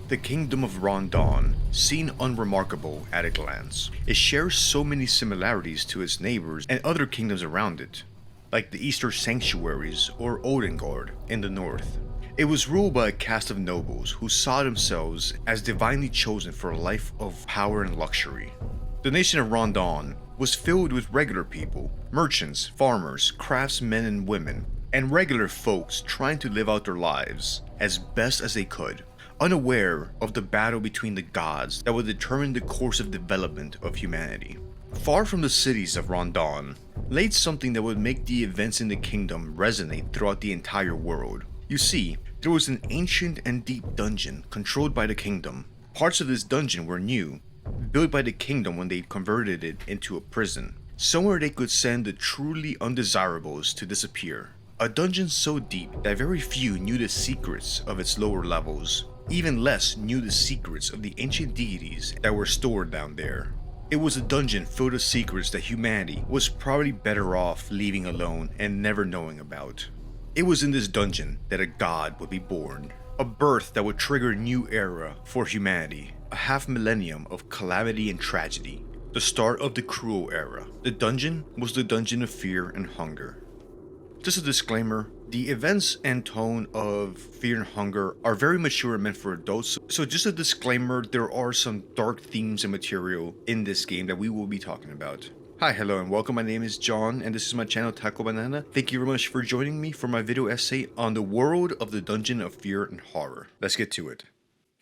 The kingdom of Rondon, seen unremarkable at a glance, it shares so many similarities to its neighbors and other kingdoms around it, like the Eastern Sanctuaries or Odengard in the north. It was ruled by a caste of nobles who saw themselves as divinely chosen for a life of power and luxury. The nation of Rondon was filled with regular people, merchants, farmers, craftsmen and women, and regular folks trying to live out their lives as best as they could, unaware of the battle between the gods that would determine the course of development of humanity. Far from the cities of Rondon laid something that would make the events in the kingdom resonate throughout the entire world. You see, there was an ancient and deep dungeon controlled by the kingdom. Parts of this dungeon were new, built by the kingdom when they converted it into a prison, somewhere they could send the truly undesirables to disappear. A dungeon so deep that very few knew the secrets of its lower levels. Even less knew the secrets of the ancient deities that were stored down there. It was a dungeon filled with secrets that humanity was probably better off leaving alone and never knowing about. It was in this dungeon that a god would be born. A birth that would trigger a new era for humanity. A half millennium of calamity and tragedy. The start of the cruel era. The dungeon was the dungeon of fear and hunger. Just a disclaimer, the events and tone of Fear and Hunger are very mature and meant for adults, so just a disclaimer, there are some dark themes and material in this game that we will be talking about. Hi, hello and welcome, my name is John and this is my channel Tacobanana. Thank you very much for joining me for my video essay on the world of the Dungeon of Fear and Horror. Let's get to it.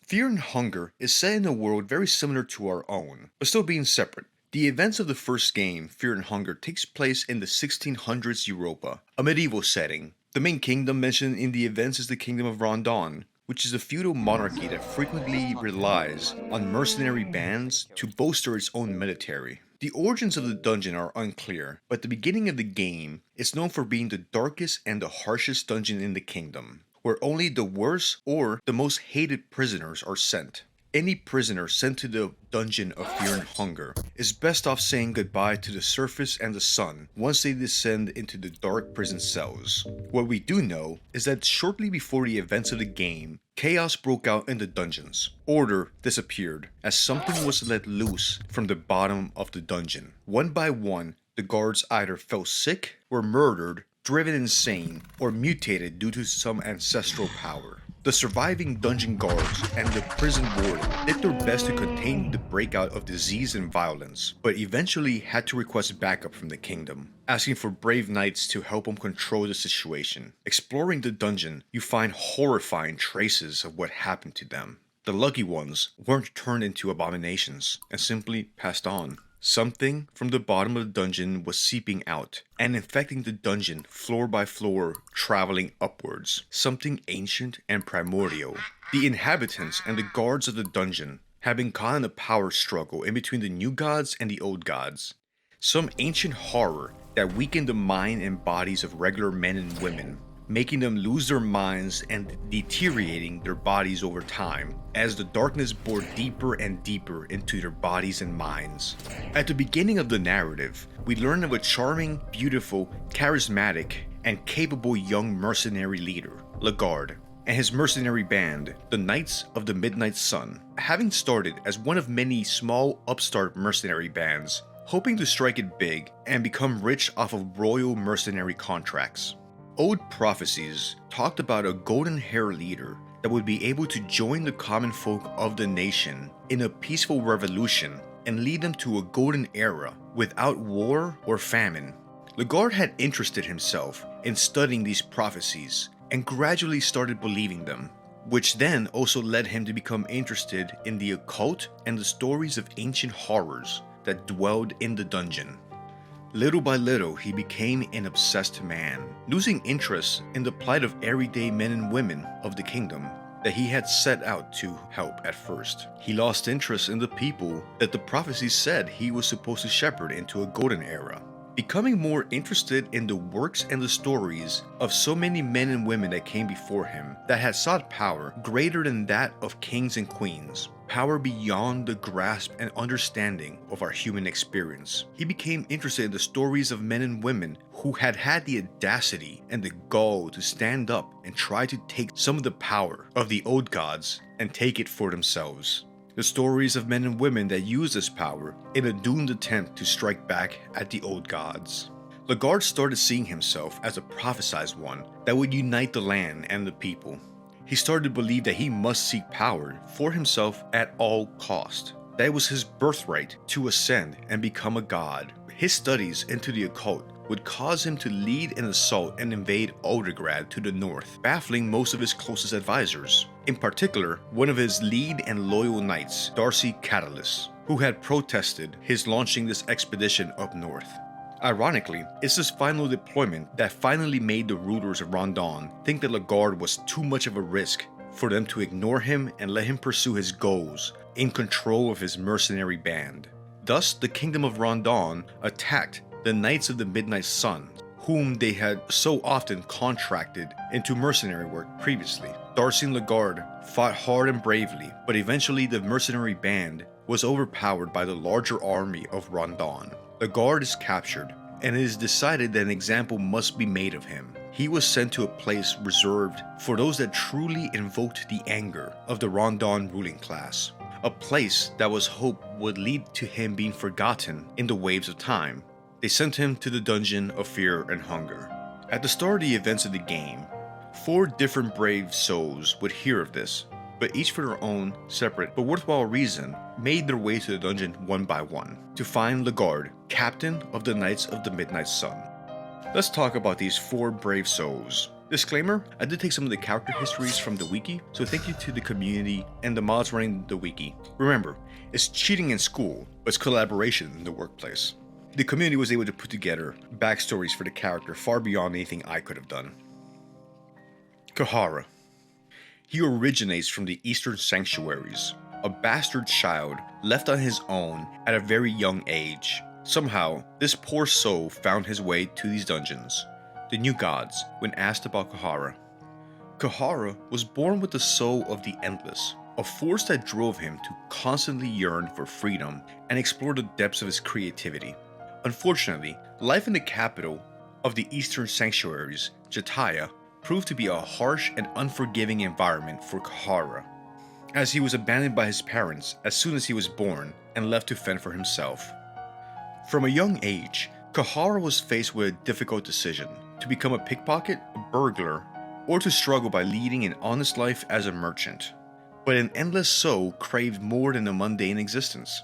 Fear and Hunger is set in a world very similar to our own, but still being separate. The events of the first game, Fear and Hunger, takes place in the 1600s Europa, a medieval setting. The main kingdom mentioned in the events is the Kingdom of Rondon, which is a feudal monarchy that frequently relies on mercenary bands to bolster its own military. The origins of the dungeon are unclear, but the beginning of the game is known for being the darkest and the harshest dungeon in the kingdom, where only the worst or the most hated prisoners are sent. Any prisoner sent to the Dungeon of Fear and Hunger is best off saying goodbye to the surface and the sun once they descend into the dark prison cells. What we do know is that shortly before the events of the game, chaos broke out in the dungeons. Order disappeared as something was let loose from the bottom of the dungeon. One by one, the guards either fell sick, were murdered, driven insane, or mutated due to some ancestral power. The surviving dungeon guards and the prison warden did their best to contain the breakout of disease and violence, but eventually had to request backup from the kingdom, asking for brave knights to help them control the situation. Exploring the dungeon, you find horrifying traces of what happened to them. The lucky ones weren't turned into abominations and simply passed on. Something from the bottom of the dungeon was seeping out and infecting the dungeon floor by floor, traveling upwards. Something ancient and primordial. The inhabitants and the guards of the dungeon have been caught in a power struggle in between the new gods and the old gods. Some ancient horror that weakened the mind and bodies of regular men and women, making them lose their minds and deteriorating their bodies over time as the darkness bored deeper and deeper into their bodies and minds. At the beginning of the narrative, we learn of a charming, beautiful, charismatic, and capable young mercenary leader, Lagarde, and his mercenary band, the Knights of the Midnight Sun, having started as one of many small upstart mercenary bands, hoping to strike it big and become rich off of royal mercenary contracts. Old prophecies talked about a golden-haired leader that would be able to join the common folk of the nation in a peaceful revolution and lead them to a golden era without war or famine. Lagarde had interested himself in studying these prophecies and gradually started believing them, which then also led him to become interested in the occult and the stories of ancient horrors that dwelled in the dungeon. Little by little, he became an obsessed man, losing interest in the plight of everyday men and women of the kingdom that he had set out to help at first. He lost interest in the people that the prophecies said he was supposed to shepherd into a golden era. Becoming more interested in the works and the stories of so many men and women that came before him that had sought power greater than that of kings and queens, power beyond the grasp and understanding of our human experience. He became interested in the stories of men and women who had had the audacity and the gall to stand up and try to take some of the power of the old gods and take it for themselves. The stories of men and women that used this power in a doomed attempt to strike back at the old gods. Legard started seeing himself as a prophesized one that would unite the land and the people. He started to believe that he must seek power for himself at all cost. That it was his birthright to ascend and become a god. His studies into the occult would cause him to lead an assault and invade Aldergrad to the north, baffling most of his closest advisors. In particular, one of his lead and loyal knights, Darcy Catalyst, who had protested his launching this expedition up north. Ironically, it's this final deployment that finally made the rulers of Rondon think that Legard was too much of a risk for them to ignore him and let him pursue his goals in control of his mercenary band. Thus, the kingdom of Rondon attacked the Knights of the Midnight Sun, whom they had so often contracted into mercenary work previously. Darcy and Legard fought hard and bravely, but eventually the mercenary band was overpowered by the larger army of Rondon. Legard is captured, and it is decided that an example must be made of him. He was sent to a place reserved for those that truly invoked the anger of the Rondon ruling class. A place that was hoped would lead to him being forgotten in the waves of time. They sent him to the Dungeon of Fear and Hunger. At the start of the events of the game, 4 different brave souls would hear of this, but each for their own, separate, but worthwhile reason, made their way to the dungeon one by one, to find Legard, captain of the Knights of the Midnight Sun. Let's talk about these 4 brave souls. Disclaimer, I did take some of the character histories from the wiki, so thank you to the community and the mods running the wiki. Remember, it's cheating in school, but it's collaboration in the workplace. The community was able to put together backstories for the character far beyond anything I could have done. Kahara. He originates from the Eastern Sanctuaries, a bastard child left on his own at a very young age. Somehow, this poor soul found his way to these dungeons. The new gods, when asked about Kahara. Kahara was born with the soul of the endless, a force that drove him to constantly yearn for freedom and explore the depths of his creativity. Unfortunately, life in the capital of the Eastern Sanctuaries, Jataya, proved to be a harsh and unforgiving environment for Kahara, as he was abandoned by his parents as soon as he was born and left to fend for himself. From a young age, Kahara was faced with a difficult decision: to become a pickpocket, a burglar, or to struggle by leading an honest life as a merchant. But an endless soul craved more than a mundane existence.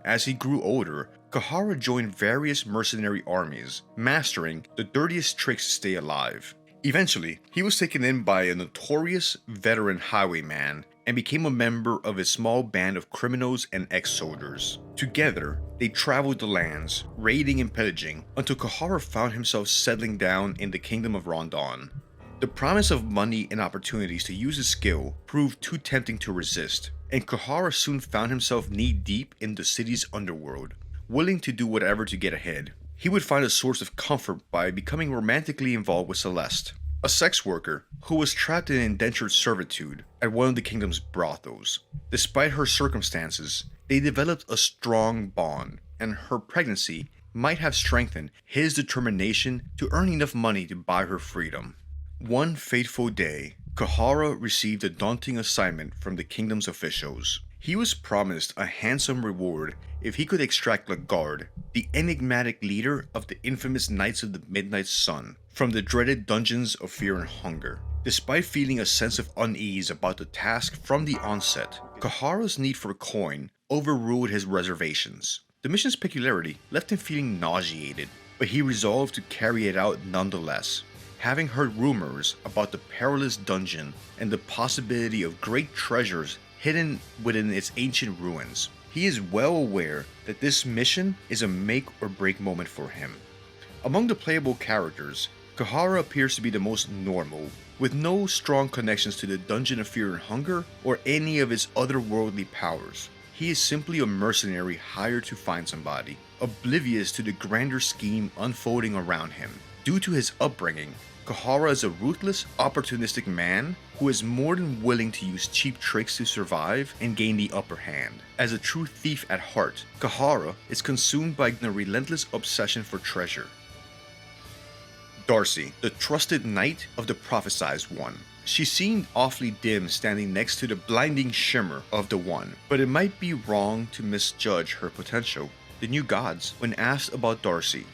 As he grew older, Kahara joined various mercenary armies, mastering the dirtiest tricks to stay alive. Eventually, he was taken in by a notorious veteran highwayman and became a member of a small band of criminals and ex-soldiers. Together, they traveled the lands, raiding and pillaging, until Kahara found himself settling down in the kingdom of Rondon. The promise of money and opportunities to use his skill proved too tempting to resist, and Kahara soon found himself knee-deep in the city's underworld, willing to do whatever to get ahead. He would find a source of comfort by becoming romantically involved with Celeste, a sex worker who was trapped in indentured servitude at one of the kingdom's brothels. Despite her circumstances, they developed a strong bond, and her pregnancy might have strengthened his determination to earn enough money to buy her freedom. One fateful day, Kahara received a daunting assignment from the kingdom's officials. He was promised a handsome reward if he could extract Legard, the enigmatic leader of the infamous Knights of the Midnight Sun, from the dreaded Dungeons of Fear and Hunger. Despite feeling a sense of unease about the task from the onset, Kahara's need for coin overruled his reservations. The mission's peculiarity left him feeling nauseated, but he resolved to carry it out nonetheless. Having heard rumors about the perilous dungeon and the possibility of great treasures hidden within its ancient ruins, he is well aware that this mission is a make or break moment for him. Among the playable characters, Kahara appears to be the most normal, with no strong connections to the Dungeon of Fear and Hunger or any of its otherworldly powers. he is simply a mercenary hired to find somebody, oblivious to the grander scheme unfolding around him. Due to his upbringing, Kahara is a ruthless, opportunistic man who is more than willing to use cheap tricks to survive and gain the upper hand. As a true thief at heart, Kahara is consumed by a relentless obsession for treasure. Darcy, the trusted knight of the prophesized one. She seemed awfully dim standing next to the blinding shimmer of the One, but it might be wrong to misjudge her potential. The new gods, when asked about Darcy,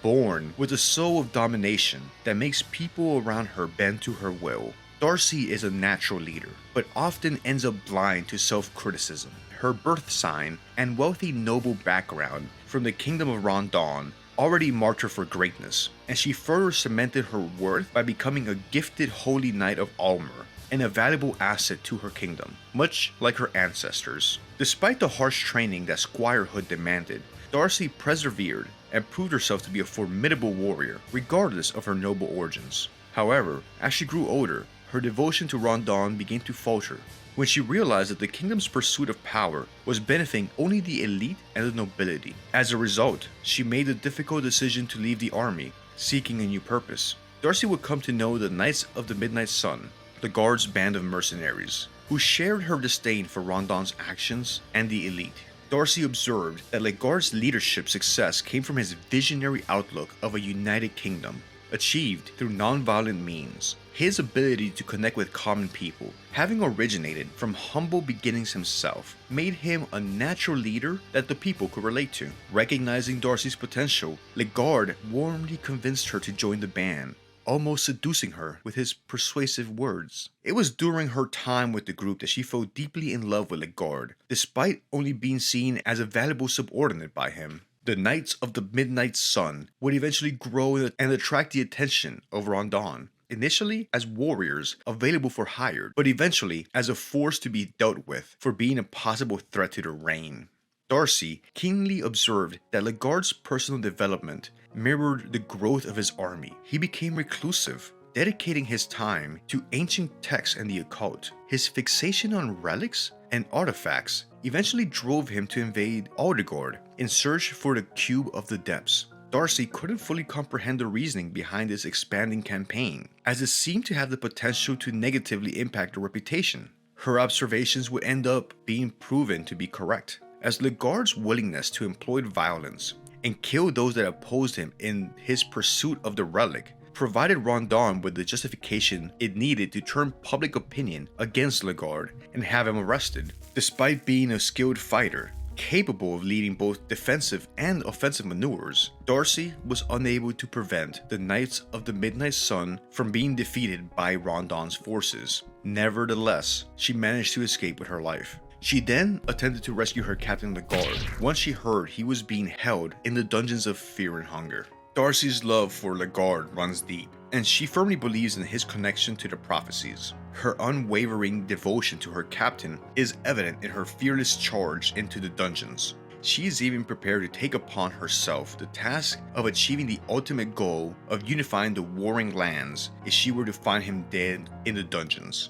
born with a soul of domination that makes people around her bend to her will. Darcy is a natural leader, but often ends up blind to self-criticism. Her birth sign and wealthy noble background from the kingdom of Rondon already marked her for greatness, and she further cemented her worth by becoming a gifted holy knight of Almer and a valuable asset to her kingdom, much like her ancestors. Despite the harsh training that squirehood demanded, Darcy persevered and proved herself to be a formidable warrior, regardless of her noble origins. However, as she grew older, her devotion to Rondon began to falter, when she realized that the kingdom's pursuit of power was benefiting only the elite and the nobility. As a result, she made the difficult decision to leave the army, seeking a new purpose. Darcy would come to know the Knights of the Midnight Sun, the Guard's band of mercenaries, who shared her disdain for Rondon's actions and the elite. Darcy observed that Legard's leadership success came from his visionary outlook of a united kingdom, achieved through non-violent means. His ability to connect with common people, having originated from humble beginnings himself, made him a natural leader that the people could relate to. Recognizing Darcy's potential, Legard warmly convinced her to join the band, almost seducing her with his persuasive words. It was during her time with the group that she fell deeply in love with Legard, despite only being seen as a valuable subordinate by him. The Knights of the Midnight Sun would eventually grow and attract the attention of Rondon, initially as warriors available for hire, but eventually as a force to be dealt with for being a possible threat to the reign. Darcy keenly observed that Legard's personal development mirrored the growth of his army. He became reclusive, dedicating his time to ancient texts and the occult. His fixation on relics and artifacts eventually drove him to invade Aldegard in search for the Cube of the Depths. Darcy couldn't fully comprehend the reasoning behind this expanding campaign, as it seemed to have the potential to negatively impact her reputation. Her observations would end up being proven to be correct, as Legard's willingness to employ violence and kill those that opposed him in his pursuit of the relic provided Rondon with the justification it needed to turn public opinion against Legard and have him arrested. Despite being a skilled fighter, capable of leading both defensive and offensive maneuvers, Darcy was unable to prevent the Knights of the Midnight Sun from being defeated by Rondon's forces. Nevertheless, she managed to escape with her life. She then attempted to rescue her captain Legard once she heard he was being held in the dungeons of fear and hunger. Darcy's love for Legard runs deep, and she firmly believes in his connection to the prophecies. Her unwavering devotion to her captain is evident in her fearless charge into the dungeons. She is even prepared to take upon herself the task of achieving the ultimate goal of unifying the warring lands if she were to find him dead in the dungeons.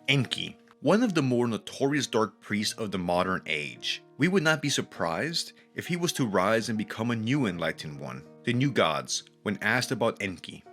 Enki, one of the more notorious dark priests of the modern age. We would not be surprised if he was to rise and become a new enlightened one, the new gods, when asked about Enki.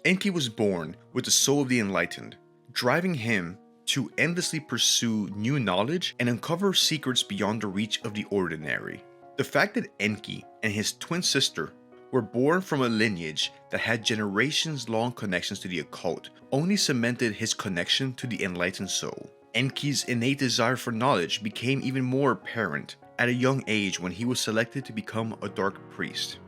Enki was born with the soul of the enlightened, driving him to endlessly pursue new knowledge and uncover secrets beyond the reach of the ordinary. The fact that Enki and his twin sister were born from a lineage that had generations-long connections to the occult only cemented his connection to the enlightened soul. Enki's innate desire for knowledge became even more apparent at a young age when he was selected to become a dark priest.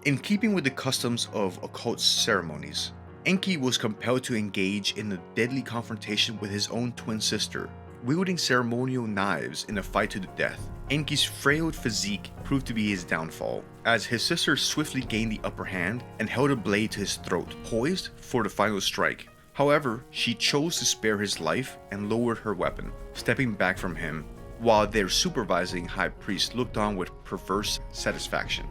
In keeping with the customs of occult ceremonies, Enki was compelled to engage in a deadly confrontation with his own twin sister, wielding ceremonial knives in a fight to the death. Enki's frail physique proved to be his downfall, as his sister swiftly gained the upper hand and held a blade to his throat, poised for the final strike. However, she chose to spare his life and lowered her weapon, stepping back from him, while their supervising high priest looked on with perverse satisfaction.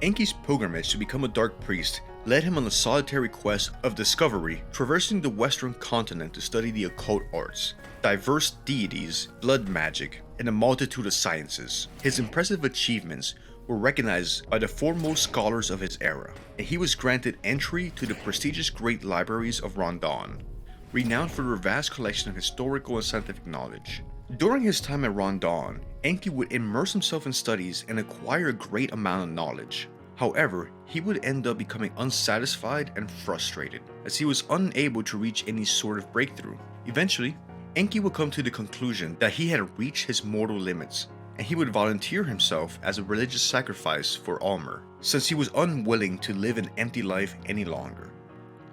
Enki's pilgrimage to become a dark priest led him on a solitary quest of discovery, traversing the western continent to study the occult arts, diverse deities, blood magic, and a multitude of sciences. His impressive achievements were recognized by the foremost scholars of his era, and he was granted entry to the prestigious great libraries of Rondon, renowned for their vast collection of historical and scientific knowledge. During his time at Rondon, Enki would immerse himself in studies and acquire a great amount of knowledge. However, he would end up becoming unsatisfied and frustrated, as he was unable to reach any sort of breakthrough. Eventually, Enki would come to the conclusion that he had reached his mortal limits, and he would volunteer himself as a religious sacrifice for Almer, since he was unwilling to live an empty life any longer.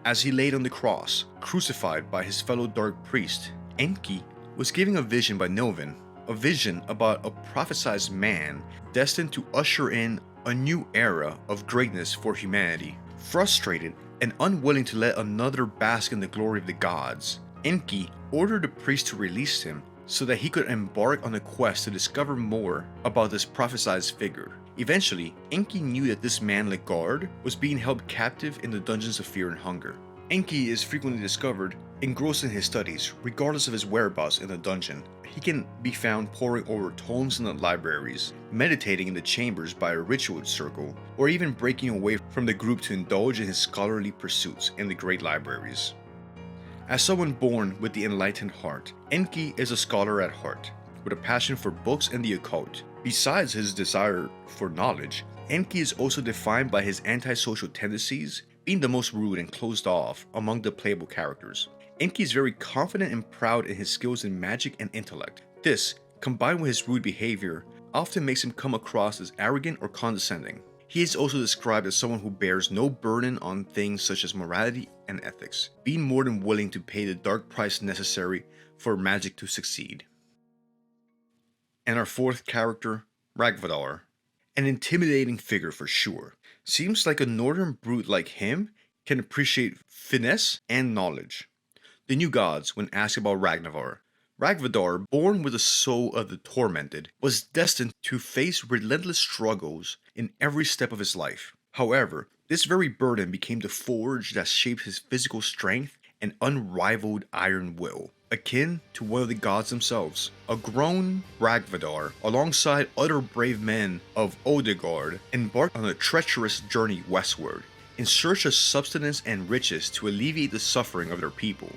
As he laid on the cross, crucified by his fellow dark priest, Enki was given a vision by Nilvin, a vision about a prophesized man destined to usher in a new era of greatness for humanity. Frustrated and unwilling to let another bask in the glory of the gods, Enki ordered the priest to release him so that he could embark on a quest to discover more about this prophesied figure. Eventually, Enki knew that this man Legard was being held captive in the dungeons of fear and hunger. Enki is frequently discovered engrossed in his studies, regardless of his whereabouts in the dungeon. He can be found poring over tomes in the libraries, meditating in the chambers by a ritual circle, or even breaking away from the group to indulge in his scholarly pursuits in the great libraries. As someone born with the enlightened heart, Enki is a scholar at heart, with a passion for books and the occult. Besides his desire for knowledge, Enki is also defined by his antisocial tendencies, being the most rude and closed off among the playable characters. Enki is very confident and proud in his skills in magic and intellect. This, combined with his rude behavior, often makes him come across as arrogant or condescending. He is also described as someone who bears no burden on things such as morality and ethics, being more than willing to pay the dark price necessary for magic to succeed. And our fourth character, Ragvadar. An intimidating figure for sure. Seems like a northern brute like him can appreciate finesse and knowledge. The new gods, when asked about Ragvadar, born with the soul of the tormented, was destined to face relentless struggles in every step of his life. However, this very burden became the forge that shaped his physical strength and unrivaled iron will, akin to one of the gods themselves. A grown Ragvadar, alongside other brave men of Odegard, embarked on a treacherous journey westward, in search of sustenance and riches to alleviate the suffering of their people.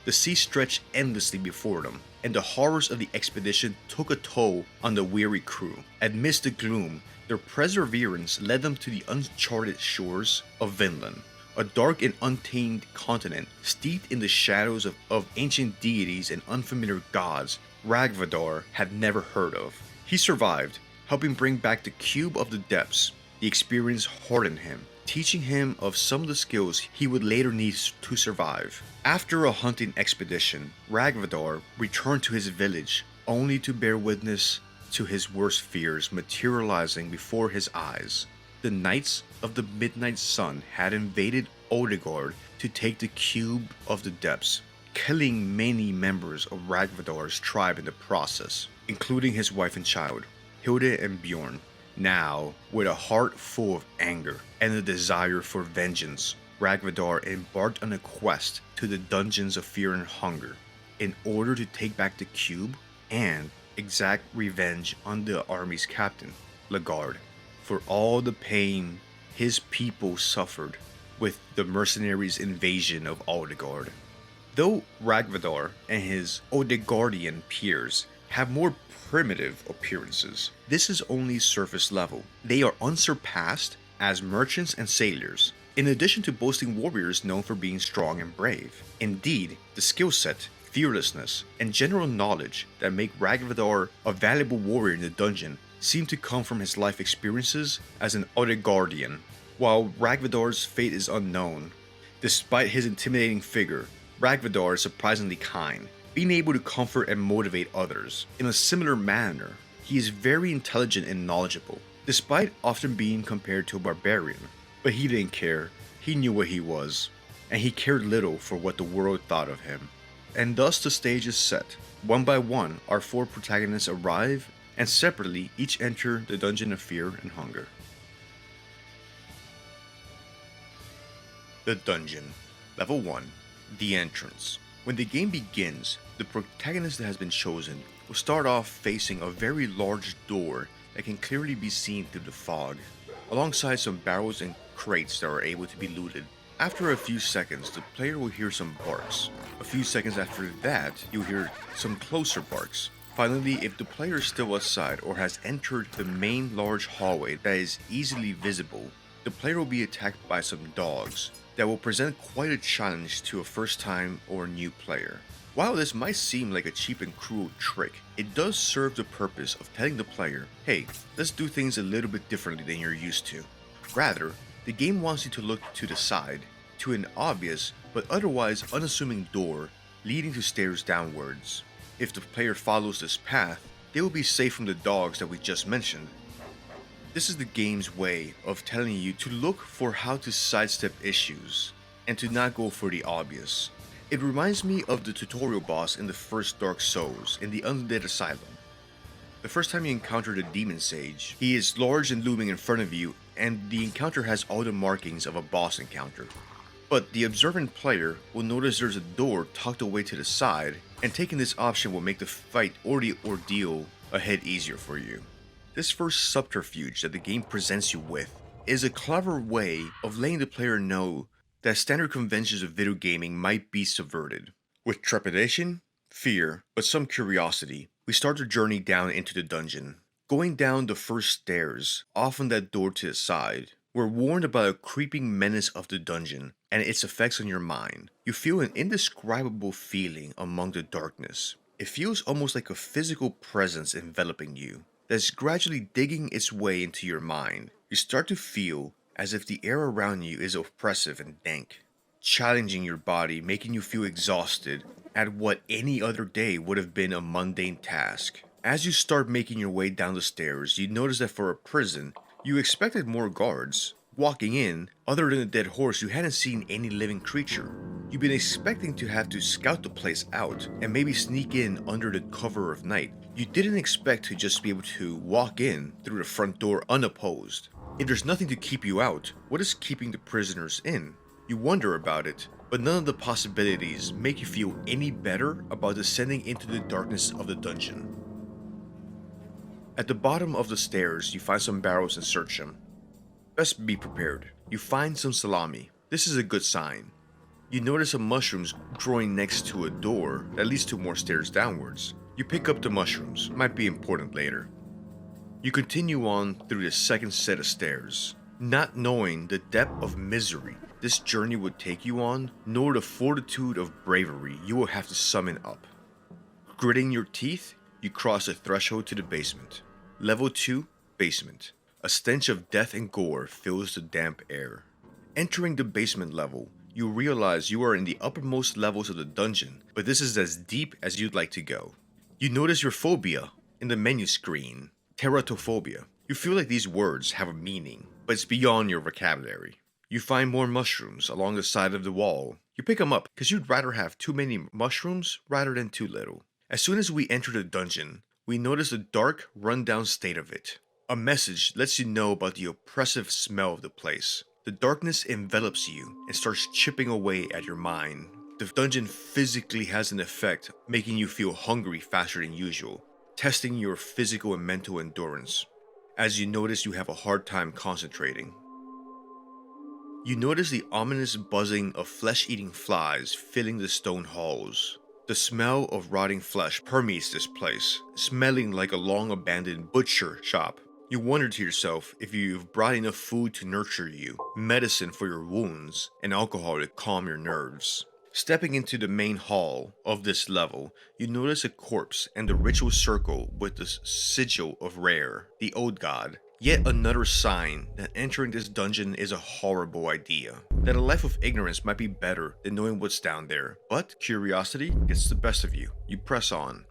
The sea stretched endlessly before them, and the horrors of the expedition took a toll on the weary crew. Amidst the gloom, their perseverance led them to the uncharted shores of Vinland, a dark and untamed continent steeped in the shadows of ancient deities and unfamiliar gods Ragvadar had never heard of. He survived, helping bring back the cube of the depths. The experience hardened him, teaching him of some of the skills he would later need to survive. After a hunting expedition, Ragvadar returned to his village, only to bear witness to his worst fears materializing before his eyes. The Knights of the Midnight Sun had invaded Odegard to take the Cube of the Depths, killing many members of Ragvadar's tribe in the process, including his wife and child, Hilde and Bjorn. Now, with a heart full of anger and a desire for vengeance, Ragvadar embarked on a quest to the dungeons of fear and hunger in order to take back the cube and exact revenge on the army's captain, Legard, for all the pain his people suffered with the mercenaries' invasion of Odegard. Though Ragvadar and his Odegardian peers have more primitive appearances, this is only surface level. They are unsurpassed as merchants and sailors, in addition to boasting warriors known for being strong and brave. Indeed, the skill set, fearlessness, and general knowledge that make Ragvadar a valuable warrior in the dungeon seem to come from his life experiences as an Odegardian. While Ragvadar's fate is unknown, despite his intimidating figure, Ragvadar is surprisingly kind, being able to comfort and motivate others. In a similar manner, he is very intelligent and knowledgeable, despite often being compared to a barbarian. But he didn't care, he knew what he was, and he cared little for what the world thought of him. And thus the stage is set. One by one, our four protagonists arrive, and separately each enter the dungeon of fear and hunger. The dungeon. Level 1. The entrance. When the game begins, the protagonist that has been chosen will start off facing a very large door that can clearly be seen through the fog, alongside some barrels and crates that are able to be looted. After a few seconds, the player will hear some barks. A few seconds after that, you'll hear some closer barks. Finally, if the player is still outside or has entered the main large hallway that is easily visible, the player will be attacked by some dogs that will present quite a challenge to a first time or new player. While this might seem like a cheap and cruel trick, it does serve the purpose of telling the player, hey, let's do things a little bit differently than you're used to. Rather, the game wants you to look to the side, to an obvious but otherwise unassuming door leading to stairs downwards. If the player follows this path, they will be safe from the dogs that we just mentioned. This is the game's way of telling you to look for how to sidestep issues, and to not go for the obvious. It reminds me of the tutorial boss in the first Dark Souls in the Undead Asylum. The first time you encounter the Demon Sage, he is large and looming in front of you, and the encounter has all the markings of a boss encounter. But the observant player will notice there's a door tucked away to the side, and taking this option will make the fight or the ordeal ahead easier for you. This first subterfuge that the game presents you with is a clever way of letting the player know that standard conventions of video gaming might be subverted. With trepidation, fear, but some curiosity, we start the journey down into the dungeon. Going down the first stairs, off on that door to the side, we're warned about a creeping menace of the dungeon and its effects on your mind. You feel an indescribable feeling among the darkness. It feels almost like a physical presence enveloping you that's gradually digging its way into your mind. You start to feel as if the air around you is oppressive and dank, challenging your body, making you feel exhausted at what any other day would have been a mundane task. As you start making your way down the stairs, you notice that for a prison, you expected more guards. Walking in, other than a dead horse, you hadn't seen any living creature. You've been expecting to have to scout the place out and maybe sneak in under the cover of night. You didn't expect to just be able to walk in through the front door unopposed. If there's nothing to keep you out, what is keeping the prisoners in? You wonder about it, but none of the possibilities make you feel any better about descending into the darkness of the dungeon. At the bottom of the stairs, you find some barrels and search them. Best be prepared. You find some salami. This is a good sign. You notice some mushrooms growing next to a door that leads to more stairs downwards. You pick up the mushrooms, might be important later. You continue on through the second set of stairs, not knowing the depth of misery this journey would take you on, nor the fortitude of bravery you will have to summon up. Gritting your teeth, you cross the threshold to the basement. Level 2, basement. A stench of death and gore fills the damp air. Entering the basement level, you realize you are in the uppermost levels of the dungeon, but this is as deep as you'd like to go. You notice your phobia in the menu screen, teratophobia. You feel like these words have a meaning, but it's beyond your vocabulary. You find more mushrooms along the side of the wall. You pick them up because you'd rather have too many mushrooms rather than too little. As soon as we enter the dungeon, we notice the dark, run-down state of it. A message lets you know about the oppressive smell of the place. The darkness envelops you and starts chipping away at your mind. The dungeon physically has an effect, making you feel hungry faster than usual, testing your physical and mental endurance. As you notice, you have a hard time concentrating. You notice the ominous buzzing of flesh-eating flies filling the stone halls. The smell of rotting flesh permeates this place, smelling like a long-abandoned butcher shop. You wonder to yourself if you've brought enough food to nurture you, medicine for your wounds, and alcohol to calm your nerves. Stepping into the main hall of this level, you notice a corpse and the ritual circle with the sigil of Rare, the old god. Yet another sign that entering this dungeon is a horrible idea. That a life of ignorance might be better than knowing what's down there. But curiosity gets the best of you. You press on.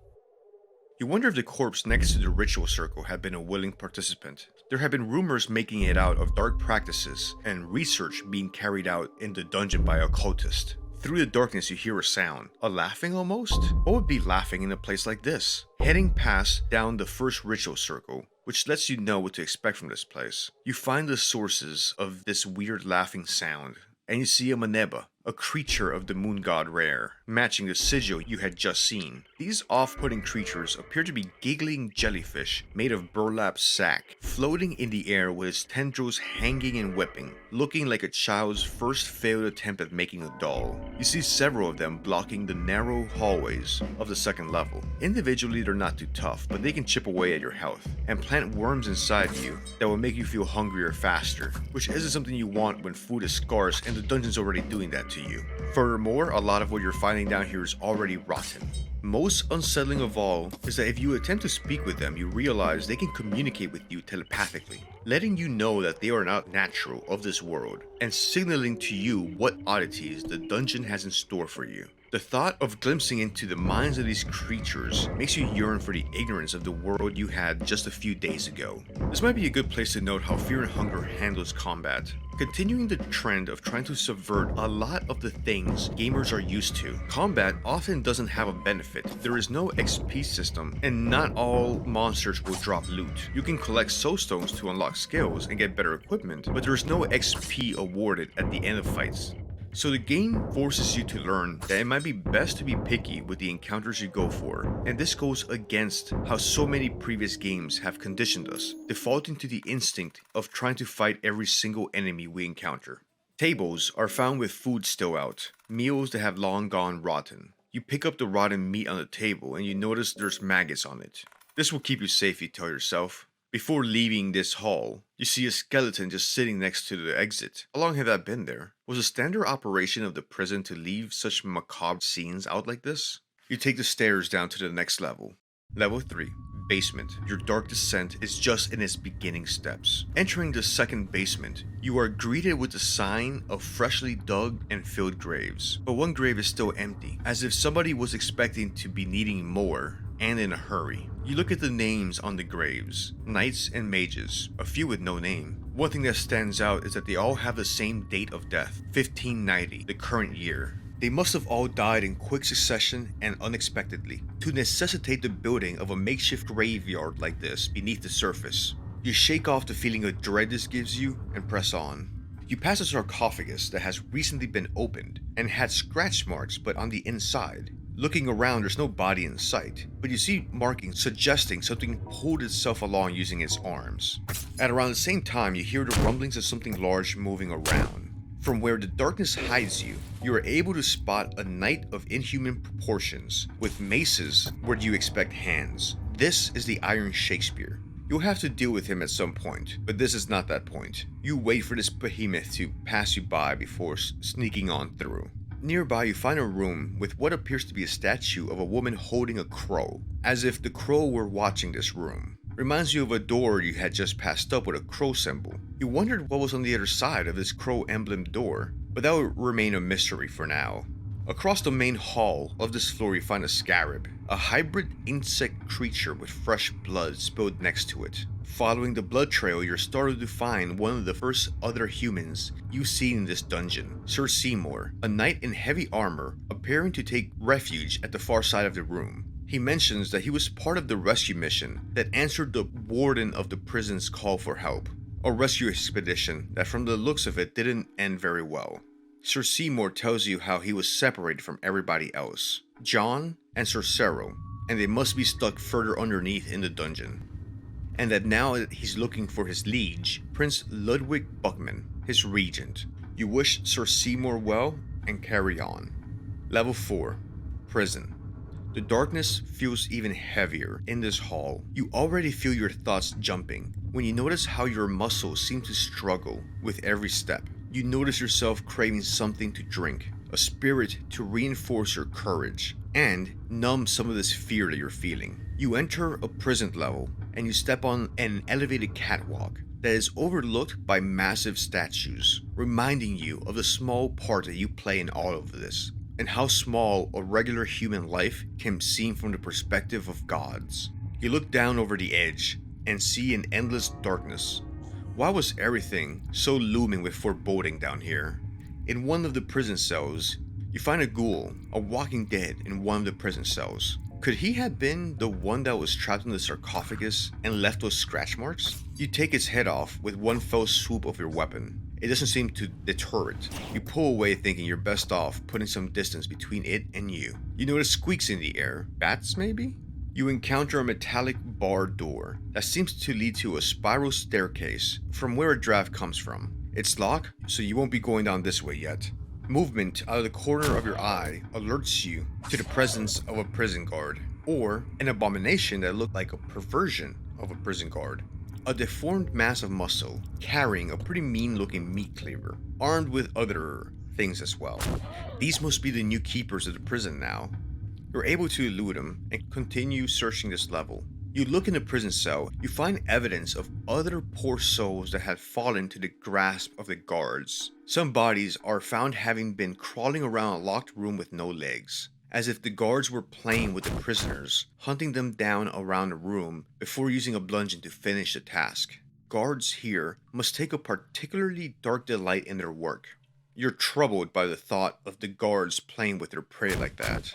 You wonder if the corpse next to the ritual circle had been a willing participant. There have been rumors making it out of dark practices and research being carried out in the dungeon by occultists. Through the darkness you hear a sound. A laughing almost? What would be laughing in a place like this? Heading past down the first ritual circle, which lets you know what to expect from this place. You find the sources of this weird laughing sound, and you see a maneba, a creature of the Moon God rare, matching the sigil you had just seen. These off-putting creatures appear to be giggling jellyfish made of burlap sack, floating in the air with its tendrils hanging and whipping, looking like a child's first failed attempt at making a doll. You see several of them blocking the narrow hallways of the second level. Individually, they're not too tough, but they can chip away at your health and plant worms inside you that will make you feel hungrier faster, which isn't something you want when food is scarce and the dungeon's already doing that to you. Furthermore, a lot of what you're finding down here is already rotten. Most unsettling of all is that if you attempt to speak with them, you realize they can communicate with you telepathically, letting you know that they are not natural of this world, and signaling to you what oddities the dungeon has in store for you. The thought of glimpsing into the minds of these creatures makes you yearn for the ignorance of the world you had just a few days ago. This might be a good place to note how Fear and Hunger handles combat. Continuing the trend of trying to subvert a lot of the things gamers are used to, combat often doesn't have a benefit. There is no XP system, and not all monsters will drop loot. You can collect soul stones to unlock skills and get better equipment, but there is no XP awarded at the end of fights. So the game forces you to learn that it might be best to be picky with the encounters you go for, and this goes against how so many previous games have conditioned us, defaulting to the instinct of trying to fight every single enemy we encounter. Tables are found with food still out, meals that have long gone rotten. You pick up the rotten meat on the table and you notice there's maggots on it. This will keep you safe, you tell yourself. Before leaving this hall, you see a skeleton just sitting next to the exit. How long had that been there? Was a standard operation of the prison to leave such macabre scenes out like this? You take the stairs down to the next level. Level 3. Basement. Your dark descent is just in its beginning steps. Entering the second basement, you are greeted with the sign of freshly dug and filled graves. But one grave is still empty, as if somebody was expecting to be needing more, and in a hurry. You look at the names on the graves, knights and mages, a few with no name. One thing that stands out is that they all have the same date of death, 1590, the current year. They must have all died in quick succession and unexpectedly, to necessitate the building of a makeshift graveyard like this beneath the surface. You shake off the feeling of dread this gives you and press on. You pass a sarcophagus that has recently been opened and had scratch marks but on the inside. Looking around, there's no body in sight, but you see markings suggesting something pulled itself along using its arms. At around the same time, you hear the rumblings of something large moving around. From where the darkness hides you, you are able to spot a knight of inhuman proportions, with maces where you expect hands. This is the Iron Shakespeare. You'll have to deal with him at some point, but this is not that point. You wait for this behemoth to pass you by before sneaking on through. Nearby, you find a room with what appears to be a statue of a woman holding a crow, as if the crow were watching this room. Reminds you of a door you had just passed up with a crow symbol. You wondered what was on the other side of this crow emblem door, but that would remain a mystery for now. Across the main hall of this floor, you find a scarab, a hybrid insect creature with fresh blood spilled next to it. Following the blood trail, you're startled to find one of the first other humans you've seen in this dungeon, Sir Seymour, a knight in heavy armor, appearing to take refuge at the far side of the room. He mentions that he was part of the rescue mission that answered the warden of the prison's call for help, a rescue expedition that from the looks of it didn't end very well. Sir Seymour tells you how he was separated from everybody else, John and Sir Cyril, and they must be stuck further underneath in the dungeon. And that now he's looking for his liege, Prince Ludwig Buckman, his regent. You wish Sir Seymour well and carry on. Level 4. Prison. The darkness feels even heavier in this hall. You already feel your thoughts jumping when you notice how your muscles seem to struggle with every step. You notice yourself craving something to drink, a spirit to reinforce your courage, and numb some of this fear that you're feeling. You enter a prison level, and you step on an elevated catwalk that is overlooked by massive statues, reminding you of the small part that you play in all of this, and how small a regular human life can seem from the perspective of gods. You look down over the edge and see an endless darkness. Why was everything so looming with foreboding down here? In one of the prison cells, you find a ghoul, a walking dead in one of the prison cells. Could he have been the one that was trapped in the sarcophagus and left those scratch marks? You take its head off with one fell swoop of your weapon. it doesn't seem to deter it. You pull away thinking you're best off putting some distance between it and you. You notice squeaks in the air. Bats, maybe? You encounter a metallic barred door that seems to lead to a spiral staircase from where a draft comes from. It's locked, so you won't be going down this way yet. Movement out of the corner of your eye alerts you to the presence of a prison guard, or an abomination that looked like a perversion of a prison guard. A deformed mass of muscle carrying a pretty mean looking meat cleaver, armed with other things as well. These must be the new keepers of the prison now. You're able to elude them and continue searching this level. You look in the prison cell, you find evidence of other poor souls that had fallen to the grasp of the guards. Some bodies are found having been crawling around a locked room with no legs, as if the guards were playing with the prisoners, hunting them down around the room before using a bludgeon to finish the task. Guards here must take a particularly dark delight in their work. You're troubled by the thought of the guards playing with their prey like that.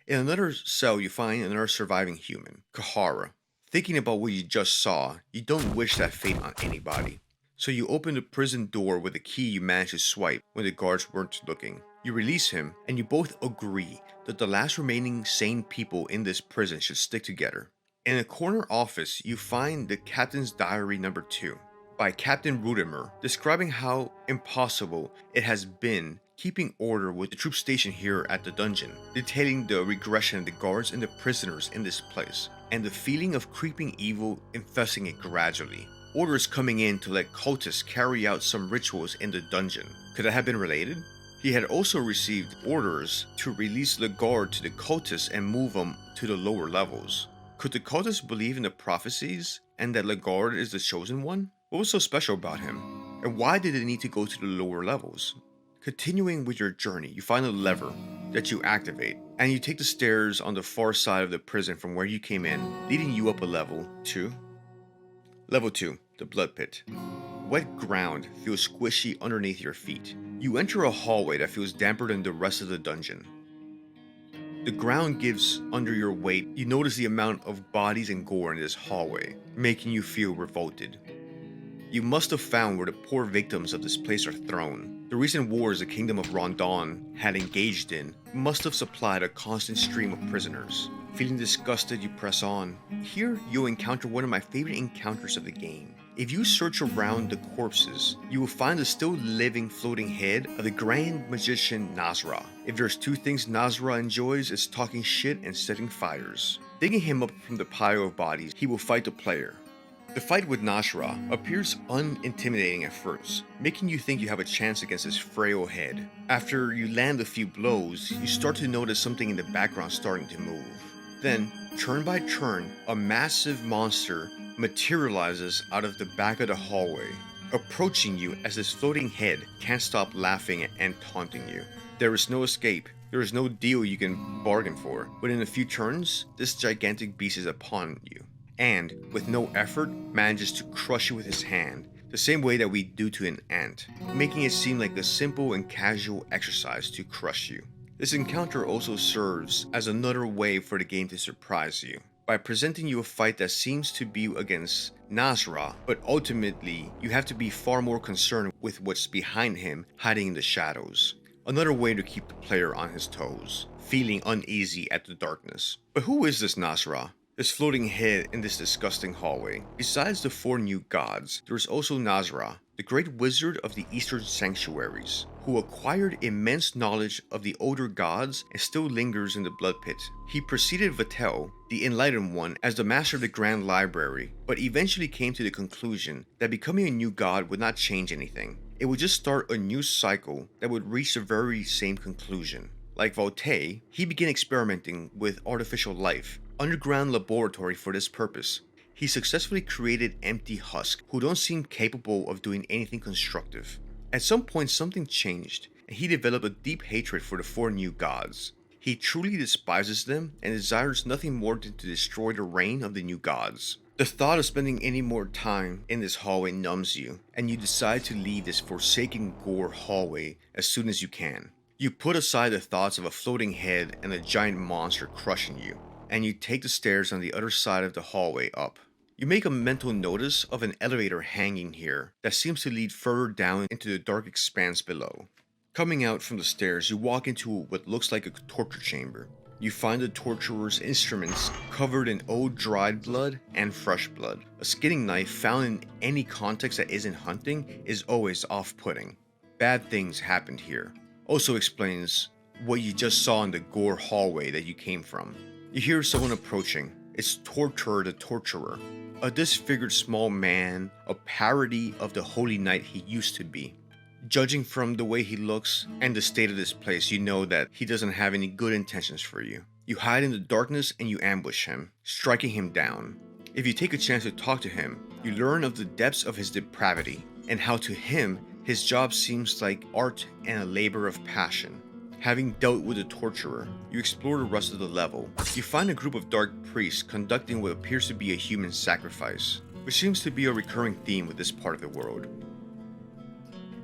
In another cell, you find another surviving human, Kahara. Thinking about what you just saw, you don't wish that fate on anybody. So you open the prison door with a key you managed to swipe when the guards weren't looking. You release him, and you both agree that the last remaining sane people in this prison should stick together. In a corner office, you find the Captain's Diary number 2 by Captain Rudimer, describing how impossible it has been keeping order with the troop station here at the dungeon, detailing the regression of the guards and the prisoners in this place, and the feeling of creeping evil infesting it gradually. Orders coming in to let cultists carry out some rituals in the dungeon. Could that have been related? He had also received orders to release the guard to the cultists and move them to the lower levels. Could the cultists believe in the prophecies and that Lagarde is the chosen one? What was so special about him? And why did they need to go to the lower levels? Continuing with your journey, you find a lever that you activate, and you take the stairs on the far side of the prison from where you came in, leading you up a level to Level 2, the Blood Pit. Wet ground feels squishy underneath your feet. You enter a hallway that feels damper than the rest of the dungeon. The ground gives under your weight. You notice the amount of bodies and gore in this hallway, making you feel revolted. You must have found where the poor victims of this place are thrown. The recent wars the kingdom of Rondon had engaged in must have supplied a constant stream of prisoners. Feeling disgusted, you press on. Here, you'll encounter one of my favorite encounters of the game. If you search around the corpses, you will find the still living floating head of the Grand Magician Nasra. If there's two things Nasra enjoys, it's talking shit and setting fires. Digging him up from the pile of bodies, he will fight the player. The fight with Nasra appears unintimidating at first, making you think you have a chance against his frail head. After you land a few blows, you start to notice something in the background starting to move. Then, turn by turn, a massive monster materializes out of the back of the hallway, approaching you as this floating head can't stop laughing and taunting you. There is no escape. There is no deal you can bargain for. Within a few turns, this gigantic beast is upon you, and, with no effort, manages to crush you with his hand, the same way that we do to an ant, making it seem like a simple and casual exercise to crush you. This encounter also serves as another way for the game to surprise you, by presenting you a fight that seems to be against Nasra, but ultimately you have to be far more concerned with what's behind him hiding in the shadows. Another way to keep the player on his toes, feeling uneasy at the darkness. But who is this Nasra? This floating head in this disgusting hallway. Besides the 4 new gods, there is also Nasra, the great wizard of the Eastern Sanctuaries, who acquired immense knowledge of the older gods and still lingers in the Blood Pit. He preceded Vatel, the Enlightened One, as the master of the Grand Library, but eventually came to the conclusion that becoming a new god would not change anything. It would just start a new cycle that would reach the very same conclusion. Like Vatel, he began experimenting with artificial life, underground laboratory for this purpose. He successfully created empty husks who don't seem capable of doing anything constructive. At some point something changed, and he developed a deep hatred for the 4 new gods. He truly despises them and desires nothing more than to destroy the reign of the new gods. The thought of spending any more time in this hallway numbs you, and you decide to leave this forsaken gore hallway as soon as you can. You put aside the thoughts of a floating head and a giant monster crushing you, and you take the stairs on the other side of the hallway up. You make a mental notice of an elevator hanging here that seems to lead further down into the dark expanse below. Coming out from the stairs, you walk into what looks like a torture chamber. You find the torturer's instruments covered in old dried blood and fresh blood. A skinning knife found in any context that isn't hunting is always off-putting. Bad things happened here. Also explains what you just saw in the gore hallway that you came from. You hear someone approaching. It's Torturer the Torturer, a disfigured small man, a parody of the holy knight he used to be. Judging from the way he looks and the state of this place, you know that he doesn't have any good intentions for you. You hide in the darkness and you ambush him, striking him down. If you take a chance to talk to him, you learn of the depths of his depravity and how to him, his job seems like art and a labor of passion. Having dealt with the torturer, you explore the rest of the level. You find a group of dark priests conducting what appears to be a human sacrifice, which seems to be a recurring theme with this part of the world.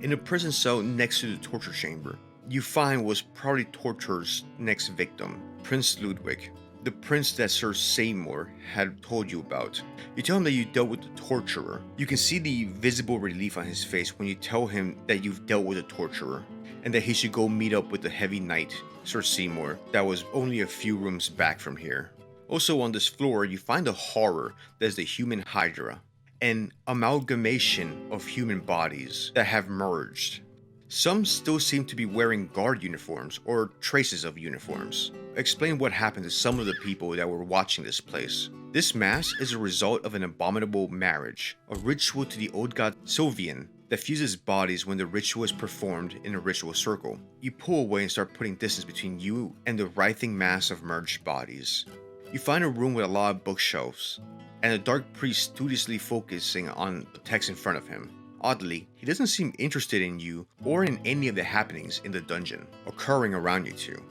In a prison cell next to the torture chamber, you find what was probably Torturer's next victim, Prince Ludwig, the prince that Sir Seymour had told you about. You tell him that you dealt with the torturer. You can see the visible relief on his face when you tell him that you've dealt with the torturer, and that he should go meet up with the heavy knight, Sir Seymour, that was only a few rooms back from here. Also on this floor, you find a horror that is the human Hydra, an amalgamation of human bodies that have merged. Some still seem to be wearing guard uniforms or traces of uniforms. Explain what happened to some of the people that were watching this place. This mass is a result of an abominable marriage, a ritual to the old god Sylvian that fuses bodies when the ritual is performed in a ritual circle. You pull away and start putting distance between you and the writhing mass of merged bodies. You find a room with a lot of bookshelves, and a dark priest studiously focusing on the text in front of him. Oddly, he doesn't seem interested in you or in any of the happenings in the dungeon occurring around you two.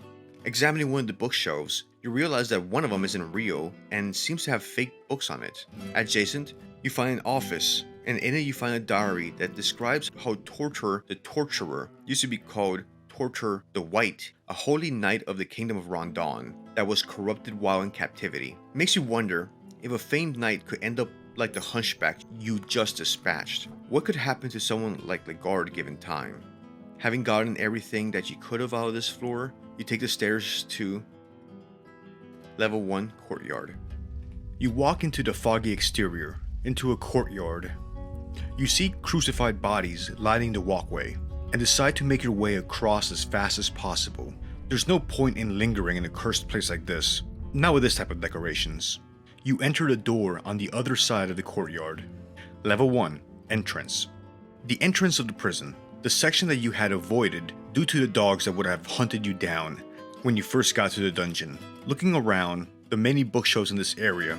Examining one of the bookshelves, you realize that one of them isn't real and seems to have fake books on it. Adjacent, you find an office, and in it you find a diary that describes how Torturer the Torturer used to be called Torturer the White, a holy knight of the kingdom of Rondon that was corrupted while in captivity. It makes you wonder if a famed knight could end up like the hunchback you just dispatched. What could happen to someone like the guard given time? Having gotten everything that you could have out of this floor, you take the stairs to level 1 courtyard. You walk into the foggy exterior, into a courtyard. You see crucified bodies lining the walkway, and decide to make your way across as fast as possible. There's no point in lingering in a cursed place like this, not with this type of decorations. You enter the door on the other side of the courtyard. Level 1, entrance. The entrance of the prison, the section that you had avoided due to the dogs that would have hunted you down when you first got to the dungeon. Looking around the many bookshelves in this area,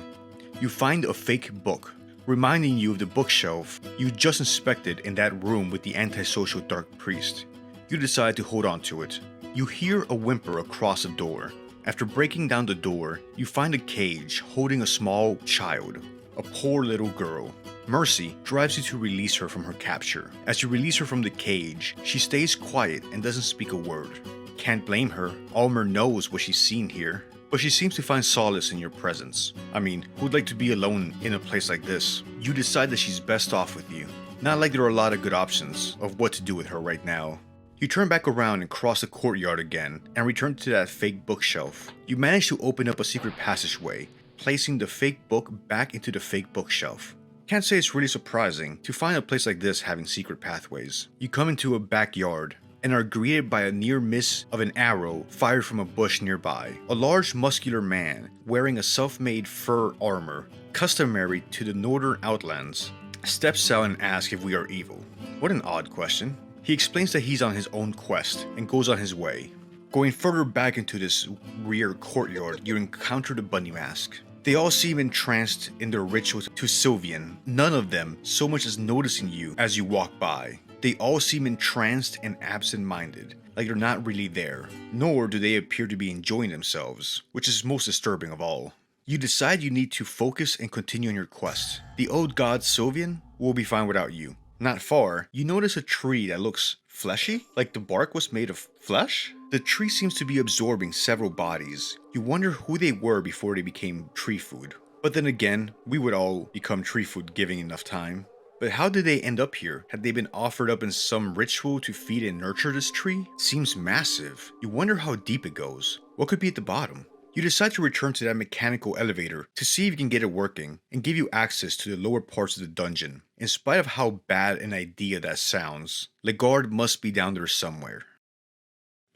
you find a fake book, reminding you of the bookshelf you just inspected in that room with the antisocial dark priest. You decide to hold on to it. You hear a whimper across the door. After breaking down the door, you find a cage holding a small child, a poor little girl. Mercy drives you to release her from her capture. As you release her from the cage, she stays quiet and doesn't speak a word. Can't blame her, Almer knows what she's seen here. But she seems to find solace in your presence. I mean, who'd like to be alone in a place like this? You decide that she's best off with you. Not like there are a lot of good options of what to do with her right now. You turn back around and cross the courtyard again, and return to that fake bookshelf. You manage to open up a secret passageway, placing the fake book back into the fake bookshelf. Can't say it's really surprising to find a place like this having secret pathways. You come into a backyard, and are greeted by a near miss of an arrow fired from a bush nearby. A large muscular man, wearing a self-made fur armor, customary to the northern outlands, steps out and asks if we are evil. What an odd question. He explains that he's on his own quest and goes on his way. Going further back into this rear courtyard, you encounter the bunny mask. They all seem entranced in their ritual to Sylvian, none of them so much as noticing you as you walk by. They all seem entranced and absent-minded, like they're not really there, nor do they appear to be enjoying themselves, which is most disturbing of all. You decide you need to focus and continue on your quest. The old god Sylvian will be fine without you. Not far, you notice a tree that looks fleshy, like the bark was made of flesh? The tree seems to be absorbing several bodies. You wonder who they were before they became tree food. But then again, we would all become tree food given enough time. But how did they end up here? Had they been offered up in some ritual to feed and nurture this tree? It seems massive. You wonder how deep it goes. What could be at the bottom? You decide to return to that mechanical elevator to see if you can get it working and give you access to the lower parts of the dungeon. In spite of how bad an idea that sounds, Legard must be down there somewhere.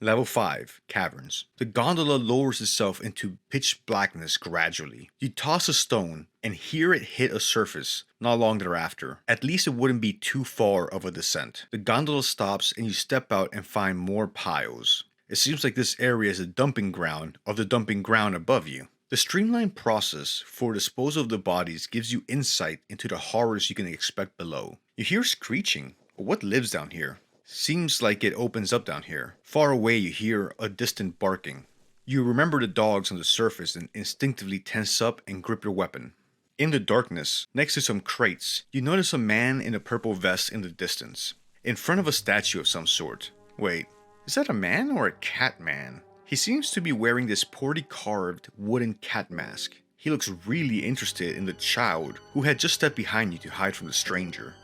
Level 5, Caverns. The gondola lowers itself into pitch blackness gradually. You toss a stone and hear it hit a surface not long thereafter. At least it wouldn't be too far of a descent. The gondola stops and you step out and find more piles. It seems like this area is a dumping ground of the dumping ground above you. The streamlined process for disposal of the bodies gives you insight into the horrors you can expect below. You hear screeching, but what lives down here? Seems like it opens up down here. Far away you hear a distant barking. You remember the dogs on the surface and instinctively tense up and grip your weapon. In the darkness, next to some crates, you notice a man in a purple vest in the distance, in front of a statue of some sort. Wait, is that a man or a cat man? He seems to be wearing this poorly carved wooden cat mask. He looks really interested in the child who had just stepped behind you to hide from the stranger.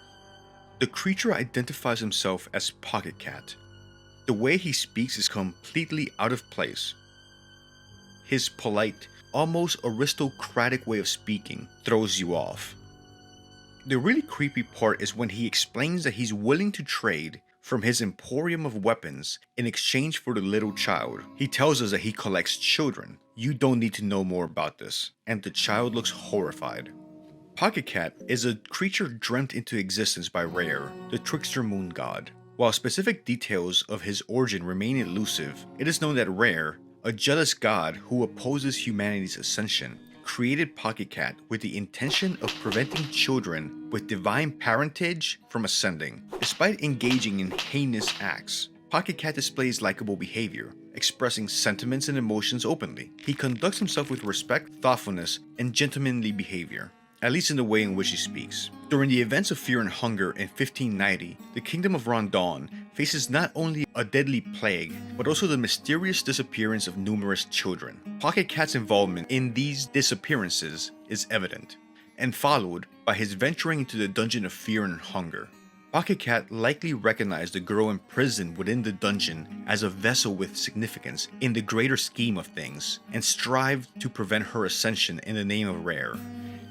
The creature identifies himself as Pocket Cat. The way he speaks is completely out of place. His polite, almost aristocratic way of speaking throws you off. The really creepy part is when he explains that he's willing to trade from his emporium of weapons in exchange for the little child. He tells us that he collects children. You don't need to know more about this, and the child looks horrified. Pocket Cat is a creature dreamt into existence by Rare, the Trickster Moon God. While specific details of his origin remain elusive, it is known that Rare, a jealous god who opposes humanity's ascension, created Pocket Cat with the intention of preventing children with divine parentage from ascending. Despite engaging in heinous acts, Pocket Cat displays likable behavior, expressing sentiments and emotions openly. He conducts himself with respect, thoughtfulness, and gentlemanly behavior, at least in the way in which he speaks. During the events of Fear and Hunger in 1590, the Kingdom of Rondon faces not only a deadly plague, but also the mysterious disappearance of numerous children. Pocket Cat's involvement in these disappearances is evident, and followed by his venturing into the Dungeon of Fear and Hunger. Pocket Cat likely recognized the girl imprisoned within the dungeon as a vessel with significance in the greater scheme of things, and strived to prevent her ascension in the name of Rare.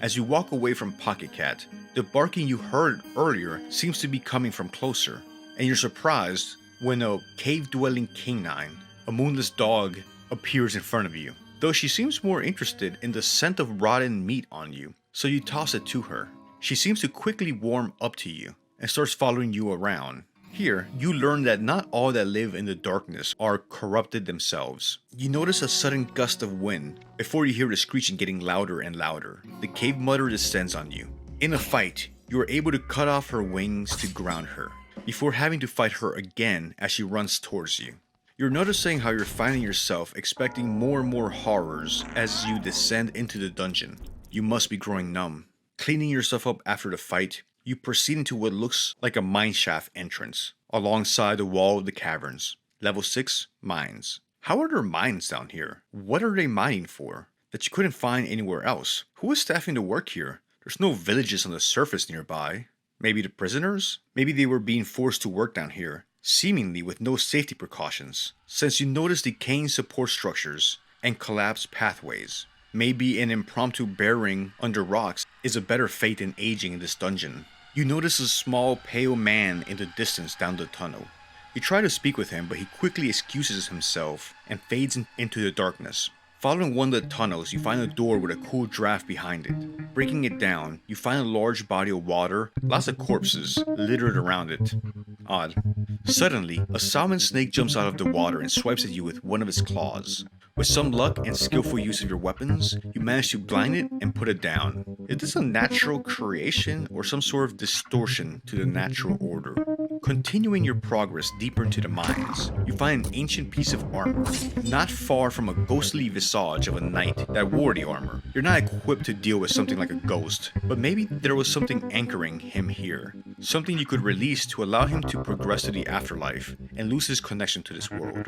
As you walk away from Pocket Cat, the barking you heard earlier seems to be coming from closer, and you're surprised when a cave-dwelling canine, a moonless dog, appears in front of you. Though she seems more interested in the scent of rotten meat on you, so you toss it to her. She seems to quickly warm up to you and starts following you around. Here, you learn that not all that live in the darkness are corrupted themselves. You notice a sudden gust of wind before you hear the screeching getting louder and louder. The cave mother descends on you. In a fight, you are able to cut off her wings to ground her, before having to fight her again as she runs towards you. You're noticing how you're finding yourself expecting more and more horrors as you descend into the dungeon. You must be growing numb. Cleaning yourself up after the fight, you proceed into what looks like a mineshaft entrance, alongside the wall of the caverns. Level 6, Mines. How are there mines down here? What are they mining for that you couldn't find anywhere else? Who is staffing the work here? There's no villages on the surface nearby. Maybe the prisoners? Maybe they were being forced to work down here, seemingly with no safety precautions, since you notice decaying support structures and collapsed pathways. Maybe an impromptu burying under rocks is a better fate than aging in this dungeon. You notice a small, pale man in the distance down the tunnel. You try to speak with him, but he quickly excuses himself and fades into the darkness. Following one of the tunnels, you find a door with a cool draft behind it. Breaking it down, you find a large body of water, lots of corpses littered around it. Odd. Suddenly, a salmon snake jumps out of the water and swipes at you with one of its claws. With some luck and skillful use of your weapons, you manage to blind it and put it down. Is this a natural creation or some sort of distortion to the natural order? Continuing your progress deeper into the mines, you find an ancient piece of armor, not far from a ghostly visage of a knight that wore the armor. You're not equipped to deal with something like a ghost, but maybe there was something anchoring him here. Something you could release to allow him to progress to the afterlife and lose his connection to this world.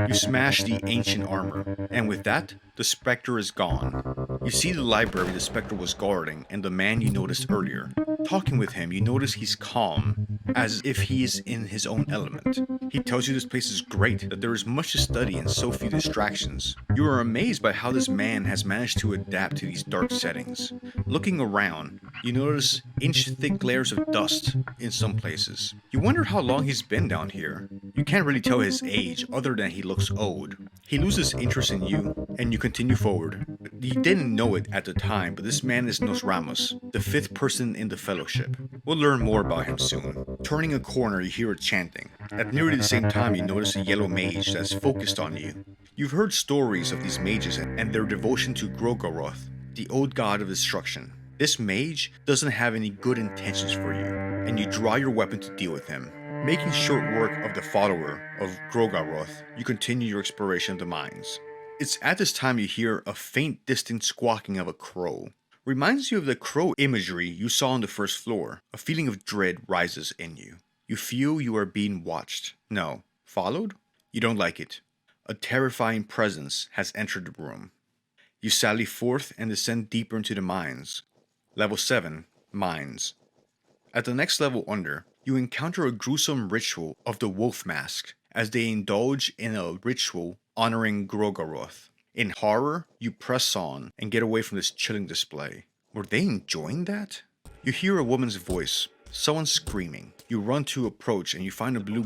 You smash the ancient armor, and with that, the specter is gone. You see the library the Spectre was guarding and the man you noticed earlier. Talking with him, you notice he's calm, as if he is in his own element. He tells you this place is great, that there is much to study and so few distractions. You are amazed by how this man has managed to adapt to these dark settings. Looking around, you notice inch-thick layers of dust in some places. You wonder how long he's been down here. You can't really tell his age other than he looks old. He loses interest in you, and you continue forward. You didn't know it at the time, but this man is Nostradamus, the 5th person in the Fellowship. We'll learn more about him soon. Turning a corner, you hear it chanting. At nearly the same time, you notice a yellow mage that's focused on you. You've heard stories of these mages and their devotion to Grogaroth, the old god of destruction. This mage doesn't have any good intentions for you, and you draw your weapon to deal with him. Making short work of the follower of Grogaroth, you continue your exploration of the mines. It's at this time you hear a faint distant squawking of a crow. Reminds you of the crow imagery you saw on the first floor. A feeling of dread rises in you. You feel you are being watched. No, followed? You don't like it. A terrifying presence has entered the room. You sally forth and descend deeper into the mines. Level 7, Mines. At the next level under, you encounter a gruesome ritual of the Wolf Mask, as they indulge in a ritual honoring Grogaroth. In horror, you press on and get away from this chilling display. Were they enjoying that? You hear a woman's voice, someone screaming. You run to approach and you find a blue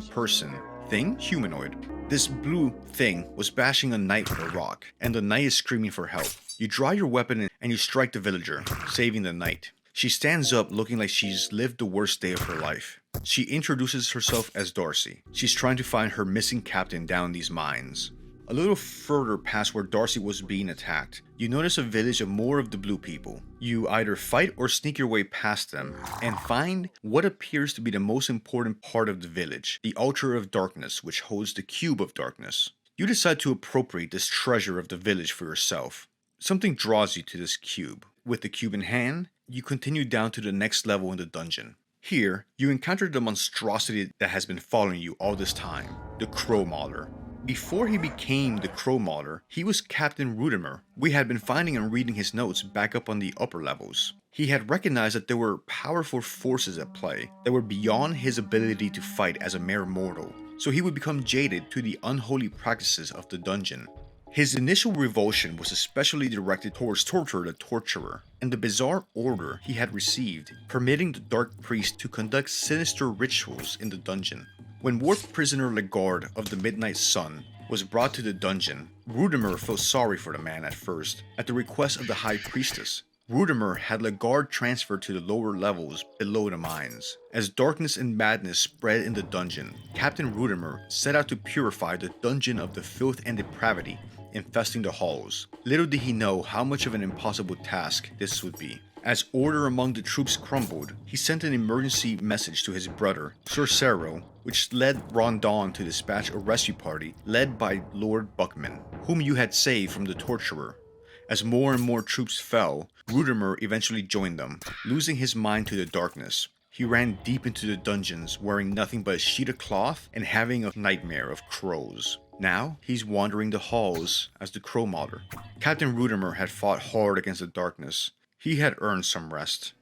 thing, humanoid. This blue thing was bashing a knight with a rock, and the knight is screaming for help. You draw your weapon and you strike the villager, saving the knight. She stands up looking like she's lived the worst day of her life. She introduces herself as Darcy. She's trying to find her missing captain down these mines. A little further past where Darcy was being attacked, you notice a village of more of the blue people. You either fight or sneak your way past them and find what appears to be the most important part of the village, the altar of darkness, which holds the cube of darkness. You decide to appropriate this treasure of the village for yourself. Something draws you to this cube. With the cube in hand, you continue down to the next level in the dungeon. Here, you encounter the monstrosity that has been following you all this time, the Crow Mauler. Before he became the Crow Mauler, he was Captain Rudimer. We had been finding and reading his notes back up on the upper levels. He had recognized that there were powerful forces at play that were beyond his ability to fight as a mere mortal, so he would become jaded to the unholy practices of the dungeon. His initial revulsion was especially directed towards Torture the Torturer, and the bizarre order he had received, permitting the Dark Priest to conduct sinister rituals in the dungeon. When warped prisoner Legard of the Midnight Sun was brought to the dungeon, Rudimer felt sorry for the man at first. At the request of the High Priestess, Rudimer had Legard transferred to the lower levels below the mines. As darkness and madness spread in the dungeon, Captain Rudimer set out to purify the dungeon of the filth and depravity infesting the halls. Little did he know how much of an impossible task this would be. As order among the troops crumbled, he sent an emergency message to his brother, Sir Cero, which led Rondon to dispatch a rescue party led by Lord Buckman, whom you had saved from the torturer. As more and more troops fell, Rudimer eventually joined them, losing his mind to the darkness. He ran deep into the dungeons, wearing nothing but a sheet of cloth and having a nightmare of crows. Now, he's wandering the halls as the Crow Mauler. Captain Rudimer had fought hard against the darkness. He had earned some rest.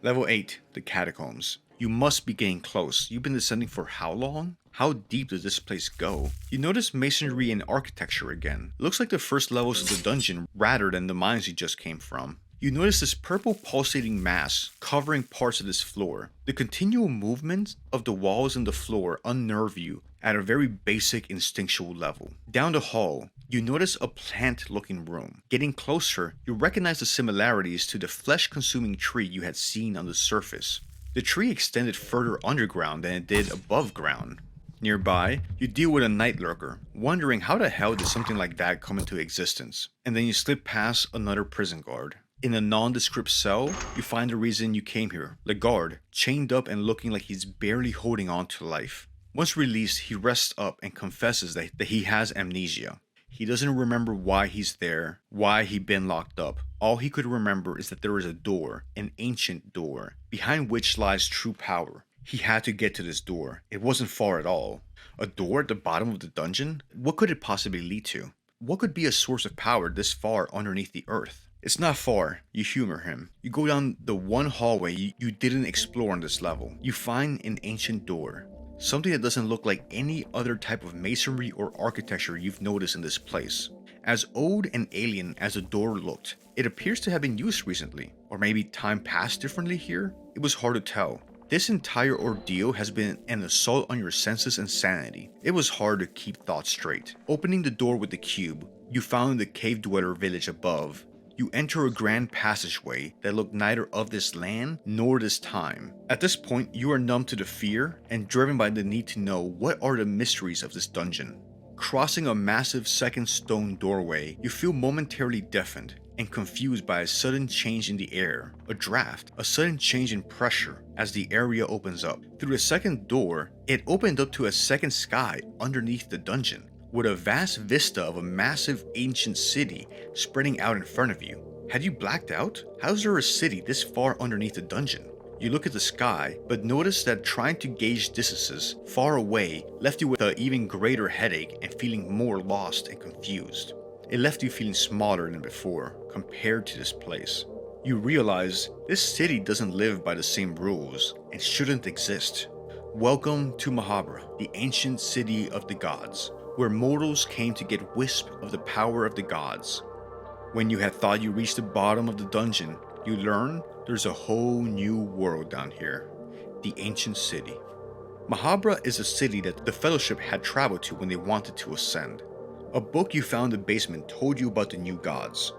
Level 8, the Catacombs. You must be getting close. You've been descending for how long? How deep does this place go? You notice masonry and architecture again. Looks like the first levels of the dungeon rather than the mines you just came from. You notice this purple pulsating mass covering parts of this floor. The continual movement of the walls and the floor unnerve you at a very basic instinctual level. Down the hall, you notice a plant-looking room. Getting closer, you recognize the similarities to the flesh-consuming tree you had seen on the surface. The tree extended further underground than it did above ground. Nearby, you deal with a night lurker, wondering how the hell did something like that come into existence. And then you slip past another prison guard. In a nondescript cell, you find the reason you came here. Legard, chained up and looking like he's barely holding on to life. Once released, he rests up and confesses that he has amnesia. He doesn't remember why he's there, why he'd been locked up. All he could remember is that there is a door, an ancient door, behind which lies true power. He had to get to this door. It wasn't far at all. A door at the bottom of the dungeon? What could it possibly lead to? What could be a source of power this far underneath the earth? It's not far, you humor him. You go down the one hallway you didn't explore on this level. You find an ancient door. Something that doesn't look like any other type of masonry or architecture you've noticed in this place. As old and alien as the door looked, it appears to have been used recently, or maybe time passed differently here? It was hard to tell. This entire ordeal has been an assault on your senses and sanity. It was hard to keep thoughts straight. Opening the door with the cube, you found the cave dweller village above. You enter a grand passageway that looked neither of this land nor this time. At this point, you are numb to the fear and driven by the need to know what are the mysteries of this dungeon. Crossing a massive second stone doorway, you feel momentarily deafened and confused by a sudden change in the air, a draft, a sudden change in pressure as the area opens up. Through the second door, it opened up to a second sky underneath the dungeon, with a vast vista of a massive ancient city spreading out in front of you. Had you blacked out? How is there a city this far underneath the dungeon? You look at the sky, but notice that trying to gauge distances far away left you with an even greater headache and feeling more lost and confused. It left you feeling smaller than before compared to this place. You realize this city doesn't live by the same rules and shouldn't exist. Welcome to Mahabra, the ancient city of the gods, where mortals came to get wisp of the power of the gods. When you had thought you reached the bottom of the dungeon, you learn there's a whole new world down here, the ancient city. Mahabra is a city that the Fellowship had traveled to when they wanted to ascend. A book you found in the basement told you about the new gods.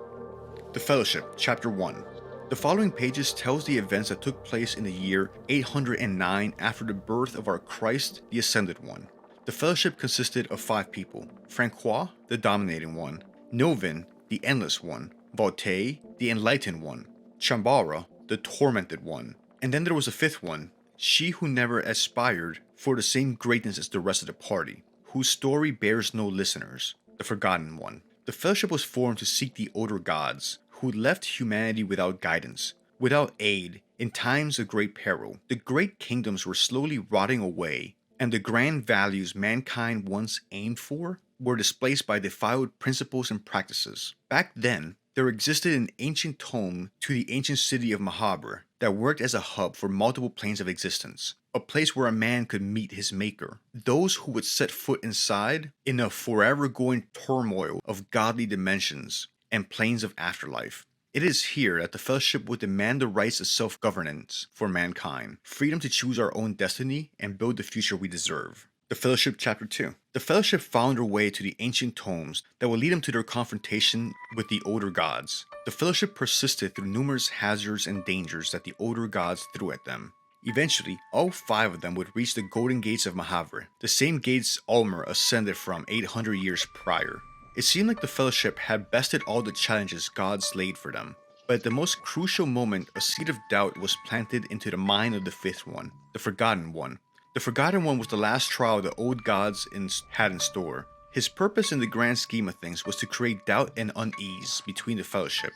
The Fellowship, Chapter 1. The following pages tells the events that took place in the year 809 after the birth of our Christ, the Ascended One. The Fellowship consisted of 5 people: Francois, the Dominating One; Novin, the Endless One; Vaute, the Enlightened One; Chambara, the Tormented One. And then there was a 5th one, she who never aspired for the same greatness as the rest of the party, whose story bears no listeners, the Forgotten One. The Fellowship was formed to seek the older gods, who left humanity without guidance, without aid, in times of great peril. The great kingdoms were slowly rotting away, and the grand values mankind once aimed for were displaced by defiled principles and practices. Back then, there existed an ancient tome to the ancient city of Mahabra that worked as a hub for multiple planes of existence, a place where a man could meet his maker. Those who would set foot inside in a forever going turmoil of godly dimensions and planes of afterlife. It is here that the Fellowship would demand the rights of self-governance for mankind, freedom to choose our own destiny and build the future we deserve. The Fellowship Chapter 2. The Fellowship found their way to the ancient tomes that would lead them to their confrontation with the older gods. The Fellowship persisted through numerous hazards and dangers that the older gods threw at them. Eventually, all 5 of them would reach the Golden Gates of Mahabra, the same gates Ulmer ascended from 800 years prior. It seemed like the Fellowship had bested all the challenges gods laid for them. But at the most crucial moment, a seed of doubt was planted into the mind of the 5th one, the Forgotten One. The Forgotten One was the last trial the old gods had in store. His purpose in the grand scheme of things was to create doubt and unease between the Fellowship.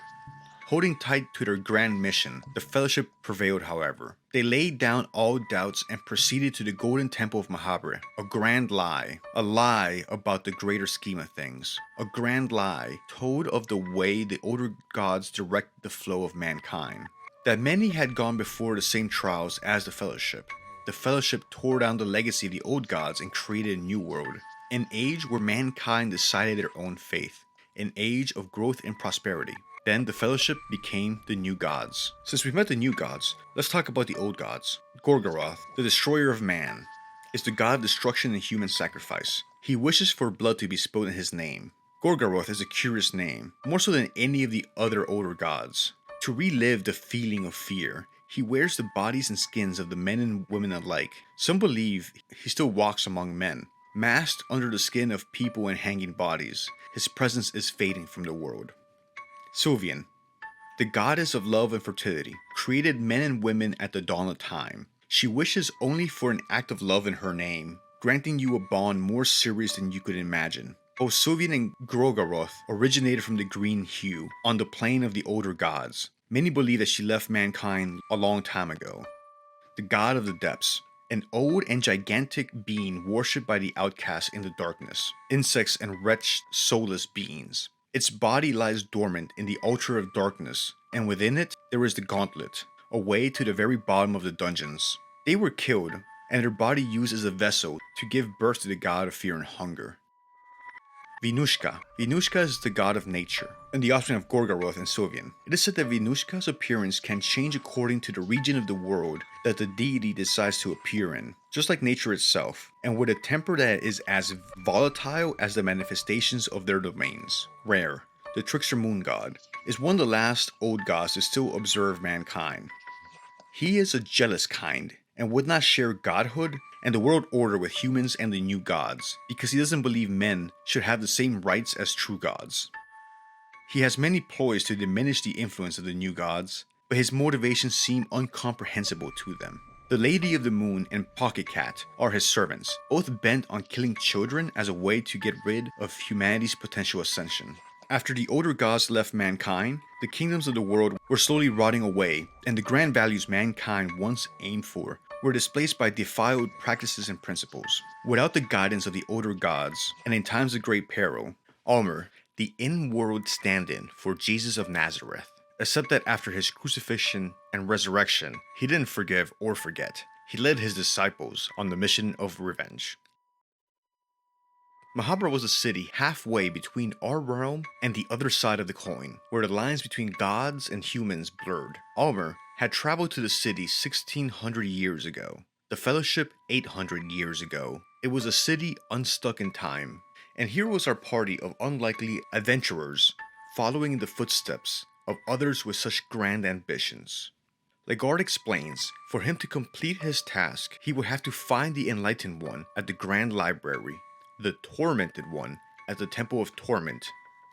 Holding tight to their grand mission, the Fellowship prevailed, however. They laid down all doubts and proceeded to the Golden Temple of Mahabra, a grand lie. A lie about the greater scheme of things. A grand lie told of the way the older gods direct the flow of mankind. That many had gone before the same trials as the Fellowship. The Fellowship tore down the legacy of the old gods and created a new world. An age where mankind decided their own faith. An age of growth and prosperity. Then the Fellowship became the new gods. Since we've met the new gods, let's talk about the old gods. Gorgoroth, the destroyer of man, is the god of destruction and human sacrifice. He wishes for blood to be spilled in his name. Gorgoroth is a curious name, more so than any of the other older gods. To relive the feeling of fear, he wears the bodies and skins of the men and women alike. Some believe he still walks among men. Masked under the skin of people and hanging bodies, his presence is fading from the world. Sylvian, the goddess of love and fertility, created men and women at the dawn of time. She wishes only for an act of love in her name, granting you a bond more serious than you could imagine. Both Sylvian and Gorgoroth originated from the green hue, on the plane of the older gods. Many believe that she left mankind a long time ago. The god of the depths, an old and gigantic being worshipped by the outcasts in the darkness, insects and wretched, soulless beings. Its body lies dormant in the altar of darkness, and within it there is the gauntlet, a way to the very bottom of the dungeons. They were killed, and their body used as a vessel to give birth to the god of fear and hunger. Venushka. Venushka is the god of nature, and the offspring of Gorgoroth and Sovian. It is said that Venushka's appearance can change according to the region of the world that the deity decides to appear in, just like nature itself, and with a temper that is as volatile as the manifestations of their domains. Rare. The Trickster Moon God is one of the last old gods to still observe mankind. He is a jealous kind, and would not share godhood and the world order with humans and the new gods, because he doesn't believe men should have the same rights as true gods. He has many ploys to diminish the influence of the new gods, but his motivations seem incomprehensible to them. The Lady of the Moon and Pocket Cat are his servants, both bent on killing children as a way to get rid of humanity's potential ascension. After the older gods left mankind, the kingdoms of the world were slowly rotting away, and the grand values mankind once aimed for were displaced by defiled practices and principles. Without the guidance of the older gods, and in times of great peril, Almer, the in-world stand-in for Jesus of Nazareth, except that after his crucifixion and resurrection, he didn't forgive or forget. He led his disciples on the mission of revenge. Mahabharata was a city halfway between our realm and the other side of the coin, where the lines between gods and humans blurred. Almer had traveled to the city 1600 years ago, the Fellowship 800 years ago. It was a city unstuck in time, and here was our party of unlikely adventurers following in the footsteps of others with such grand ambitions. Legard explains, for him to complete his task, he would have to find the Enlightened One at the Grand Library, the Tormented One at the Temple of Torment,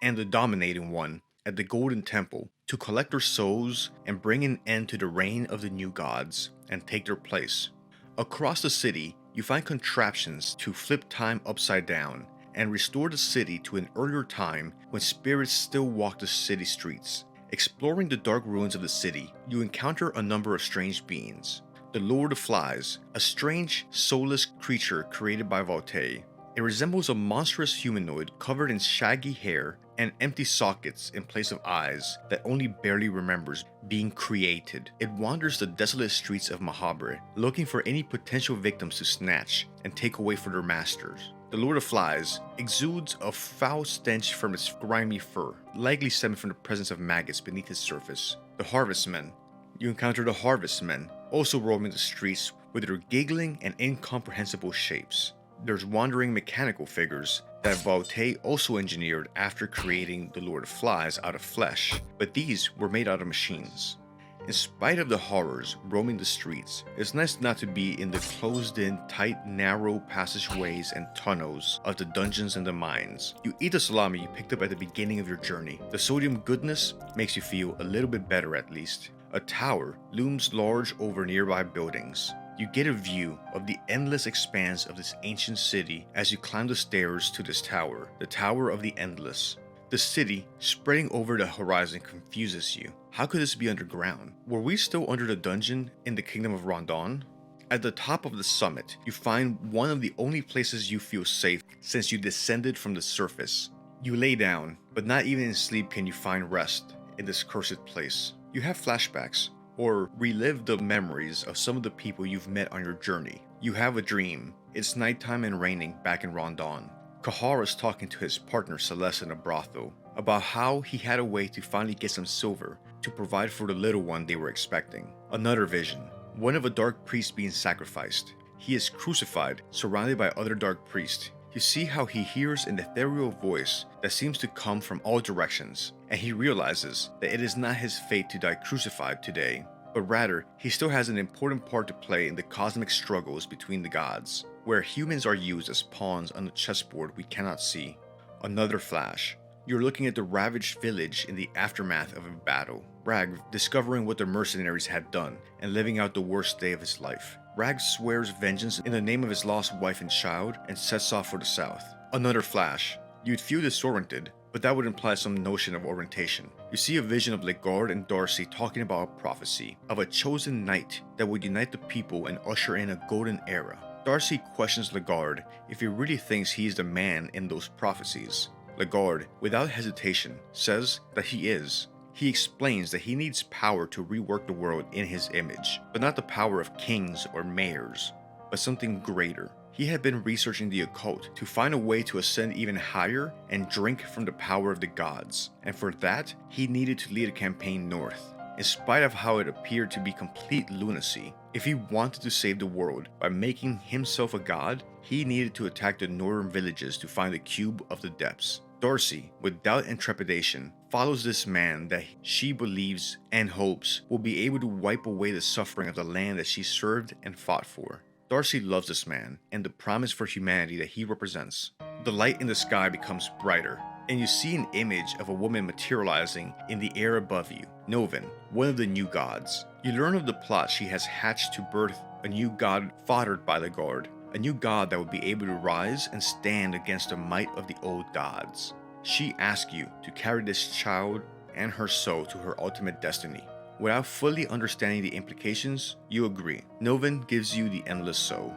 and the Dominating One at the Golden Temple to collect their souls and bring an end to the reign of the new gods and take their place. Across the city, you find contraptions to flip time upside down and restore the city to an earlier time when spirits still walk the city streets. Exploring the dark ruins of the city, you encounter a number of strange beings. The Lord of Flies, a strange, soulless creature created by Voltaire. It resembles a monstrous humanoid covered in shaggy hair and empty sockets in place of eyes that only barely remembers being created. It wanders the desolate streets of Mahabharata, looking for any potential victims to snatch and take away for their masters. The Lord of Flies exudes a foul stench from its grimy fur, likely stemming from the presence of maggots beneath its surface. The Harvestmen. You encounter the Harvestmen, also roaming the streets with their giggling and incomprehensible shapes. There's wandering mechanical figures that Voltaire also engineered after creating the Lord of Flies out of flesh, but these were made out of machines. In spite of the horrors roaming the streets, it's nice not to be in the closed-in, tight, narrow passageways and tunnels of the dungeons and the mines. You eat the salami you picked up at the beginning of your journey. The sodium goodness makes you feel a little bit better at least. A tower looms large over nearby buildings. You get a view of the endless expanse of this ancient city as you climb the stairs to this tower, the Tower of the Endless. The city, spreading over the horizon, confuses you. How could this be underground? Were we still under the dungeon in the kingdom of Rondon? At the top of the summit, you find one of the only places you feel safe since you descended from the surface. You lay down, but not even in sleep can you find rest in this cursed place. You have flashbacks, or relive the memories of some of the people you've met on your journey. You have a dream. It's nighttime and raining back in Rondon. Kahar is talking to his partner Celeste in a brothel about how he had a way to finally get some silver to provide for the little one they were expecting. Another vision. One of a dark priest being sacrificed. He is crucified, surrounded by other dark priests. You see how he hears an ethereal voice that seems to come from all directions, and he realizes that it is not his fate to die crucified today, but rather he still has an important part to play in the cosmic struggles between the gods, where humans are used as pawns on the chessboard we cannot see. Another flash. You're looking at the ravaged village in the aftermath of a battle. Rag discovering what the mercenaries had done and living out the worst day of his life. Rag swears vengeance in the name of his lost wife and child and sets off for the south. Another flash. You'd feel disoriented, but that would imply some notion of orientation. You see a vision of Legard and Darcy talking about a prophecy of a chosen knight that would unite the people and usher in a golden era. Darcy questions Legard if he really thinks he is the man in those prophecies. Lagarde, without hesitation, says that he is. He explains that he needs power to rework the world in his image, but not the power of kings or mayors, but something greater. He had been researching the occult to find a way to ascend even higher and drink from the power of the gods, and for that, he needed to lead a campaign north. In spite of how it appeared to be complete lunacy, if he wanted to save the world by making himself a god, he needed to attack the northern villages to find the Cube of the Depths. Darcy, with doubt and trepidation, follows this man that she believes and hopes will be able to wipe away the suffering of the land that she served and fought for. Darcy loves this man and the promise for humanity that he represents. The light in the sky becomes brighter, and you see an image of a woman materializing in the air above you, Novin, one of the new gods. You learn of the plot she has hatched to birth a new god fathered by Lagarde, a new god that would be able to rise and stand against the might of the old gods. She asks you to carry this child and her soul to her ultimate destiny. Without fully understanding the implications, you agree. Novin gives you the Endless Soul.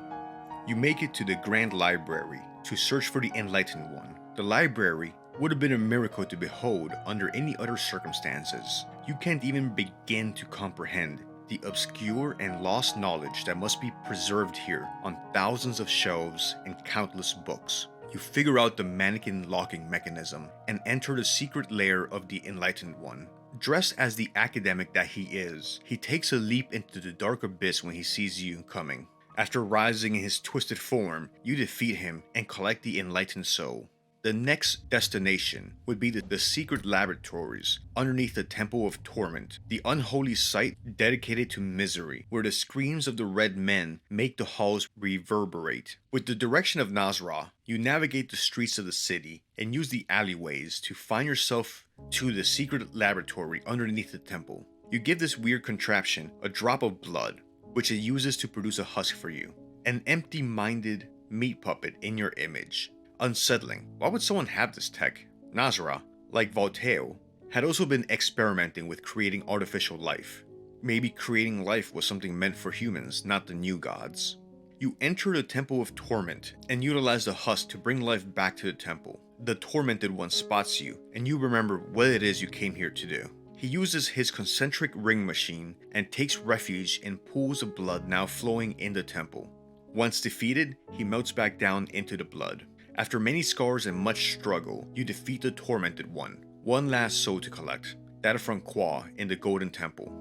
You make it to the Grand Library to search for the Enlightened One. The library would have been a miracle to behold under any other circumstances. You can't even begin to comprehend the obscure and lost knowledge that must be preserved here on thousands of shelves and countless books. You figure out the mannequin locking mechanism and enter the secret lair of the Enlightened One. Dressed as the academic that he is, he takes a leap into the dark abyss when he sees you coming. After rising in his twisted form, you defeat him and collect the Enlightened Soul. The next destination would be the secret laboratories underneath the Temple of Torment, the unholy site dedicated to misery, where the screams of the Red Men make the halls reverberate. With the direction of Nazra, you navigate the streets of the city and use the alleyways to find yourself to the secret laboratory underneath the temple. You give this weird contraption a drop of blood, which it uses to produce a husk for you, an empty-minded meat puppet in your image. Unsettling. Why would someone have this tech? Nazra, like Voltaire, had also been experimenting with creating artificial life. Maybe creating life was something meant for humans, not the new gods. You enter the Temple of Torment and utilize the husk to bring life back to the temple. The Tormented One spots you, and you remember what it is you came here to do. He uses his concentric ring machine and takes refuge in pools of blood now flowing in the temple. Once defeated, he melts back down into the blood. After many scars and much struggle, you defeat the Tormented One. One last soul to collect, that of Francois in the Golden Temple.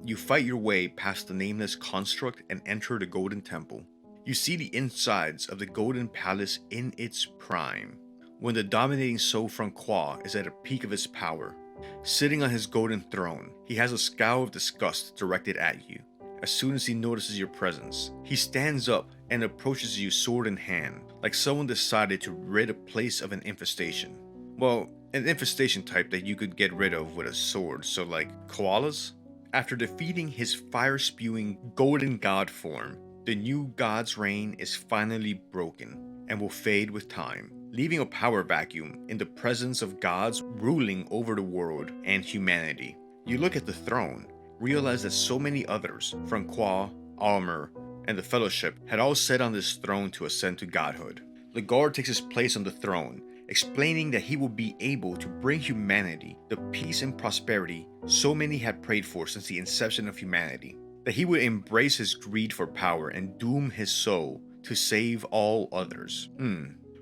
You fight your way past the nameless construct and enter the Golden Temple. You see the insides of the Golden Palace in its prime, when the dominating soul Francois is at a peak of his power. Sitting on his golden throne, he has a scowl of disgust directed at you. As soon as he notices your presence, he stands up and approaches you sword in hand, like someone decided to rid a place of an infestation. Well, an infestation type that you could get rid of with a sword, so like koalas? After defeating his fire-spewing golden god form, the new god's reign is finally broken and will fade with time, leaving a power vacuum in the presence of gods ruling over the world and humanity. You look at the throne, realize that so many others, Francois, Almer, and the Fellowship, had all sat on this throne to ascend to godhood. Lagarde takes his place on the throne, explaining that he will be able to bring humanity the peace and prosperity so many had prayed for since the inception of humanity. That he would embrace his greed for power and doom his soul to save all others.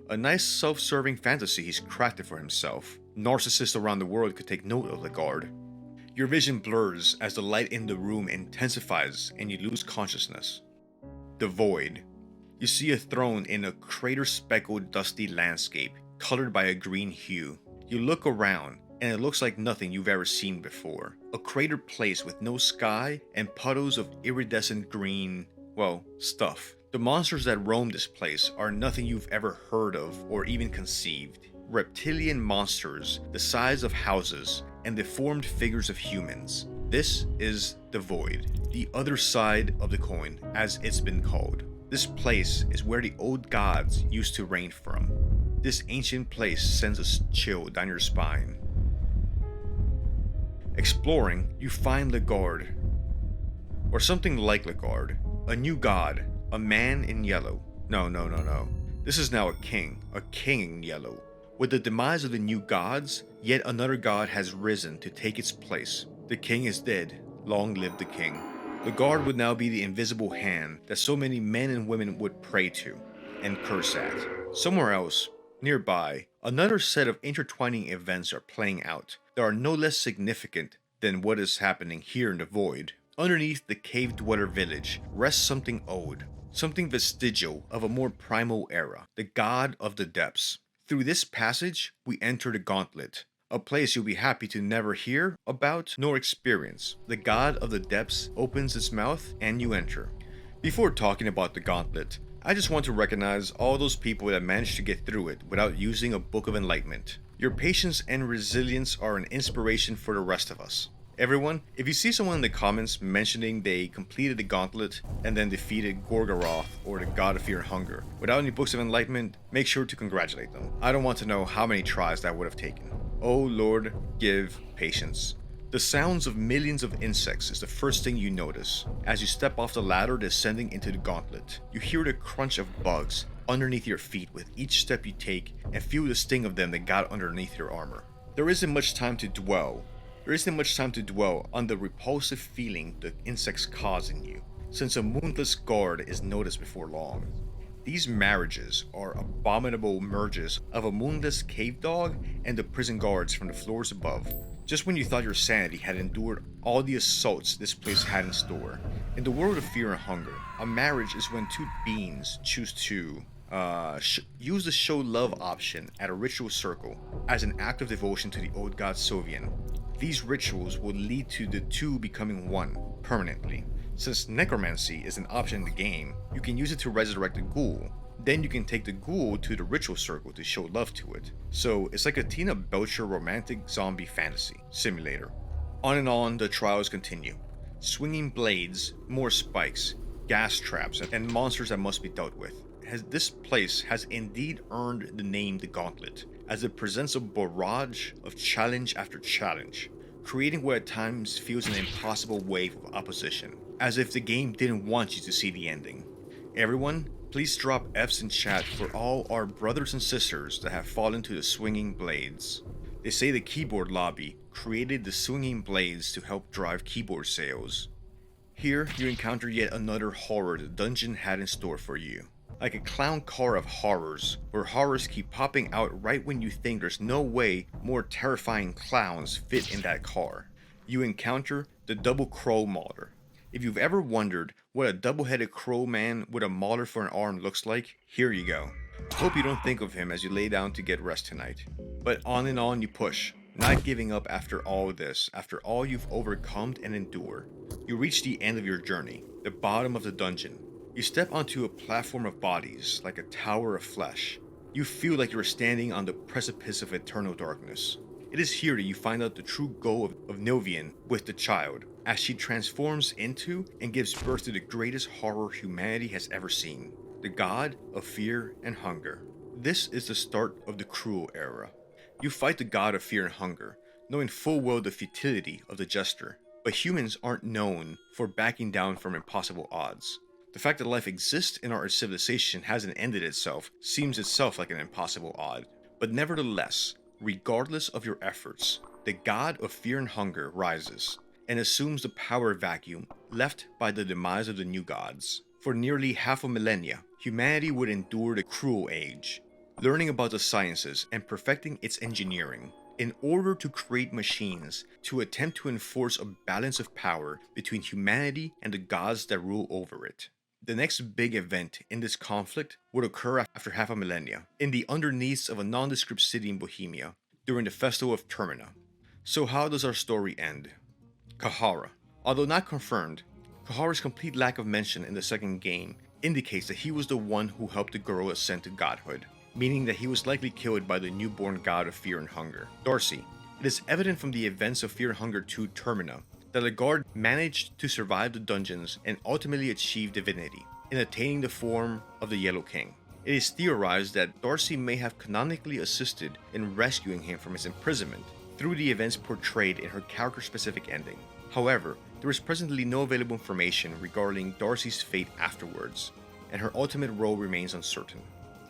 A nice self-serving fantasy he's crafted for himself. Narcissists around the world could take note of Lagarde. Your vision blurs as the light in the room intensifies and you lose consciousness. The Void. You see a throne in a crater-speckled dusty landscape, colored by a green hue. You look around, and it looks like nothing you've ever seen before. A crater place with no sky and puddles of iridescent green, well, stuff. The monsters that roam this place are nothing you've ever heard of or even conceived. Reptilian monsters the size of houses and deformed figures of humans. This is the Void, the other side of the coin, as it's been called. This place is where the old gods used to reign from. This ancient place sends a chill down your spine. Exploring, you find Lagarde, or something like Lagarde, a new god, a man in yellow. No. This is now a king in yellow, With the demise of the new gods, yet another god has risen to take its place. The king is dead, long live the king. The guard would now be the invisible hand that so many men and women would pray to and curse at. Somewhere else, nearby, another set of intertwining events are playing out that are no less significant than what is happening here in the void. Underneath the cave dweller village rests something old, something vestigial of a more primal era, the god of the depths. Through this passage, we enter the gauntlet, a place you'll be happy to never hear about nor experience. The god of the depths opens its mouth and you enter. Before talking about the gauntlet, I just want to recognize all those people that managed to get through it without using a book of enlightenment. Your patience and resilience are an inspiration for the rest of us. Everyone, if you see someone in the comments mentioning they completed the gauntlet and then defeated Gorgoroth or the god of fear and hunger without any books of enlightenment, make sure to congratulate them. I don't want to know how many tries that would have taken. Oh Lord, give patience. The sounds of millions of insects is the first thing you notice. As you step off the ladder descending into the gauntlet, you hear the crunch of bugs underneath your feet with each step you take and feel the sting of them that got underneath your armor. There isn't much time to dwell on the repulsive feeling the insects cause in you, since a moonless guard is noticed before long. These marriages are abominable merges of a moonless cave dog and the prison guards from the floors above. Just when you thought your sanity had endured all the assaults this place had in store. In the world of fear and hunger, a marriage is when two beings choose to use the show love option at a ritual circle as an act of devotion to the old god Sovian. These rituals will lead to the two becoming one, permanently. Since necromancy is an option in the game, you can use it to resurrect a ghoul. Then you can take the ghoul to the ritual circle to show love to it. So it's like a Tina Belcher romantic zombie fantasy simulator. On and on the trials continue. Swinging blades, more spikes, gas traps, and monsters that must be dealt with. This place has indeed earned the name the Gauntlet, as it presents a barrage of challenge after challenge, creating what at times feels an impossible wave of opposition, as if the game didn't want you to see the ending. Everyone, please drop F's in chat for all our brothers and sisters that have fallen to the swinging blades. They say the keyboard lobby created the swinging blades to help drive keyboard sales. Here, you encounter yet another horror the dungeon had in store for you. Like a clown car of horrors, where horrors keep popping out right when you think there's no way more terrifying clowns fit in that car. You encounter the double crow mauler. If you've ever wondered what a double-headed crow man with a mauler for an arm looks like, here you go. Hope you don't think of him as you lay down to get rest tonight. But on and on you push, not giving up after all this, after all you've overcome and endured. You reach the end of your journey, the bottom of the dungeon. You step onto a platform of bodies, like a tower of flesh. You feel like you're standing on the precipice of eternal darkness. It is here that you find out the true goal of Novian with the child, as she transforms into and gives birth to the greatest horror humanity has ever seen, the god of fear and hunger. This is the start of the cruel era. You fight the god of fear and hunger, knowing full well the futility of the gesture, but humans aren't known for backing down from impossible odds. The fact that life exists in our civilization hasn't ended itself seems itself like an impossible odd. But nevertheless, regardless of your efforts, the god of fear and hunger rises and assumes the power vacuum left by the demise of the new gods. For nearly half a millennia, humanity would endure the cruel age, learning about the sciences and perfecting its engineering, in order to create machines to attempt to enforce a balance of power between humanity and the gods that rule over it. The next big event in this conflict would occur after half a millennia, in the underneaths of a nondescript city in Bohemia, during the Festival of Termina. So how does our story end? Kahara. Although not confirmed, Kahara's complete lack of mention in the second game indicates that he was the one who helped the girl ascend to godhood, meaning that he was likely killed by the newborn god of fear and hunger, Darcy. It is evident from the events of Fear and Hunger 2 Termina that the guard managed to survive the dungeons and ultimately achieve divinity in attaining the form of the Yellow King. It is theorized that Darcy may have canonically assisted in rescuing him from his imprisonment through the events portrayed in her character-specific ending. However, there is presently no available information regarding Darcy's fate afterwards, and her ultimate role remains uncertain.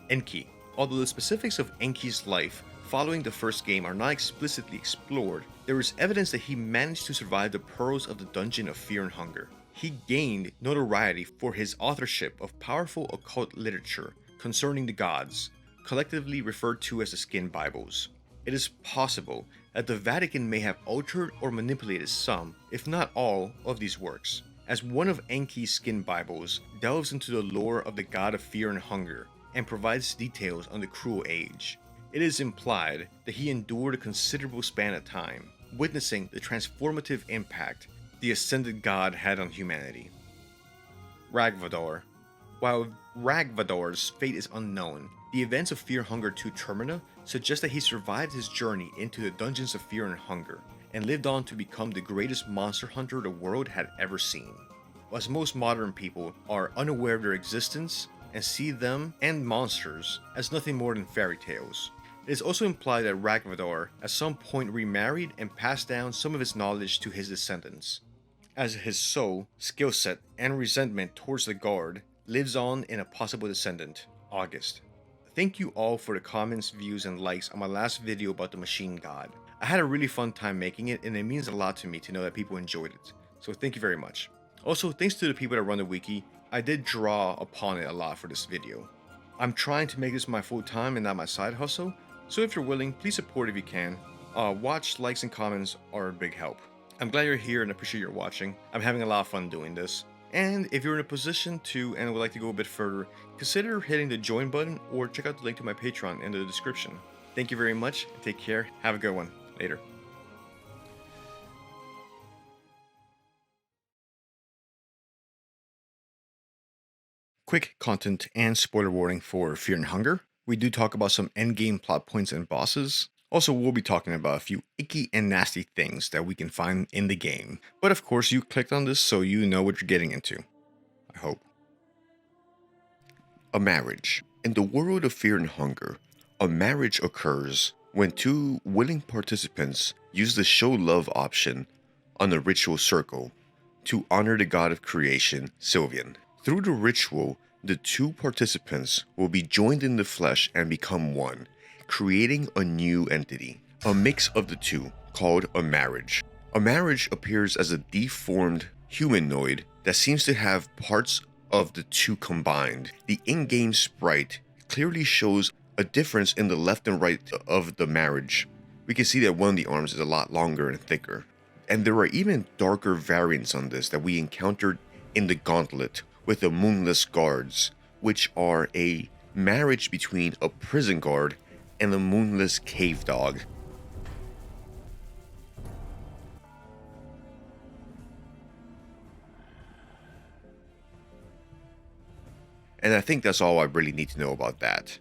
Enki. Although the specifics of Enki's life following the first game are not explicitly explored, there is evidence that he managed to survive the perils of the Dungeon of Fear and Hunger. He gained notoriety for his authorship of powerful occult literature concerning the gods, collectively referred to as the Skin Bibles. It is possible that the Vatican may have altered or manipulated some, if not all, of these works, as one of Enki's Skin Bibles delves into the lore of the god of fear and hunger and provides details on the cruel age. It is implied that he endured a considerable span of time, witnessing the transformative impact the ascended god had on humanity. Ragvador. While Ragvador's fate is unknown, the events of Fear Hunger 2 Termina suggest that he survived his journey into the dungeons of fear and hunger, and lived on to become the greatest monster hunter the world had ever seen. As most modern people are unaware of their existence and see them and monsters as nothing more than fairy tales. It is also implied that Ragvador at some point remarried and passed down some of his knowledge to his descendants, as his soul, skill set, and resentment towards the guard lives on in a possible descendant, August. Thank you all for the comments, views, and likes on my last video about the Machine God. I had a really fun time making it, and it means a lot to me to know that people enjoyed it, so thank you very much. Also, thanks to the people that run the wiki, I did draw upon it a lot for this video. I'm trying to make this my full time and not my side hustle, so if you're willing, please support if you can. Watch, likes, and comments are a big help. I'm glad you're here and appreciate your watching. I'm having a lot of fun doing this. And if you're in a position to and would like to go a bit further, consider hitting the join button or check out the link to my Patreon in the description. Thank you very much, and take care. Have a good one. Later. Quick content and spoiler warning for Fear and Hunger. We do talk about some endgame plot points and bosses. Also, we'll be talking about a few icky and nasty things that we can find in the game. But of course, you clicked on this so you know what you're getting into. I hope. A marriage. In the world of Fear and Hunger, a marriage occurs when two willing participants use the show love option on the ritual circle to honor the god of creation, Sylvian. Through the ritual, the two participants will be joined in the flesh and become one, creating a new entity, a mix of the two, called a marriage. A marriage appears as a deformed humanoid that seems to have parts of the two combined. The in-game sprite clearly shows a difference in the left and right of the marriage. We can see that one of the arms is a lot longer and thicker. And there are even darker variants on this that we encountered in the Gauntlet with the Moonless Guards, which are a marriage between a prison guard and a moonless cave dog. And I think that's all I really need to know about that.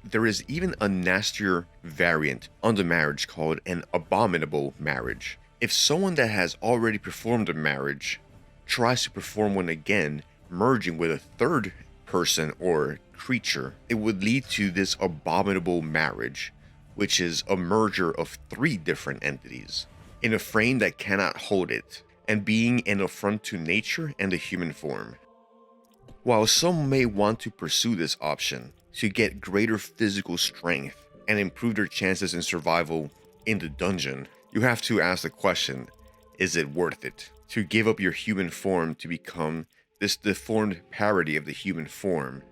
There is even a nastier variant on the marriage called an abominable marriage. If someone that has already performed a marriage tries to perform one again, merging with a third person or creature, it would lead to this abominable marriage, which is a merger of three different entities in a frame that cannot hold it, and being an affront to nature and the human form. While some may want to pursue this option to get greater physical strength and improve their chances in survival in the dungeon, you have to ask the question, is it worth it to give up your human form to become this deformed parody of the human form?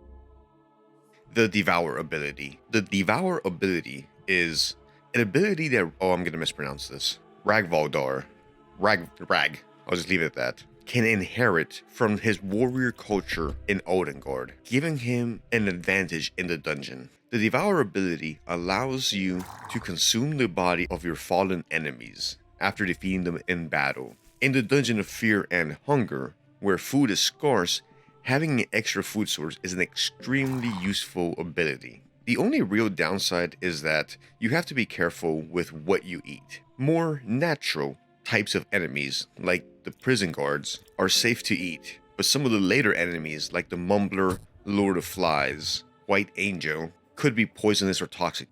The Devour ability. The Devour ability is an ability that, I'm gonna mispronounce this, Ragvaldar, I'll just leave it at that, can inherit from his warrior culture in Odengard, giving him an advantage in the dungeon. The Devour ability allows you to consume the body of your fallen enemies after defeating them in battle. In the Dungeon of Fear and Hunger, where food is scarce, having an extra food source is an extremely useful ability. The only real downside is that you have to be careful with what you eat. More natural types of enemies, like the prison guards, are safe to eat, but some of the later enemies, like the Mumbler, Lord of Flies, White Angel, could be poisonous or toxic.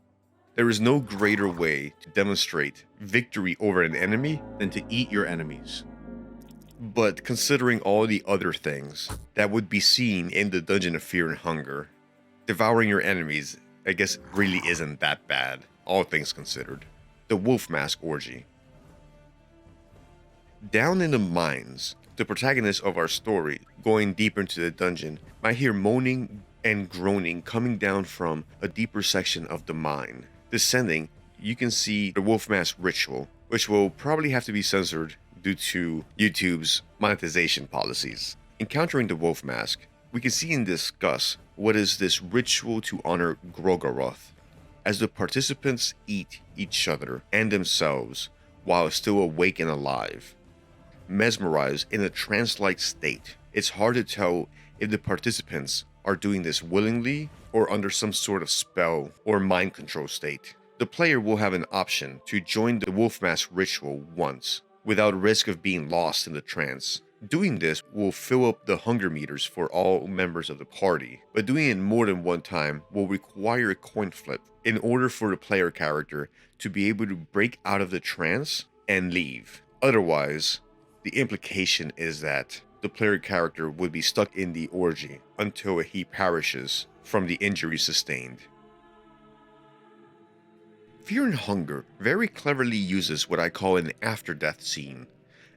There is no greater way to demonstrate victory over an enemy than to eat your enemies. But considering all the other things that would be seen in the Dungeon of Fear and Hunger, devouring your enemies I guess really isn't that bad, all things considered. The Wolf Mask Orgy. Down in the mines, the protagonist of our story, going deeper into the dungeon, might hear moaning and groaning coming down from a deeper section of the mine. Descending, you can see the Wolf Mask ritual, which will probably have to be censored due to YouTube's monetization policies. Encountering the Wolf Mask, we can see and discuss what is this ritual to honor Grogaroth, as the participants eat each other and themselves while still awake and alive. Mesmerized in a trance-like state, it's hard to tell if the participants are doing this willingly or under some sort of spell or mind control state. The player will have an option to join the Wolf Mask ritual once, without risk of being lost in the trance. Doing this will fill up the hunger meters for all members of the party, but doing it more than one time will require a coin flip in order for the player character to be able to break out of the trance and leave. Otherwise, the implication is that the player character would be stuck in the orgy until he perishes from the injuries sustained. Fear and Hunger very cleverly uses what I call an after-death scene.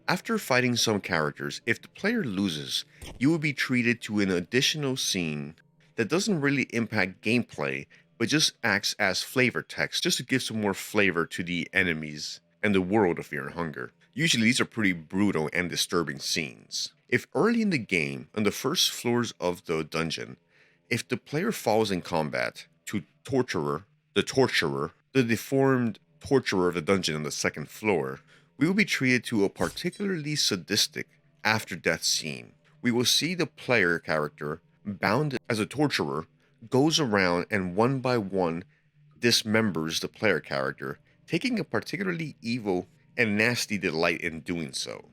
After fighting some characters, if the player loses, you will be treated to an additional scene that doesn't really impact gameplay, but just acts as flavor text, just to give some more flavor to the enemies and the world of Fear and Hunger. Usually these are pretty brutal and disturbing scenes. If early in the game, on the first floors of the dungeon, if the player falls in combat to the deformed torturer of the dungeon on the second floor, we will be treated to a particularly sadistic after-death scene. We will see the player character, bound as a torturer, goes around and one by one dismembers the player character, taking a particularly evil and nasty delight in doing so.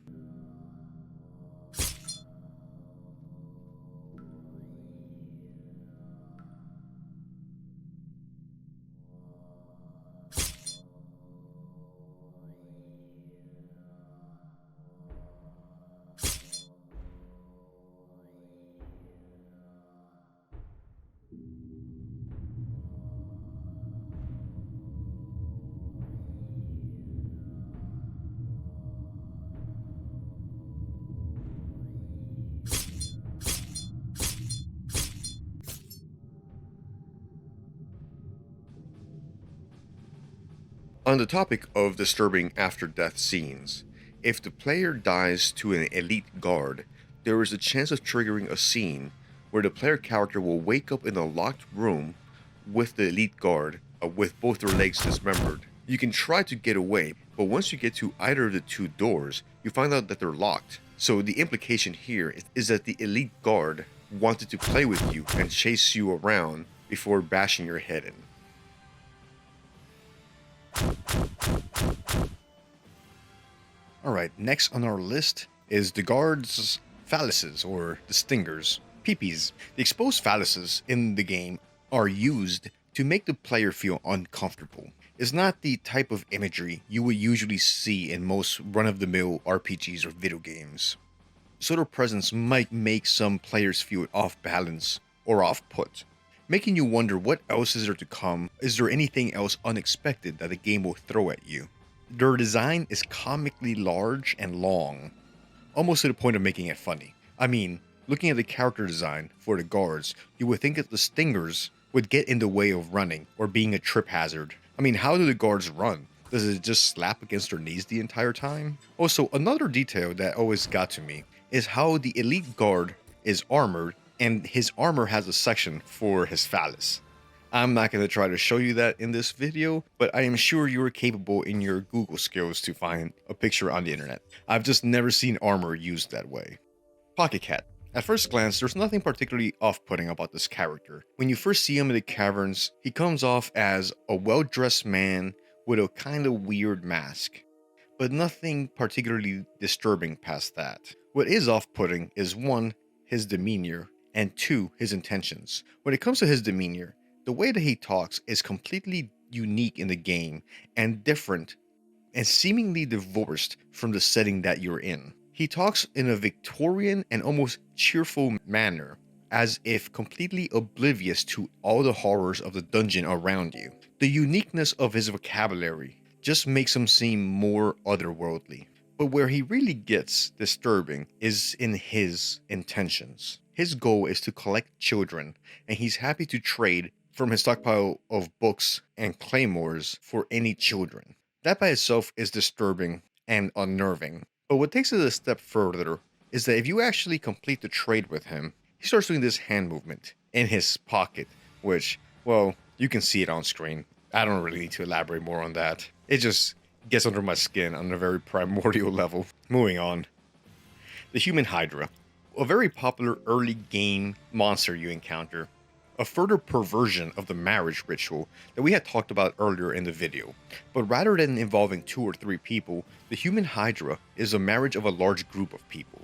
On the topic of disturbing after-death scenes, if the player dies to an elite guard, there is a chance of triggering a scene where the player character will wake up in a locked room with the elite guard with both their legs dismembered. You can try to get away, but once you get to either of the two doors, you find out that they're locked. So the implication here is that the elite guard wanted to play with you and chase you around before bashing your head in. Alright, next on our list is the guard's phalluses, or the stingers, peepees. The exposed phalluses in the game are used to make the player feel uncomfortable. It's not the type of imagery you would usually see in most run-of-the-mill RPGs or video games. So their presence might make some players feel off balance or off put, making you wonder what else is there to come. Is there anything else unexpected that the game will throw at you? Their design is comically large and long, almost to the point of making it funny. I mean, looking at the character design for the guards, you would think that the stingers would get in the way of running or being a trip hazard. I mean, how do the guards run? Does it just slap against their knees the entire time? Also, another detail that always got to me is how the elite guard is armored and his armor has a section for his phallus. I'm not going to try to show you that in this video, but I am sure you are capable in your Google skills to find a picture on the internet. I've just never seen armor used that way. Pocket Cat. At first glance, there's nothing particularly off-putting about this character. When you first see him in the caverns, he comes off as a well-dressed man with a kind of weird mask, but nothing particularly disturbing past that. What is off-putting is 1, his demeanor, and 2, his intentions. When it comes to his demeanor, the way that he talks is completely unique in the game and different and seemingly divorced from the setting that you're in. He talks in a Victorian and almost cheerful manner, as if completely oblivious to all the horrors of the dungeon around you. The uniqueness of his vocabulary just makes him seem more otherworldly. But where he really gets disturbing is in his intentions. His goal is to collect children, and he's happy to trade from his stockpile of books and claymores for any children. That by itself is disturbing and unnerving. But what takes it a step further is that if you actually complete the trade with him, he starts doing this hand movement in his pocket, which, well, you can see it on screen. I don't really need to elaborate more on that. It just gets under my skin on a very primordial level. Moving on. The Human Hydra. A very popular early game monster you encounter. A further perversion of the marriage ritual that we had talked about earlier in the video. But rather than involving 2 or 3 people, the Human Hydra is a marriage of a large group of people.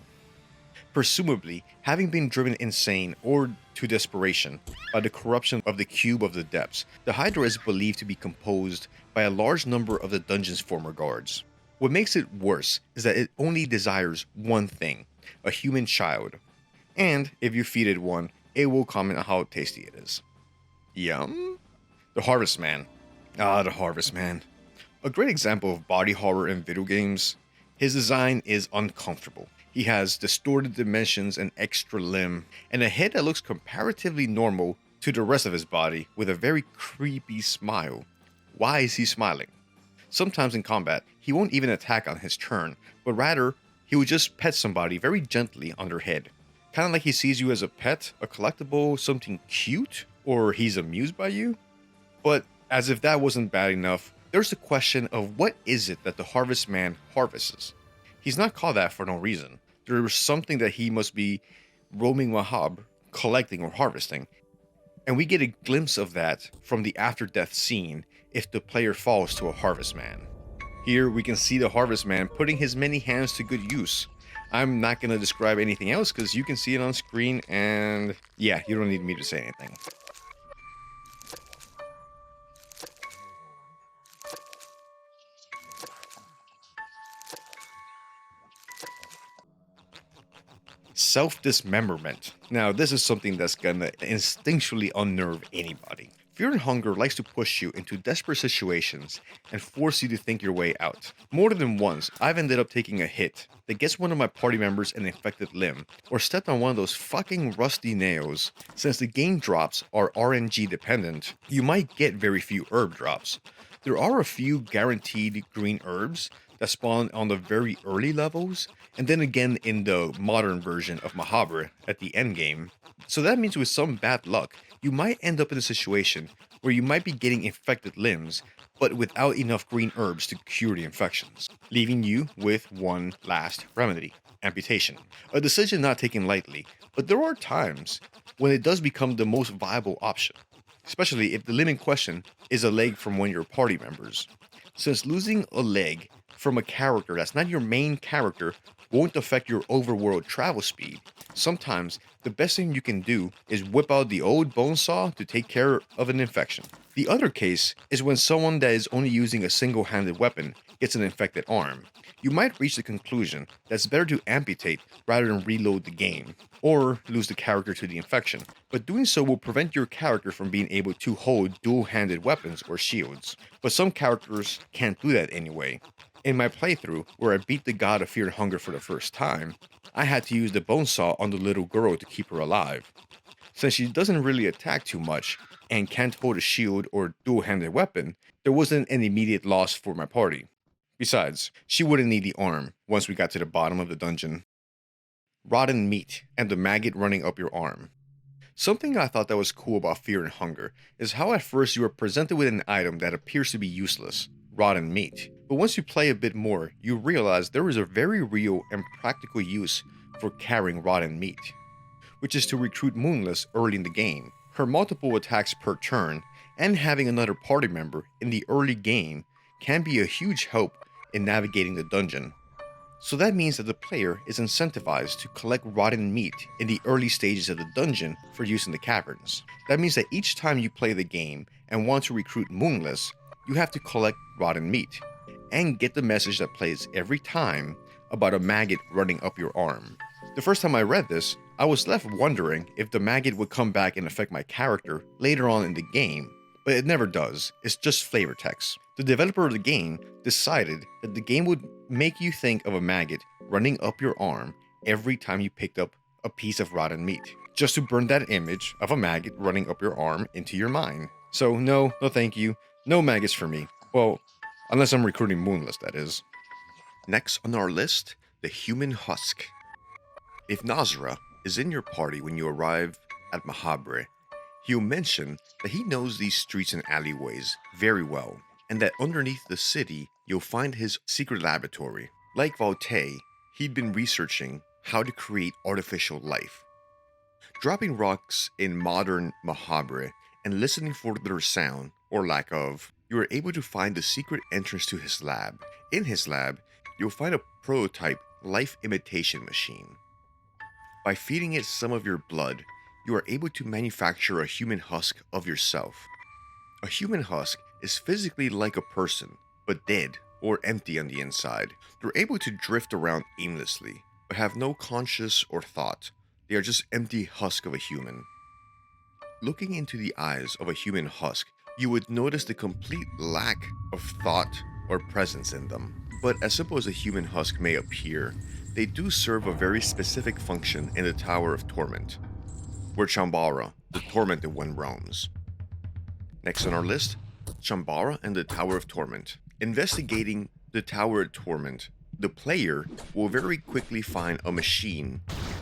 Presumably, having been driven insane or to desperation by the corruption of the Cube of the Depths, the Hydra is believed to be composed by a large number of the dungeon's former guards. What makes it worse is that it only desires one thing, a human child. And if you feed it one, it will comment on how tasty it is. Yum? The Harvest Man. The Harvest Man. A great example of body horror in video games. His design is uncomfortable. He has distorted dimensions, an extra limb, and a head that looks comparatively normal to the rest of his body with a very creepy smile. Why is he smiling? Sometimes in combat, he won't even attack on his turn, but rather, he will just pet somebody very gently on their head. Kind of like he sees you as a pet, a collectible, something cute, or he's amused by you. But as if that wasn't bad enough, there's the question of what is it that the Harvest Man harvests? He's not called that for no reason. There is something that he must be roaming Mahab, collecting or harvesting. And we get a glimpse of that from the after death scene if the player falls to a Harvest Man. Here we can see the Harvest Man putting his many hands to good use. I'm not going to describe anything else because you can see it on screen and yeah, you don't need me to say anything. Self-dismemberment. Now, this is something that's gonna instinctually unnerve anybody. Fear and hunger likes to push you into desperate situations and force you to think your way out. More than once, I've ended up taking a hit that gets one of my party members an infected limb, or stepped on one of those fucking rusty nails. Since the game drops are RNG dependent, you might get very few herb drops. There are a few guaranteed green herbs that spawn on the very early levels, and then again in the modern version of Mahabra at the end game. So that means with some bad luck, you might end up in a situation where you might be getting infected limbs, but without enough green herbs to cure the infections, leaving you with one last remedy: amputation. A decision not taken lightly, but there are times when it does become the most viable option, especially if the limb in question is a leg from one of your party members. Since losing a leg from a character that's not your main character won't affect your overworld travel speed, sometimes the best thing you can do is whip out the old bone saw to take care of an infection. The other case is when someone that is only using a single-handed weapon gets an infected arm. You might reach the conclusion that it's better to amputate rather than reload the game, or lose the character to the infection, but doing so will prevent your character from being able to hold dual-handed weapons or shields. But some characters can't do that anyway. In my playthrough, where I beat the god of fear and hunger for the first time, I had to use the bone saw on the little girl to keep her alive. Since she doesn't really attack too much, and can't hold a shield or dual-handed weapon, there wasn't an immediate loss for my party. Besides, she wouldn't need the arm once we got to the bottom of the dungeon. Rotten meat and the maggot running up your arm. Something I thought that was cool about Fear and Hunger is how at first you are presented with an item that appears to be useless, rotten meat. But once you play a bit more, you realize there is a very real and practical use for carrying rotten meat, which is to recruit Moonless early in the game. Her multiple attacks per turn, and having another party member in the early game can be a huge help in navigating the dungeon. So that means that the player is incentivized to collect rotten meat in the early stages of the dungeon for use in the caverns. That means that each time you play the game and want to recruit Moonless, you have to collect rotten meat, and get the message that plays every time about a maggot running up your arm. The first time I read this, I was left wondering if the maggot would come back and affect my character later on in the game, but it never does. It's just flavor text. The developer of the game decided that the game would make you think of a maggot running up your arm every time you picked up a piece of rotten meat, just to burn that image of a maggot running up your arm into your mind. So no thank you, no maggots for me. Well, unless I'm recruiting Moonless, that is. Next on our list, the human husk. If Nazra is in your party when you arrive at Mahabre, he'll mention that he knows these streets and alleyways very well, and that underneath the city you'll find his secret laboratory. Like Valte, he'd been researching how to create artificial life. Dropping rocks in modern Mahabre and listening for their sound, or lack of, you are able to find the secret entrance to his lab. In his lab, you'll find a prototype life imitation machine. By feeding it some of your blood, you are able to manufacture a human husk of yourself. A human husk is physically like a person, but dead or empty on the inside. They're able to drift around aimlessly, but have no conscience or thought. They are just empty husk of a human. Looking into the eyes of a human husk, you would notice the complete lack of thought or presence in them. But as simple as a human husk may appear, they do serve a very specific function in the Tower of Torment, where Chambara, the Tormented One, roams. Next on our list, Chambara and the Tower of Torment. Investigating the Tower of Torment, the player will very quickly find a machine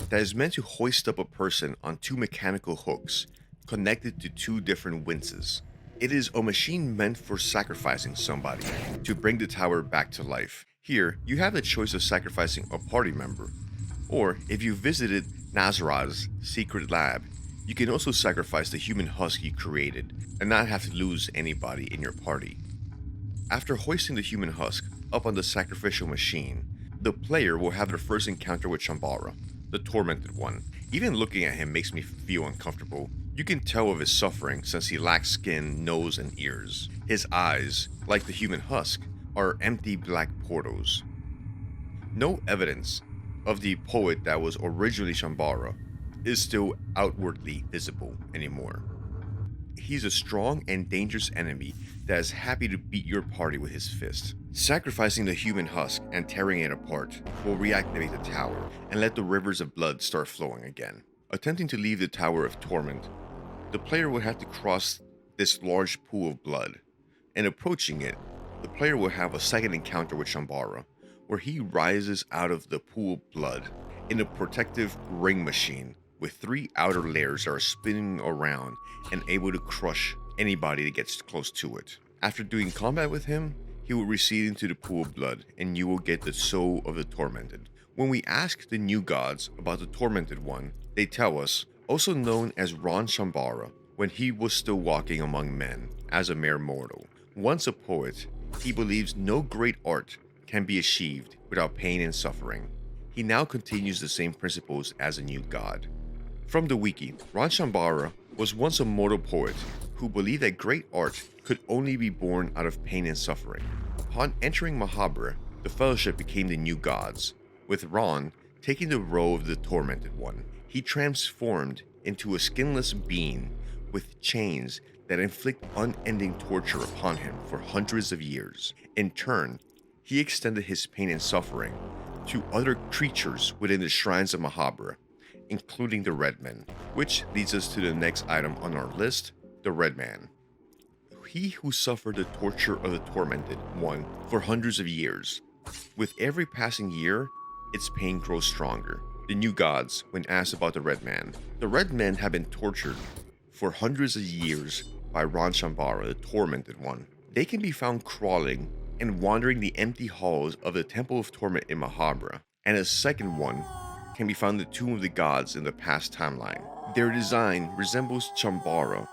that is meant to hoist up a person on two mechanical hooks connected to two different winces. It is a machine meant for sacrificing somebody to bring the tower back to life. Here, you have the choice of sacrificing a party member, or if you visited Nazra's secret lab, you can also sacrifice the human husk you created and not have to lose anybody in your party. After hoisting the human husk up on the sacrificial machine, the player will have their first encounter with Chambara, the Tormented One. Even looking at him makes me feel uncomfortable. You can tell of his suffering since he lacks skin, nose, and ears. His eyes, like the human husk, are empty black portals. No evidence of the poet that was originally Chambara is still outwardly visible anymore. He's a strong and dangerous enemy that is happy to beat your party with his fist. Sacrificing the human husk and tearing it apart will reactivate the tower and let the rivers of blood start flowing again. Attempting to leave the Tower of Torment, the player will have to cross this large pool of blood, and approaching it, the player will have a second encounter with Chambara, where he rises out of the pool of blood in a protective ring machine with three outer layers that are spinning around and able to crush anybody that gets close to it. After doing combat with him, he will recede into the pool of blood and you will get the soul of the tormented. When we ask the new gods about the Tormented One, they tell us, also known as Ron Chambara, when he was still walking among men as a mere mortal. Once a poet, he believes no great art can be achieved without pain and suffering. He now continues the same principles as a new god. From the wiki, Ron Chambara was once a mortal poet who believed that great art could only be born out of pain and suffering. Upon entering Mahabre, the Fellowship became the new gods, with Ron taking the role of the Tormented One. He transformed into a skinless being with chains that inflict unending torture upon him for hundreds of years. In turn, he extended his pain and suffering to other creatures within the shrines of Mahabre, including the Red Men, which leads us to the next item on our list, the Red Man. He who suffered the torture of the Tormented One for hundreds of years. With every passing year, its pain grows stronger. The new gods, when asked about the Red Man, the Red Men have been tortured for hundreds of years by Ron Chambara, the Tormented One. They can be found crawling and wandering the empty halls of the Temple of Torment in Mahabre, and a second one can be found in the Tomb of the Gods in the past timeline. Their design resembles Chambara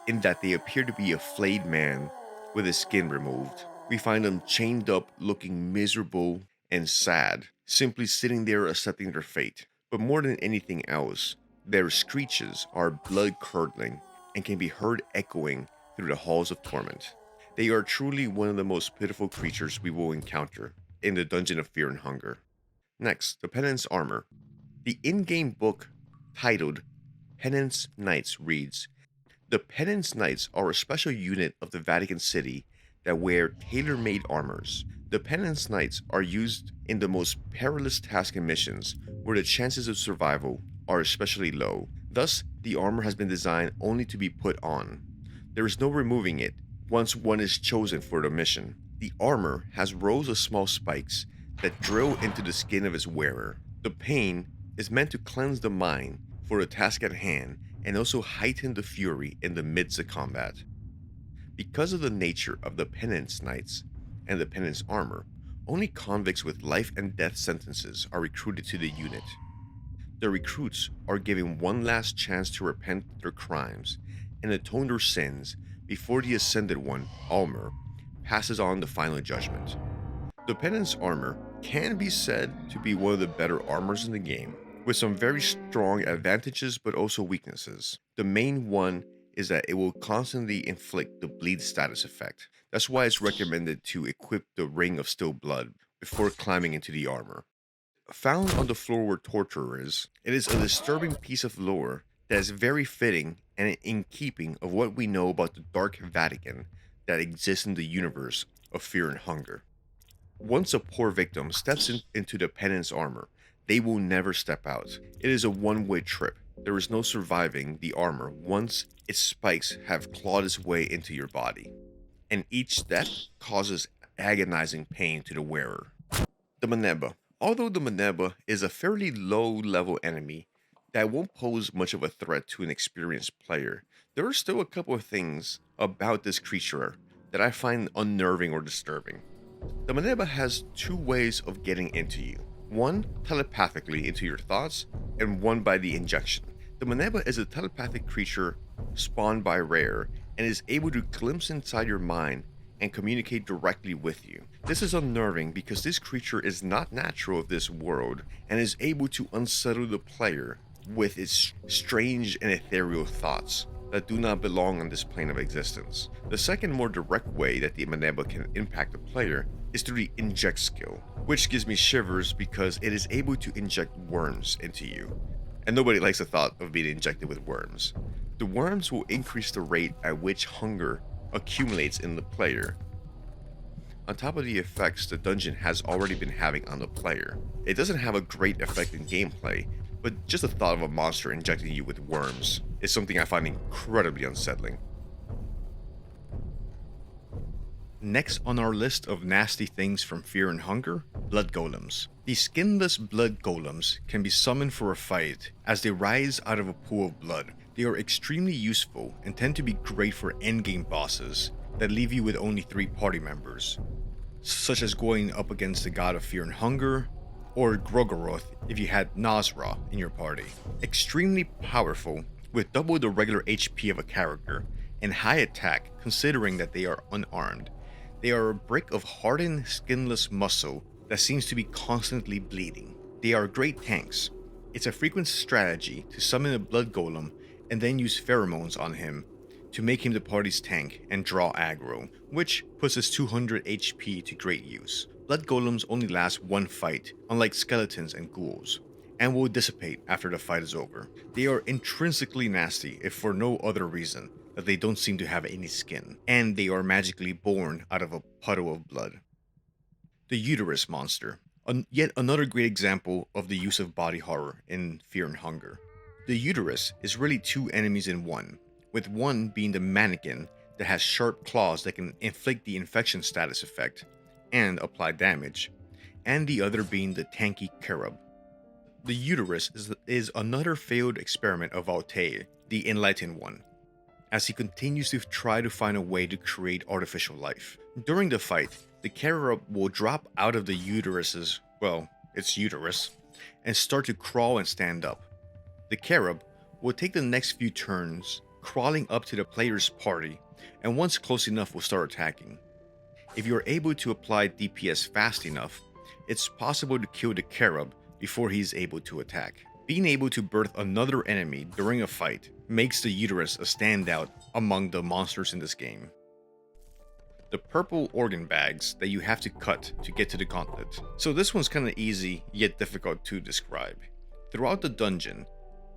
in that they appear to be a flayed man with his skin removed. We find them chained up, looking miserable and sad, simply sitting there accepting their fate. But more than anything else, their screeches are blood-curdling and can be heard echoing through the halls of torment. They are truly one of the most pitiful creatures we will encounter in the Dungeon of Fear and Hunger. Next, the Penance Armor. The in-game book titled Penance Knights reads, "The Penance Knights are a special unit of the Vatican City that wear tailor-made armors. The Penance Knights are used in the most perilous tasks and missions where the chances of survival are especially low. Thus, the armor has been designed only to be put on. There is no removing it once one is chosen for the mission. The armor has rows of small spikes that drill into the skin of its wearer. The pain is meant to cleanse the mind for the task at hand and also heighten the fury in the midst of combat. Because of the nature of the penance knights and the penance armor, only convicts with life and death sentences are recruited to the unit. The recruits are given one last chance to repent their crimes and atone their sins before the Ascended One, Almer, passes on the final judgment. The penance armor can be said to be one of the better armors in the game, with some very strong advantages but also weaknesses. The main one is that it will constantly inflict the bleed status effect. That's why it's recommended to equip the Ring of Still Blood before climbing into the armor. Found on the floor where Torturer is, it is a disturbing piece of lore that is very fitting and in keeping of what we know about the Dark Vatican that exists in the universe of Fear and Hunger. Once a poor victim steps into the penance armor, they will never step out. It is a one-way trip. There is no surviving the armor once its spikes have clawed its way into your body, and each step causes agonizing pain to the wearer. The Maneba. Although the Maneba is a fairly low-level enemy that won't pose much of a threat to an experienced player, there are still a couple of things about this creature that I find unnerving or disturbing. The Maneba has two ways of getting into you. One telepathically into your thoughts, and one by the injection. The Maneba is a telepathic creature spawned by Rare and is able to glimpse inside your mind and communicate directly with you. This is unnerving because this creature is not natural of this world and is able to unsettle the player with its strange and ethereal thoughts that do not belong on this plane of existence. The second more direct way that the Maneba can impact the player is through the inject skill, which gives me shivers because it is able to inject worms into you. And nobody likes the thought of being injected with worms. The worms will increase the rate at which hunger accumulates in the player, on top of the effects the dungeon has already been having on the player. It doesn't have a great effect in gameplay, but just the thought of a monster injecting you with worms is something I find incredibly unsettling. Next on our list of nasty things from Fear and Hunger, blood golems. These skinless blood golems can be summoned for a fight as they rise out of a pool of blood. They are extremely useful and tend to be great for endgame bosses that leave you with only 3 party members, such as going up against the god of Fear and Hunger, or Grogoroth if you had Nazra in your party. Extremely powerful, with double the regular HP of a character, and high attack considering that they are unarmed. They are a brick of hardened, skinless muscle that seems to be constantly bleeding. They are great tanks. It's a frequent strategy to summon a blood golem and then use pheromones on him to make him the party's tank and draw aggro, which puts his 200 HP to great use. Blood golems only last one fight, unlike skeletons and ghouls, and will dissipate after the fight is over. They are intrinsically nasty if for no other reason that they don't seem to have any skin, and they are magically born out of a puddle of blood. The Uterus Monster, yet another great example of the use of body horror in Fear and Hunger. The Uterus is really 2 enemies in one, with one being the mannequin that has sharp claws that can inflict the infection status effect and apply damage, and the other being the tanky cherub. The Uterus is another failed experiment of Altair, the Enlightened One, as he continues to try to find a way to create artificial life. During the fight, the cherub will drop out of the uterus's, its uterus, and start to crawl and stand up. The cherub will take the next few turns crawling up to the player's party, and once close enough will start attacking. If you are able to apply DPS fast enough, it's possible to kill the cherub before he is able to attack. Being able to birth another enemy during a fight makes the Uterus a standout among the monsters in this game. The purple organ bags that you have to cut to get to the gauntlet. So this one's kinda easy, yet difficult to describe. Throughout the dungeon,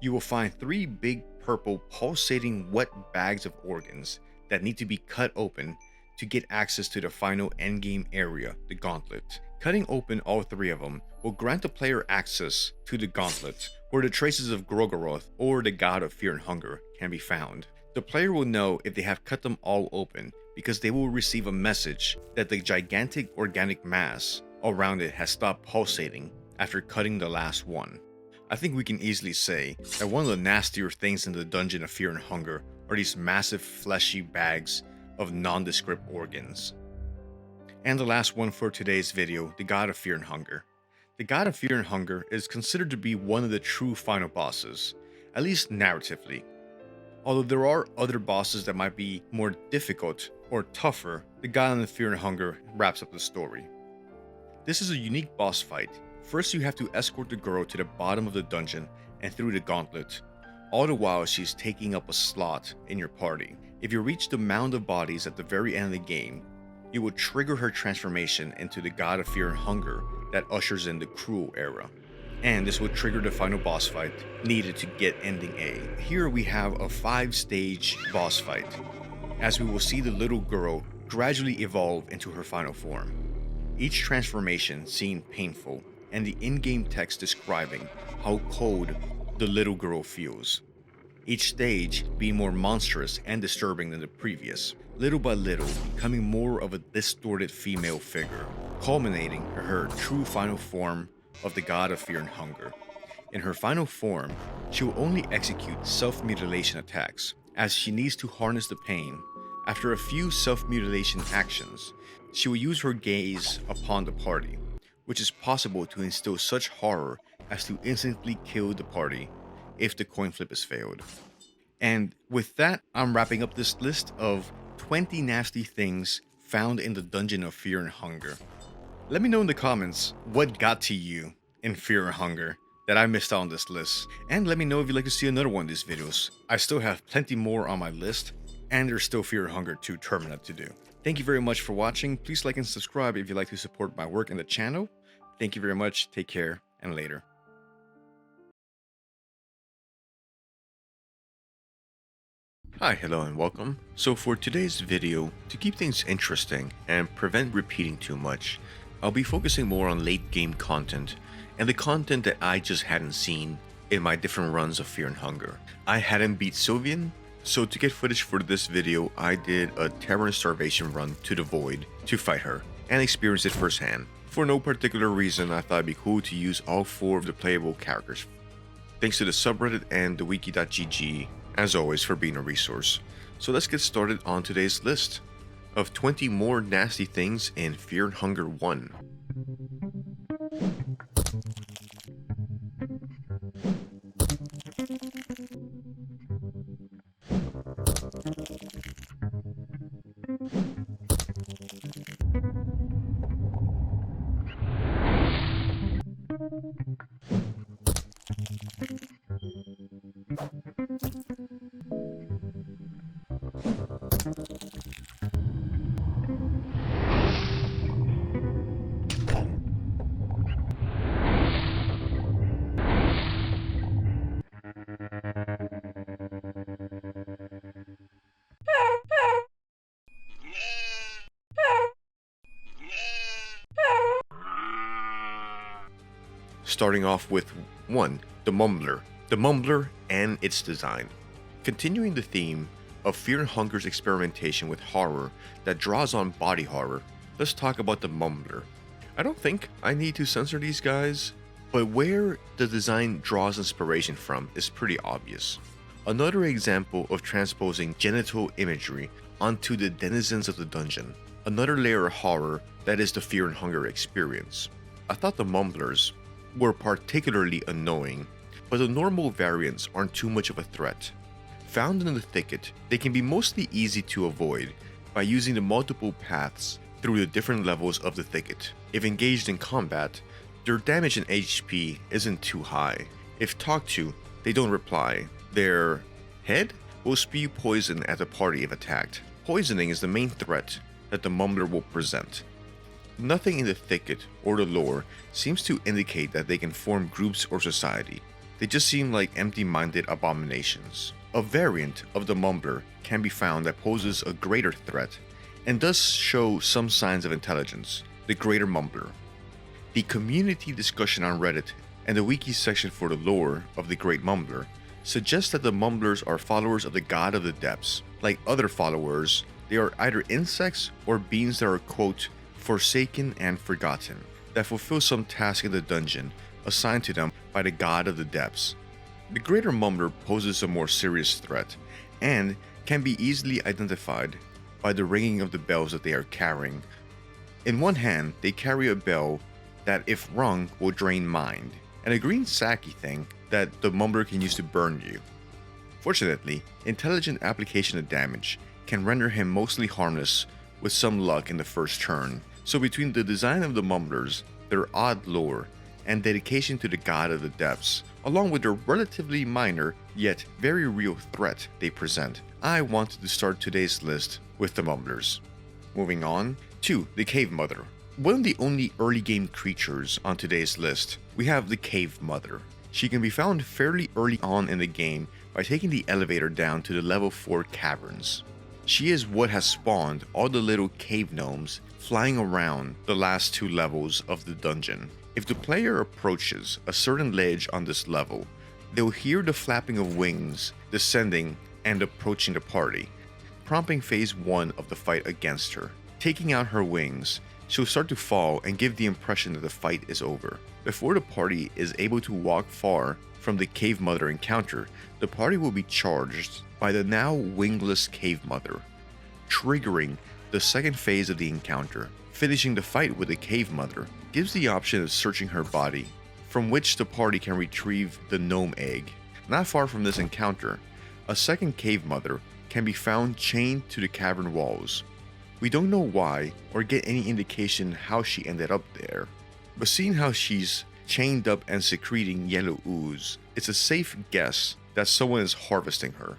You will find 3 big purple pulsating wet bags of organs that need to be cut open to get access to the final endgame area, the Gauntlet. Cutting open all 3 of them will grant the player access to the Gauntlet, where the traces of Gorgoroth, or the God of Fear and Hunger, can be found. The player will know if they have cut them all open because they will receive a message that the gigantic organic mass around it has stopped pulsating after cutting the last one. I think we can easily say that one of the nastier things in the Dungeon of Fear and Hunger are these massive fleshy bags of nondescript organs. And the last one for today's video, the God of Fear and Hunger. The God of Fear and Hunger is considered to be one of the true final bosses, at least narratively. Although there are other bosses that might be more difficult or tougher, the God of Fear and Hunger wraps up the story. This is a unique boss fight. First, you have to escort the girl to the bottom of the dungeon and through the gauntlet, all the while she's taking up a slot in your party. If you reach the mound of bodies at the very end of the game, you will trigger her transformation into the God of Fear and Hunger that ushers in the Cruel era. And this will trigger the final boss fight needed to get ending A. Here we have a 5-stage boss fight, as we will see the little girl gradually evolve into her final form. Each transformation seemed painful, and the in-game text describing how cold the little girl feels. Each stage being more monstrous and disturbing than the previous, little by little becoming more of a distorted female figure, culminating in her true final form of the God of Fear and Hunger. In her final form, she will only execute self-mutilation attacks, as she needs to harness the pain. After a few self-mutilation actions, she will use her gaze upon the party, which is possible to instill such horror as to instantly kill the party if the coin flip is failed. And with that, I'm wrapping up this list of 20 nasty things found in the Dungeon of Fear and Hunger. Let me know in the comments what got to you in Fear and Hunger that I missed out on this list. And let me know if you'd like to see another one of these videos. I still have plenty more on my list, and there's still Fear and Hunger 2 Termina to do. Thank you very much for watching. Please like and subscribe if you'd like to support my work and the channel. Thank you very much. Take care, and later. Hi, hello, and welcome. So for today's video, to keep things interesting and prevent repeating too much, I'll be focusing more on late game content and the content that I just hadn't seen in my different runs of Fear and Hunger. I hadn't beat Sylvian, so to get footage for this video, I did a Terror and Starvation run to the Void to fight her and experience it firsthand. For no particular reason, I thought it'd be cool to use all 4 of the playable characters. Thanks to the subreddit and the wiki.gg, as always, for being a resource. So let's get started on today's list of 20 more nasty things in Fear and Hunger 1. Starting off with 1. The Mumbler. The Mumbler and its design. Continuing the theme of Fear and Hunger's experimentation with horror that draws on body horror, let's talk about the Mumbler. I don't think I need to censor these guys, but where the design draws inspiration from is pretty obvious. Another example of transposing genital imagery onto the denizens of the dungeon. Another layer of horror that is the Fear and Hunger experience. I thought the Mumblers were particularly annoying, but the normal variants aren't too much of a threat. Found in the thicket, they can be mostly easy to avoid by using the multiple paths through the different levels of the thicket. If engaged in combat, their damage and HP isn't too high. If talked to, they don't reply. Their head will spew poison at the party if attacked. Poisoning is the main threat that the Mumbler will present. Nothing in the thicket or the lore seems to indicate that they can form groups or society. They just seem like empty-minded abominations. A variant of the Mumbler can be found that poses a greater threat and does show some signs of intelligence, the Greater Mumbler. The community discussion on Reddit and the wiki section for the lore of the Great Mumbler suggests that the Mumblers are followers of the God of the Depths. Like other followers, they are either insects or beings that are, quote, forsaken and forgotten, that fulfill some task in the dungeon assigned to them by the God of the Depths. The Greater Mumbler poses a more serious threat and can be easily identified by the ringing of the bells that they are carrying. In one hand, they carry a bell that, if rung, will drain mind, and a green sacky thing that the Mumbler can use to burn you. Fortunately, intelligent application of damage can render him mostly harmless with some luck in the first turn. So between the design of the Mumblers, their odd lore, and dedication to the God of the Depths, along with their relatively minor yet very real threat they present, I wanted to start today's list with the Mumblers. Moving on to the Cave Mother. One of the only early game creatures on today's list, we have the Cave Mother. She can be found fairly early on in the game by taking the elevator down to the level 4 caverns. She is what has spawned all the little cave gnomes flying around the last 2 levels of the dungeon. If the player approaches a certain ledge on this level, they'll hear the flapping of wings descending and approaching the party, prompting phase 1 of the fight against her. Taking out her wings, she'll start to fall and give the impression that the fight is over. Before the party is able to walk far from the Cave Mother encounter, the party will be charged by the now wingless Cave Mother, triggering the second phase of the encounter. Finishing the fight with the Cave Mother gives the option of searching her body, from which the party can retrieve the gnome egg. Not far from this encounter, a second Cave Mother can be found chained to the cavern walls. We don't know why or get any indication how she ended up there, but seeing how she's chained up and secreting yellow ooze, it's a safe guess that someone is harvesting her.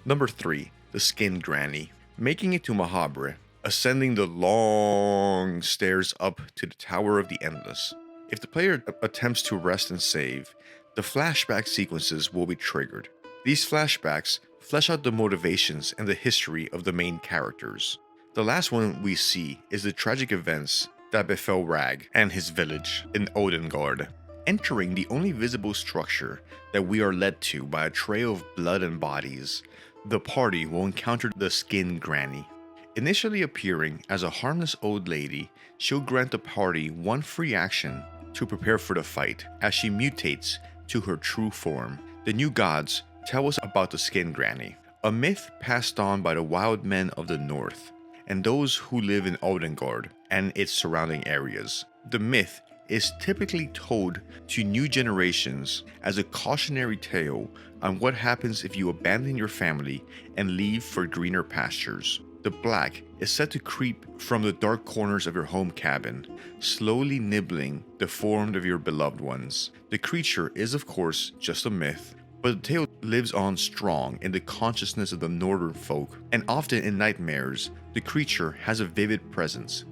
Number 3, the Skin Granny. Making it to Mahabre, ascending the long stairs up to the Tower of the Endless. If the player attempts to rest and save, the flashback sequences will be triggered. These flashbacks flesh out the motivations and the history of the main characters. The last one we see is the tragic events that befell Rag and his village in Odengard. Entering the only visible structure that we are led to by a trail of blood and bodies, the party will encounter the Skin Granny. Initially appearing as a harmless old lady, she'll grant the party one free action to prepare for the fight as she mutates to her true form. The new gods tell us about the Skin Granny, a myth passed on by the wild men of the north and those who live in Odengard and its surrounding areas. The myth is typically told to new generations as a cautionary tale on what happens if you abandon your family and leave for greener pastures. The black is said to creep from the dark corners of your home cabin, slowly nibbling the form of your beloved ones. The creature is, of course, just a myth, but the tale lives on strong in the consciousness of the northern folk, and often in nightmares, the creature has a vivid presence.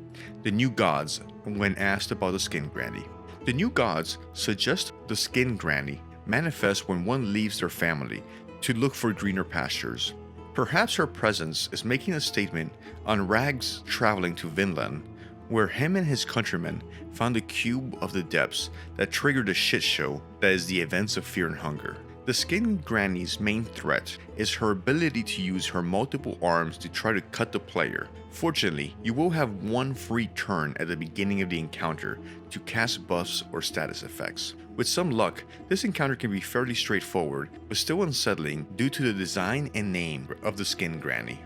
The new gods, when asked about the Skin Granny. The new gods suggest the Skin Granny manifests when one leaves their family to look for greener pastures. Perhaps her presence is making a statement on Rag's traveling to Vinland, where him and his countrymen found the cube of the depths that triggered the shit show that is the events of Fear and Hunger. The Skin Granny's main threat is her ability to use her multiple arms to try to cut the player. Fortunately, you will have one free turn at the beginning of the encounter to cast buffs or status effects. With some luck, this encounter can be fairly straightforward, but still unsettling due to the design and name of the Skin Granny.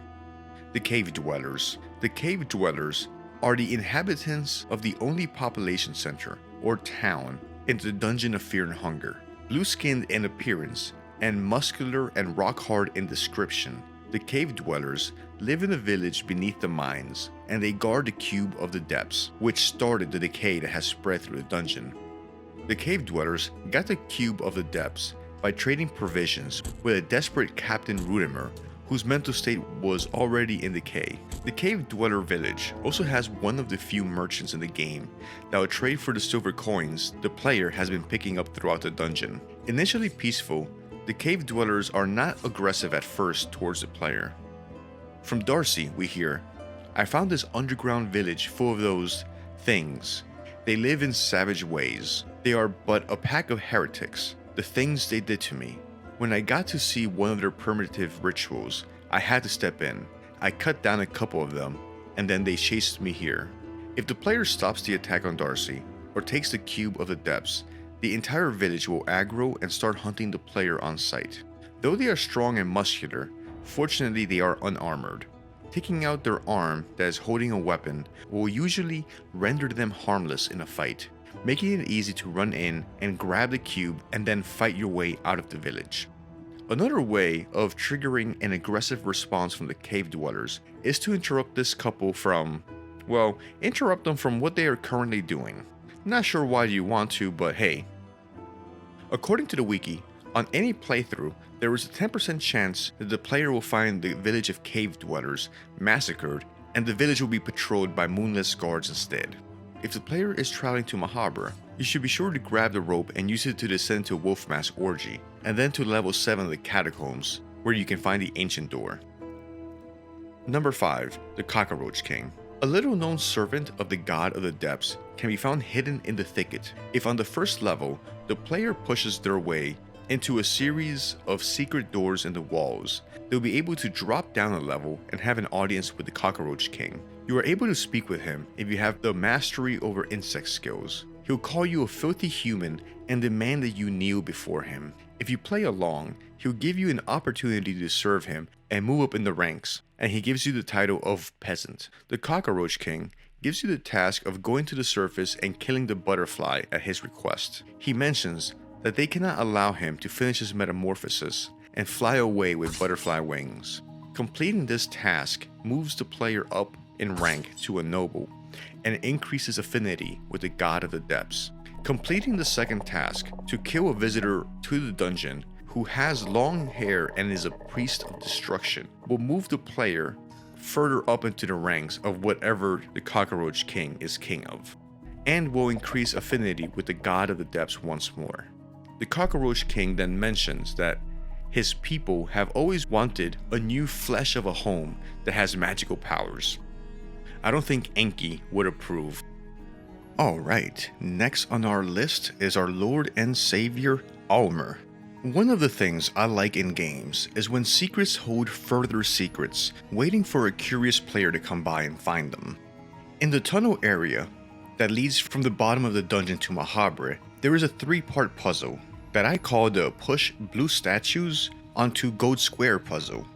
The Cave Dwellers. The Cave Dwellers are the inhabitants of the only population center, or town, in the Dungeon of Fear and Hunger. Blue-skinned in appearance and muscular and rock-hard in description, the Cave Dwellers live in a village beneath the mines, and they guard the Cube of the Depths, which started the decay that has spread through the dungeon. The Cave Dwellers got the Cube of the Depths by trading provisions with a desperate Captain Rudimer, whose mental state was already in decay. The Cave Dweller village also has one of the few merchants in the game that will trade for the silver coins the player has been picking up throughout the dungeon. Initially peaceful, the cave dwellers are not aggressive at first towards the player. From Darcy, we hear, "I found this underground village full of those things. They live in savage ways. They are but a pack of heretics. The things they did to me. When I got to see one of their primitive rituals, I had to step in. I cut down a couple of them, and then they chased me here." If the player stops the attack on Darcy, or takes the cube of the depths, the entire village will aggro and start hunting the player on sight. Though they are strong and muscular, fortunately they are unarmored. Taking out their arm that is holding a weapon will usually render them harmless in a fight, making it easy to run in and grab the cube and then fight your way out of the village. Another way of triggering an aggressive response from the cave dwellers is to interrupt this couple from, well, interrupt them from what they are currently doing. Not sure why you want to, but hey. According to the wiki, on any playthrough, there is a 10% chance that the player will find the village of cave dwellers massacred and the village will be patrolled by moonless guards instead. If the player is traveling to Mahabra, you should be sure to grab the rope and use it to descend to Wolfmask Orgy, and then to level 7 of the catacombs, where you can find the ancient door. Number 5. The Cockroach King. A little known servant of the God of the Depths can be found hidden in the thicket. If on the first level, the player pushes their way into a series of secret doors in the walls, they'll be able to drop down a level and have an audience with the Cockroach King. You are able to speak with him if you have the mastery over insect skills. He'll call you a filthy human and demand that you kneel before him. If you play along, he'll give you an opportunity to serve him and move up in the ranks, and he gives you the title of peasant. The Cockroach King gives you the task of going to the surface and killing the butterfly at his request. He mentions that they cannot allow him to finish his metamorphosis and fly away with butterfly wings. Completing this task moves the player up in rank to a noble and increases affinity with the God of the Depths. Completing the second task, to kill a visitor to the dungeon who has long hair and is a priest of destruction, will move the player further up into the ranks of whatever the Cockroach King is king of, and will increase affinity with the God of the Depths once more. The Cockroach King then mentions that his people have always wanted a new flesh of a home that has magical powers. I don't think Enki would approve. Alright, next on our list is our Lord and Savior, Almer. One of the things I like in games is when secrets hold further secrets, waiting for a curious player to come by and find them. In the tunnel area that leads from the bottom of the dungeon to Mahabra, there is a 3-part puzzle that I call the push blue statues onto gold square puzzle.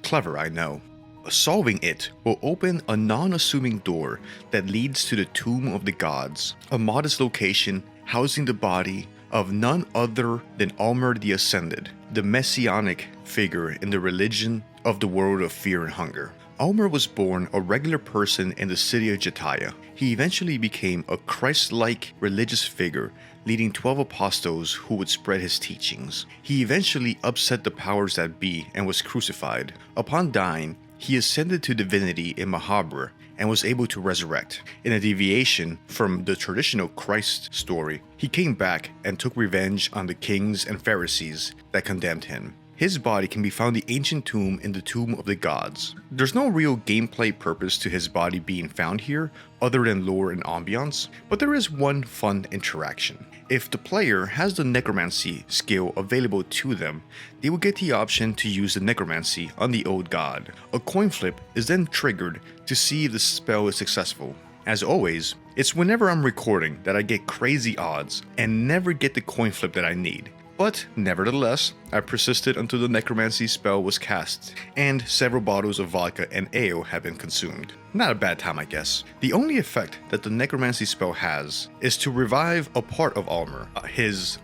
Clever, I know. Solving it will open a non-assuming door that leads to the Tomb of the Gods, a modest location housing the body of none other than Almer the Ascended, the messianic figure in the religion of the world of fear and hunger. Almer was born a regular person in the city of Jataya. He eventually became a Christ-like religious figure, leading 12 apostles who would spread his teachings. He eventually upset the powers that be and was crucified. Upon dying, he ascended to divinity in Mahabra and was able to resurrect. In a deviation from the traditional Christ story, he came back and took revenge on the kings and Pharisees that condemned him. His body can be found in the ancient tomb in the Tomb of the Gods. There's no real gameplay purpose to his body being found here, other than lore and ambiance, but there is one fun interaction. If the player has the necromancy skill available to them, they will get the option to use the necromancy on the old god. A coin flip is then triggered to see if the spell is successful. As always, it's whenever I'm recording that I get crazy odds and never get the coin flip that I need. But nevertheless, I persisted until the necromancy spell was cast, and several bottles of vodka and ale have been consumed. Not a bad time, I guess. The only effect that the necromancy spell has is to revive a part of Almer, his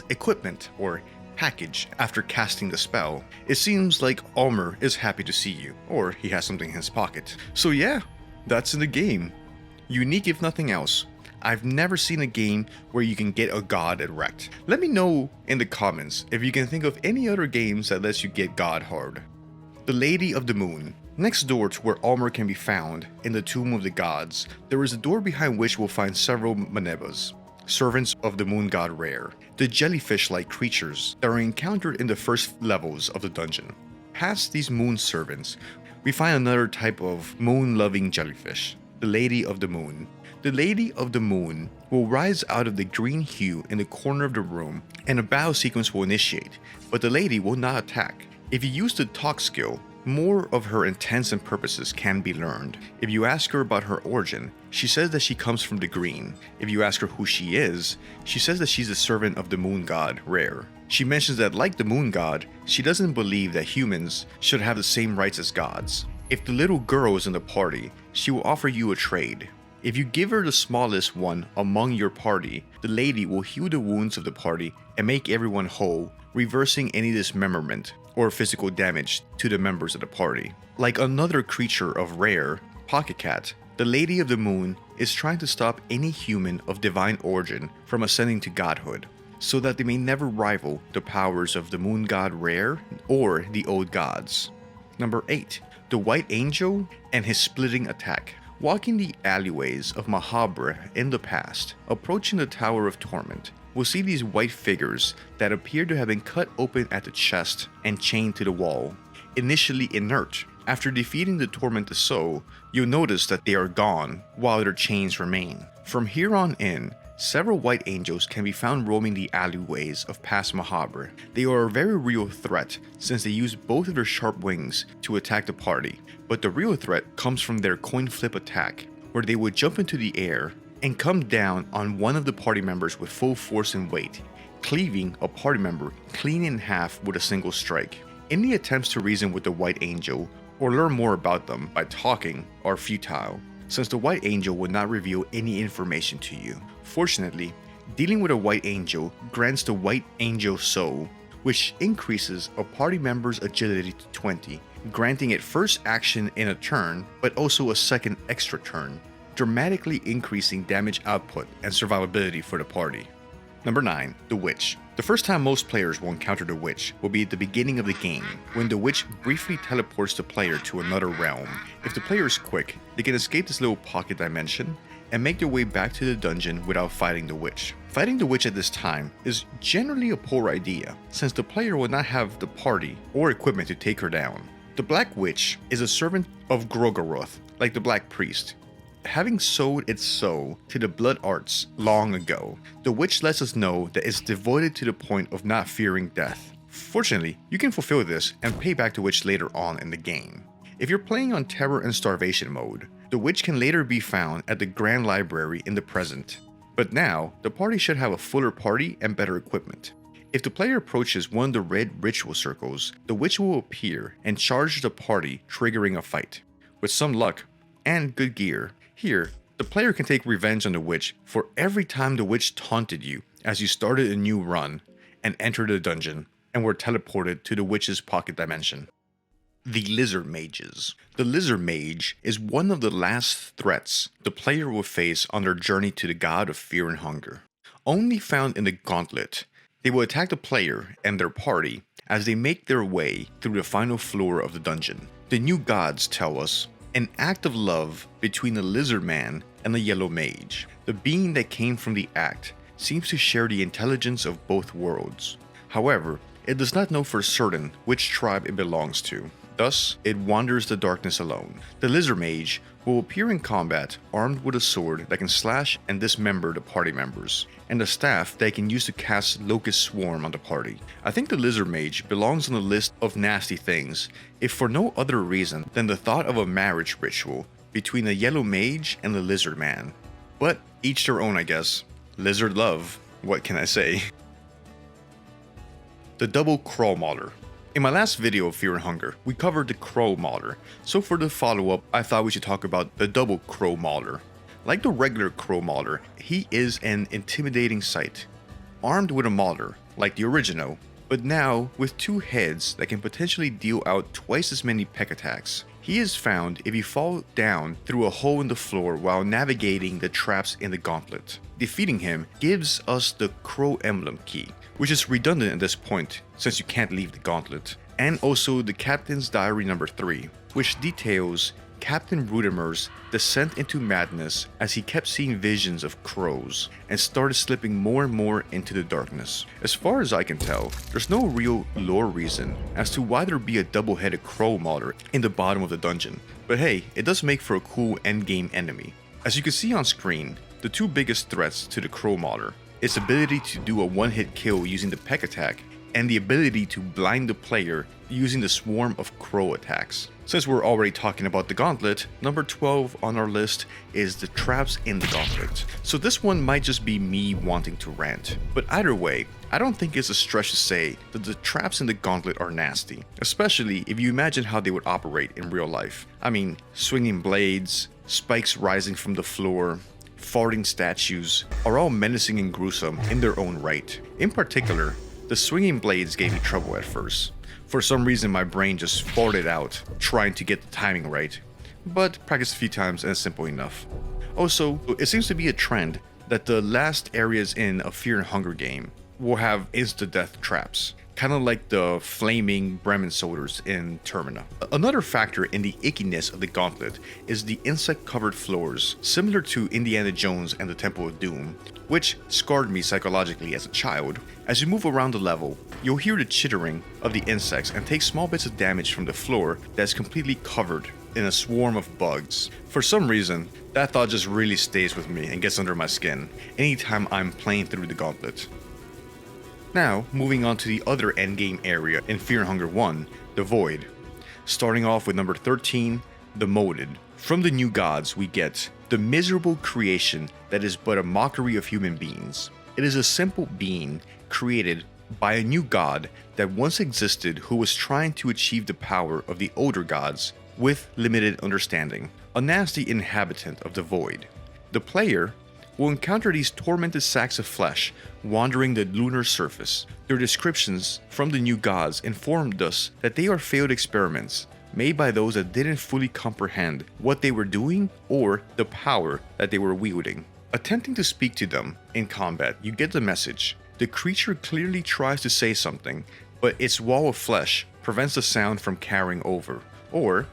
equipment or package after casting the spell. It seems like Almer is happy to see you, or he has something in his pocket. So yeah, that's in the game. Unique if nothing else. I've never seen a game where you can get a god erect. Let me know in the comments if you can think of any other games that lets you get god hard. The Lady of the Moon. Next door to where Almer can be found, in the Tomb of the Gods, there is a door behind which we'll find several manebas. servants of the moon god rare, the jellyfish-like creatures that are encountered in the first levels of the dungeon. Past these moon servants, we find another type of moon-loving jellyfish, the Lady of the Moon. The Lady of the Moon will rise out of the green hue in the corner of the room and a battle sequence will initiate, but the lady will not attack. If you use the talk skill, more of her intents and purposes can be learned. If you ask her about her origin, she says that she comes from the green. If you ask her who she is, she says that she's a servant of the moon god, Rare. She mentions that like the moon god, she doesn't believe that humans should have the same rights as gods. If the little girl is in the party, she will offer you a trade. If you give her the smallest one among your party, the lady will heal the wounds of the party and make everyone whole, reversing any dismemberment or physical damage to the members of the party. Like another creature of Rare, Pocket Cat, the Lady of the Moon is trying to stop any human of divine origin from ascending to godhood, so that they may never rival the powers of the moon god Rare or the old gods. Number 8. The White Angel and his splitting attack. Walking the alleyways of Mahabra in the past, approaching the Tower of Torment, we'll see these white figures that appear to have been cut open at the chest and chained to the wall. Initially inert, after defeating the tormented soul, you'll notice that they are gone while their chains remain. From here on in, several white angels can be found roaming the alleyways of past Mahabra. They are a very real threat since they use both of their sharp wings to attack the party, but the real threat comes from their coin flip attack, where they would jump into the air and come down on one of the party members with full force and weight, cleaving a party member clean in half with a single strike. Any attempts to reason with the White Angel or learn more about them by talking are futile, since the White Angel will not reveal any information to you. Fortunately, dealing with a White Angel grants the White Angel Soul, which increases a party member's agility to 20, granting it first action in a turn, but also a second extra turn, dramatically increasing damage output and survivability for the party. Number 9. The Witch. The first time most players will encounter the Witch will be at the beginning of the game, when the Witch briefly teleports the player to another realm. If the player is quick, they can escape this little pocket dimension and make their way back to the dungeon without fighting the Witch. Fighting the Witch at this time is generally a poor idea, since the player will not have the party or equipment to take her down. The Black Witch is a servant of Grogaroth, like the Black Priest. Having sold its soul to the blood arts long ago, the Witch lets us know that it's devoted to the point of not fearing death. Fortunately, you can fulfill this and pay back the Witch later on in the game. If you're playing on Terror and Starvation mode, the Witch can later be found at the Grand Library in the present. But now, the party should have a fuller party and better equipment. If the player approaches one of the red ritual circles, the Witch will appear and charge the party, triggering a fight. With some luck and good gear, here, the player can take revenge on the Witch for every time the Witch taunted you as you started a new run and entered the dungeon and were teleported to the Witch's pocket dimension. The Lizard Mages. The Lizard Mage is one of the last threats the player will face on their journey to the God of Fear and Hunger. Only found in the Gauntlet, they will attack the player and their party as they make their way through the final floor of the dungeon. The new gods tell us an act of love between the Lizard Man and the Yellow Mage. The being that came from the act seems to share the intelligence of both worlds. However, it does not know for certain which tribe it belongs to. Thus, it wanders the darkness alone. The Lizard Mage will appear in combat armed with a sword that can slash and dismember the party members, and a staff that can use to cast Locust Swarm on the party. I think the Lizard Mage belongs on the list of nasty things, if for no other reason than the thought of a marriage ritual between the Yellow Mage and the Lizard Man. But each their own, I guess. Lizard love, what can I say? The Double Crow Mauler. In my last video of Fear and Hunger, we covered the Crow Mauler, so for the follow-up, I thought we should talk about the Double Crow Mauler. Like the regular Crow Mauler, he is an intimidating sight. Armed with a mauler, like the original, but now with two heads that can potentially deal out twice as many peck attacks. He is found if you fall down through a hole in the floor while navigating the traps in the gauntlet. Defeating him gives us the Crow Emblem key, which is redundant at this point since you can't leave the gauntlet, and also the Captain's Diary number 3, which details Captain Rudimer's descent into madness as he kept seeing visions of crows and started slipping more and more into the darkness. As far as I can tell, there's no real lore reason as to why there'd be a double-headed crow mauler in the bottom of the dungeon, but hey, it does make for a cool endgame enemy. As you can see on screen, the two biggest threats to the crow mauler, its ability to do a one-hit kill using the peck attack, and the ability to blind the player using the swarm of crow attacks. Since we're already talking about the gauntlet, number 12 on our list is the traps in the gauntlet. So this one might just be me wanting to rant, but either way, I don't think it's a stretch to say that the traps in the gauntlet are nasty, especially if you imagine how they would operate in real life. I mean, swinging blades, spikes rising from the floor, farting statues are all menacing and gruesome in their own right. In particular, the swinging blades gave me trouble at first. For some reason my brain just farted out trying to get the timing right, but practice a few times and it's simple enough. Also, it seems to be a trend that the last areas in a Fear and Hunger game will have insta-death traps, kind of like the flaming Bremen soldiers in Termina. Another factor in the ickiness of the gauntlet is the insect-covered floors, similar to Indiana Jones and the Temple of Doom, which scarred me psychologically as a child. As you move around the level, you'll hear the chittering of the insects and take small bits of damage from the floor that's completely covered in a swarm of bugs. For some reason, that thought just really stays with me and gets under my skin anytime I'm playing through the gauntlet. Now, moving on to the other endgame area in Fear and Hunger 1, the Void. Starting off with number 13, the Molded. From the New Gods, we get the miserable creation that is but a mockery of human beings. It is a simple being created by a new god that once existed who was trying to achieve the power of the older gods with limited understanding. A nasty inhabitant of the Void. The player will encounter these tormented sacks of flesh wandering the lunar surface. Their descriptions from the New Gods informed us that they are failed experiments made by those that didn't fully comprehend what they were doing or the power that they were wielding. Attempting to speak to them in combat, you get the message. The creature clearly tries to say something, but its wall of flesh prevents the sound from carrying over. Or,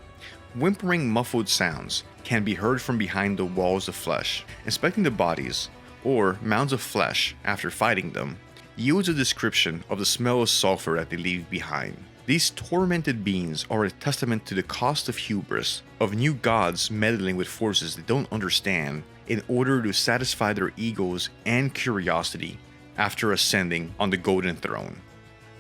whimpering muffled sounds can be heard from behind the walls of flesh. Inspecting the bodies, or mounds of flesh after fighting them, yields a description of the smell of sulfur that they leave behind. These tormented beings are a testament to the cost of hubris, of new gods meddling with forces they don't understand in order to satisfy their egos and curiosity after ascending on the golden throne.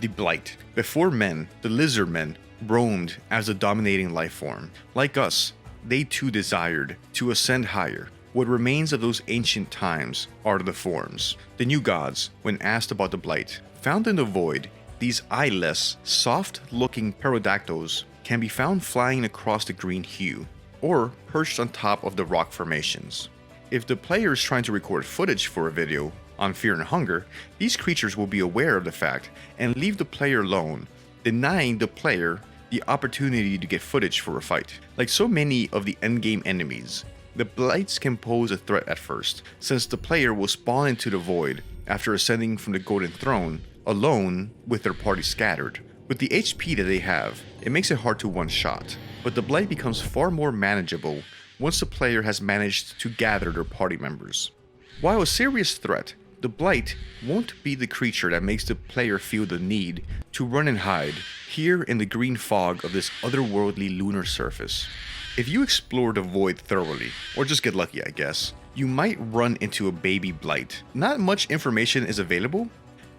The Blight. Before men, the lizard men roamed as the dominating life form. Like us, they too desired to ascend higher. What remains of those ancient times are the forms. The New Gods, when asked about the Blight, found in the Void, these eyeless, soft-looking pterodactyls can be found flying across the green hue, or perched on top of the rock formations. If the player is trying to record footage for a video on Fear and Hunger, these creatures will be aware of the fact and leave the player alone, denying the player the opportunity to get footage for a fight. Like so many of the endgame enemies, the Blights can pose a threat at first, since the player will spawn into the Void after ascending from the Golden Throne, alone with their party scattered. With the HP that they have, it makes it hard to one-shot, but the Blight becomes far more manageable once the player has managed to gather their party members. While a serious threat, the Blight won't be the creature that makes the player feel the need to run and hide here in the green fog of this otherworldly lunar surface. If you explore the Void thoroughly, or just get lucky I guess, you might run into a baby Blight. Not much information is available.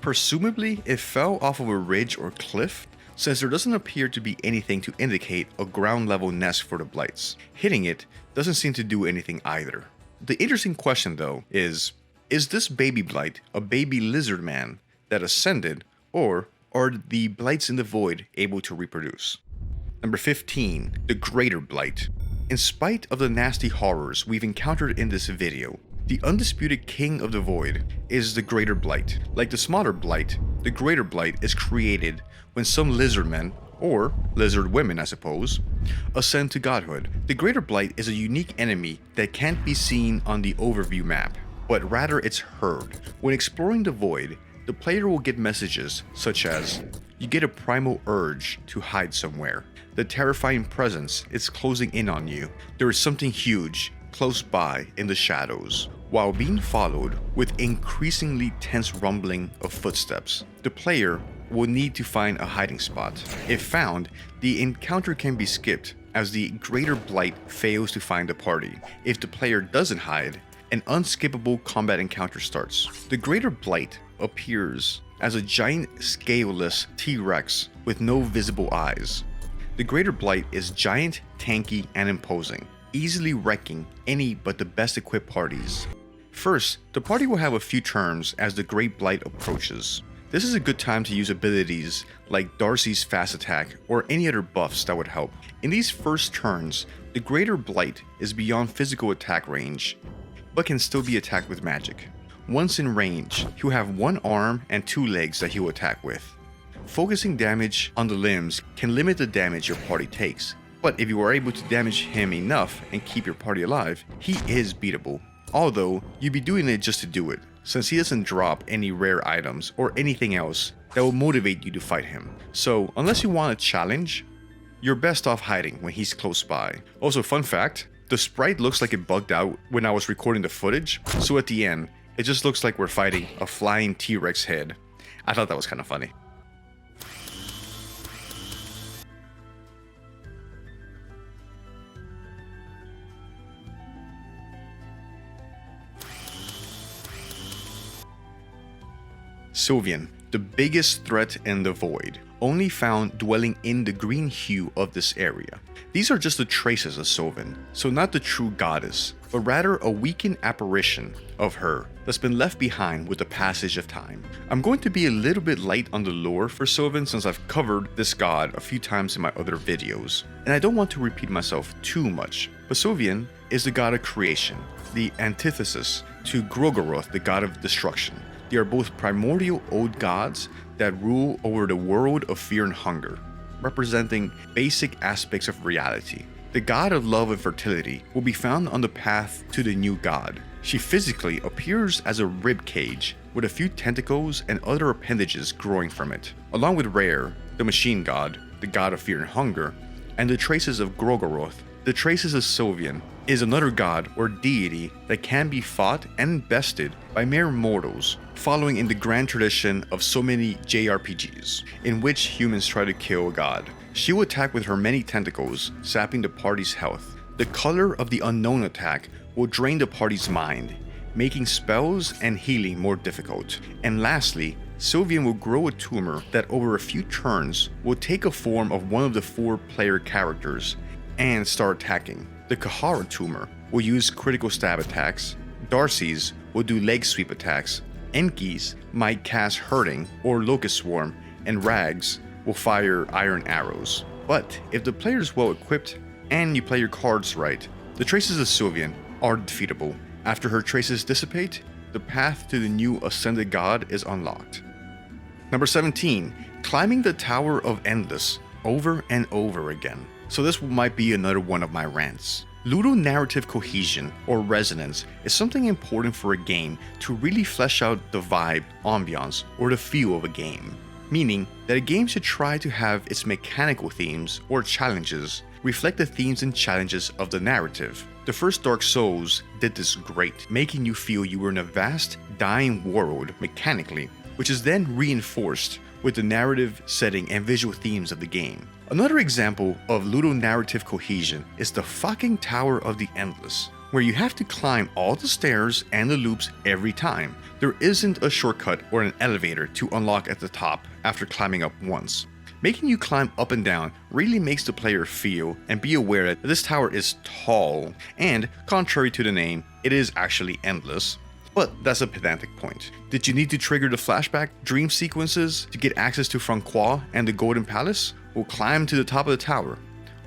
Presumably, it fell off of a ridge or cliff, since there doesn't appear to be anything to indicate a ground level nest for the Blights. Hitting it doesn't seem to do anything either. The interesting question though is this baby Blight a baby lizard man that ascended, or are the Blights in the Void able to reproduce? Number 15, the Greater Blight. In spite of the nasty horrors we've encountered in this video, the undisputed king of the Void is the Greater Blight. Like the smaller Blight, the Greater Blight is created when some lizard men, or lizard women I suppose, ascend to godhood. The Greater Blight is a unique enemy that can't be seen on the overview map, but rather it's heard. When exploring the Void, the player will get messages such as, you get a primal urge to hide somewhere. the terrifying presence is closing in on you. There is something huge close by in the shadows, while being followed with increasingly tense rumbling of footsteps. The player will need to find a hiding spot. If found, the encounter can be skipped as the Greater Blight fails to find the party. If the player doesn't hide, an unskippable combat encounter starts. The Greater Blight appears as a giant scaleless T-Rex with no visible eyes. The Greater Blight is giant, tanky, and imposing, easily wrecking any but the best equipped parties. First, the party will have a few turns as the Great Blight approaches. This is a good time to use abilities like Darcy's fast attack or any other buffs that would help. In these first turns, the Greater Blight is beyond physical attack range, but can still be attacked with magic. Once in range, he'll have one arm and two legs that he'll attack with. Focusing damage on the limbs can limit the damage your party takes, but if you are able to damage him enough and keep your party alive, he is beatable. Although, you'd be doing it just to do it, since he doesn't drop any rare items or anything else that will motivate you to fight him. So, unless you want a challenge, you're best off hiding when he's close by. Also, fun fact, the sprite looks like it bugged out when I was recording the footage, so at the end, it just looks like we're fighting a flying T-Rex head. I thought that was kind of funny. Sylvian, the biggest threat in the void, only found dwelling in the green hue of this area. These are just the traces of Sylvan, so not the true goddess, but rather a weakened apparition of her that's been left behind with the passage of time. I'm going to be a little bit light on the lore for Sylvan since I've covered this god a few times in my other videos, and I don't want to repeat myself too much, but Sylvian is the god of creation, the antithesis to Grogoroth, the god of destruction. They are both primordial old gods that rule over the world of fear and hunger, representing basic aspects of reality. The god of love and fertility will be found on the path to the new god. She physically appears as a rib cage with a few tentacles and other appendages growing from it, along with Rare, the machine god, the god of fear and hunger, and the traces of Grogoroth. The traces of Sylvian is another god or deity that can be fought and bested by mere mortals, following in the grand tradition of so many JRPGs, in which humans try to kill a god. She will attack with her many tentacles, sapping the party's health. The color of the unknown attack will drain the party's mind, making spells and healing more difficult. And lastly, Sylvian will grow a tumor that over a few turns will take a form of one of the 4 player characters and start attacking. The Kahara tumor will use critical stab attacks, Darcy's will do leg sweep attacks, Enki's might cast hurting or locust swarm, and Rag's will fire iron arrows. But if the player is well equipped and you play your cards right, the traces of Sylvian are defeatable. After her traces dissipate, the path to the new ascended god is unlocked. Number 17, climbing the Tower of Endless over and over again. So this might be another one of my rants. Ludonarrative cohesion or resonance is something important for a game to really flesh out the vibe, ambiance, or the feel of a game. Meaning that a game should try to have its mechanical themes or challenges reflect the themes and challenges of the narrative. The first Dark Souls did this great, making you feel you were in a vast, dying world mechanically, which is then reinforced with the narrative setting and visual themes of the game. Another example of ludonarrative cohesion is the fucking Tower of the Endless, where you have to climb all the stairs and the loops every time. There isn't a shortcut or an elevator to unlock at the top after climbing up once. Making you climb up and down really makes the player feel and be aware that this tower is tall, and contrary to the name, it is actually endless. But that's a pedantic point. Did you need to trigger the flashback dream sequences to get access to Francois and the Golden Palace? Well, climb to the top of the tower.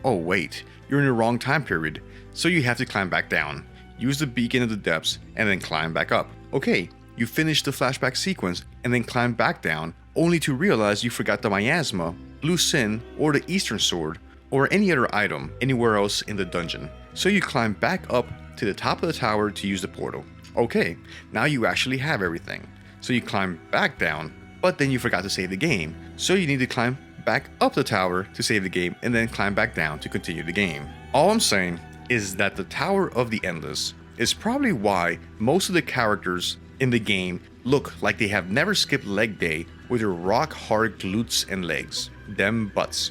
Oh wait, you're in the wrong time period, so you have to climb back down. Use the beacon of the depths and then climb back up. Okay, you finish the flashback sequence and then climb back down, only to realize you forgot the miasma, blue sin, or the eastern sword, or any other item anywhere else in the dungeon. So you climb back up to the top of the tower to use the portal. Okay, now you actually have everything. So you climb back down, but then you forgot to save the game, so you need to climb back up the tower to save the game, and then climb back down to continue the game. All I'm saying is that the Tower of the Endless is probably why most of the characters in the game look like they have never skipped leg day with their rock hard glutes and legs. Them butts.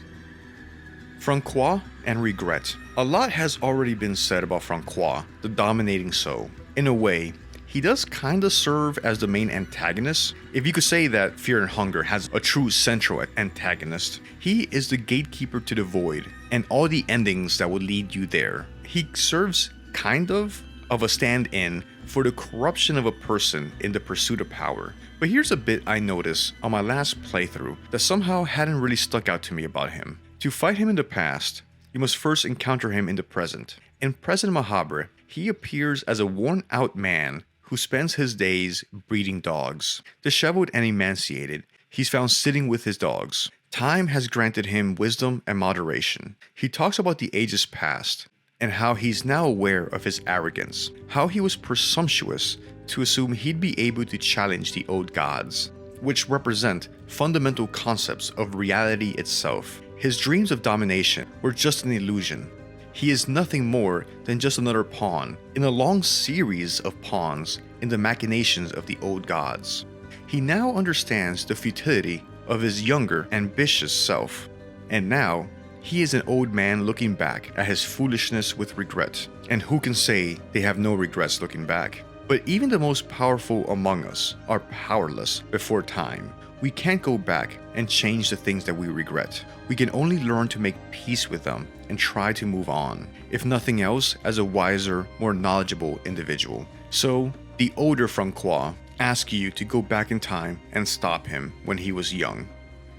Francois and regret. A lot has already been said about Francois, the dominating soul. In a way, he does kinda serve as the main antagonist. If you could say that Fear and Hunger has a true central antagonist, he is the gatekeeper to the void and all the endings that will lead you there. He serves kind of a stand-in for the corruption of a person in the pursuit of power. But here's a bit I noticed on my last playthrough that somehow hadn't really stuck out to me about him. To fight him in the past, you must first encounter him in the present. In present Mahabre, he appears as a worn-out man who spends his days breeding dogs. Disheveled and emaciated, he's found sitting with his dogs. Time has granted him wisdom and moderation. He talks about the ages past and how he's now aware of his arrogance, how he was presumptuous to assume he'd be able to challenge the old gods, which represent fundamental concepts of reality itself. His dreams of domination were just an illusion. He is nothing more than just another pawn in a long series of pawns in the machinations of the old gods. He now understands the futility of his younger, ambitious self, and now he is an old man looking back at his foolishness with regret. And who can say they have no regrets looking back? But even the most powerful among us are powerless before time. We can't go back and change the things that we regret. We can only learn to make peace with them and try to move on, if nothing else, as a wiser, more knowledgeable individual. So, the older Francois asks you to go back in time and stop him when he was young.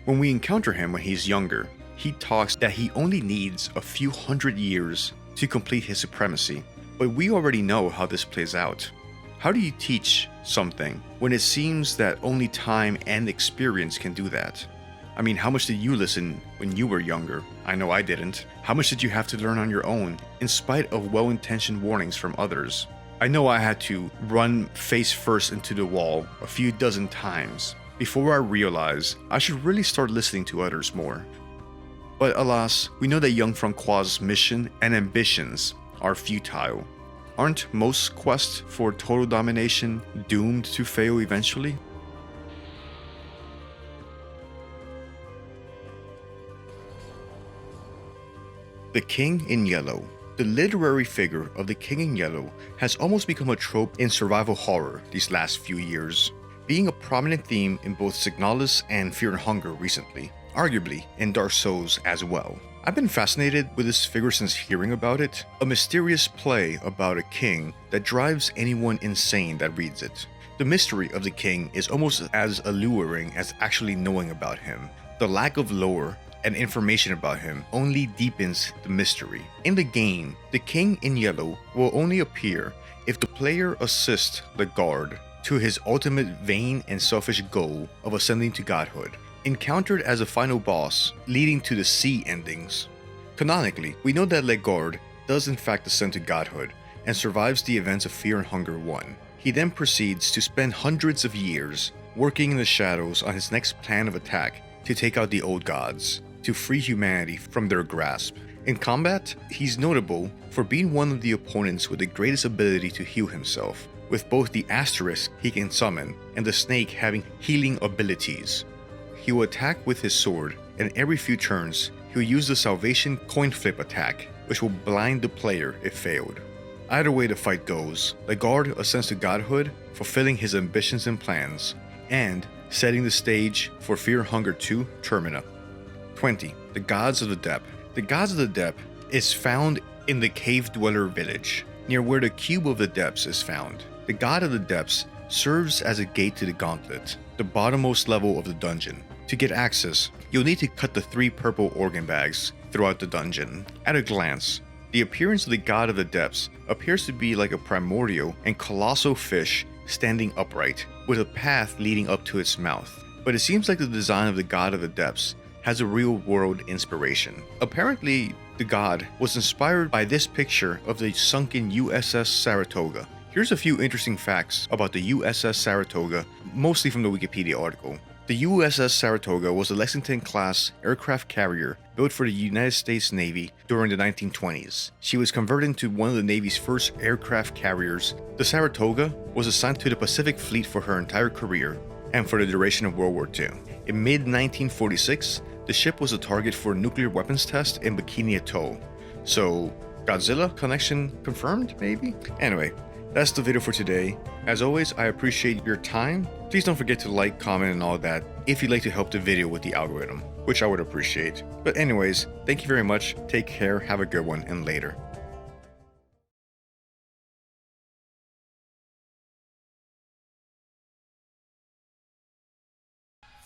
When we encounter him when he's younger, he talks that he only needs a few hundred years to complete his supremacy, but we already know how this plays out. How do you teach something when it seems that only time and experience can do that? I mean, how much did you listen when you were younger? I know I didn't. How much did you have to learn on your own, in spite of well-intentioned warnings from others? I know I had to run face first into the wall a few dozen times before I realized I should really start listening to others more. But alas, we know that young Francois' mission and ambitions are futile. Aren't most quests for total domination doomed to fail eventually? The King in Yellow. The literary figure of the King in Yellow has almost become a trope in survival horror these last few years, being a prominent theme in both Signalis and Fear and Hunger recently, arguably in Dark Souls as well. I've been fascinated with this figure since hearing about it, a mysterious play about a king that drives anyone insane that reads it. The mystery of the king is almost as alluring as actually knowing about him. The lack of lore and information about him only deepens the mystery. In the game, the King in Yellow will only appear if the player assists the guard to his ultimate vain and selfish goal of ascending to godhood, encountered as a final boss leading to the sea endings. Canonically, we know that Legard does in fact ascend to godhood and survives the events of Fear and Hunger 1. He then proceeds to spend hundreds of years working in the shadows on his next plan of attack to take out the old gods, to free humanity from their grasp. In combat, he's notable for being one of the opponents with the greatest ability to heal himself, with both the asterisk he can summon and the snake having healing abilities. He will attack with his sword, and every few turns, he'll use the salvation coin flip attack, which will blind the player if failed. Either way the fight goes, the guard ascends to godhood, fulfilling his ambitions and plans, and setting the stage for Fear and Hunger 2 Termina. 20. The Gods of the Depth. The Gods of the Depth is found in the Cave Dweller village, near where the Cube of the Depths is found. The God of the Depths serves as a gate to the Gauntlet, the bottommost level of the dungeon. To get access, you'll need to cut the 3 purple organ bags throughout the dungeon. At a glance, the appearance of the God of the Depths appears to be like a primordial and colossal fish standing upright, with a path leading up to its mouth. But it seems like the design of the God of the Depths has a real-world inspiration. Apparently, the god was inspired by this picture of the sunken USS Saratoga. Here's a few interesting facts about the USS Saratoga, mostly from the Wikipedia article. The USS Saratoga was a Lexington-class aircraft carrier built for the United States Navy during the 1920s. She was converted into one of the Navy's first aircraft carriers. The Saratoga was assigned to the Pacific Fleet for her entire career and for the duration of World War II. In mid-1946, the ship was a target for a nuclear weapons test in Bikini Atoll. So, Godzilla connection confirmed, maybe? Anyway, that's the video for today. As always, I appreciate your time. Please don't forget to like, comment, and all that if you'd like to help the video with the algorithm, which I would appreciate. But anyways, thank you very much, take care, have a good one, and later.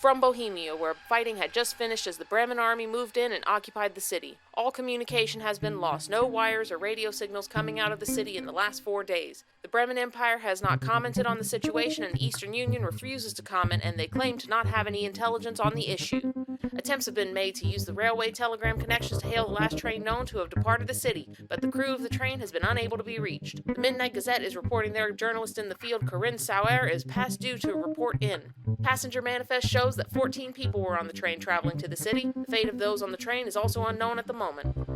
From Bohemia, where fighting had just finished as the Bremen army moved in and occupied the city. All communication has been lost, no wires or radio signals coming out of the city in the last 4 days. The Bremen Empire has not commented on the situation, and the Eastern Union refuses to comment, and they claim to not have any intelligence on the issue. Attempts have been made to use the railway telegram connections to hail the last train known to have departed the city, but the crew of the train has been unable to be reached. The Midnight Gazette is reporting their journalist in the field, Corinne Sauer, is past due to report in. Passenger manifest shows that 14 people were on the train traveling to the city. The fate of those on the train is also unknown at the moment.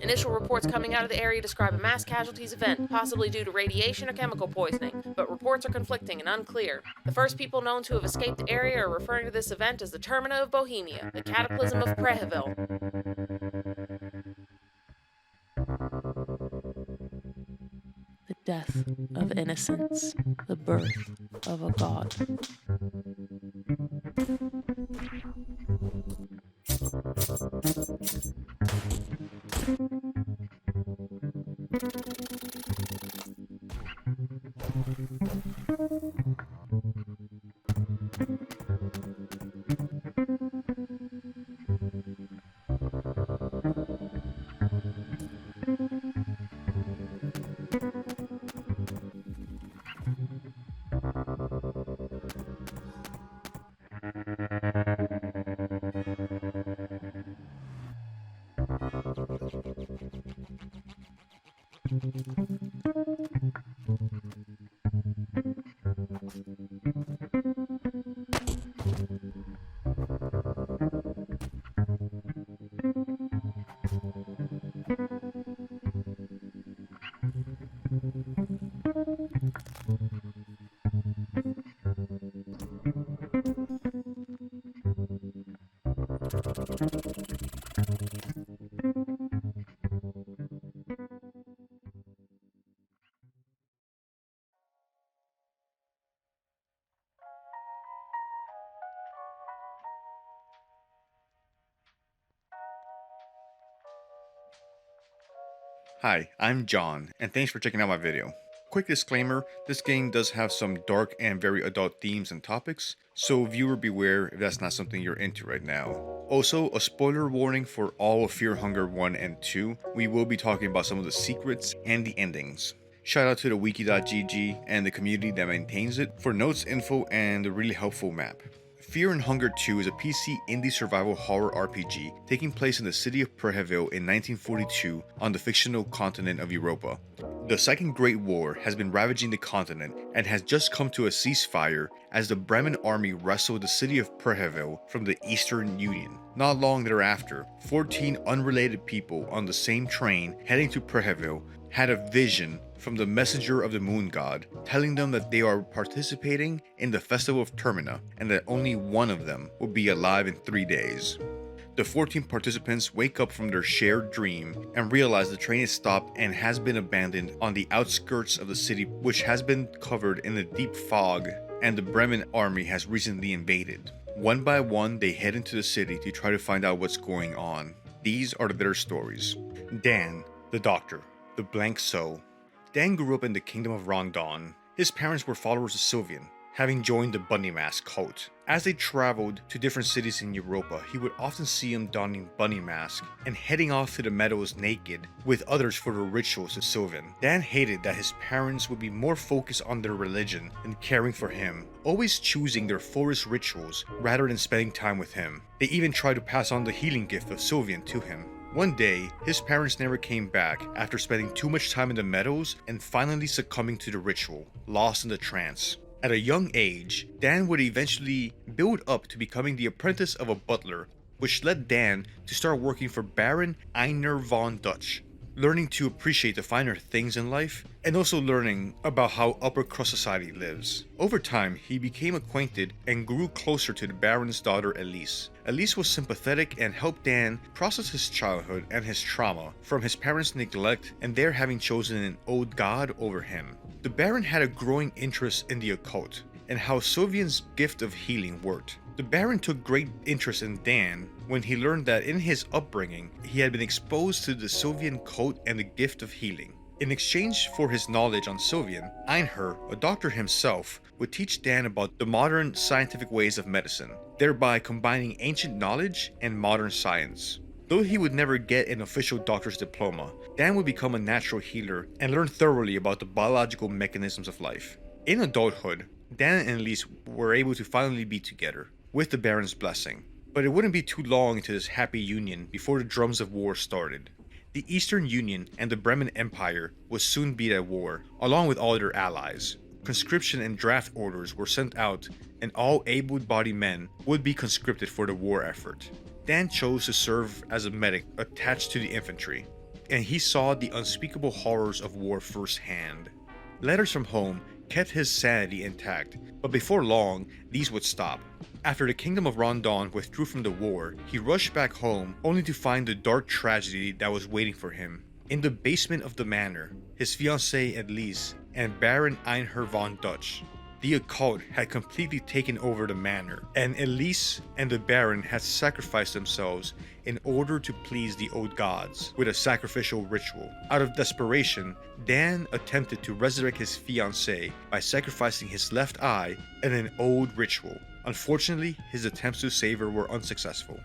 Initial reports coming out of the area describe a mass casualties event, possibly due to radiation or chemical poisoning, but reports are conflicting and unclear. The first people known to have escaped the area are referring to this event as the Termina of Bohemia, the cataclysm of Preheville. The death of innocence, the birth of a god. Hi, I'm John, and thanks for checking out my video. Quick disclaimer, this game does have some dark and very adult themes and topics, so viewer beware if that's not something you're into right now. Also, a spoiler warning for all of Fear Hunger 1 and 2, we will be talking about some of the secrets and the endings. Shout out to the wiki.gg and the community that maintains it for notes, info, and a really helpful map. Fear and Hunger 2 is a PC indie survival horror RPG taking place in the city of Preheville in 1942 on the fictional continent of Europa. The Second Great War has been ravaging the continent and has just come to a ceasefire as the Bremen army wrestled the city of Preheville from the Eastern Union. Not long thereafter, 14 unrelated people on the same train heading to Preheville had a vision from the messenger of the Moon God, telling them that they are participating in the Festival of Termina and that only one of them will be alive in 3 days. The 14 participants wake up from their shared dream and realize the train is stopped and has been abandoned on the outskirts of the city, which has been covered in a deep fog, and the Bremen army has recently invaded. One by one, they head into the city to try to find out what's going on. These are their stories. Dan, the doctor, the blank soul. Dan grew up in the kingdom of Rondon. His parents were followers of Sylvian, having joined the Bunny Mask cult. As they traveled to different cities in Europa, he would often see him donning bunny mask and heading off to the meadows naked with others for the rituals of Sylvan. Dan hated that his parents would be more focused on their religion than caring for him, always choosing their forest rituals rather than spending time with him. They even tried to pass on the healing gift of Sylvian to him. One day, his parents never came back after spending too much time in the meadows and finally succumbing to the ritual, lost in the trance. At a young age, Dan would eventually build up to becoming the apprentice of a butler, which led Dan to start working for Baron Einar von Dutch, learning to appreciate the finer things in life, and also learning about how upper crust society lives. Over time, he became acquainted and grew closer to the Baron's daughter Elise. Elise was sympathetic and helped Dan process his childhood and his trauma from his parents' neglect and their having chosen an old god over him. The Baron had a growing interest in the occult and how Sylvian's gift of healing worked. The Baron took great interest in Dan when he learned that in his upbringing, he had been exposed to the Sylvian cult and the gift of healing. In exchange for his knowledge on Sylvian, Einher, a doctor himself, would teach Dan about the modern scientific ways of medicine, thereby combining ancient knowledge and modern science. Though he would never get an official doctor's diploma, Dan would become a natural healer and learn thoroughly about the biological mechanisms of life. In adulthood, Dan and Elise were able to finally be together, with the Baron's blessing. But it wouldn't be too long into this happy union before the drums of war started. The Eastern Union and the Bremen Empire would soon be at war, along with all their allies. Conscription and draft orders were sent out, and all able-bodied men would be conscripted for the war effort. Dan chose to serve as a medic attached to the infantry, and he saw the unspeakable horrors of war firsthand. Letters from home kept his sanity intact, but before long, these would stop. After the Kingdom of Rondon withdrew from the war, he rushed back home only to find the dark tragedy that was waiting for him. In the basement of the manor, his fiancée Elise and Baron Einher von Dutch, the occult had completely taken over the manor, and Elise and the Baron had sacrificed themselves in order to please the old gods with a sacrificial ritual. Out of desperation, Dan attempted to resurrect his fiancée by sacrificing his left eye in an old ritual. Unfortunately, his attempts to save her were unsuccessful.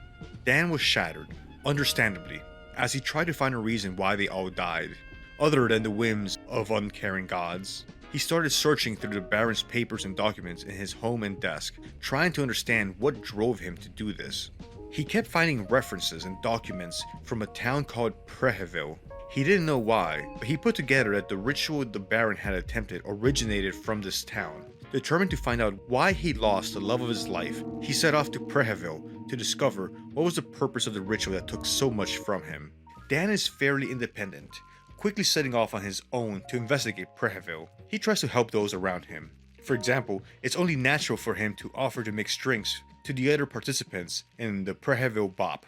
Dan was shattered, understandably, as he tried to find a reason why they all died, other than the whims of uncaring gods. He started searching through the Baron's papers and documents in his home and desk, trying to understand what drove him to do this. He kept finding references and documents from a town called Preheville. He didn't know why, but he put together that the ritual the Baron had attempted originated from this town. Determined to find out why he lost the love of his life, he set off to Preheville to discover what was the purpose of the ritual that took so much from him. Dan is fairly independent, quickly setting off on his own to investigate Preheville. He tries to help those around him. For example, it's only natural for him to offer to mix drinks to the other participants in the Preheville Bop.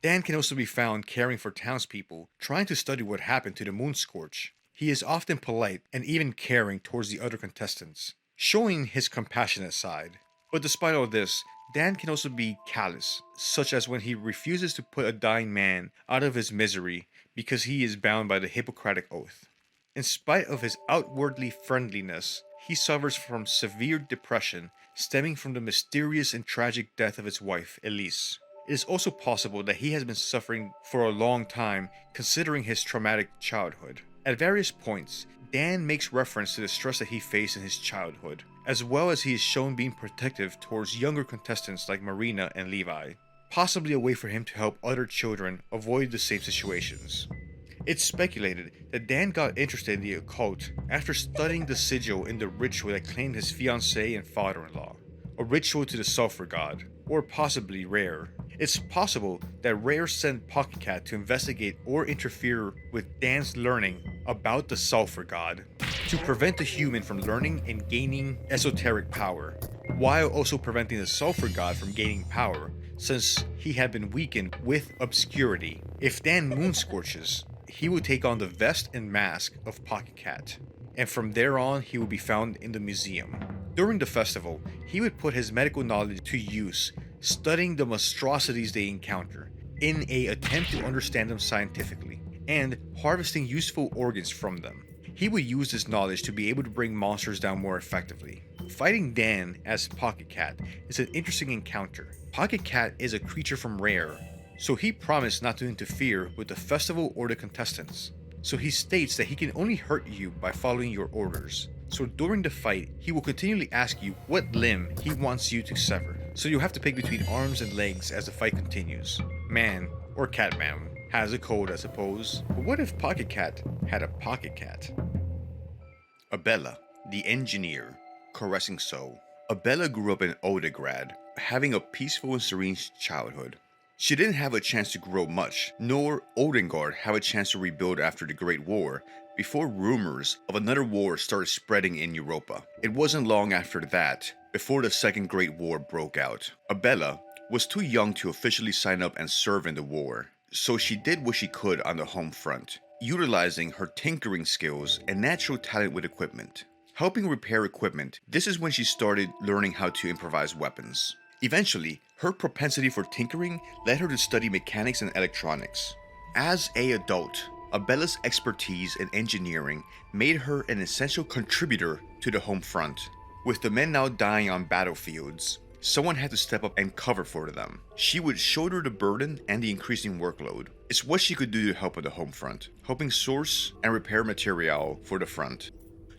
Dan can also be found caring for townspeople, trying to study what happened to the Moonscorch. He is often polite and even caring towards the other contestants, showing his compassionate side. But despite all this, Dan can also be callous, such as when he refuses to put a dying man out of his misery because he is bound by the Hippocratic Oath. In spite of his outwardly friendliness, he suffers from severe depression stemming from the mysterious and tragic death of his wife, Elise. It is also possible that he has been suffering for a long time considering his traumatic childhood. At various points, Dan makes reference to the stress that he faced in his childhood, as well as he is shown being protective towards younger contestants like Marina and Levi, possibly a way for him to help other children avoid the same situations. It's speculated that Dan got interested in the occult after studying the sigil in the ritual that claimed his fiancée and father-in-law, a ritual to the sulfur god, or possibly Rare. It's possible that Rare sent Pocket Cat to investigate or interfere with Dan's learning about the sulfur god, to prevent the human from learning and gaining esoteric power, while also preventing the sulfur god from gaining power, since he had been weakened with obscurity. If Dan moonscorches, he would take on the vest and mask of Pocket Cat, and from there on he would be found in the museum. During the festival, he would put his medical knowledge to use, studying the monstrosities they encounter, in an attempt to understand them scientifically, and harvesting useful organs from them. He would use this knowledge to be able to bring monsters down more effectively. Fighting Dan as Pocket Cat is an interesting encounter. Pocket Cat is a creature from Rare, so he promised not to interfere with the festival or the contestants. So he states that he can only hurt you by following your orders. So during the fight, he will continually ask you what limb he wants you to sever. So you'll have to pick between arms and legs as the fight continues. Man, or Catman, has a code, I suppose. But what if Pocket Cat had a Pocket Cat? Abella, the engineer, caressing soul. Abella grew up in Odegrad, having a peaceful and serene childhood. She didn't have a chance to grow much, nor Odengard have a chance to rebuild after the Great War, before rumors of another war started spreading in Europa. It wasn't long after that, before the Second Great War broke out. Abella was too young to officially sign up and serve in the war, so she did what she could on the home front, utilizing her tinkering skills and natural talent with equipment. Helping repair equipment, this is when she started learning how to improvise weapons. Eventually, her propensity for tinkering led her to study mechanics and electronics. As an adult, Abella's expertise in engineering made her an essential contributor to the home front. With the men now dying on battlefields, someone had to step up and cover for them. She would shoulder the burden and the increasing workload. It's what she could do to help on the home front, helping source and repair material for the front.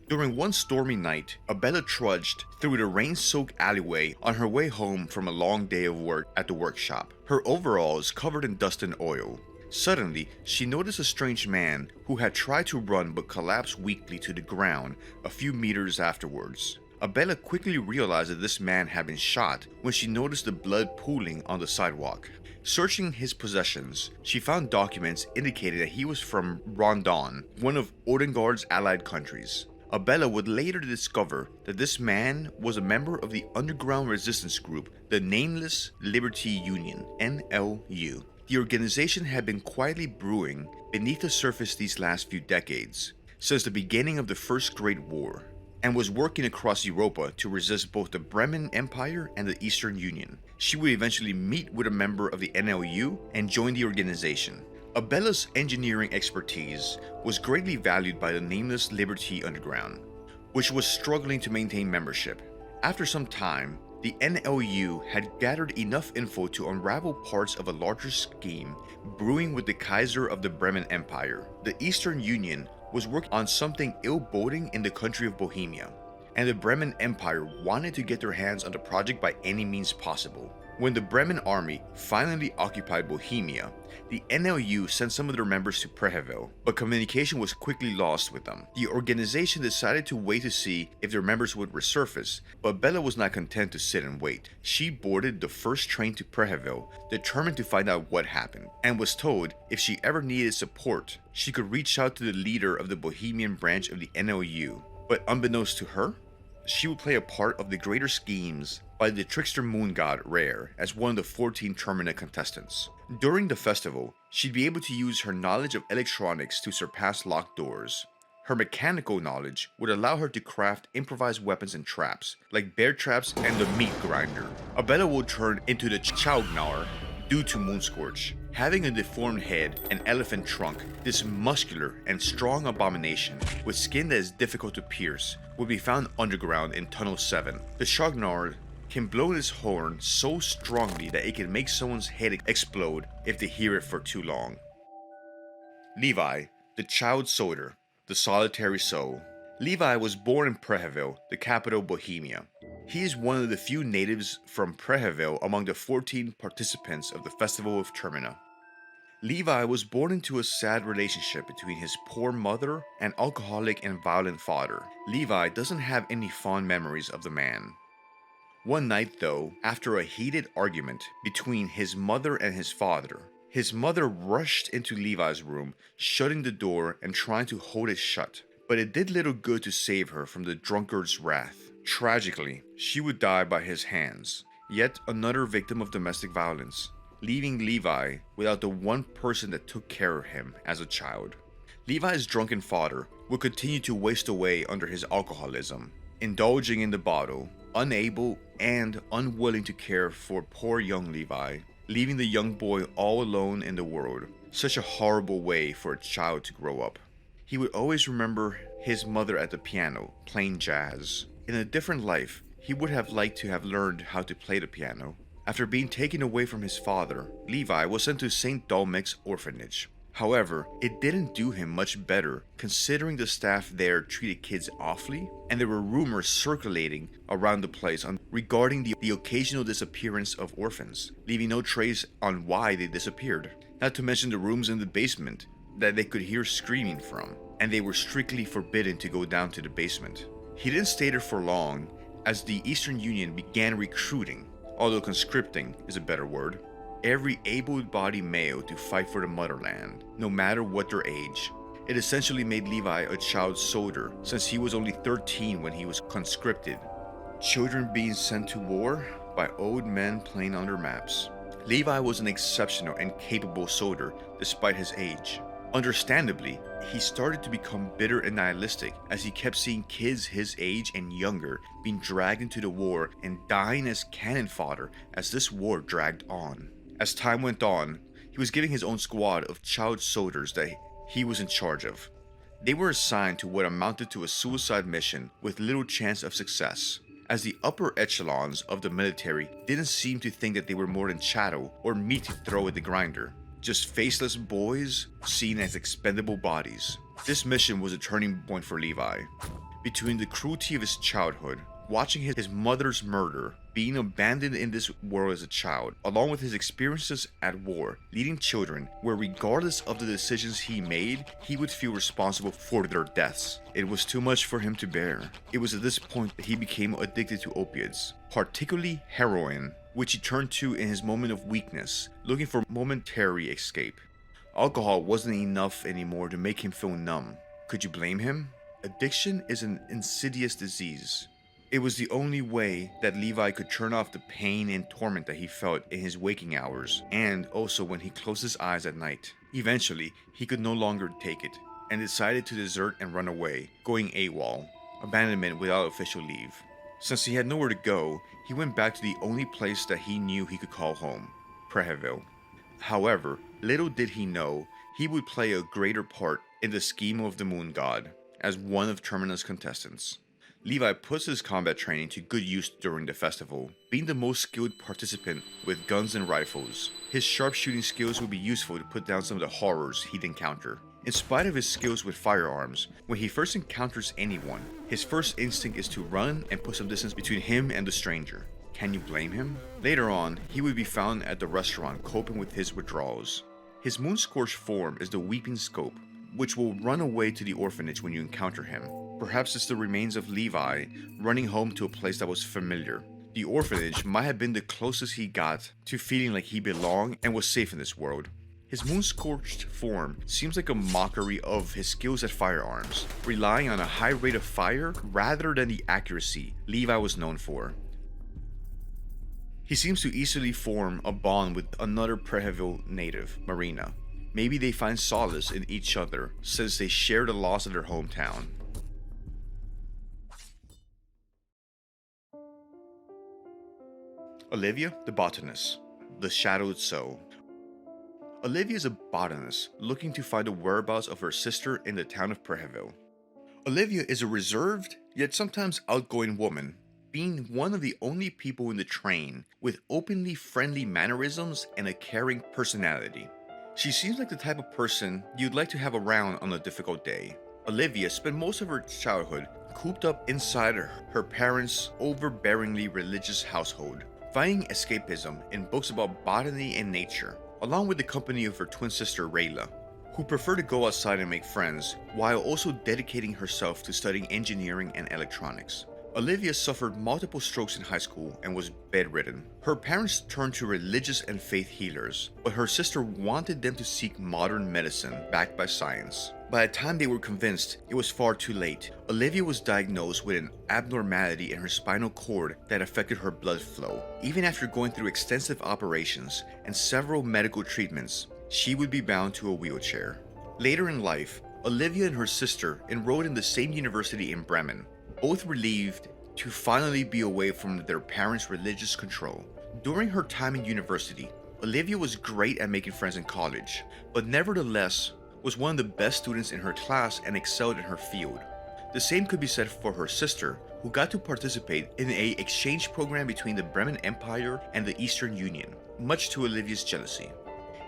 During one stormy night, Abella trudged through the rain-soaked alleyway on her way home from a long day of work at the workshop, her overalls covered in dust and oil. Suddenly, she noticed a strange man who had tried to run but collapsed weakly to the ground a few meters afterwards. Abella quickly realized that this man had been shot when she noticed the blood pooling on the sidewalk. Searching his possessions, she found documents indicating that he was from Rondon, one of Odengard's allied countries. Abella would later discover that this man was a member of the underground resistance group, the Nameless Liberty Union, NLU. The organization had been quietly brewing beneath the surface these last few decades, since the beginning of the First Great War, and was working across Europa to resist both the Bremen Empire and the Eastern Union. She would eventually meet with a member of the NLU and join the organization. Abella's engineering expertise was greatly valued by the Nameless Liberty Underground, which was struggling to maintain membership. After some time, the NLU had gathered enough info to unravel parts of a larger scheme brewing with the Kaiser of the Bremen Empire. The Eastern Union was working on something ill-boding in the country of Bohemia, and the Bremen Empire wanted to get their hands on the project by any means possible. When the Bremen army finally occupied Bohemia, the NLU sent some of their members to Prehevil, but communication was quickly lost with them. The organization decided to wait to see if their members would resurface, but Bella was not content to sit and wait. She boarded the first train to Prehevil, determined to find out what happened, and was told if she ever needed support, she could reach out to the leader of the Bohemian branch of the NLU. But unbeknownst to her, she would play a part of the greater schemes by the Trickster Moon God Rare as one of the 14 Termina contestants. During the festival, she'd be able to use her knowledge of electronics to surpass locked doors. Her mechanical knowledge would allow her to craft improvised weapons and traps, like bear traps and the meat grinder. Abella would turn into the Chaugnar due to Moonscorch. Having a deformed head and elephant trunk, this muscular and strong abomination, with skin that is difficult to pierce, would be found underground in Tunnel 7. The Chaugnar can blow its horn so strongly that it can make someone's head explode if they hear it for too long. Levi, the child soldier, the solitary soul. Levi was born in Prehevil, the capital of Bohemia. He is one of the few natives from Prehevil among the 14 participants of the Festival of Termina. Levi was born into a sad relationship between his poor mother and alcoholic and violent father. Levi doesn't have any fond memories of the man. One night though, after a heated argument between his mother and his father, his mother rushed into Levi's room, shutting the door and trying to hold it shut. But it did little good to save her from the drunkard's wrath. Tragically, she would die by his hands, yet another victim of domestic violence, leaving Levi without the one person that took care of him as a child. Levi's drunken father would continue to waste away under his alcoholism, indulging in the bottle, unable and unwilling to care for poor young Levi, leaving the young boy all alone in the world. Such a horrible way for a child to grow up. He would always remember his mother at the piano, playing jazz. In a different life, he would have liked to have learned how to play the piano. After being taken away from his father, Levi was sent to St. Dolmec's orphanage. However, it didn't do him much better considering the staff there treated kids awfully, and there were rumors circulating around the place regarding the occasional disappearance of orphans, leaving no trace on why they disappeared. Not to mention the rooms in the basement that they could hear screaming from, and they were strictly forbidden to go down to the basement. He didn't stay there for long, as the Eastern Union began recruiting, although conscripting is a better word, every able-bodied male to fight for the motherland, no matter what their age. It essentially made Levi a child soldier, since he was only 13 when he was conscripted. Children being sent to war by old men playing on their maps. Levi was an exceptional and capable soldier despite his age. Understandably, he started to become bitter and nihilistic as he kept seeing kids his age and younger being dragged into the war and dying as cannon fodder as this war dragged on. As time went on, he was given his own squad of child soldiers that he was in charge of. They were assigned to what amounted to a suicide mission with little chance of success, as the upper echelons of the military didn't seem to think that they were more than chattel or meat to throw at the grinder, just faceless boys seen as expendable bodies. This mission was a turning point for Levi. Between the cruelty of his childhood, watching his mother's murder, being abandoned in this world as a child, along with his experiences at war, leading children where regardless of the decisions he made, he would feel responsible for their deaths. It was too much for him to bear. It was at this point that he became addicted to opiates, particularly heroin, which he turned to in his moment of weakness, looking for momentary escape. Alcohol wasn't enough anymore to make him feel numb. Could you blame him? Addiction is an insidious disease. It was the only way that Levi could turn off the pain and torment that he felt in his waking hours, and also when he closed his eyes at night. Eventually, he could no longer take it, and decided to desert and run away, going AWOL, abandonment without official leave. Since he had nowhere to go, he went back to the only place that he knew he could call home, Preheville. However, little did he know, he would play a greater part in the scheme of the Moon God, as one of Termina's contestants. Levi puts his combat training to good use during the festival, being the most skilled participant with guns and rifles. His sharpshooting skills would be useful to put down some of the horrors he'd encounter. In spite of his skills with firearms, when he first encounters anyone, his first instinct is to run and put some distance between him and the stranger. Can you blame him? Later on, he would be found at the restaurant coping with his withdrawals. His moon-scorched form is the Weeping Scope, which will run away to the orphanage when you encounter him. Perhaps it's the remains of Levi running home to a place that was familiar. The orphanage might have been the closest he got to feeling like he belonged and was safe in this world. His moon-scorched form seems like a mockery of his skills at firearms, relying on a high rate of fire rather than the accuracy Levi was known for. He seems to easily form a bond with another Preheville native, Marina. Maybe they find solace in each other since they share the loss of their hometown. Olivia, the botanist, the shadowed soul. Olivia is a botanist looking to find the whereabouts of her sister in the town of Preheville. Olivia is a reserved, yet sometimes outgoing woman, being one of the only people in the train with openly friendly mannerisms and a caring personality. She seems like the type of person you'd like to have around on a difficult day. Olivia spent most of her childhood cooped up inside her parents' overbearingly religious household, finding escapism in books about botany and nature, along with the company of her twin sister Rayla, who preferred to go outside and make friends, while also dedicating herself to studying engineering and electronics. Olivia suffered multiple strokes in high school and was bedridden. Her parents turned to religious and faith healers, but her sister wanted them to seek modern medicine backed by science. By the time they were convinced, it was far too late. Olivia was diagnosed with an abnormality in her spinal cord that affected her blood flow. Even after going through extensive operations and several medical treatments, she would be bound to a wheelchair. Later in life, Olivia and her sister enrolled in the same university in Bremen, both relieved to finally be away from their parents' religious control. During her time in university, Olivia was great at making friends in college, but nevertheless was one of the best students in her class and excelled in her field. The same could be said for her sister, who got to participate in an exchange program between the Bremen Empire and the Eastern Union, much to Olivia's jealousy.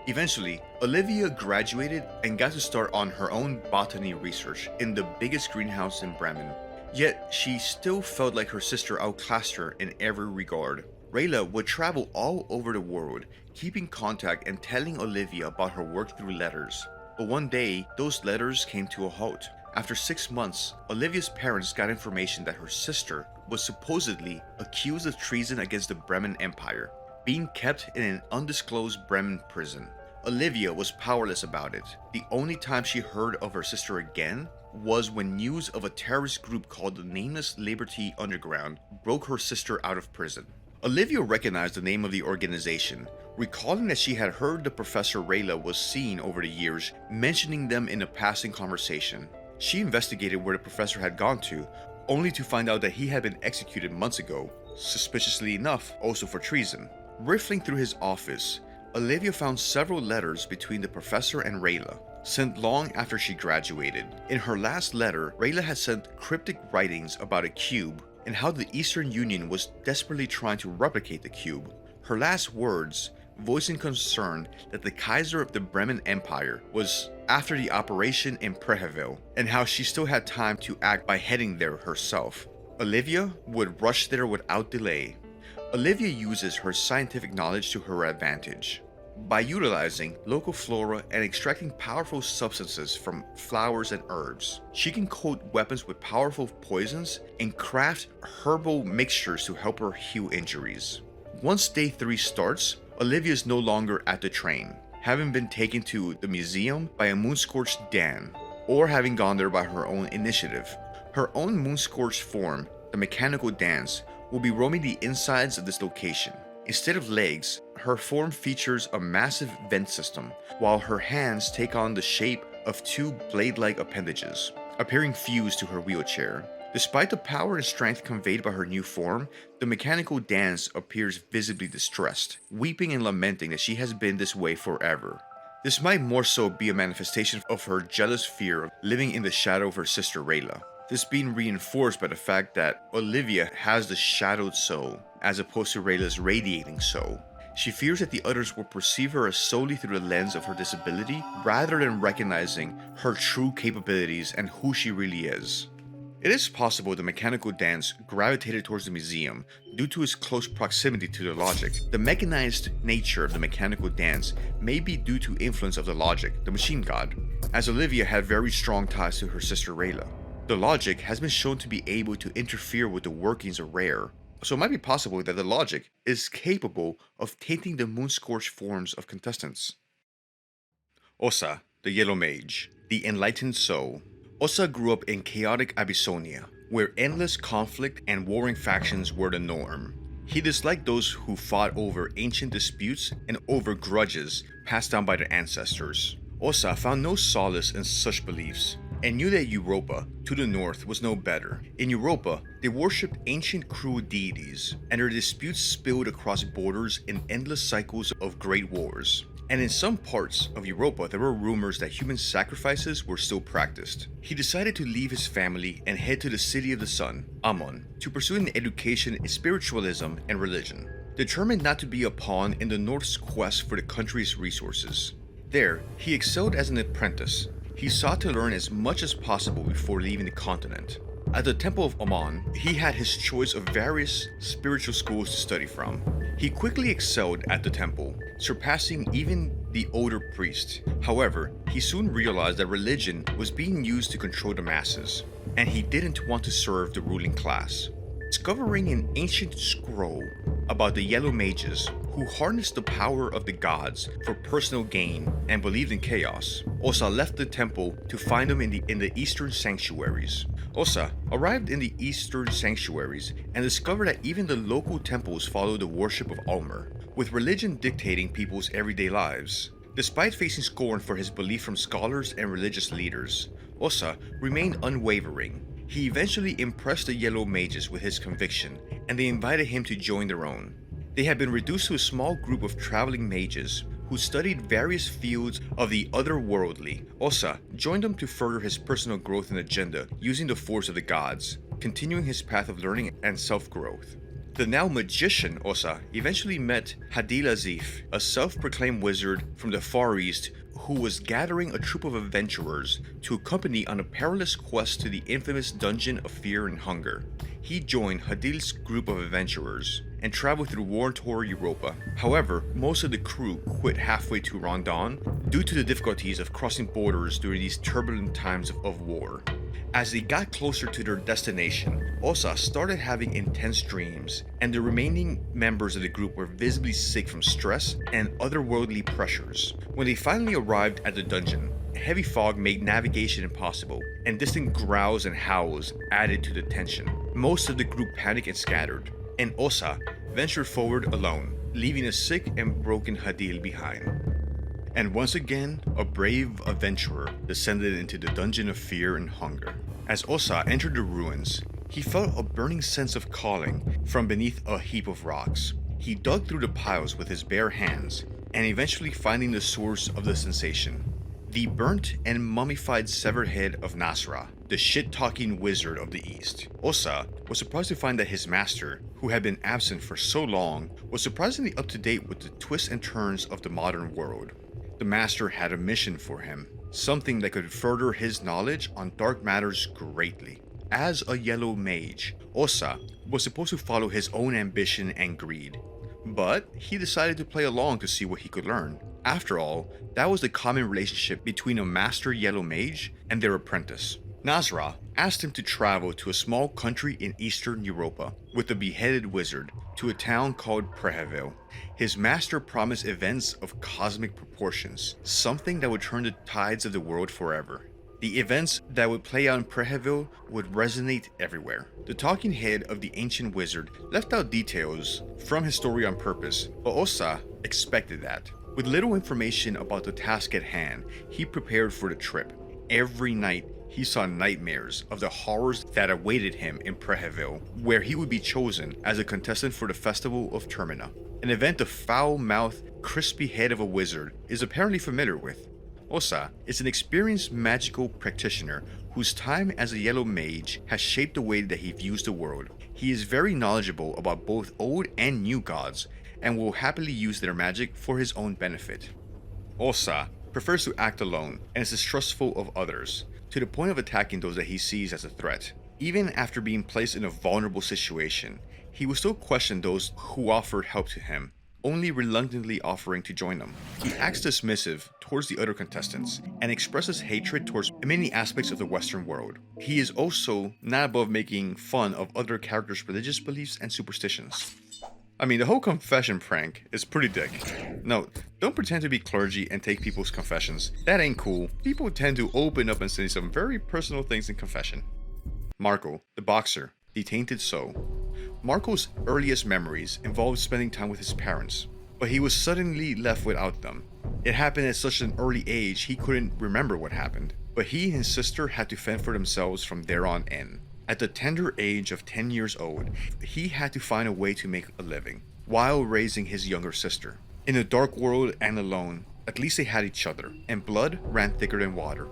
Eventually, Olivia graduated and got to start on her own botany research in the biggest greenhouse in Bremen. Yet, she still felt like her sister outclassed her in every regard. Rayla would travel all over the world, keeping contact and telling Olivia about her work through letters. But one day, those letters came to a halt. After 6 months, Olivia's parents got information that her sister was supposedly accused of treason against the Bremen Empire, being kept in an undisclosed Bremen prison. Olivia was powerless about it. The only time she heard of her sister again was when news of a terrorist group called the Nameless Liberty Underground broke her sister out of prison. Olivia recognized the name of the organization, recalling that she had heard the Professor Rayla was seen over the years mentioning them in a passing conversation. She investigated where the professor had gone to, only to find out that he had been executed months ago, suspiciously enough also for treason. Riffling through his office, Olivia found several letters between the professor and Rayla, sent long after she graduated. In her last letter, Rayla had sent cryptic writings about a cube and how the Eastern Union was desperately trying to replicate the cube. Her last words, voicing concern that the Kaiser of the Bremen Empire was after the operation in Preheville, and how she still had time to act by heading there herself. Olivia would rush there without delay. Olivia uses her scientific knowledge to her advantage. By utilizing local flora and extracting powerful substances from flowers and herbs, she can coat weapons with powerful poisons and craft herbal mixtures to help her heal injuries. Once day 3 starts, Olivia is no longer at the train, having been taken to the museum by a moon-scorched Dan, or having gone there by her own initiative. Her own moon-scorched form, the mechanical dance, will be roaming the insides of this location. Instead of legs, her form features a massive vent system, while her hands take on the shape of 2 blade-like appendages, appearing fused to her wheelchair. Despite the power and strength conveyed by her new form, the mechanical dance appears visibly distressed, weeping and lamenting that she has been this way forever. This might more so be a manifestation of her jealous fear of living in the shadow of her sister Rayla. This being reinforced by the fact that Olivia has the shadowed soul, as opposed to Rayla's radiating soul. She fears that the others will perceive her as solely through the lens of her disability, rather than recognizing her true capabilities and who she really is. It is possible the mechanical dance gravitated towards the museum due to its close proximity to the logic. The mechanized nature of the mechanical dance may be due to influence of the logic, the machine god, as Olivia had very strong ties to her sister Rayla. The logic has been shown to be able to interfere with the workings of rare, so it might be possible that the logic is capable of tainting the moon-scorched forms of contestants. Osa, the Yellow Mage, the Enlightened Soul. Osa grew up in chaotic Abyssonia, where endless conflict and warring factions were the norm. He disliked those who fought over ancient disputes and over grudges passed down by their ancestors. Osa found no solace in such beliefs, and knew that Europa, to the north, was no better. In Europa, they worshipped ancient cruel deities, and their disputes spilled across borders in endless cycles of great wars. And in some parts of Europa, there were rumors that human sacrifices were still practiced. He decided to leave his family and head to the City of the Sun, Ammon, to pursue an education in spiritualism and religion, determined not to be a pawn in the North's quest for the country's resources. There, he excelled as an apprentice. He sought to learn as much as possible before leaving the continent. At the Temple of Ammon, he had his choice of various spiritual schools to study from. He quickly excelled at the temple, surpassing even the older priest. However, he soon realized that religion was being used to control the masses, and he didn't want to serve the ruling class. Discovering an ancient scroll about the Yellow Mages, who harnessed the power of the gods for personal gain and believed in chaos, Osa left the temple to find them in the eastern sanctuaries. Osa arrived in the eastern sanctuaries and discovered that even the local temples follow the worship of Ulmer, with religion dictating people's everyday lives. Despite facing scorn for his belief from scholars and religious leaders, Osa remained unwavering. He eventually impressed the Yellow Mages with his conviction, and they invited him to join their own. They had been reduced to a small group of traveling mages who studied various fields of the otherworldly. Osa joined them to further his personal growth and agenda using the force of the gods, continuing his path of learning and self-growth. The now magician Osa eventually met Hadil Azif, a self-proclaimed wizard from the Far East who was gathering a troop of adventurers to accompany on a perilous quest to the infamous Dungeon of Fear and Hunger. He joined Hadil's group of adventurers and traveled through war-torn Europa. However, most of the crew quit halfway to Rondon due to the difficulties of crossing borders during these turbulent times of war. As they got closer to their destination, Osa started having intense dreams, and the remaining members of the group were visibly sick from stress and otherworldly pressures. When they finally arrived at the dungeon, heavy fog made navigation impossible, and distant growls and howls added to the tension. Most of the group panicked and scattered, and Osa ventured forward alone, leaving a sick and broken Hadil behind. And once again, a brave adventurer descended into the dungeon of fear and hunger. As Osa entered the ruins, he felt a burning sense of calling from beneath a heap of rocks. He dug through the piles with his bare hands, and eventually finding the source of the sensation. The burnt and mummified severed head of Nasra, the shit-talking wizard of the East. Osa was surprised to find that his master, who had been absent for so long, was surprisingly up to date with the twists and turns of the modern world. The master had a mission for him, something that could further his knowledge on dark matters greatly. As a yellow mage, Osa was supposed to follow his own ambition and greed, but he decided to play along to see what he could learn. After all, that was the common relationship between a master yellow mage and their apprentice. Nasra asked him to travel to a small country in Eastern Europa with the beheaded wizard to a town called Preheville. His master promised events of cosmic proportions, something that would turn the tides of the world forever. The events that would play out in Preheville would resonate everywhere. The talking head of the ancient wizard left out details from his story on purpose, but Osa expected that. With little information about the task at hand, he prepared for the trip. Every night, he saw nightmares of the horrors that awaited him in Preheville, where he would be chosen as a contestant for the Festival of Termina, an event the foul-mouthed, crispy head of a wizard is apparently familiar with. Osa is an experienced magical practitioner whose time as a yellow mage has shaped the way that he views the world. He is very knowledgeable about both old and new gods, and will happily use their magic for his own benefit. Osa prefers to act alone and is distrustful of others, to the point of attacking those that he sees as a threat. Even after being placed in a vulnerable situation, he will still question those who offered help to him, only reluctantly offering to join them. He acts dismissive towards the other contestants and expresses hatred towards many aspects of the Western world. He is also not above making fun of other characters' religious beliefs and superstitions. I mean, the whole confession prank is pretty dick. No, don't pretend to be clergy and take people's confessions. That ain't cool. People tend to open up and say some very personal things in confession. Marco, the boxer, the tainted soul. Marco's earliest memories involved spending time with his parents, but he was suddenly left without them. It happened at such an early age he couldn't remember what happened, but he and his sister had to fend for themselves from there on in. At the tender age of 10 years old, he had to find a way to make a living, while raising his younger sister. In a dark world and alone, at least they had each other, and blood ran thicker than water.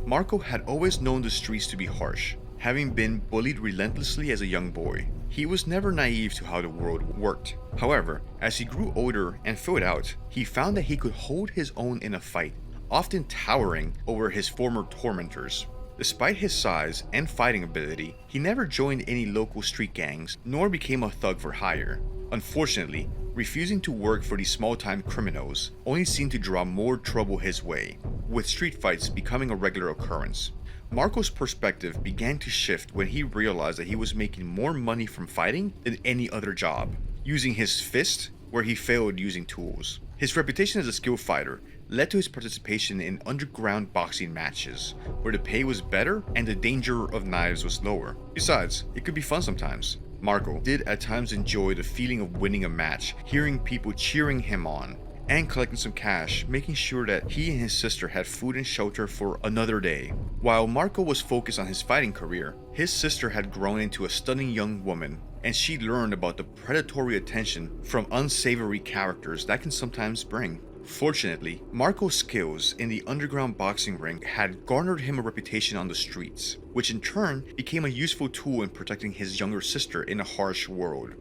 Marco had always known the streets to be harsh, having been bullied relentlessly as a young boy. He was never naive to how the world worked. However, as he grew older and filled out, he found that he could hold his own in a fight, often towering over his former tormentors. Despite his size and fighting ability, he never joined any local street gangs, nor became a thug for hire. Unfortunately, refusing to work for these small-time criminals only seemed to draw more trouble his way, with street fights becoming a regular occurrence. Marco's perspective began to shift when he realized that he was making more money from fighting than any other job, using his fist where he failed using tools. His reputation as a skilled fighter led to his participation in underground boxing matches, where the pay was better and the danger of knives was lower. Besides, it could be fun sometimes. Marco did at times enjoy the feeling of winning a match, hearing people cheering him on, and collecting some cash, making sure that he and his sister had food and shelter for another day. While Marco was focused on his fighting career, his sister had grown into a stunning young woman, and she learned about the predatory attention from unsavory characters that can sometimes bring. Fortunately, Marco's skills in the underground boxing ring had garnered him a reputation on the streets, which in turn became a useful tool in protecting his younger sister in a harsh world.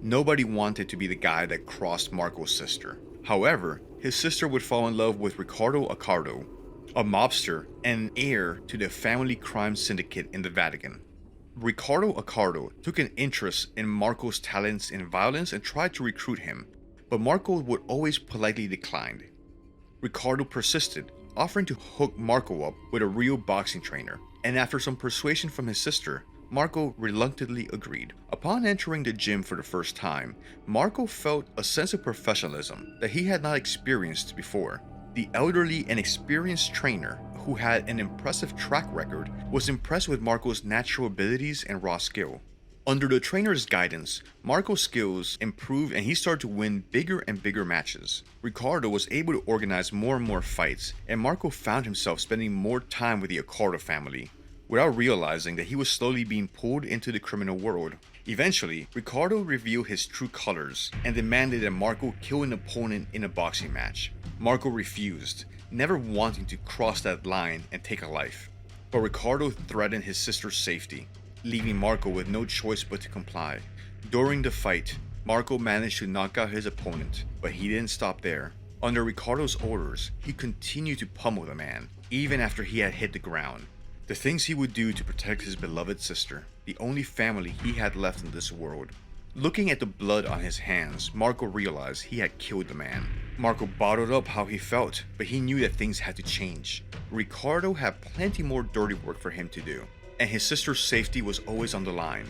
Nobody wanted to be the guy that crossed Marco's sister. However, his sister would fall in love with Ricardo Accardo, a mobster and heir to the family crime syndicate in the Vatican. Ricardo Accardo took an interest in Marco's talents in violence and tried to recruit him, but Marco would always politely decline. Ricardo persisted, offering to hook Marco up with a real boxing trainer. and after some persuasion from his sister, Marco reluctantly agreed. Upon entering the gym for the first time, Marco felt a sense of professionalism that he had not experienced before. The elderly and experienced trainer, who had an impressive track record, was impressed with Marco's natural abilities and raw skill. Under the trainer's guidance, Marco's skills improved and he started to win bigger and bigger matches. Ricardo was able to organize more and more fights, and Marco found himself spending more time with the Accardo family, without realizing that he was slowly being pulled into the criminal world. Eventually, Ricardo revealed his true colors and demanded that Marco kill an opponent in a boxing match. Marco refused, never wanting to cross that line and take a life. But Ricardo threatened his sister's safety, leaving Marco with no choice but to comply. During the fight, Marco managed to knock out his opponent, but he didn't stop there. Under Ricardo's orders, he continued to pummel the man, even after he had hit the ground. The things he would do to protect his beloved sister, the only family he had left in this world. Looking at the blood on his hands, Marco realized he had killed the man. Marco bottled up how he felt, but he knew that things had to change. Ricardo had plenty more dirty work for him to do, and his sister's safety was always on the line.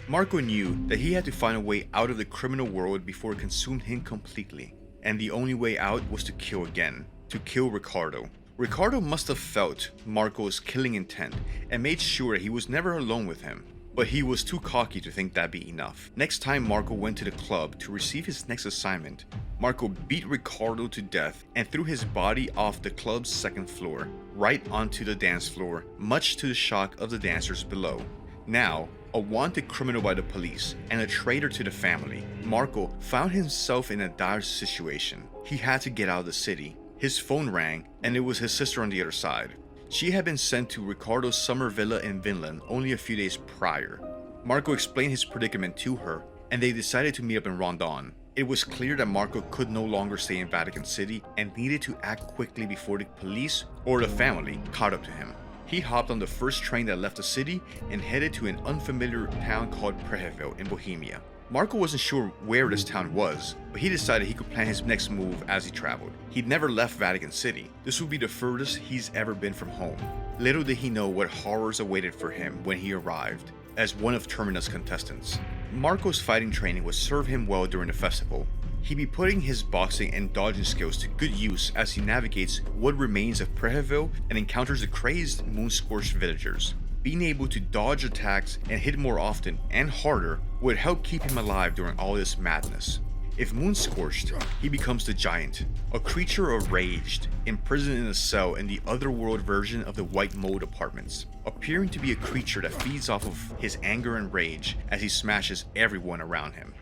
Marco knew that he had to find a way out of the criminal world before it consumed him completely, and the only way out was to kill again, to kill Ricardo. Ricardo must have felt Marco's killing intent and made sure that he was never alone with him, but he was too cocky to think that'd be enough. Next time Marco went to the club to receive his next assignment, Marco beat Ricardo to death and threw his body off the club's second floor, right onto the dance floor, much to the shock of the dancers below. Now, a wanted criminal by the police and a traitor to the family, Marco found himself in a dire situation. He had to get out of the city. His phone rang, and it was his sister on the other side. She had been sent to Ricardo's summer villa in Vinland only a few days prior. Marco explained his predicament to her, and they decided to meet up in Rondon. It was clear that Marco could no longer stay in Vatican City and needed to act quickly before the police or the family caught up to him. He hopped on the first train that left the city and headed to an unfamiliar town called Preheville in Bohemia. Marco wasn't sure where this town was, but he decided he could plan his next move as he traveled. He'd never left Vatican City. This would be the furthest he's ever been from home. Little did he know what horrors awaited for him when he arrived as one of Termina's contestants. Marco's fighting training would serve him well during the festival. He'd be putting his boxing and dodging skills to good use as he navigates what remains of Preheville and encounters the crazed, moon-scorched villagers. Being able to dodge attacks and hit more often and harder would help keep him alive during all this madness. If moon-scorched, he becomes the Giant, a creature enraged, imprisoned in a cell in the otherworld version of the White Mold Apartments, appearing to be a creature that feeds off of his anger and rage as he smashes everyone around him.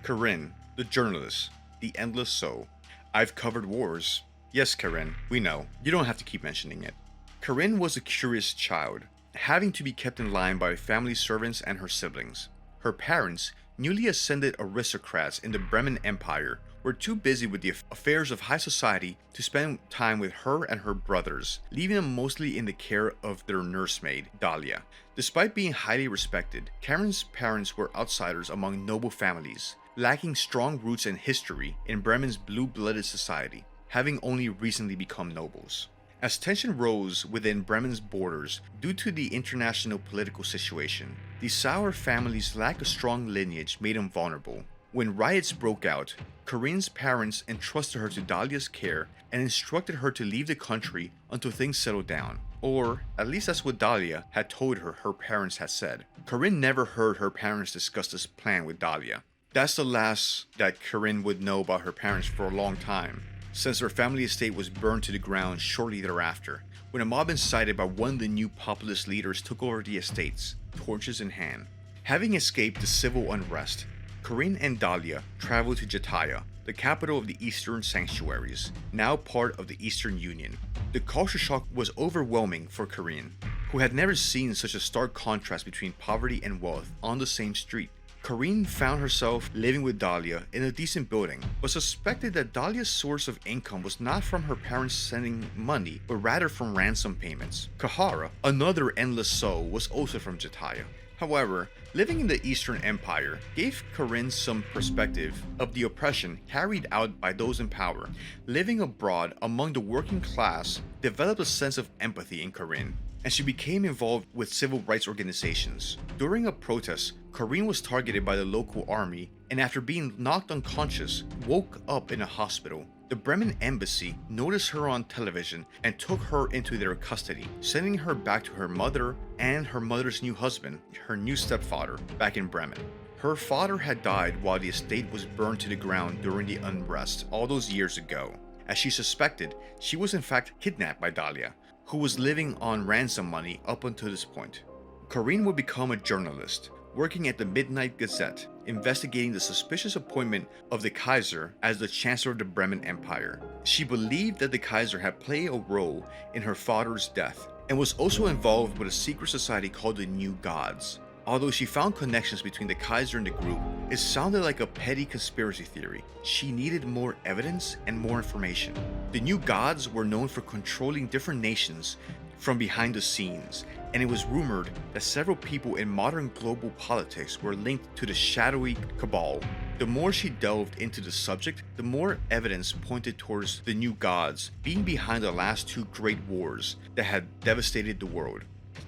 Corinne, the journalist, the endless soul. I've covered wars. Yes, Corinne, we know. You don't have to keep mentioning it. Corinne was a curious child, having to be kept in line by family servants and her siblings. Her parents, newly ascended aristocrats in the Bremen Empire, were too busy with the affairs of high society to spend time with her and her brothers, leaving them mostly in the care of their nursemaid, Dahlia. Despite being highly respected, Karen's parents were outsiders among noble families, lacking strong roots and history in Bremen's blue-blooded society, having only recently become nobles. As tension rose within Bremen's borders due to the international political situation, the Sauer family's lack of strong lineage made them vulnerable. When riots broke out, Corinne's parents entrusted her to Dahlia's care and instructed her to leave the country until things settled down. Or, at least that's what Dahlia had told her her parents had said. Corinne never heard her parents discuss this plan with Dahlia. That's the last that Corinne would know about her parents for a long time, since her family estate was burned to the ground shortly thereafter, when a mob incited by one of the new populist leaders took over the estates, torches in hand. Having escaped the civil unrest, Corinne and Dahlia traveled to Jataya, the capital of the Eastern Sanctuaries, now part of the Eastern Union. The culture shock was overwhelming for Corinne, who had never seen such a stark contrast between poverty and wealth on the same street. Corinne found herself living with Dahlia in a decent building, but suspected that Dahlia's source of income was not from her parents sending money, but rather from ransom payments. Kahara, another endless soul, was also from Jataya. However, living in the Eastern Empire gave Corinne some perspective of the oppression carried out by those in power. Living abroad among the working class developed a sense of empathy in Corinne. and she became involved with civil rights organizations. During a protest, Corinne was targeted by the local army and after being knocked unconscious, woke up in a hospital. The Bremen embassy noticed her on television and took her into their custody, sending her back to her mother and her mother's new husband, her new stepfather, back in Bremen. Her father had died while the estate was burned to the ground during the unrest all those years ago. As she suspected, she was in fact kidnapped by Dahlia, who was living on ransom money up until this point. Corinne would become a journalist, working at the Midnight Gazette, investigating the suspicious appointment of the Kaiser as the Chancellor of the Bremen Empire. She believed that the Kaiser had played a role in her father's death, and was also involved with a secret society called the New Gods. Although she found connections between the Kaiser and the group, it sounded like a petty conspiracy theory. She needed more evidence and more information. The New Gods were known for controlling different nations from behind the scenes, and it was rumored that several people in modern global politics were linked to the shadowy cabal. The more she delved into the subject, the more evidence pointed towards the New Gods being behind the last two great wars that had devastated the world.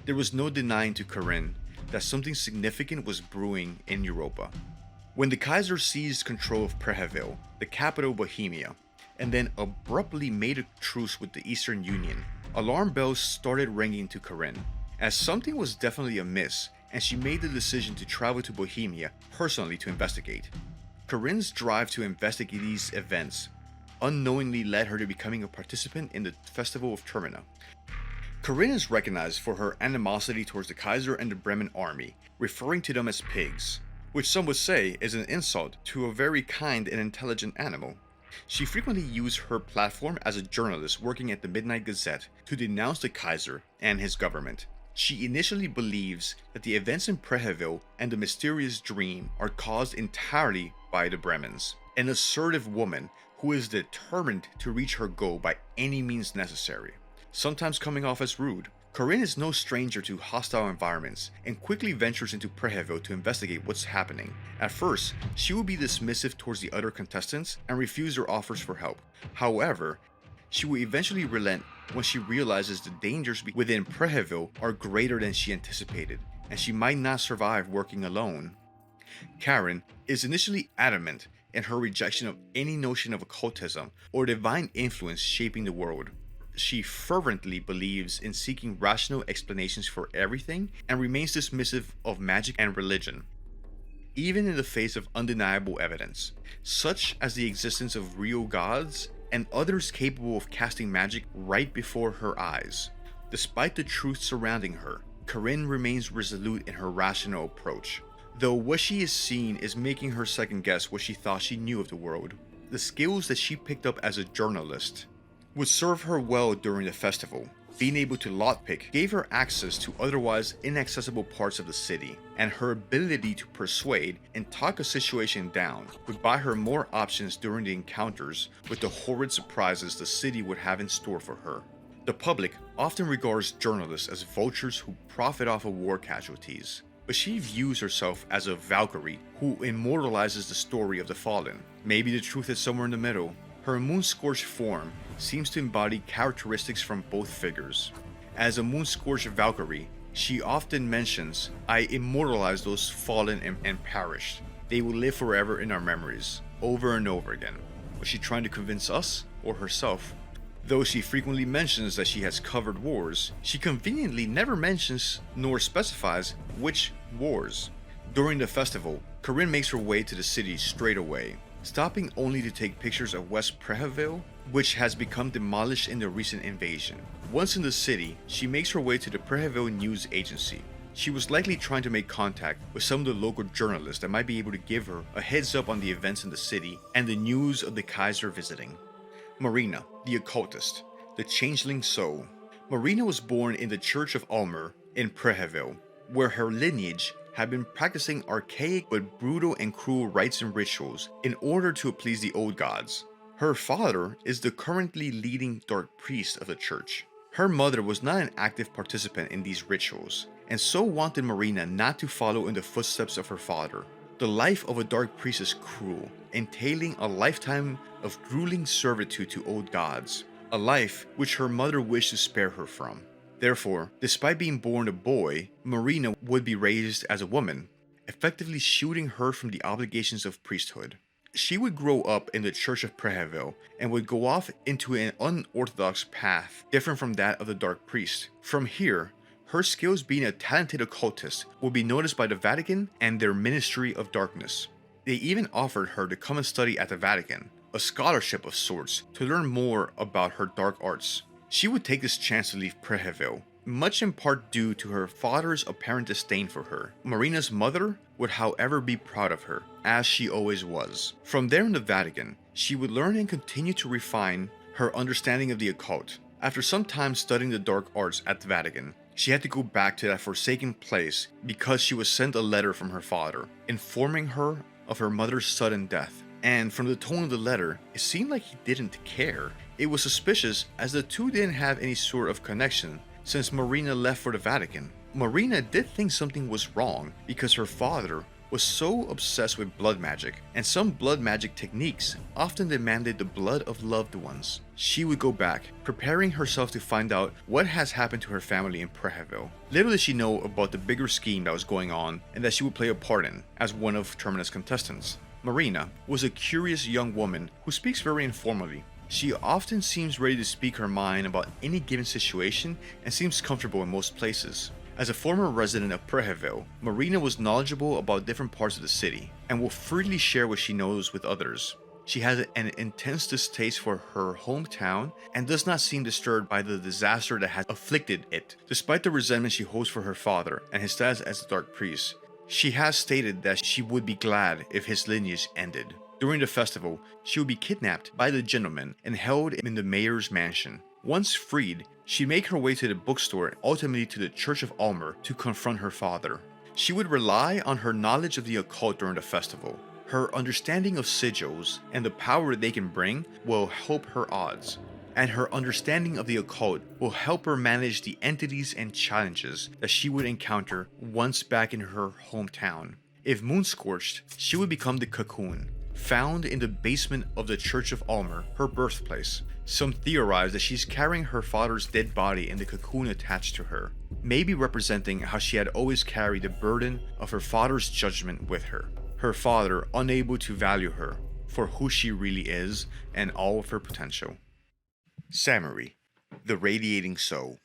There was no denying to Corinne that something significant was brewing in Europa. When the Kaiser seized control of Preheville, the capital of Bohemia, and then abruptly made a truce with the Eastern Union, alarm bells started ringing to Corinne, as something was definitely amiss, and she made the decision to travel to Bohemia personally to investigate. Corinne's drive to investigate these events unknowingly led her to becoming a participant in the Festival of Termina. Corinne is recognized for her animosity towards the Kaiser and the Bremen army, referring to them as pigs, which some would say is an insult to a very kind and intelligent animal. She frequently used her platform as a journalist working at the Midnight Gazette to denounce the Kaiser and his government. She initially believes that the events in Preheville and the mysterious dream are caused entirely by the Bremens, an assertive woman who is determined to reach her goal by any means necessary, sometimes coming off as rude. Corinne is no stranger to hostile environments and quickly ventures into Preheville to investigate what's happening. At first, she will be dismissive towards the other contestants and refuse their offers for help. However, she will eventually relent when she realizes the dangers within Preheville are greater than she anticipated, and she might not survive working alone. Karen is initially adamant in her rejection of any notion of occultism or divine influence shaping the world. She fervently believes in seeking rational explanations for everything and remains dismissive of magic and religion, even in the face of undeniable evidence, such as the existence of real gods and others capable of casting magic right before her eyes. Despite the truth surrounding her, Corinne remains resolute in her rational approach, though what she is seeing is making her second guess what she thought she knew of the world. The skills that she picked up as a journalist would serve her well during the festival. Being able to lockpick gave her access to otherwise inaccessible parts of the city, and her ability to persuade and talk a situation down would buy her more options during the encounters with the horrid surprises the city would have in store for her. The public often regards journalists as vultures who profit off of war casualties, but she views herself as a Valkyrie who immortalizes the story of the fallen. Maybe the truth is somewhere in the middle. Her moon-scorched form seems to embody characteristics from both figures. As a moon-scorched Valkyrie, she often mentions, "I immortalize those fallen and perished. They will live forever in our memories," over and over again. Was she trying to convince us or herself? Though she frequently mentions that she has covered wars, she conveniently never mentions nor specifies which wars. During the festival, Corinne makes her way to the city straight away, stopping only to take pictures of West Preheville, which has become demolished in the recent invasion. Once in the city, she makes her way to the Preheville News Agency. She was likely trying to make contact with some of the local journalists that might be able to give her a heads up on the events in the city and the news of the Kaiser visiting. Marina, the occultist, the changeling soul. Marina was born in the Church of Ulmer in Preheville, where her lineage had been practicing archaic but brutal and cruel rites and rituals in order to please the old gods. Her father is the currently leading dark priest of the church. Her mother was not an active participant in these rituals, and so wanted Marina not to follow in the footsteps of her father. The life of a dark priest is cruel, entailing a lifetime of grueling servitude to old gods, a life which her mother wished to spare her from. Therefore, despite being born a boy, Marina would be raised as a woman, effectively shielding her from the obligations of priesthood. She would grow up in the Church of Preheville and would go off into an unorthodox path different from that of the Dark Priest. From here, her skills being a talented occultist would be noticed by the Vatican and their Ministry of Darkness. They even offered her to come and study at the Vatican, a scholarship of sorts, to learn more about her dark arts. She would take this chance to leave Preheville, much in part due to her father's apparent disdain for her. Marina's mother would however be proud of her, as she always was. From there in the Vatican, she would learn and continue to refine her understanding of the occult. After some time studying the dark arts at the Vatican, she had to go back to that forsaken place because she was sent a letter from her father, informing her of her mother's sudden death. And from the tone of the letter, it seemed like he didn't care. It was suspicious as the two didn't have any sort of connection since Marina left for the Vatican. Marina did think something was wrong because her father was so obsessed with blood magic, and some blood magic techniques often demanded the blood of loved ones. She would go back, preparing herself to find out what has happened to her family in Preheville. Little did she know about the bigger scheme that was going on and that she would play a part in as one of Termina's contestants. Marina was a curious young woman who speaks very informally. She often seems ready to speak her mind about any given situation and seems comfortable in most places. As a former resident of Preheville, Marina was knowledgeable about different parts of the city and will freely share what she knows with others. She has an intense distaste for her hometown and does not seem disturbed by the disaster that has afflicted it. Despite the resentment she holds for her father and his status as the Dark Priest, she has stated that she would be glad if his lineage ended. During the festival, she would be kidnapped by the gentleman and held in the mayor's mansion. Once freed, she'd make her way to the bookstore and ultimately to the Church of Almer to confront her father. She would rely on her knowledge of the occult during the festival. Her understanding of sigils and the power they can bring will help her odds, and her understanding of the occult will help her manage the entities and challenges that she would encounter once back in her hometown. If moon-scorched, she would become the cocoon, found in the basement of the Church of Almer, her birthplace. Some theorize that she's carrying her father's dead body in the cocoon attached to her, maybe representing how she had always carried the burden of her father's judgment with her. Her father unable to value her for who she really is and all of her potential. Samari, the Radiating Soul.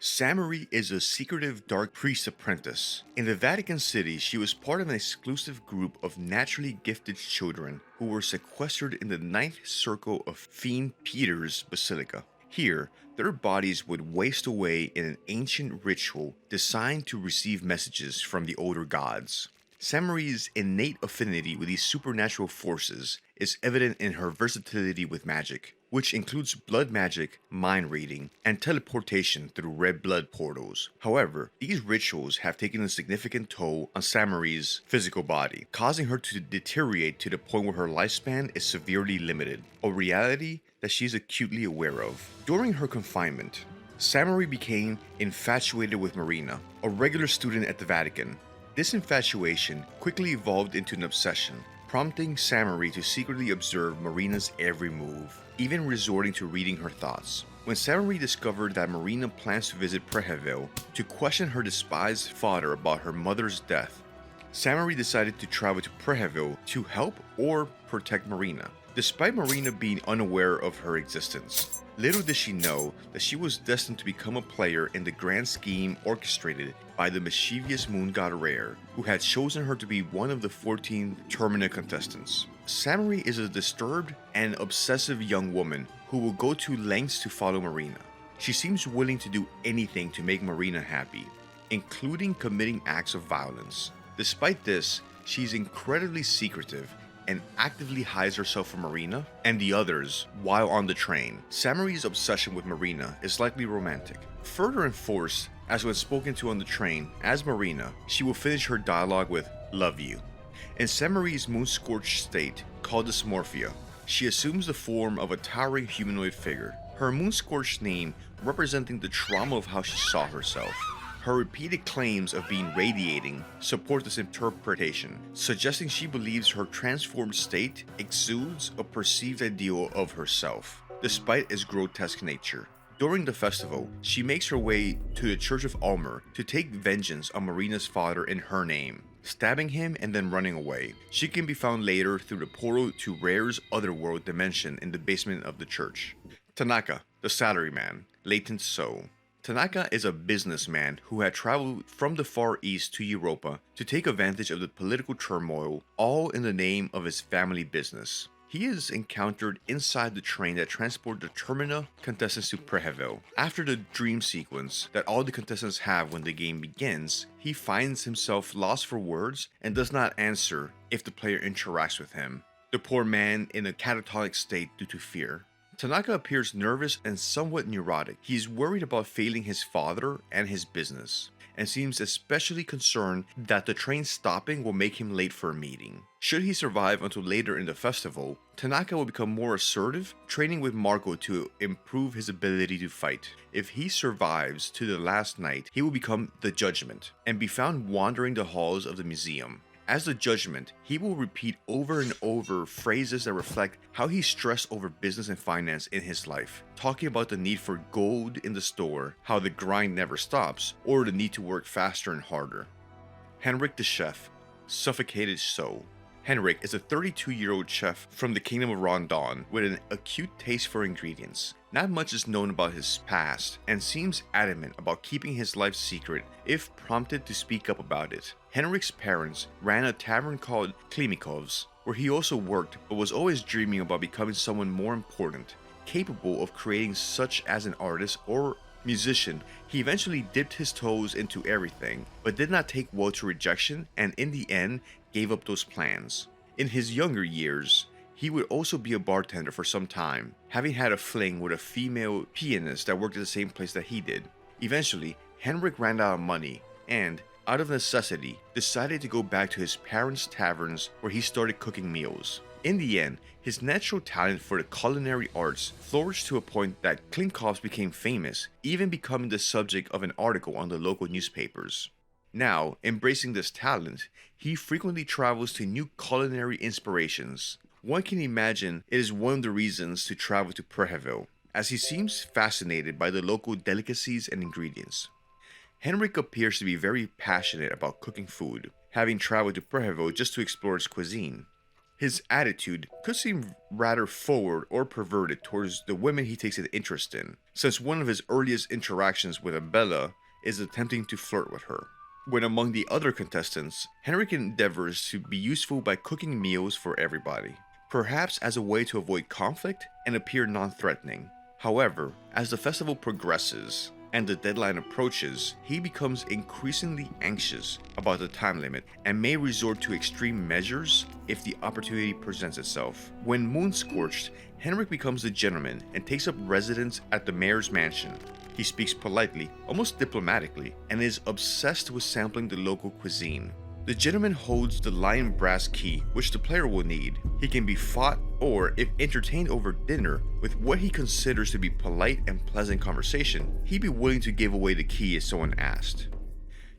Samari is a secretive dark priest apprentice. In the Vatican City, she was part of an exclusive group of naturally gifted children who were sequestered in the ninth circle of Fiend Peter's Basilica. Here, their bodies would waste away in an ancient ritual designed to receive messages from the older gods. Samari's innate affinity with these supernatural forces is evident in her versatility with magic, which includes blood magic, mind reading, and teleportation through red blood portals. However, these rituals have taken a significant toll on Samari's physical body, causing her to deteriorate to the point where her lifespan is severely limited, a reality that she is acutely aware of. During her confinement, Samari became infatuated with Marina, a regular student at the Vatican. This infatuation quickly evolved into an obsession, prompting Samari to secretly observe Marina's every move, even resorting to reading her thoughts. When Samari discovered that Marina plans to visit Preheville to question her despised father about her mother's death, Samari decided to travel to Preheville to help or protect Marina, despite Marina being unaware of her existence. Little did she know that she was destined to become a player in the grand scheme orchestrated by the mischievous Moon God Rare, who had chosen her to be one of the 14 Termina contestants. Samari is a disturbed and obsessive young woman who will go to lengths to follow Marina. She seems willing to do anything to make Marina happy, including committing acts of violence. Despite this, she's incredibly secretive and actively hides herself from Marina and the others while on the train. Samari's obsession with Marina is likely romantic, further enforced as when spoken to on the train as Marina, she will finish her dialogue with "love you." In Samari's moon-scorched state, called dysmorphia, she assumes the form of a towering humanoid figure, her moon-scorched name representing the trauma of how she saw herself. Her repeated claims of being radiating support this interpretation, suggesting she believes her transformed state exudes a perceived ideal of herself, despite its grotesque nature. During the festival, she makes her way to the Church of Almer to take vengeance on Marina's father in her name, stabbing him and then running away. She can be found later through the portal to Rare's otherworld dimension in the basement of the church. Tanaka, the salaryman, latent soul. Tanaka is a businessman who had traveled from the Far East to Europa to take advantage of the political turmoil, all in the name of his family business. He is encountered inside the train that transports the Termina contestants to Preheville. After the dream sequence that all the contestants have when the game begins, he finds himself lost for words and does not answer if the player interacts with him. The poor man in a catatonic state due to fear. Tanaka appears nervous and somewhat neurotic. He is worried about failing his father and his business, and seems especially concerned that the train stopping will make him late for a meeting. Should he survive until later in the festival, Tanaka will become more assertive, training with Marco to improve his ability to fight. If he survives to the last night, he will become the Judgment, and be found wandering the halls of the museum. As the Judgment, he will repeat over and over phrases that reflect how he stressed over business and finance in his life, talking about the need for gold in the store, how the grind never stops, or the need to work faster and harder. Henrik the Chef, suffocated soul. Henrik is a 32-year-old chef from the Kingdom of Rondon with an acute taste for ingredients. Not much is known about his past, and seems adamant about keeping his life secret if prompted to speak up about it. Henrik's parents ran a tavern called Klimikov's, where he also worked but was always dreaming about becoming someone more important, capable of creating such as an artist or musician. He eventually dipped his toes into everything, but did not take well to rejection, and in the end gave up those plans. In his younger years, he would also be a bartender for some time, having had a fling with a female pianist that worked at the same place that he did. Eventually, Henrik ran out of money and, out of necessity, decided to go back to his parents' taverns where he started cooking meals. In the end, his natural talent for the culinary arts flourished to a point that Klimkovs became famous, even becoming the subject of an article on the local newspapers. Now, embracing this talent, he frequently travels to new culinary inspirations. One can imagine it is one of the reasons to travel to Preheville, as he seems fascinated by the local delicacies and ingredients. Henrik appears to be very passionate about cooking food, having traveled to Preheville just to explore its cuisine. His attitude could seem rather forward or perverted towards the women he takes an interest in, since one of his earliest interactions with Abella is attempting to flirt with her. When among the other contestants, Henrik endeavors to be useful by cooking meals for everybody, perhaps as a way to avoid conflict and appear non-threatening. However, as the festival progresses and the deadline approaches, he becomes increasingly anxious about the time limit and may resort to extreme measures if the opportunity presents itself. When moon-scorched, Henrik becomes the gentleman and takes up residence at the mayor's mansion. He speaks politely, almost diplomatically, and is obsessed with sampling the local cuisine. The gentleman holds the lion brass key, which the player will need. He can be fought, or if entertained over dinner with what he considers to be polite and pleasant conversation, he'd be willing to give away the key if someone asked.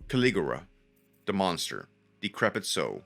Caligula, the monster, decrepit soul.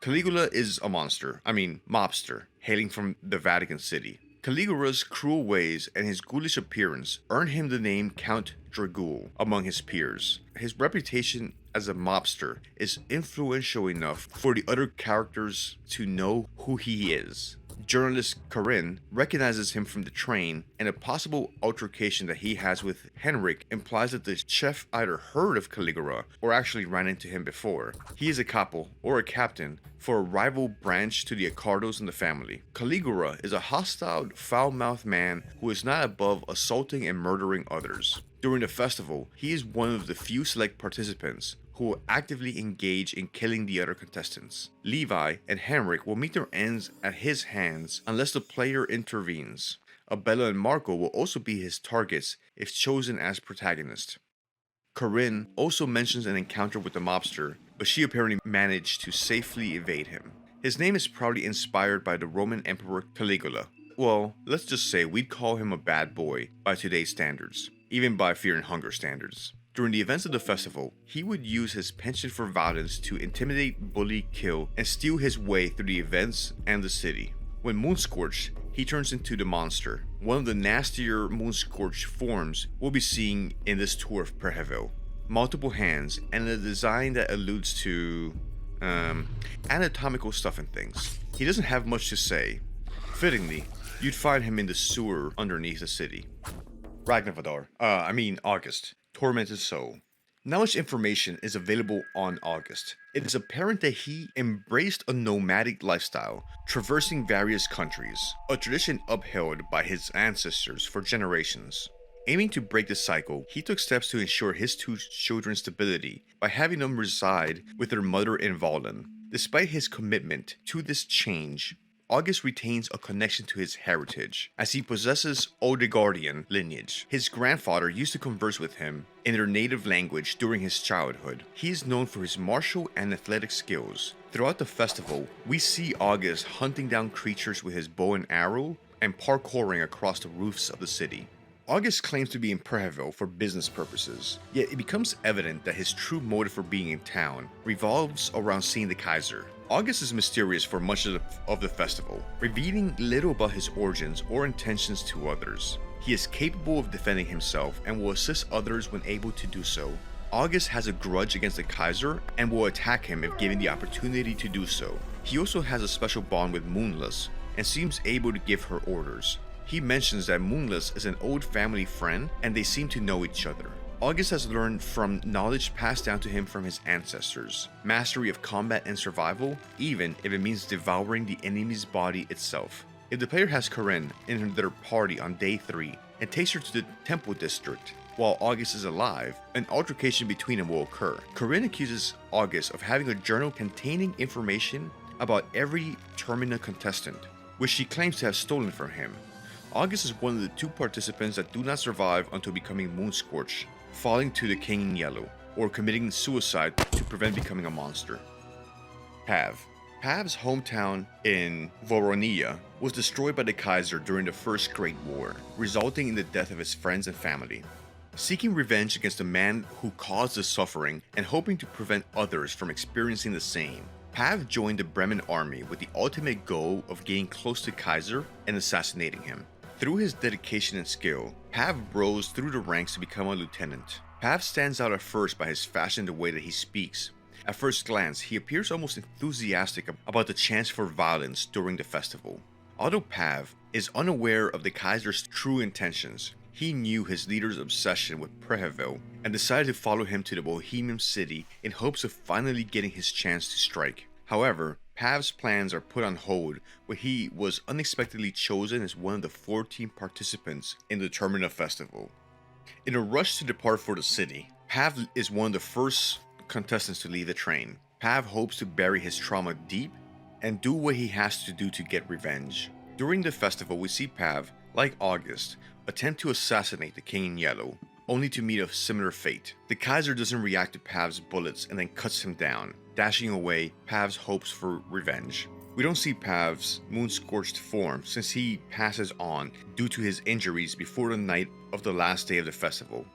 Caligula is a mobster, hailing from the Vatican City. Caligula's cruel ways and his ghoulish appearance earn him the name Count Dragul among his peers. His reputation as a mobster is influential enough for the other characters to know who he is. Journalist Corinne recognizes him from the train, and a possible altercation that he has with Henrik implies that the chef either heard of Caligula or actually ran into him before. He is a capo, or a captain, for a rival branch to the Accardos in the family. Caligula is a hostile, foul-mouthed man who is not above assaulting and murdering others. During the festival, he is one of the few select participants who will actively engage in killing the other contestants. Levi and Henrik will meet their ends at his hands unless the player intervenes. Abella and Marco will also be his targets if chosen as protagonists. Corinne also mentions an encounter with the mobster, but she apparently managed to safely evade him. His name is probably inspired by the Roman Emperor Caligula. Well, let's just say we'd call him a bad boy by today's standards, even by Fear and Hunger standards. During the events of the festival, he would use his penchant for violence to intimidate, bully, kill, and steal his way through the events and the city. When moon-scorched, he turns into the monster, one of the nastier Moonscorch forms we'll be seeing in this tour of Prehevil. Multiple hands, and a design that alludes to anatomical stuff and things. He doesn't have much to say. Fittingly, you'd find him in the sewer underneath the city. August. Tormented Soul. Not much information is available on August. It is apparent that he embraced a nomadic lifestyle, traversing various countries, a tradition upheld by his ancestors for generations. Aiming to break the cycle, he took steps to ensure his two children's stability by having them reside with their mother in Valen. Despite his commitment to this change, August retains a connection to his heritage, as he possesses Oldegardian lineage. His grandfather used to converse with him in their native language during his childhood. He is known for his martial and athletic skills. Throughout the festival, we see August hunting down creatures with his bow and arrow and parkouring across the roofs of the city. August claims to be in Prehevil for business purposes, yet it becomes evident that his true motive for being in town revolves around seeing the Kaiser. August is mysterious for much of the festival, revealing little about his origins or intentions to others. He is capable of defending himself and will assist others when able to do so. August has a grudge against the Kaiser and will attack him if given the opportunity to do so. He also has a special bond with Moonless and seems able to give her orders. He mentions that Moonless is an old family friend and they seem to know each other. August has learned from knowledge passed down to him from his ancestors, mastery of combat and survival, even if it means devouring the enemy's body itself. If the player has Corinne in their party on day 3 and takes her to the Temple District while August is alive, an altercation between them will occur. Corinne accuses August of having a journal containing information about every Termina contestant, which she claims to have stolen from him. August is one of the 2 participants that do not survive until becoming Moonscorch, falling to the King in Yellow, or committing suicide to prevent becoming a monster. Pav. Pav's hometown in Voronia was destroyed by the Kaiser during the First Great War, resulting in the death of his friends and family. Seeking revenge against the man who caused the suffering and hoping to prevent others from experiencing the same, Pav joined the Bremen army with the ultimate goal of getting close to Kaiser and assassinating him. Through his dedication and skill, Pav rose through the ranks to become a lieutenant. Pav stands out at first by his fashion and the way that he speaks. At first glance, he appears almost enthusiastic about the chance for violence during the festival. Although Pav is unaware of the Kaiser's true intentions, he knew his leader's obsession with Prehevil and decided to follow him to the Bohemian city in hopes of finally getting his chance to strike. However, Pav's plans are put on hold when he was unexpectedly chosen as one of the 14 participants in the Termina festival. In a rush to depart for the city, Pav is one of the first contestants to leave the train. Pav hopes to bury his trauma deep and do what he has to do to get revenge. During the festival, we see Pav, like August, attempt to assassinate the King in Yellow, only to meet a similar fate. The Kaiser doesn't react to Pav's bullets and then cuts him down, dashing away Pav's hopes for revenge. We don't see Pav's moon-scorched form since he passes on due to his injuries before the night of the last day of the festival.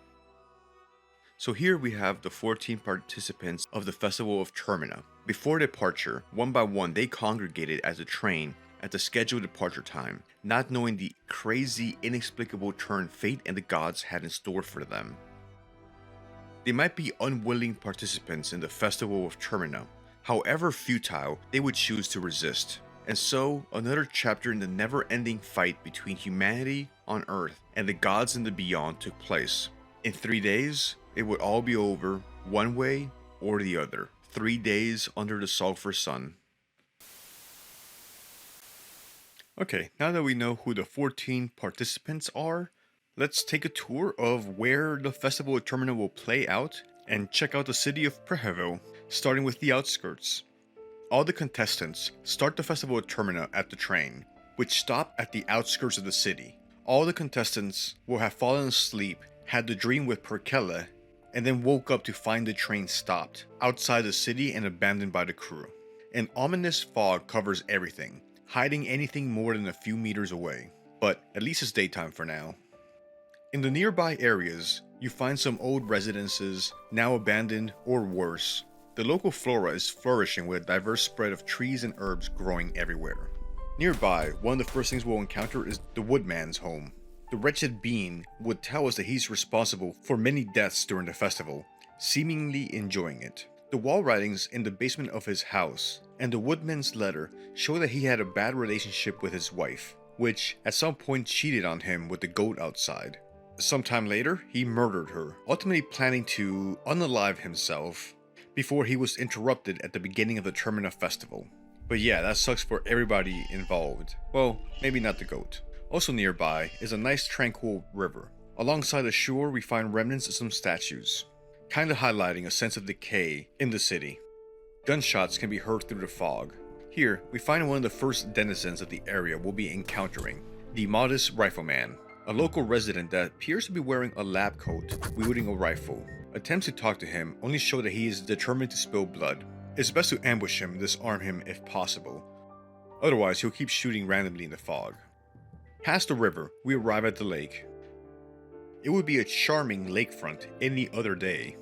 So here we have the 14 participants of the Festival of Termina. Before departure, one by one they congregated as a train at the scheduled departure time, not knowing the crazy, inexplicable turn fate and the gods had in store for them. They might be unwilling participants in the Festival of Termina, however futile they would choose to resist. And so, another chapter in the never-ending fight between humanity on Earth and the gods in the beyond took place. In 3 days, it would all be over, one way or the other. 3 days under the sulfur sun. Okay, now that we know who the 14 participants are, let's take a tour of where the Festival of Termina will play out and check out the city of Prehevil, starting with the outskirts. All the contestants start the Festival of Termina at the train, which stop at the outskirts of the city. All the contestants will have fallen asleep, had the dream with Perkele, and then woke up to find the train stopped outside the city and abandoned by the crew. An ominous fog covers everything, hiding anything more than a few meters away, but at least it's daytime for now. In the nearby areas, you find some old residences, now abandoned or worse. The local flora is flourishing with a diverse spread of trees and herbs growing everywhere. Nearby, one of the first things we'll encounter is the Woodman's home. The wretched being would tell us that he's responsible for many deaths during the festival, seemingly enjoying it. The wall writings in the basement of his house and the Woodman's letter show that he had a bad relationship with his wife, which at some point cheated on him with the goat outside. Sometime later, he murdered her, ultimately planning to unalive himself before he was interrupted at the beginning of the Termina festival. But yeah, that sucks for everybody involved. Well, maybe not the goat. Also nearby is a nice tranquil river. Alongside the shore, we find remnants of some statues, kinda highlighting a sense of decay in the city. Gunshots can be heard through the fog. Here, we find one of the first denizens of the area we'll be encountering, the modest rifleman, a local resident that appears to be wearing a lab coat, wielding a rifle. Attempts to talk to him only show that he is determined to spill blood. It's best to ambush him and disarm him if possible. Otherwise, he'll keep shooting randomly in the fog. Past the river, we arrive at the lake. It would be a charming lakefront any other day.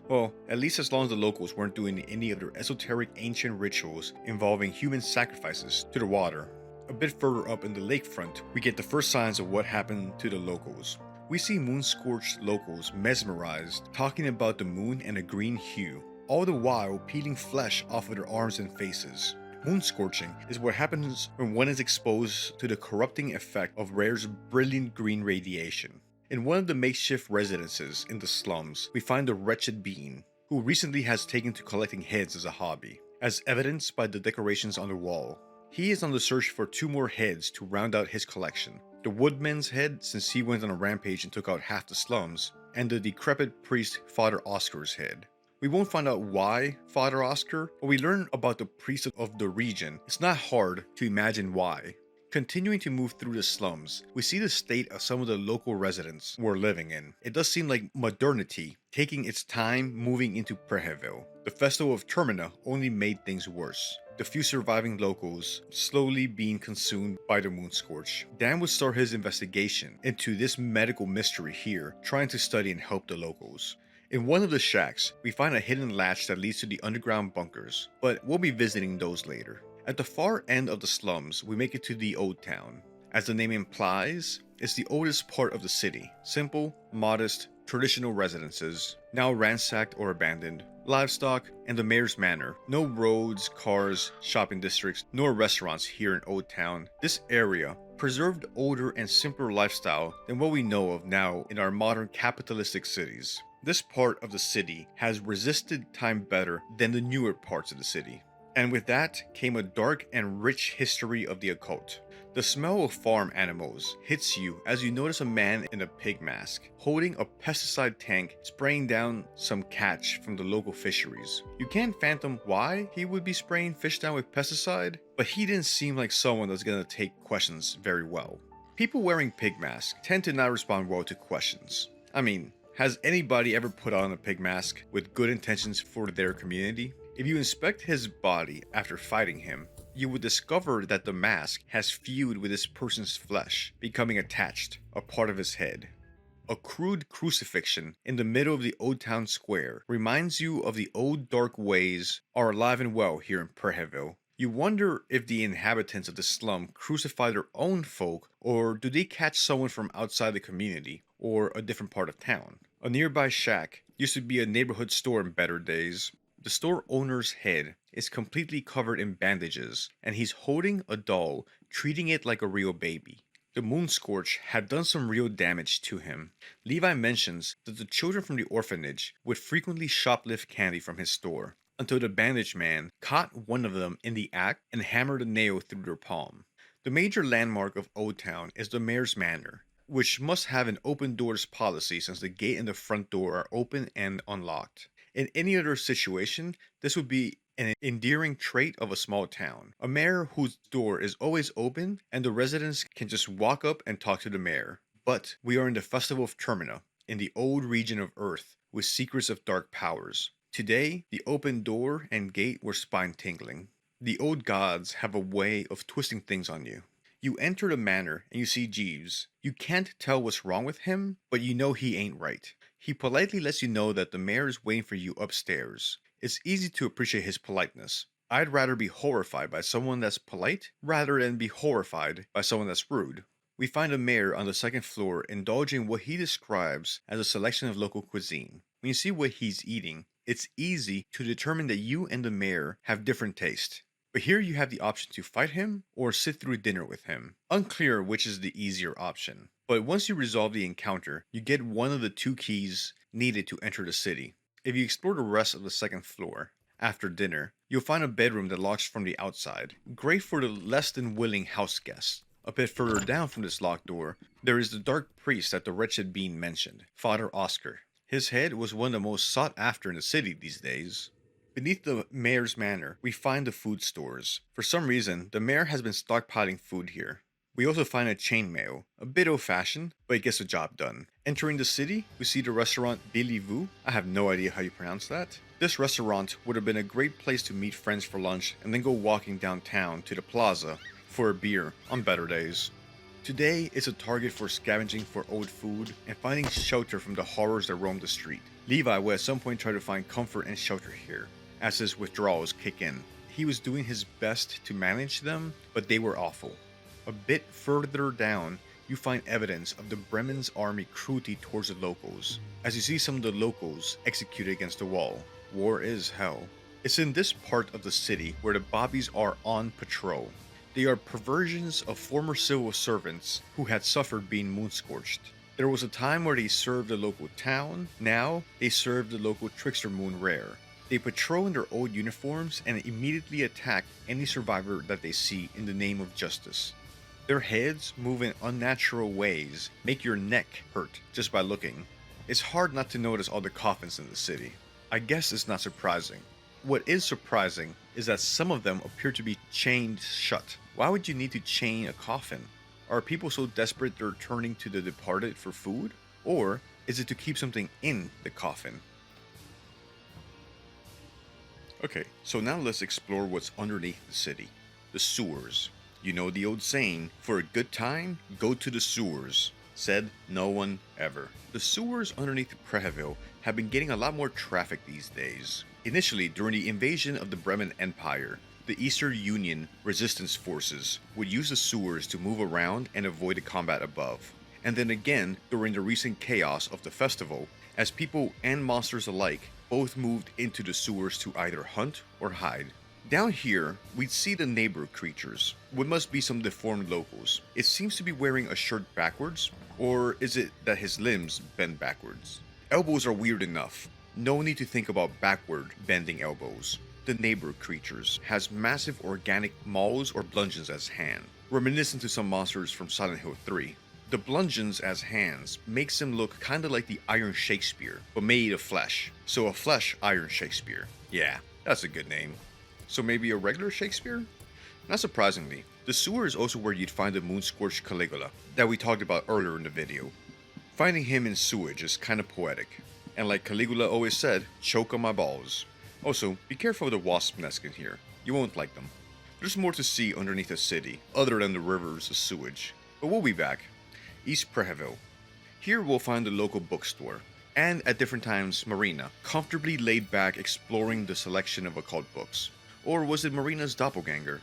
Well, at least as long as the locals weren't doing any of their esoteric ancient rituals involving human sacrifices to the water. A bit further up in the lakefront, we get the first signs of what happened to the locals. We see moon-scorched locals mesmerized, talking about the moon and a green hue, all the while peeling flesh off of their arms and faces. Moon scorching is what happens when one is exposed to the corrupting effect of rare's brilliant green radiation. In one of the makeshift residences in the slums, we find a wretched being who recently has taken to collecting heads as a hobby, as evidenced by the decorations on the wall. He is on the search for 2 more heads to round out his collection. The woodman's head, since he went on a rampage and took out half the slums, and the decrepit priest Father Oscar's head. We won't find out why Father Oscar, but we learn about the priest of the region. It's not hard to imagine why. Continuing to move through the slums, we see the state of some of the local residents we're living in. It does seem like modernity taking its time moving into Preheville. The Festival of Termina only made things worse. The few surviving locals slowly being consumed by the moonscorch. Dan would start his investigation into this medical mystery here, trying to study and help the locals. In one of the shacks, we find a hidden latch that leads to the underground bunkers, but we'll be visiting those later. At the far end of the slums, we make it to the Old Town. As the name implies, it's the oldest part of the city. Simple, modest, traditional residences, now ransacked or abandoned. Livestock, and the mayor's manor. No roads, cars, shopping districts, nor restaurants here in Old Town. This area preserved older and simpler lifestyle than what we know of now in our modern capitalistic cities. This part of the city has resisted time better than the newer parts of the city. And with that came a dark and rich history of the occult. The smell of farm animals hits you as you notice a man in a pig mask, holding a pesticide tank spraying down some catch from the local fisheries. You can't fathom why he would be spraying fish down with pesticide, but he didn't seem like someone that's gonna take questions very well. People wearing pig masks tend to not respond well to questions. I mean, has anybody ever put on a pig mask with good intentions for their community? If you inspect his body after fighting him, you would discover that the mask has fused with this person's flesh, becoming attached, a part of his head. A crude crucifixion in the middle of the Old Town Square reminds you of the old dark ways are alive and well here in Preheville. You wonder if the inhabitants of the slum crucify their own folk, or do they catch someone from outside the community, or a different part of town. A nearby shack used to be a neighborhood store in better days. The store owner's head is completely covered in bandages, and he's holding a doll, treating it like a real baby. The moonscorch had done some real damage to him. Levi mentions that the children from the orphanage would frequently shoplift candy from his store, until the bandaged man caught one of them in the act and hammered a nail through their palm. The major landmark of Old Town is the mayor's manor, which must have an open doors policy since the gate and the front door are open and unlocked. In any other situation, this would be an endearing trait of a small town. A mayor whose door is always open and the residents can just walk up and talk to the mayor. But we are in the Festival of Termina, in the old region of Earth with secrets of dark powers. Today, the open door and gate were spine-tingling. The old gods have a way of twisting things on you. You enter the manor and you see Jeeves. You can't tell what's wrong with him, but you know he ain't right. He politely lets you know that the mayor is waiting for you upstairs. It's easy to appreciate his politeness. I'd rather be horrified by someone that's polite rather than be horrified by someone that's rude. We find a mayor on the second floor indulging what he describes as a selection of local cuisine. When you see what he's eating, it's easy to determine that you and the mayor have different taste. But here you have the option to fight him or sit through dinner with him. Unclear which is the easier option. But once you resolve the encounter, you get one of the two keys needed to enter the city. If you explore the rest of the second floor, after dinner, you'll find a bedroom that locks from the outside, great for the less than willing house guests. A bit further down from this locked door, there is the dark priest that the wretched being mentioned, Father Oscar. His head was one of the most sought after in the city these days. Beneath the mayor's manor, we find the food stores. For some reason, the mayor has been stockpiling food here. We also find a chainmail, a bit old-fashioned, but it gets the job done. Entering the city, we see the restaurant Billy Vu. I have no idea how you pronounce that. This restaurant would have been a great place to meet friends for lunch and then go walking downtown to the plaza for a beer on better days. Today, it's a target for scavenging for old food and finding shelter from the horrors that roam the street. Levi would at some point try to find comfort and shelter here, as his withdrawals kick in. He was doing his best to manage them, but they were awful. A bit further down, you find evidence of the Bremen's army cruelty towards the locals, as you see some of the locals executed against the wall. War is hell. It's in this part of the city where the Bobbies are on patrol. They are perversions of former civil servants who had suffered being moonscorched. There was a time where they served the local town, now they serve the local Trickster Moon Rare. They patrol in their old uniforms and immediately attack any survivor that they see in the name of justice. Their heads move in unnatural ways, make your neck hurt just by looking. It's hard not to notice all the coffins in the city. I guess it's not surprising. What is surprising is that some of them appear to be chained shut. Why would you need to chain a coffin? Are people so desperate they're turning to the departed for food? Or is it to keep something in the coffin? Okay, so now let's explore what's underneath the city. The sewers. You know the old saying, for a good time, go to the sewers. Said no one ever. The sewers underneath Preheville have been getting a lot more traffic these days. Initially, during the invasion of the Bremen Empire, the Eastern Union resistance forces would use the sewers to move around and avoid the combat above. And then again, during the recent chaos of the festival, as people and monsters alike both moved into the sewers to either hunt or hide. Down here, we'd see the neighbor creatures, what must be some deformed locals. It seems to be wearing a shirt backwards, or is it that his limbs bend backwards? Elbows are weird enough. No need to think about backward bending elbows. The neighbor creatures has massive organic mauls or bludgeons as hand, reminiscent to some monsters from Silent Hill 3. The bludgeons as hands makes them look kinda like the Iron Shakespeare, but made of flesh. So a flesh Iron Shakespeare. Yeah, that's a good name. So maybe a regular Shakespeare? Not surprisingly, the sewer is also where you'd find the moon-scorched Caligula that we talked about earlier in the video. Finding him in sewage is kinda poetic, and like Caligula always said, choke on my balls. Also, be careful of the wasp nest in here, you won't like them. There's more to see underneath the city, other than the rivers of sewage, but we'll be back. East Preheville. Here we'll find the local bookstore, and at different times Marina, comfortably laid back exploring the selection of occult books. Or was it Marina's doppelganger?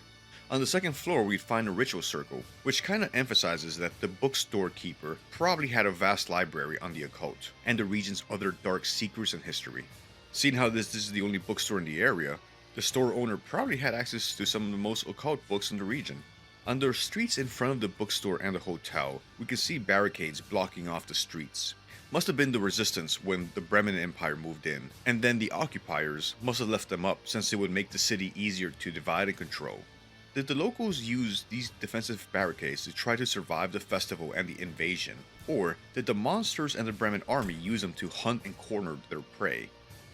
On the second floor we'd find a ritual circle, which kinda emphasizes that the bookstore keeper probably had a vast library on the occult, and the region's other dark secrets and history. Seeing how this is the only bookstore in the area, the store owner probably had access to some of the most occult books in the region. On the streets in front of the bookstore and the hotel, we can see barricades blocking off the streets. Must have been the resistance when the Bremen Empire moved in, and then the occupiers must have left them up since it would make the city easier to divide and control. Did the locals use these defensive barricades to try to survive the festival and the invasion? Or did the monsters and the Bremen army use them to hunt and corner their prey?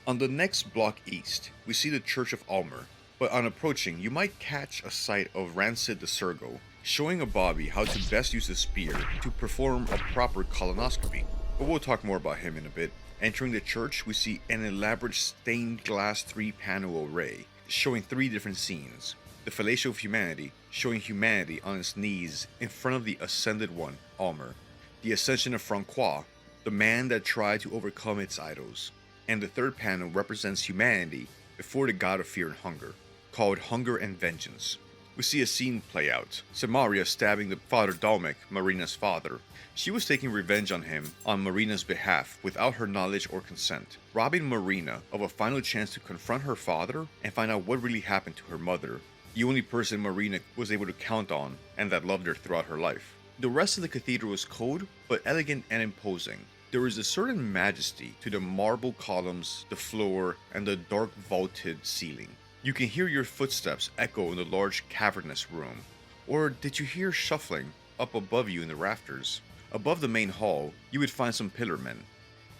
On the next block east, we see the Church of Almer, but on approaching, you might catch a sight of Rancid the Sergo, showing a Bobby how to best use the spear to perform a proper colonoscopy. But we'll talk more about him in a bit. Entering the church, we see an elaborate stained glass 3-panel array, showing 3 different scenes. The Fellatio of Humanity, showing humanity on its knees in front of the Ascended One, Almer. The Ascension of Francois, the man that tried to overcome its idols. And the third panel represents humanity before the god of fear and hunger. called Hunger and Vengeance. We see a scene play out. Samaria stabbing the Father Dalmek, Marina's father. She was taking revenge on him on Marina's behalf without her knowledge or consent, robbing Marina of a final chance to confront her father and find out what really happened to her mother, the only person Marina was able to count on and that loved her throughout her life. The rest of the cathedral is cold but elegant and imposing. There is a certain majesty to the marble columns, the floor, and the dark vaulted ceiling. You can hear your footsteps echo in the large cavernous room. Or did you hear shuffling up above you in the rafters? Above the main hall, you would find some pillarmen.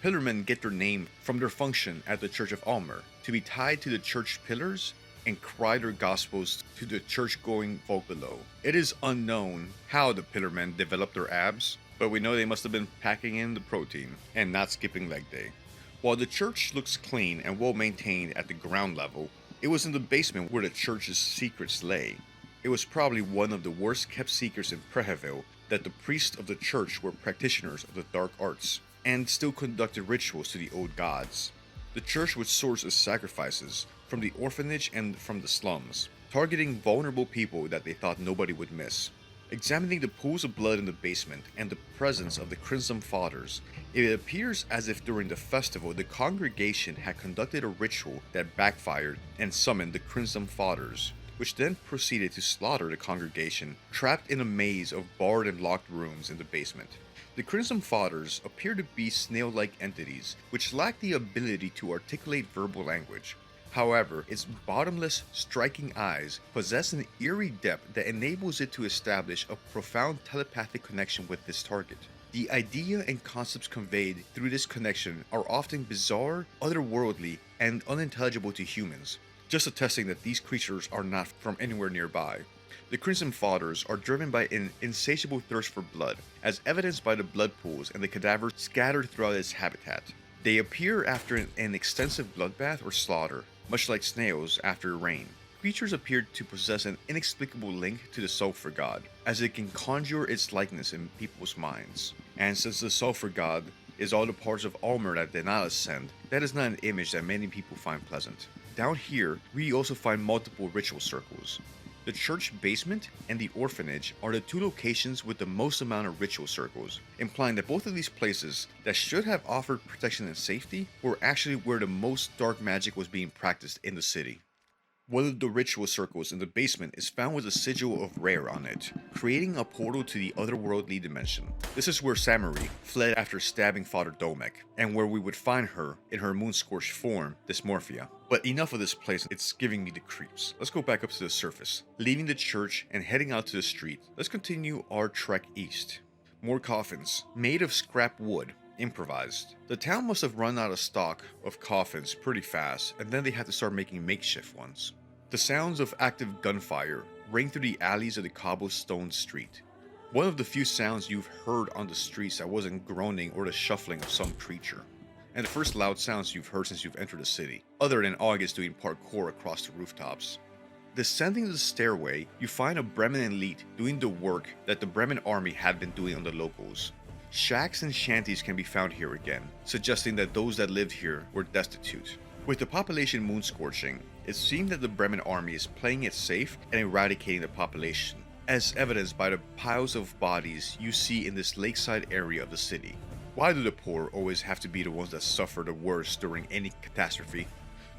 Pillarmen get their name from their function at the Church of Almer, to be tied to the church pillars and cry their gospels to the church-going folk below. It is unknown how the pillarmen developed their abs, but we know they must have been packing in the protein and not skipping leg day. While the church looks clean and well maintained at the ground level, it was in the basement where the church's secrets lay. It was probably one of the worst kept secrets in Preheville that the priests of the church were practitioners of the dark arts and still conducted rituals to the old gods. The church would source its sacrifices from the orphanage and from the slums, targeting vulnerable people that they thought nobody would miss. Examining the pools of blood in the basement and the presence of the Crimson Fathers, it appears as if during the festival the congregation had conducted a ritual that backfired and summoned the Crimson Fathers, which then proceeded to slaughter the congregation trapped in a maze of barred and locked rooms in the basement. The Crimson Fathers appear to be snail-like entities which lack the ability to articulate verbal language. However, its bottomless, striking eyes possess an eerie depth that enables it to establish a profound telepathic connection with its target. The idea and concepts conveyed through this connection are often bizarre, otherworldly, and unintelligible to humans, just attesting that these creatures are not from anywhere nearby. The Crimson Fathers are driven by an insatiable thirst for blood, as evidenced by the blood pools and the cadavers scattered throughout its habitat. They appear after an extensive bloodbath or slaughter, much like snails after rain. Creatures appear to possess an inexplicable link to the Sulphur God, as it can conjure its likeness in people's minds. And since the Sulphur God is all the parts of Almer that did not ascend, that is not an image that many people find pleasant. Down here, we also find multiple ritual circles. The church basement and the orphanage are the two locations with the most amount of ritual circles, implying that both of these places that should have offered protection and safety were actually where the most dark magic was being practiced in the city. One of the ritual circles in the basement is found with a sigil of Rare on it, creating a portal to the otherworldly dimension. This is where Samari fled after stabbing Father Domek, and where we would find her in her moon-scorched form, Dysmorphia. But enough of this place, it's giving me the creeps. Let's go back up to the surface. Leaving the church and heading out to the street, let's continue our trek east. More coffins, made of scrap wood, improvised. The town must have run out of stock of coffins pretty fast, and then they had to start making makeshift ones. The sounds of active gunfire ring through the alleys of the cobblestone street. One of the few sounds you've heard on the streets that wasn't groaning or the shuffling of some creature. And the first loud sounds you've heard since you've entered the city, other than August doing parkour across the rooftops. Descending the stairway, you find a Bremen elite doing the work that the Bremen army had been doing on the locals. Shacks and shanties can be found here again, suggesting that those that lived here were destitute. With the population moon-scorching, it seemed that the Bremen army is playing it safe and eradicating the population, as evidenced by the piles of bodies you see in this lakeside area of the city. Why do the poor always have to be the ones that suffer the worst during any catastrophe?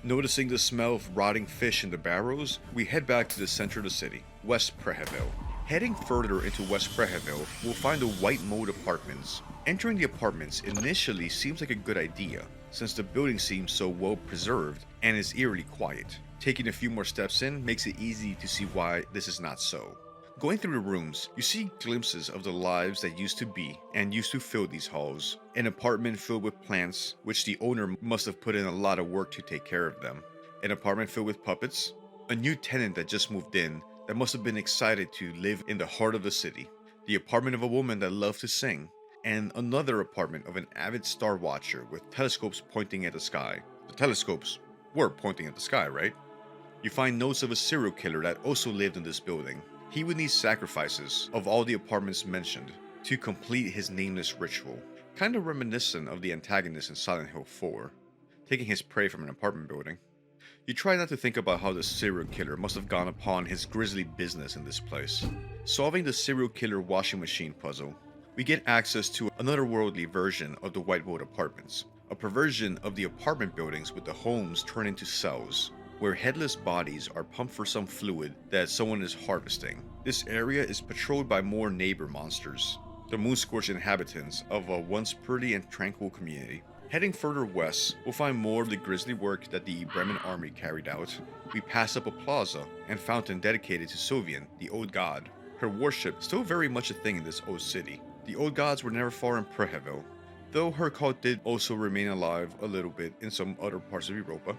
Noticing the smell of rotting fish in the barrows, we head back to the center of the city, West Preheville. Heading further into West Preheville, we'll find the white mold apartments. Entering the apartments initially seems like a good idea, since the building seems so well preserved and is eerily quiet. Taking a few more steps in makes it easy to see why this is not so. Going through the rooms, you see glimpses of the lives that used to be and used to fill these halls. An apartment filled with plants, which the owner must have put in a lot of work to take care of them. An apartment filled with puppets. A new tenant that just moved in that must have been excited to live in the heart of the city. The apartment of a woman that loved to sing. And another apartment of an avid star watcher with telescopes pointing at the sky. The telescopes were pointing at the sky, right? You find notes of a serial killer that also lived in this building. He would need sacrifices of all the apartments mentioned to complete his nameless ritual, kind of reminiscent of the antagonist in Silent Hill 4, taking his prey from an apartment building. You try not to think about how the serial killer must have gone upon his grisly business in this place. Solving the serial killer washing machine puzzle, we get access to another worldly version of the Whitewood Apartments, a perversion of the apartment buildings with the homes turned into cells, where headless bodies are pumped for some fluid that someone is harvesting. This area is patrolled by more neighbor monsters, the moon-scorched inhabitants of a once pretty and tranquil community. Heading further west, we'll find more of the grisly work that the Bremen army carried out. We pass up a plaza and fountain dedicated to Sovian, the old god. Her worship still very much a thing in this old city. The old gods were never far in Prehevil, though her cult did also remain alive a little bit in some other parts of Europa,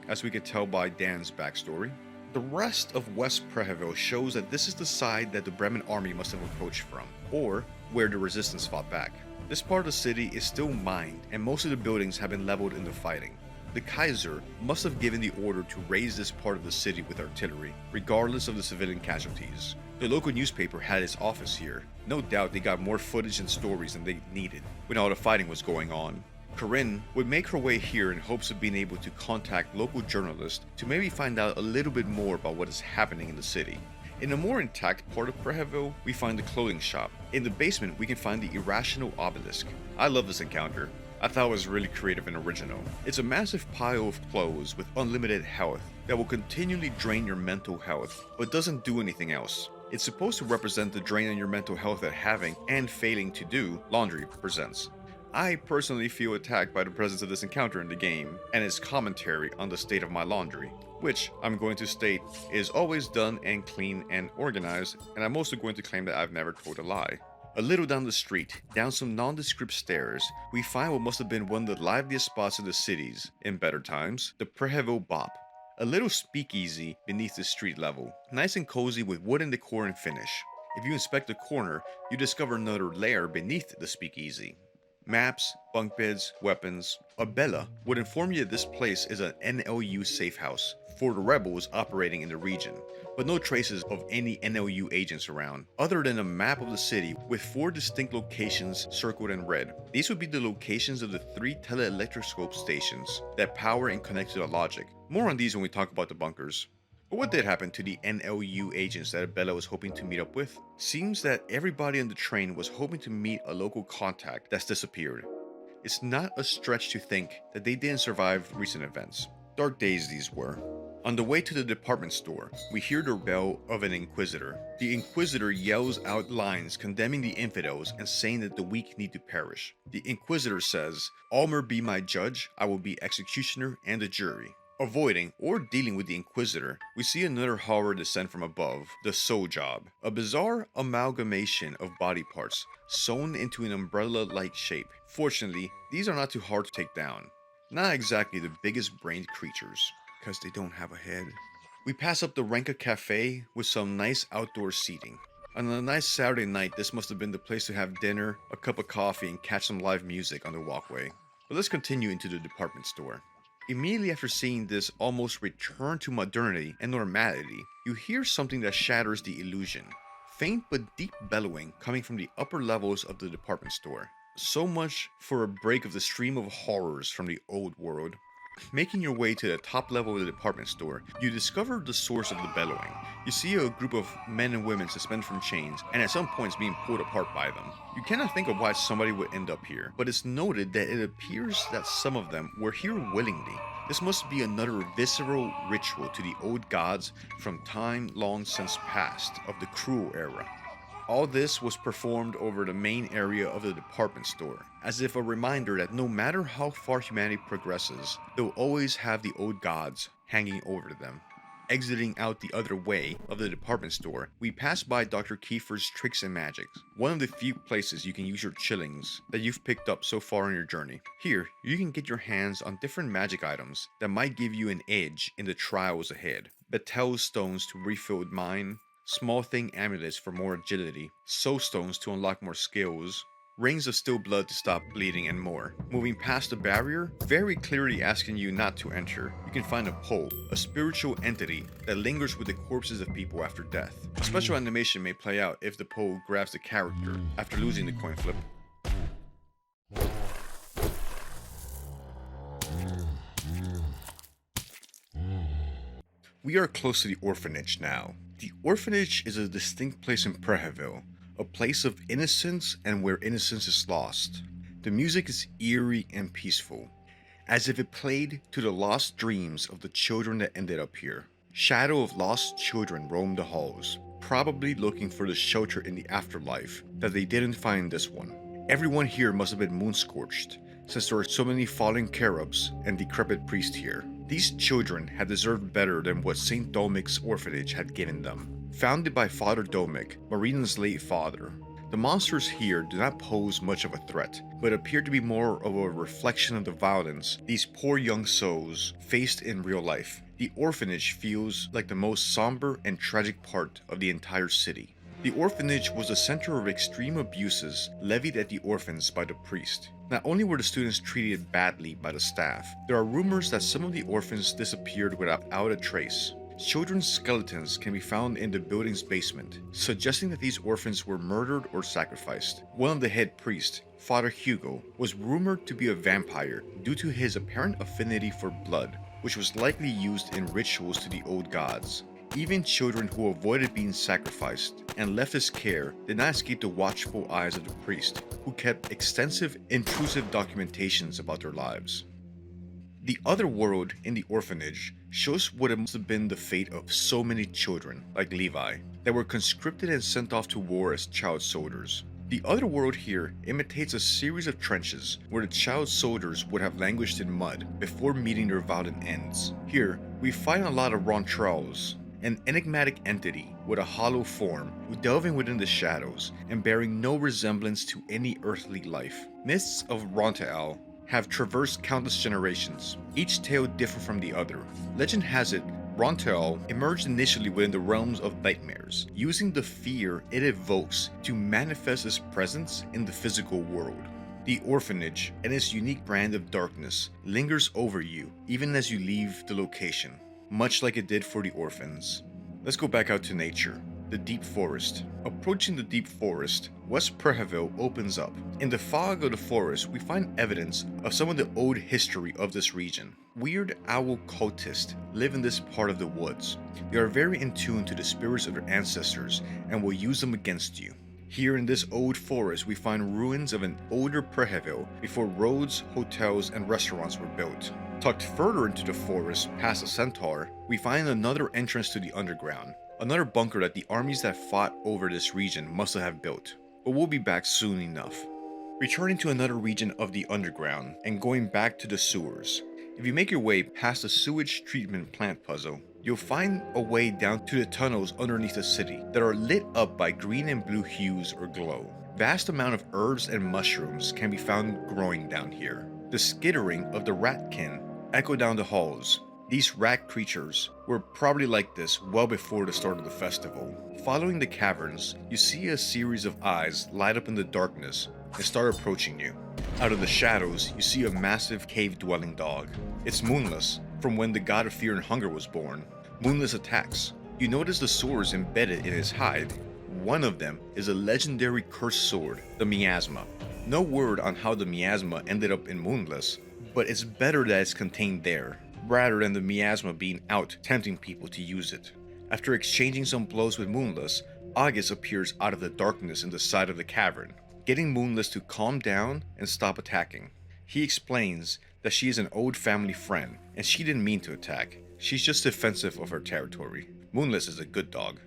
as we can tell by Dan's backstory. The rest of West Prehevil shows that this is the side that the Bremen army must have approached from, or where the resistance fought back. This part of the city is still mined, and most of the buildings have been leveled in the fighting. The Kaiser must have given the order to raise this part of the city with artillery, regardless of the civilian casualties. The local newspaper had its office here. No doubt they got more footage and stories than they needed when all the fighting was going on. Corinne would make her way here in hopes of being able to contact local journalists to maybe find out a little bit more about what is happening in the city. In a more intact part of Prehevil, we find the clothing shop. In the basement, we can find the irrational obelisk. I love this encounter. I thought it was really creative and original. It's a massive pile of clothes with unlimited health that will continually drain your mental health, but doesn't do anything else. It's supposed to represent the drain on your mental health that having and failing to do laundry presents. I personally feel attacked by the presence of this encounter in the game and its commentary on the state of my laundry, which I'm going to state is always done and clean and organized, and I'm also going to claim that I've never told a lie. A little down the street, down some nondescript stairs, we find what must have been one of the liveliest spots in the cities, in better times, the Prehevil Bop. A little speakeasy beneath the street level, nice and cozy with wooden decor and finish. If you inspect the corner, you discover another lair beneath the speakeasy. Maps, bunk beds, weapons. Abella would inform you that this place is an NLU safe house for the rebels operating in the region, but no traces of any NLU agents around, other than a map of the city with 4 distinct locations circled in red. These would be the locations of the 3 teleelectroscope stations that power and connect to the logic. More on these when we talk about the bunkers. But what did happen to the NLU agents that Abella was hoping to meet up with? Seems that everybody on the train was hoping to meet a local contact that's disappeared. It's not a stretch to think that they didn't survive recent events. Dark days these were. On the way to the department store, we hear the bell of an inquisitor. The inquisitor yells out lines condemning the infidels and saying that the weak need to perish. The inquisitor says, "Almer be my judge, I will be executioner and a jury." Avoiding or dealing with the Inquisitor, we see another horror descend from above, the Soul Job, a bizarre amalgamation of body parts sewn into an umbrella-like shape. Fortunately, these are not too hard to take down. Not exactly the biggest brained creatures, because they don't have a head. We pass up the Renka Cafe with some nice outdoor seating. On a nice Saturday night, this must have been the place to have dinner, a cup of coffee, and catch some live music on the walkway. But let's continue into the department store. Immediately after seeing this almost return to modernity and normality, you hear something that shatters the illusion. Faint but deep bellowing coming from the upper levels of the department store. So much for a break of the stream of horrors from the old world. Making your way to the top level of the department store, you discover the source of the bellowing. You see a group of men and women suspended from chains, and at some points being pulled apart by them. You cannot think of why somebody would end up here, but it's noted that it appears that some of them were here willingly. This must be another visceral ritual to the old gods from time long since past of the cruel era. All this was performed over the main area of the department store, as if a reminder that no matter how far humanity progresses, they'll always have the old gods hanging over them. Exiting out the other way of the department store, we pass by Dr. Kiefer's Tricks and Magics, one of the few places you can use your chillings that you've picked up so far on your journey. Here, you can get your hands on different magic items that might give you an edge in the trials ahead. Betel stones to refill mine, small thing amulets for more agility, soul stones to unlock more skills, rings of still blood to stop bleeding, and more. Moving past the barrier, very clearly asking you not to enter, you can find a pole, a spiritual entity that lingers with the corpses of people after death. A special animation may play out if the pole grabs the character after losing the coin flip. We are close to the orphanage now. The orphanage is a distinct place in Preheville, a place of innocence and where innocence is lost. The music is eerie and peaceful, as if it played to the lost dreams of the children that ended up here. Shadow of lost children roam the halls, probably looking for the shelter in the afterlife that they didn't find in this one. Everyone here must have been moon-scorched, since there are so many fallen cherubs and decrepit priests here. These children had deserved better than what St. Domic's orphanage had given them. Founded by Father Domic, Marina's late father, the monsters here do not pose much of a threat, but appear to be more of a reflection of the violence these poor young souls faced in real life. The orphanage feels like the most somber and tragic part of the entire city. The orphanage was the center of extreme abuses levied at the orphans by the priest. Not only were the students treated badly by the staff, there are rumors that some of the orphans disappeared without a trace. Children's skeletons can be found in the building's basement, suggesting that these orphans were murdered or sacrificed. One of the head priests, Father Hugo, was rumored to be a vampire due to his apparent affinity for blood, which was likely used in rituals to the old gods. Even children who avoided being sacrificed and left his care did not escape the watchful eyes of the priest, who kept extensive, intrusive documentations about their lives. The other world in the orphanage shows what it must have been the fate of so many children, like Levi, that were conscripted and sent off to war as child soldiers. The other world here imitates a series of trenches where the child soldiers would have languished in mud before meeting their violent ends. Here, we find a lot of Rontrells, an enigmatic entity with a hollow form, delving within the shadows and bearing no resemblance to any earthly life. Myths of Rontael have traversed countless generations, each tale different from the other. Legend has it, Rontael emerged initially within the realms of nightmares, using the fear it evokes to manifest its presence in the physical world. The orphanage and its unique brand of darkness lingers over you even as you leave the location, much like it did for the orphans. Let's go back out to nature. The deep forest. Approaching the deep forest, West Preheville opens up. In the fog of the forest, we find evidence of some of the old history of this region. Weird owl cultists live in this part of the woods. They are very in tune to the spirits of their ancestors and will use them against you. Here in this old forest, we find ruins of an older Preheville before roads, hotels, and restaurants were built. Tucked further into the forest, past a centaur, we find another entrance to the underground. Another bunker that the armies that fought over this region must have built, but we'll be back soon enough. Returning to another region of the underground and going back to the sewers. If you make your way past the sewage treatment plant puzzle, you'll find a way down to the tunnels underneath the city that are lit up by green and blue hues or glow. Vast amount of herbs and mushrooms can be found growing down here. The skittering of the ratkin echo down the halls. These rat creatures were probably like this well before the start of the festival. Following the caverns, you see a series of eyes light up in the darkness and start approaching you. Out of the shadows, you see a massive cave-dwelling dog. It's Moonless, from when the god of fear and hunger was born. Moonless attacks. You notice the swords embedded in his hide. One of them is a legendary cursed sword, the Miasma. No word on how the Miasma ended up in Moonless, but it's better that it's contained there, rather than the Miasma being out tempting people to use it. After exchanging some blows with Moonless, August appears out of the darkness in the side of the cavern, getting Moonless to calm down and stop attacking. He explains that she is an old family friend, and she didn't mean to attack. She's just defensive of her territory. Moonless is a good dog.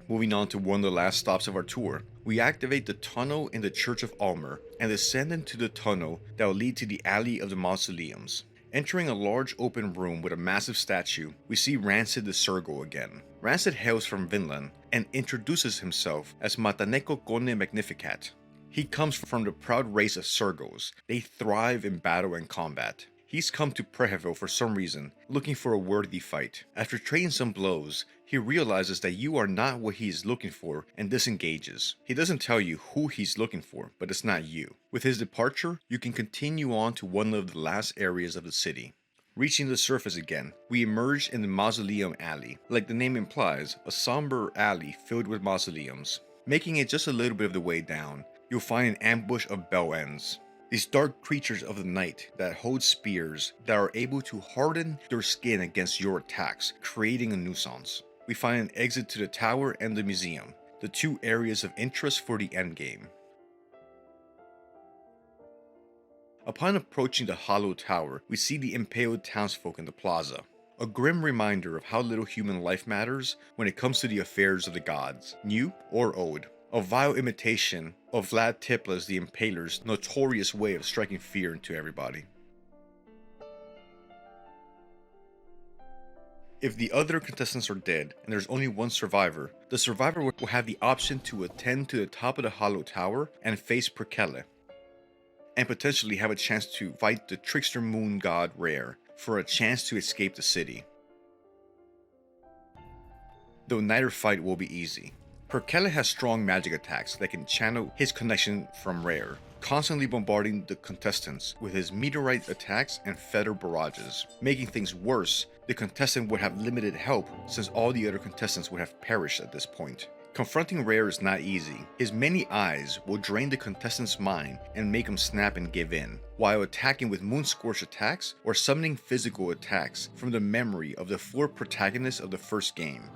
Moving on to one of the last stops of our tour, we activate the tunnel in the Church of Almer and descend into the tunnel that will lead to the Alley of the Mausoleums. Entering a large open room with a massive statue, we see Rancid the Sergo again. Rancid hails from Vinland and introduces himself as Mataneko Kone Magnificat. He comes from the proud race of Sergos. They thrive in battle and combat. He's come to Preheville for some reason, looking for a worthy fight. After trading some blows, he realizes that you are not what he is looking for and disengages. He doesn't tell you who he's looking for, but it's not you. With his departure, you can continue on to one of the last areas of the city. Reaching the surface again, we emerge in the Mausoleum Alley. Like the name implies, a somber alley filled with mausoleums. Making it just a little bit of the way down, you'll find an ambush of bell ends. These dark creatures of the night that hold spears that are able to harden their skin against your attacks, creating a nuisance. We find an exit to the tower and the museum, the two areas of interest for the endgame. Upon approaching the hollow tower, we see the impaled townsfolk in the plaza. A grim reminder of how little human life matters when it comes to the affairs of the gods, new or old. A vile imitation of Vlad Tepes the Impaler's notorious way of striking fear into everybody. If the other contestants are dead and there's only one survivor, the survivor will have the option to attend to the top of the hollow tower and face Perkele, and potentially have a chance to fight the Trickster Moon God rare for a chance to escape the city. Though neither fight will be easy. Perkele has strong magic attacks that can channel his connection from rare, constantly bombarding the contestants with his meteorite attacks and feather barrages. Making things worse, the contestant would have limited help since all the other contestants would have perished at this point. Confronting Rare is not easy. His many eyes will drain the contestant's mind and make him snap and give in, while attacking with Moonscorch attacks or summoning physical attacks from the memory of the 4 protagonists of the first game.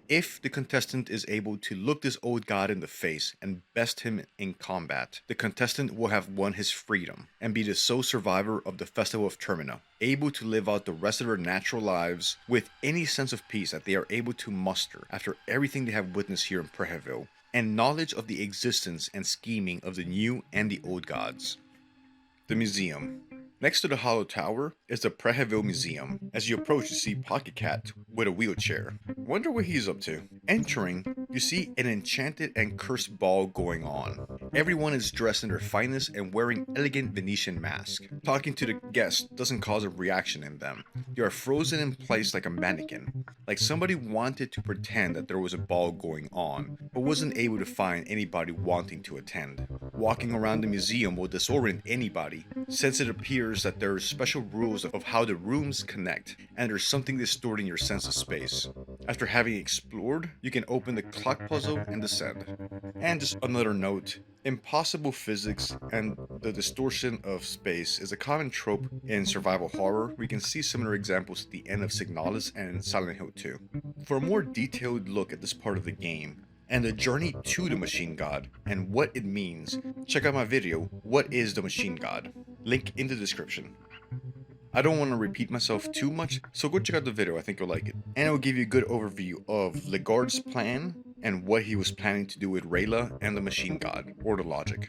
If the contestant is able to look this old god in the face and best him in combat, the contestant will have won his freedom and be the sole survivor of the Festival of Termina, able to live out the rest of their natural lives with any sense of peace that they are able to muster after everything they have witnessed here in Preheville, and knowledge of the existence and scheming of the new and the old gods. The museum. Next to the Hollow Tower is the Preheville Museum. As you approach, you see Pocket Cat with a wheelchair. Wonder what he's up to. Entering, you see an enchanted and cursed ball going on. Everyone is dressed in their finest and wearing elegant Venetian masks. Talking to the guests doesn't cause a reaction in them. They are frozen in place like a mannequin, like somebody wanted to pretend that there was a ball going on, but wasn't able to find anybody wanting to attend. Walking around the museum will disorient anybody, since it appears that there are special rules of how the rooms connect, and there's something distorting your sense of space. After having explored, you can open the clock puzzle and descend. And just another note, impossible physics and the distortion of space is a common trope in survival horror. We can see similar examples at the end of Signalis and Silent Hill 2. For a more detailed look at this part of the game, and the journey to the Machine God and what it means, check out my video, What is the Machine God? Link in the description. I don't want to repeat myself too much, so go check out the video, I think you'll like it. And it will give you a good overview of Legard's plan and what he was planning to do with Rayla and the Machine God, or the logic.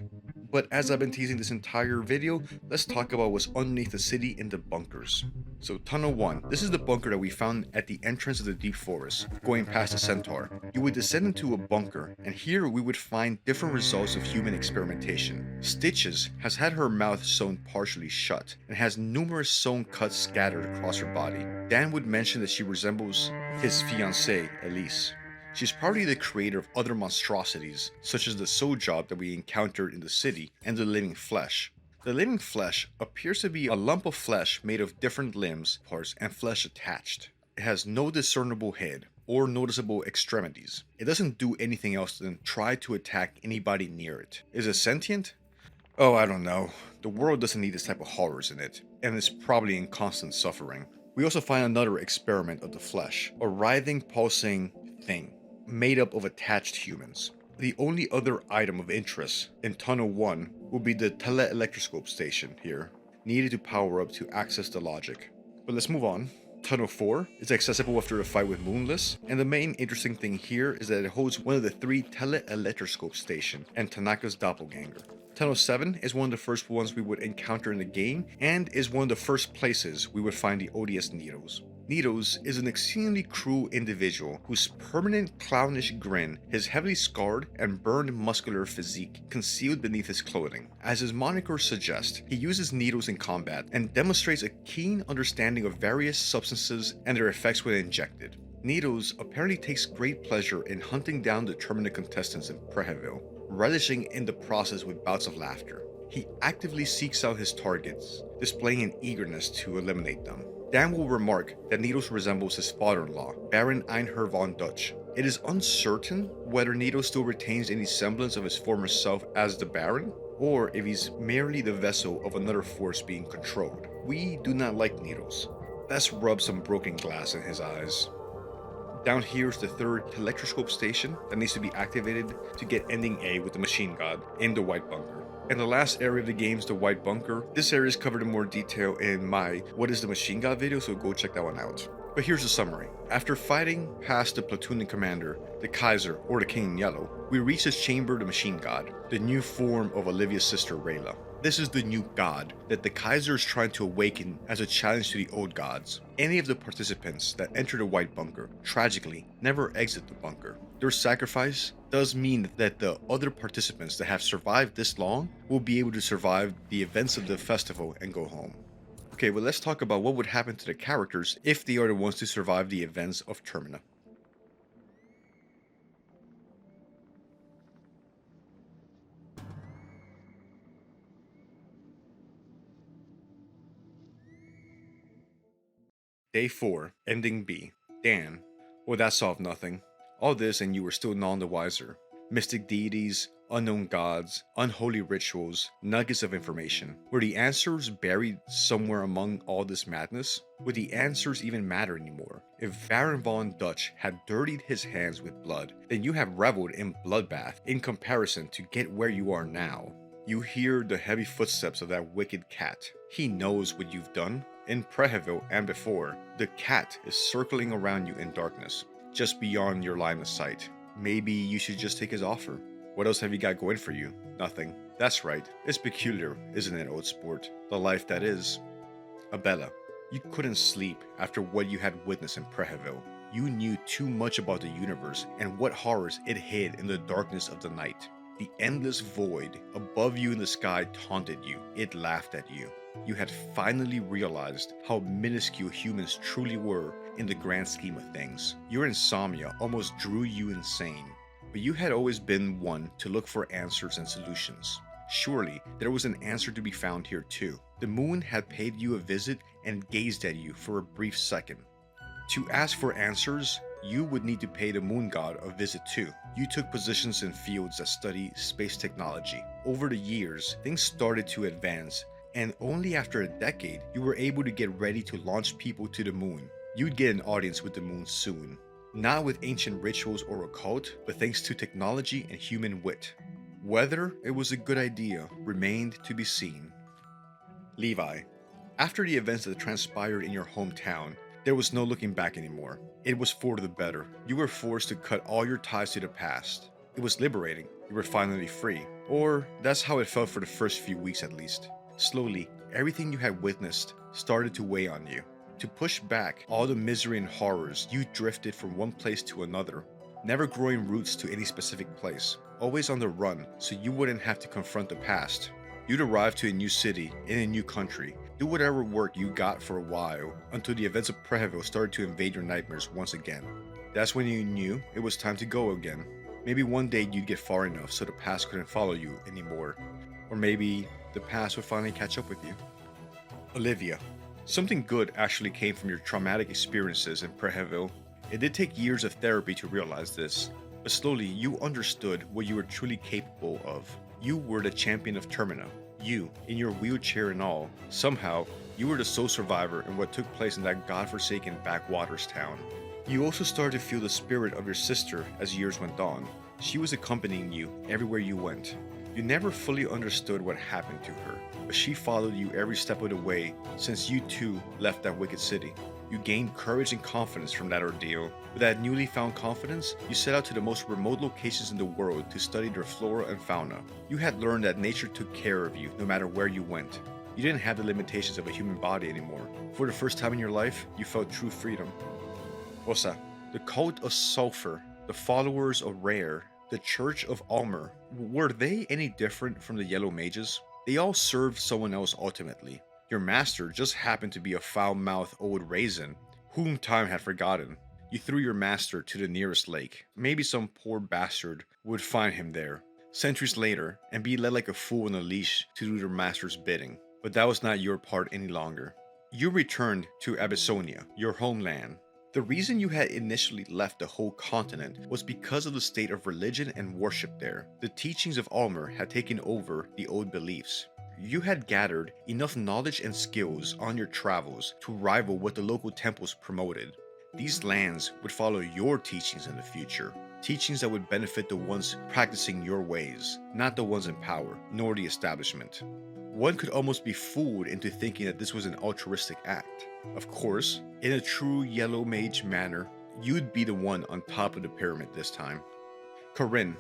But as I've been teasing this entire video, let's talk about what's underneath the city in the bunkers. So Tunnel 1, this is the bunker that we found at the entrance of the deep forest, going past the centaur. You would descend into a bunker, and here we would find different results of human experimentation. Stitches has had her mouth sewn partially shut, and has numerous sewn cuts scattered across her body. Dan would mention that she resembles his fiancée, Elise. She's probably the creator of other monstrosities, such as the soul job that we encountered in the city, and the living flesh. The living flesh appears to be a lump of flesh made of different limbs, parts, and flesh attached. It has no discernible head or noticeable extremities. It doesn't do anything else than try to attack anybody near it. Is it sentient? Oh, I don't know. The world doesn't need this type of horrors in it, and it's probably in constant suffering. We also find another experiment of the flesh, a writhing, pulsing thing, made up of attached humans. The only other item of interest in Tunnel 1 will be the tele-electroscope station here, needed to power up to access the logic. But let's move on. Tunnel 4 is accessible after a fight with Moonless, and the main interesting thing here is that it holds one of the 3 tele-electroscope stations and Tanaka's doppelganger. Tunnel 7 is one of the first ones we would encounter in the game, and is one of the first places we would find the ODS needles. Nidos is an exceedingly cruel individual whose permanent clownish grin, his heavily scarred and burned muscular physique concealed beneath his clothing. As his moniker suggests, he uses needles in combat and demonstrates a keen understanding of various substances and their effects when injected. Nidos apparently takes great pleasure in hunting down the Termina contestants in Preheville, relishing in the process with bouts of laughter. He actively seeks out his targets, displaying an eagerness to eliminate them. Dan will remark that Nidos resembles his father-in-law, Baron Einher von Dutch. It is uncertain whether Nidos still retains any semblance of his former self as the Baron, or if he's merely the vessel of another force being controlled. We do not like Nidos. Let's rub some broken glass in his eyes. Down here is the third electroscope station that needs to be activated to get ending A with the Machine God in the White Bunker. And the last area of the game is the White Bunker. This area is covered in more detail in my What is the Machine God video, so go check that one out. But here's the summary. After fighting past the platoon commander, the Kaiser, or the King in Yellow, we reach his chamber, the Machine God, the new form of Olivia's sister Rayla. This is the new god that the Kaiser is trying to awaken as a challenge to the old gods. Any of the participants that enter the White Bunker, tragically, never exit the bunker. Their sacrifice does mean that the other participants that have survived this long will be able to survive the events of the festival and go home. Okay, well, let's talk about what would happen to the characters if they are the ones to survive the events of Termina. Day 4, Ending B. Dan. Well, that solved nothing. All this and you were still none the wiser. Mystic deities, unknown gods, unholy rituals, nuggets of information. Were the answers buried somewhere among all this madness? Would the answers even matter anymore? If Baron von Dutch had dirtied his hands with blood, then you have reveled in bloodbath in comparison to get where you are now. You hear the heavy footsteps of that wicked cat. He knows what you've done. In Preheville and before, the cat is circling around you in darkness, just beyond your line of sight. Maybe you should just take his offer. What else have you got going for you? Nothing. That's right. It's peculiar, isn't it, old sport? The life that is. Abella, you couldn't sleep after what you had witnessed in Preheville. You knew too much about the universe and what horrors it hid in the darkness of the night. The endless void above you in the sky taunted you. It laughed at you. You had finally realized how minuscule humans truly were in the grand scheme of things. Your insomnia almost drew you insane, but you had always been one to look for answers and solutions. Surely there was an answer to be found here too. The moon had paid you a visit and gazed at you for a brief second. To ask for answers, you would need to pay the moon god a visit too. You took positions in fields that study space technology. Over the years, things started to advance, and only after a decade, you were able to get ready to launch people to the moon. You'd get an audience with the moon soon. Not with ancient rituals or occult, but thanks to technology and human wit. Whether it was a good idea remained to be seen. Levi. After the events that transpired in your hometown, there was no looking back anymore. It was for the better. You were forced to cut all your ties to the past. It was liberating. You were finally free. Or that's how it felt for the first few weeks at least. Slowly, everything you had witnessed started to weigh on you. To push back all the misery and horrors, you drifted from one place to another, never growing roots to any specific place, always on the run so you wouldn't have to confront the past. You'd arrive to a new city, in a new country, do whatever work you got for a while, until the events of Preheville started to invade your nightmares once again. That's when you knew it was time to go again. Maybe one day you'd get far enough so the past couldn't follow you anymore. Or maybe the past would finally catch up with you. Olivia. Something good actually came from your traumatic experiences in Preheville. It did take years of therapy to realize this, but slowly you understood what you were truly capable of. You were the champion of Termina. You, in your wheelchair and all, somehow, you were the sole survivor in what took place in that godforsaken backwaters town. You also started to feel the spirit of your sister as years went on. She was accompanying you everywhere you went. You never fully understood what happened to her, but she followed you every step of the way since you too left that wicked city. You gained courage and confidence from that ordeal. With that newly found confidence, you set out to the most remote locations in the world to study their flora and fauna. You had learned that nature took care of you no matter where you went. You didn't have the limitations of a human body anymore. For the first time in your life, you felt true freedom. Osa, the cult of sulfur, the followers of Rare, the Church of Almer, were they any different from the Yellow Mages? They all served someone else ultimately. Your master just happened to be a foul-mouthed old raisin, whom time had forgotten. You threw your master to the nearest lake. Maybe some poor bastard would find him there, centuries later, and be led like a fool on a leash to do their master's bidding. But that was not your part any longer. You returned to Abyssonia, your homeland. The reason you had initially left the whole continent was because of the state of religion and worship there. The teachings of Almer had taken over the old beliefs. You had gathered enough knowledge and skills on your travels to rival what the local temples promoted. These lands would follow your teachings in the future, teachings that would benefit the ones practicing your ways, not the ones in power, nor the establishment. One could almost be fooled into thinking that this was an altruistic act. Of course, in a true Yellow Mage manner, you'd be the one on top of the pyramid this time. Corinne,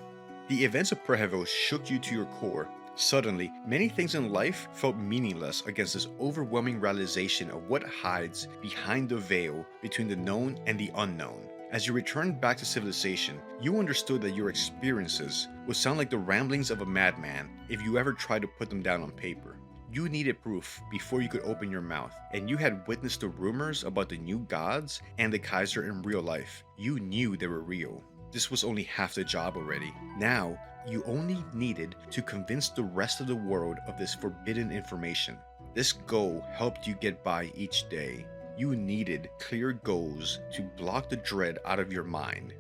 the events of Prehevil shook you to your core. Suddenly, many things in life felt meaningless against this overwhelming realization of what hides behind the veil between the known and the unknown. As you returned back to civilization, you understood that your experiences would sound like the ramblings of a madman if you ever tried to put them down on paper. You needed proof before you could open your mouth, and you had witnessed the rumors about the new gods and the Kaiser in real life. You knew they were real. This was only half the job already. Now, you only needed to convince the rest of the world of this forbidden information. This goal helped you get by each day. You needed clear goals to block the dread out of your mind.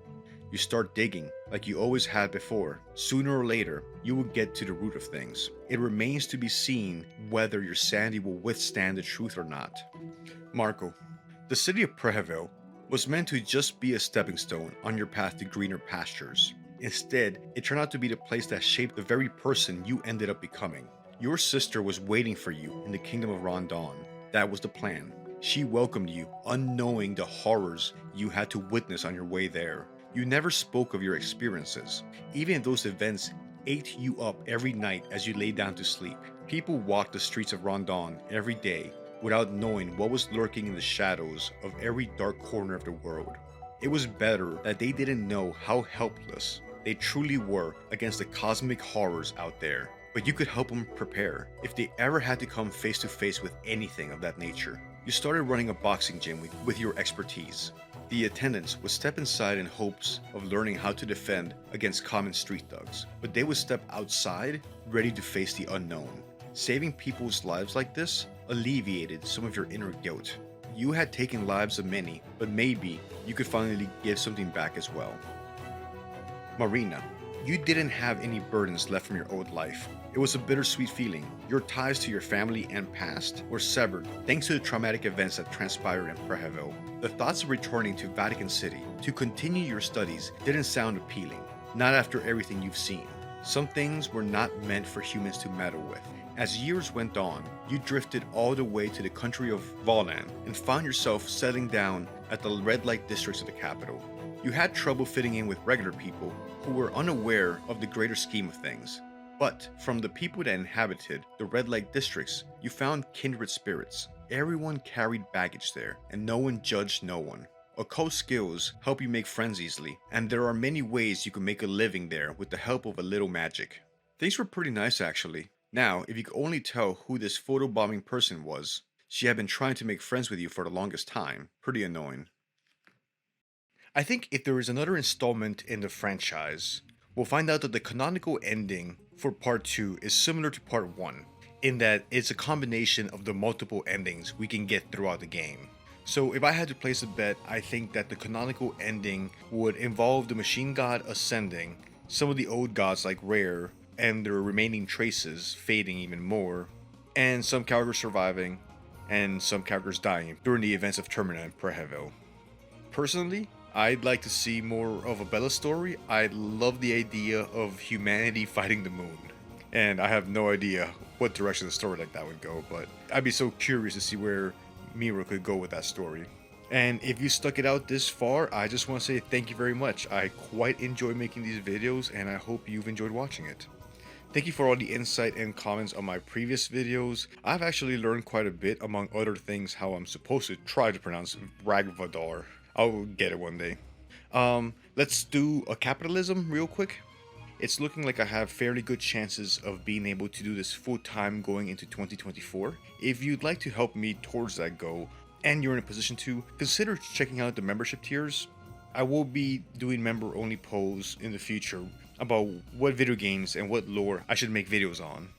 You start digging like you always had before. Sooner or later, you will get to the root of things. It remains to be seen whether your sanity will withstand the truth or not. Marco, the city of Prehevil was meant to just be a stepping stone on your path to greener pastures. Instead, it turned out to be the place that shaped the very person you ended up becoming. Your sister was waiting for you in the kingdom of Rondon. That was the plan. She welcomed you, unknowing the horrors you had to witness on your way there. You never spoke of your experiences, even if those events ate you up every night as you lay down to sleep. People walked the streets of Rondon every day without knowing what was lurking in the shadows of every dark corner of the world. It was better that they didn't know how helpless they truly were against the cosmic horrors out there, but you could help them prepare if they ever had to come face to face with anything of that nature. You started running a boxing gym with your expertise. The attendants would step inside in hopes of learning how to defend against common street thugs, but they would step outside ready to face the unknown. Saving people's lives like this alleviated some of your inner guilt. You had taken lives of many, but maybe you could finally give something back as well. Marina, you didn't have any burdens left from your old life. It was a bittersweet feeling. Your ties to your family and past were severed thanks to the traumatic events that transpired in Prehevil. The thoughts of returning to Vatican City to continue your studies didn't sound appealing, not after everything you've seen. Some things were not meant for humans to meddle with. As years went on, you drifted all the way to the country of Volan and found yourself settling down at the red light districts of the capital. You had trouble fitting in with regular people who were unaware of the greater scheme of things. But from the people that inhabited the red light districts, you found kindred spirits. Everyone carried baggage there, and no one judged no one. Occult skills help you make friends easily, and there are many ways you can make a living there with the help of a little magic. Things were pretty nice actually. Now, if you could only tell who this photobombing person was, she had been trying to make friends with you for the longest time. Pretty annoying. I think if there is another installment in the franchise, we'll find out that the canonical ending for part 2 is similar to part 1, in that it's a combination of the multiple endings we can get throughout the game. So if I had to place a bet, I think that the canonical ending would involve the machine god ascending, some of the old gods like Rare, and their remaining traces fading even more, and some characters surviving, and some characters dying during the events of Termina and Prehevil. Personally, I'd like to see more of a Bella story. I love the idea of humanity fighting the moon, and I have no idea what direction a story like that would go, but I'd be so curious to see where Mira could go with that story. And if you stuck it out this far, I just want to say thank you very much. I quite enjoy making these videos, and I hope you've enjoyed watching it. Thank you for all the insight and comments on my previous videos. I've actually learned quite a bit, among other things, how I'm supposed to try to pronounce Ragvadar. I'll get it one day. Let's do a capitalism real quick. It's looking like I have fairly good chances of being able to do this full time going into 2024. If you'd like to help me towards that goal, and you're in a position to, consider checking out the membership tiers. I will be doing member only polls in the future about what video games and what lore I should make videos on.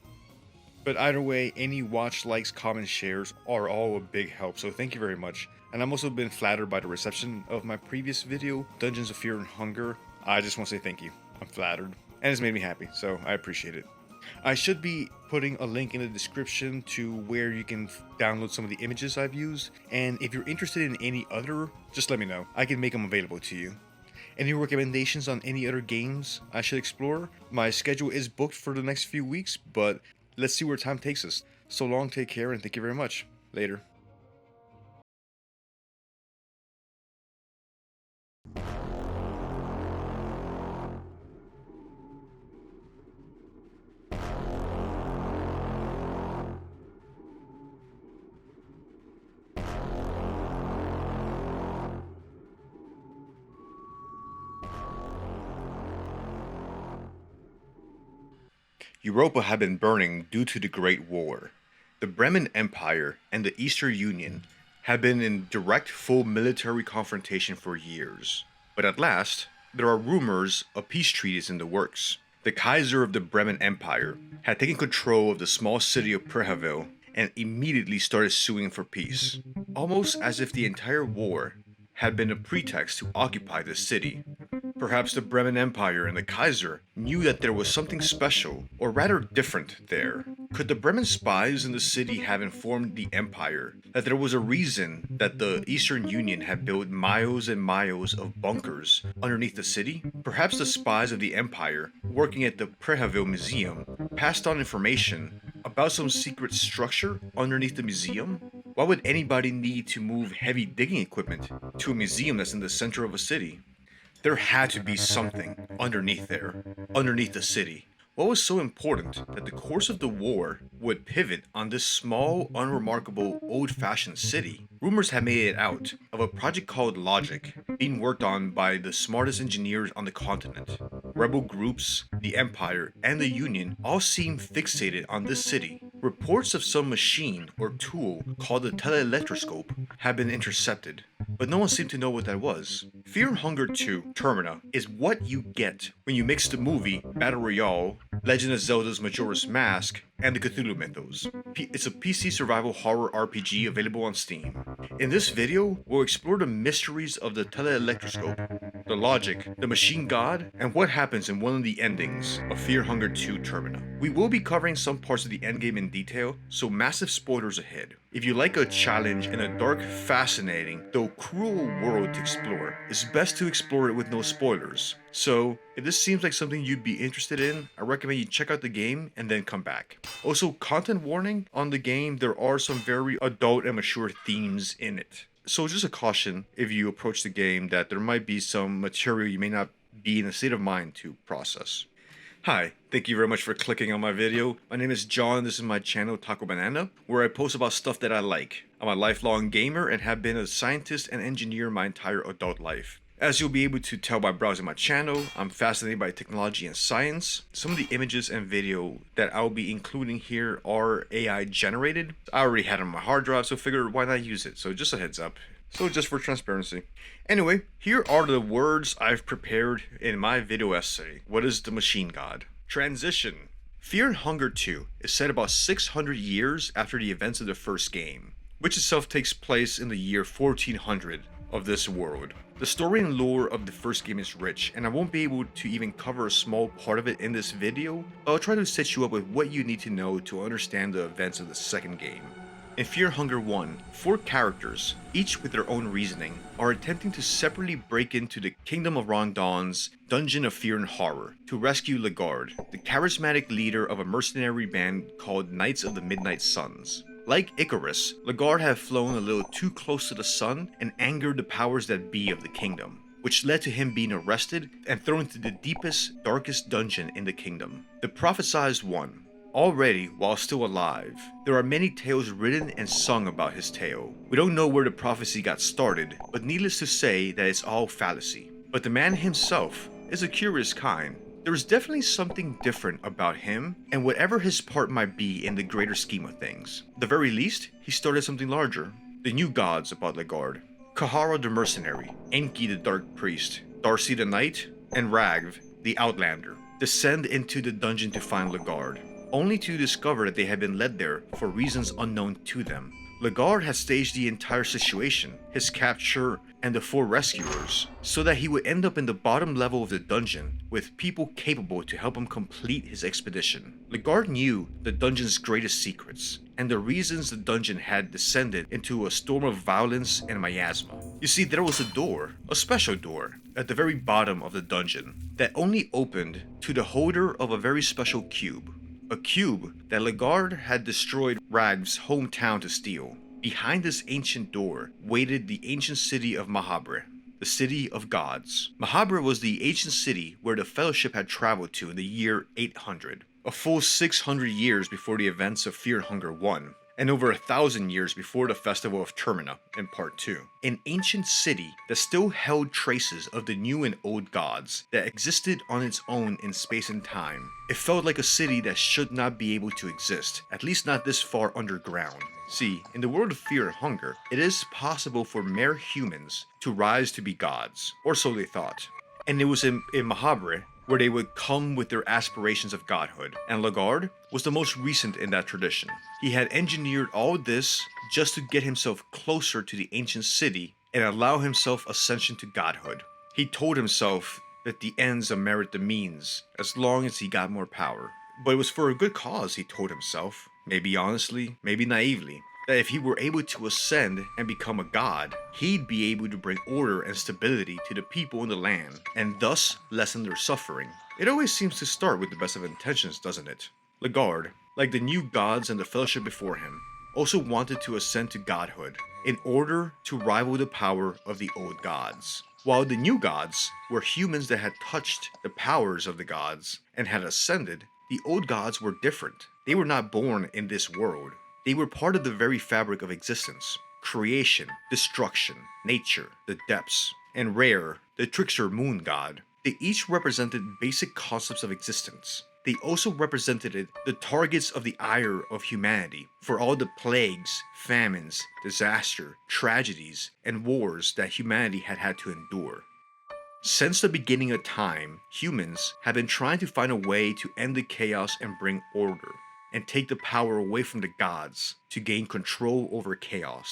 But either way, any watch, likes, comments, shares are all a big help, so thank you very much. And I'm also been flattered by the reception of my previous video, Dungeons of Fear and Hunger. I just want to say thank you. I'm flattered. And it's made me happy, so I appreciate it. I should be putting a link in the description to where you can download some of the images I've used. And if you're interested in any other, just let me know. I can make them available to you. Any recommendations on any other games I should explore? My schedule is booked for the next few weeks, but let's see where time takes us. So long, take care, and thank you very much. Later. Europa had been burning due to the Great War. The Bremen Empire and the Eastern Union had been in direct full military confrontation for years. But at last, there are rumors of peace treaties in the works. The Kaiser of the Bremen Empire had taken control of the small city of Prehaville and immediately started suing for peace, almost as if the entire war had been a pretext to occupy the city. Perhaps the Bremen Empire and the Kaiser knew that there was something special, or rather different, there. Could the Bremen spies in the city have informed the Empire that there was a reason that the Eastern Union had built miles and miles of bunkers underneath the city? Perhaps the spies of the Empire, working at the Prehaville Museum, passed on information about some secret structure underneath the museum? Why would anybody need to move heavy digging equipment to a museum that's in the center of a city? There had to be something underneath there, underneath the city. What was so important that the course of the war would pivot on this small, unremarkable, old-fashioned city? Rumors had made it out of a project called Logic, being worked on by the smartest engineers on the continent. Rebel groups, the Empire, and the Union all seemed fixated on this city. Reports of some machine or tool called the teleelectroscope had been intercepted, but no one seemed to know what that was. Fear and Hunger 2 Termina is what you get when you mix the movie Battle Royale, Legend of Zelda's Majora's Mask, and the Cthulhu Mythos. It's a PC survival horror RPG available on Steam. In this video, we'll explore the mysteries of the teleelectroscope, the logic, the machine god, and what happens in one of the endings of Fear and Hunger 2 Termina. We will be covering some parts of the endgame in detail, so massive spoilers ahead. If you like a challenge and a dark, fascinating, though cruel world to explore, it's best to explore it with no spoilers. So, if this seems like something you'd be interested in, I recommend you check out the game and then come back. Also, content warning on the game, there are some very adult and mature themes in it. So just a caution if you approach the game that there might be some material you may not be in a state of mind to process. Hi, thank you very much for clicking on my video. My name is John, this is my channel Tacobanana, where I post about stuff that I like. I'm a lifelong gamer and have been a scientist and engineer my entire adult life. As you'll be able to tell by browsing my channel, I'm fascinated by technology and science. Some of the images and video that I'll be including here are AI generated. I already had it on my hard drive, so figured why not use it, so just a heads up. So just for transparency. Anyway, here are the words I've prepared in my video essay. What is the machine god? Transition. Fear and Hunger 2 is set about 600 years after the events of the first game, which itself takes place in the year 1400 of this world. The story and lore of the first game is rich, and I won't be able to even cover a small part of it in this video, but I'll try to set you up with what you need to know to understand the events of the second game. In Fear and Hunger 1, 4 characters, each with their own reasoning, are attempting to separately break into the Kingdom of Rondon's Dungeon of Fear and Horror to rescue Lagarde, the charismatic leader of a mercenary band called Knights of the Midnight Suns. Like Icarus, Lagarde had flown a little too close to the sun and angered the powers that be of the kingdom. which led to him being arrested and thrown into the deepest, darkest dungeon in the kingdom. The prophesized one. Already, while still alive, there are many tales written and sung about his tale. We don't know where the prophecy got started, but needless to say that it's all fallacy. But the man himself is a curious kind. There is definitely something different about him, and whatever his part might be in the greater scheme of things. At the very least, he started something larger. The new gods about Legard. Kahara the mercenary, Enki the dark priest, Darcy the knight, and Ragv the outlander descend into the dungeon to find Legard, only to discover that they had been led there for reasons unknown to them. Legard had staged the entire situation, his capture and the 4 rescuers, so that he would end up in the bottom level of the dungeon with people capable to help him complete his expedition. Legard knew the dungeon's greatest secrets, and the reasons the dungeon had descended into a storm of violence and miasma. You see, there was a door, a special door, at the very bottom of the dungeon, that only opened to the holder of a very special cube. A cube that Legard had destroyed Ragv's hometown to steal. Behind this ancient door waited the ancient city of Mahabre, the city of gods. Mahabre was the ancient city where the Fellowship had traveled to in the year 800, a full 600 years before the events of Fear and Hunger 1, and over 1,000 years before the Festival of Termina in Part 2. An ancient city that still held traces of the new and old gods that existed on its own in space and time. It felt like a city that should not be able to exist, at least not this far underground. See, in the world of Fear and Hunger, it is possible for mere humans to rise to be gods, or so they thought. And it was in Mahabre where they would come with their aspirations of godhood, and Legard was the most recent in that tradition. He had engineered all this just to get himself closer to the ancient city and allow himself ascension to godhood. He told himself that the ends merit the means, as long as he got more power. But it was for a good cause, he told himself, maybe honestly, maybe naively, that if he were able to ascend and become a god, he'd be able to bring order and stability to the people in the land, and thus lessen their suffering. It always seems to start with the best of intentions, doesn't it? Legard, like the new gods and the Fellowship before him, also wanted to ascend to godhood, in order to rival the power of the old gods. While the new gods were humans that had touched the powers of the gods and had ascended, the old gods were different. They were not born in this world. They were part of the very fabric of existence. Creation, destruction, nature, the depths, and Rare, the Trickster Moon God. They each represented basic concepts of existence. They also represented the targets of the ire of humanity for all the plagues, famines, disaster, tragedies, and wars that humanity had had to endure. Since the beginning of time, humans have been trying to find a way to end the chaos and bring order, and take the power away from the gods to gain control over chaos.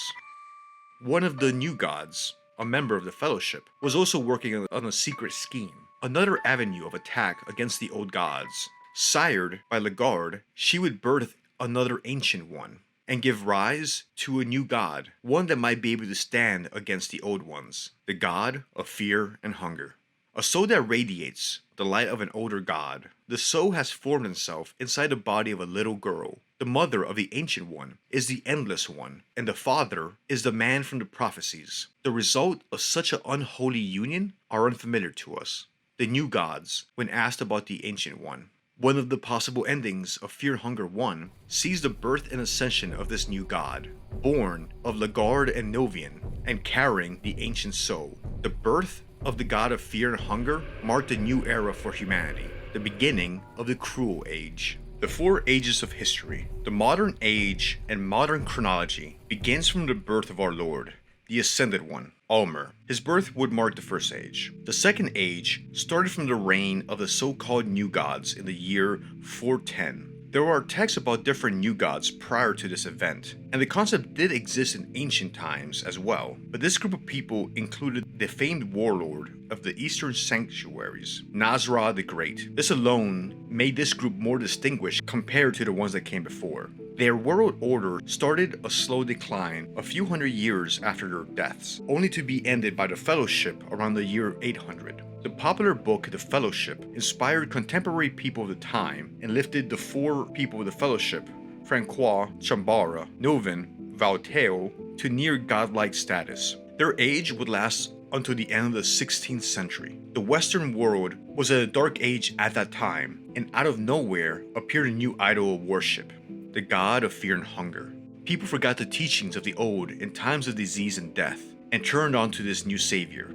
One of the new gods, a member of the Fellowship, was also working on a secret scheme, another avenue of attack against the old gods. Sired by Legard, she would birth another ancient one, and give rise to a new god, one that might be able to stand against the old ones, the god of fear and hunger. A soul that radiates the light of an older god. The soul has formed itself inside the body of a little girl. The mother of the Ancient One is the Endless One, and the father is the man from the prophecies. The result of such an unholy union are unfamiliar to us. The new gods, when asked about the Ancient One. One of the possible endings of Fear Hunger 1 sees the birth and ascension of this new god, born of Legard and Novian, and carrying the ancient soul. The birth of the god of fear and hunger marked a new era for humanity, the beginning of the cruel age. The 4 ages of history. The modern age and modern chronology begins from the birth of our Lord, the Ascended One, Ulmer. His birth would mark the first age. The second age started from the reign of the so-called new gods in the year 410. There are texts about different new gods prior to this event, and the concept did exist in ancient times as well, but this group of people included the famed warlord of the Eastern Sanctuaries, Nasra the Great. This alone made this group more distinguished compared to the ones that came before. Their world order started a slow decline a few hundred years after their deaths, only to be ended by the Fellowship around the year 800. The popular book The Fellowship inspired contemporary people of the time and lifted the 4 people of the Fellowship, Francois, Chambara, Novin, Valteo, to near godlike status. Their age would last until the end of the 16th century. The Western world was at a dark age at that time, and out of nowhere appeared a new idol of worship, the god of fear and hunger. People forgot the teachings of the old in times of disease and death, and turned on to this new savior.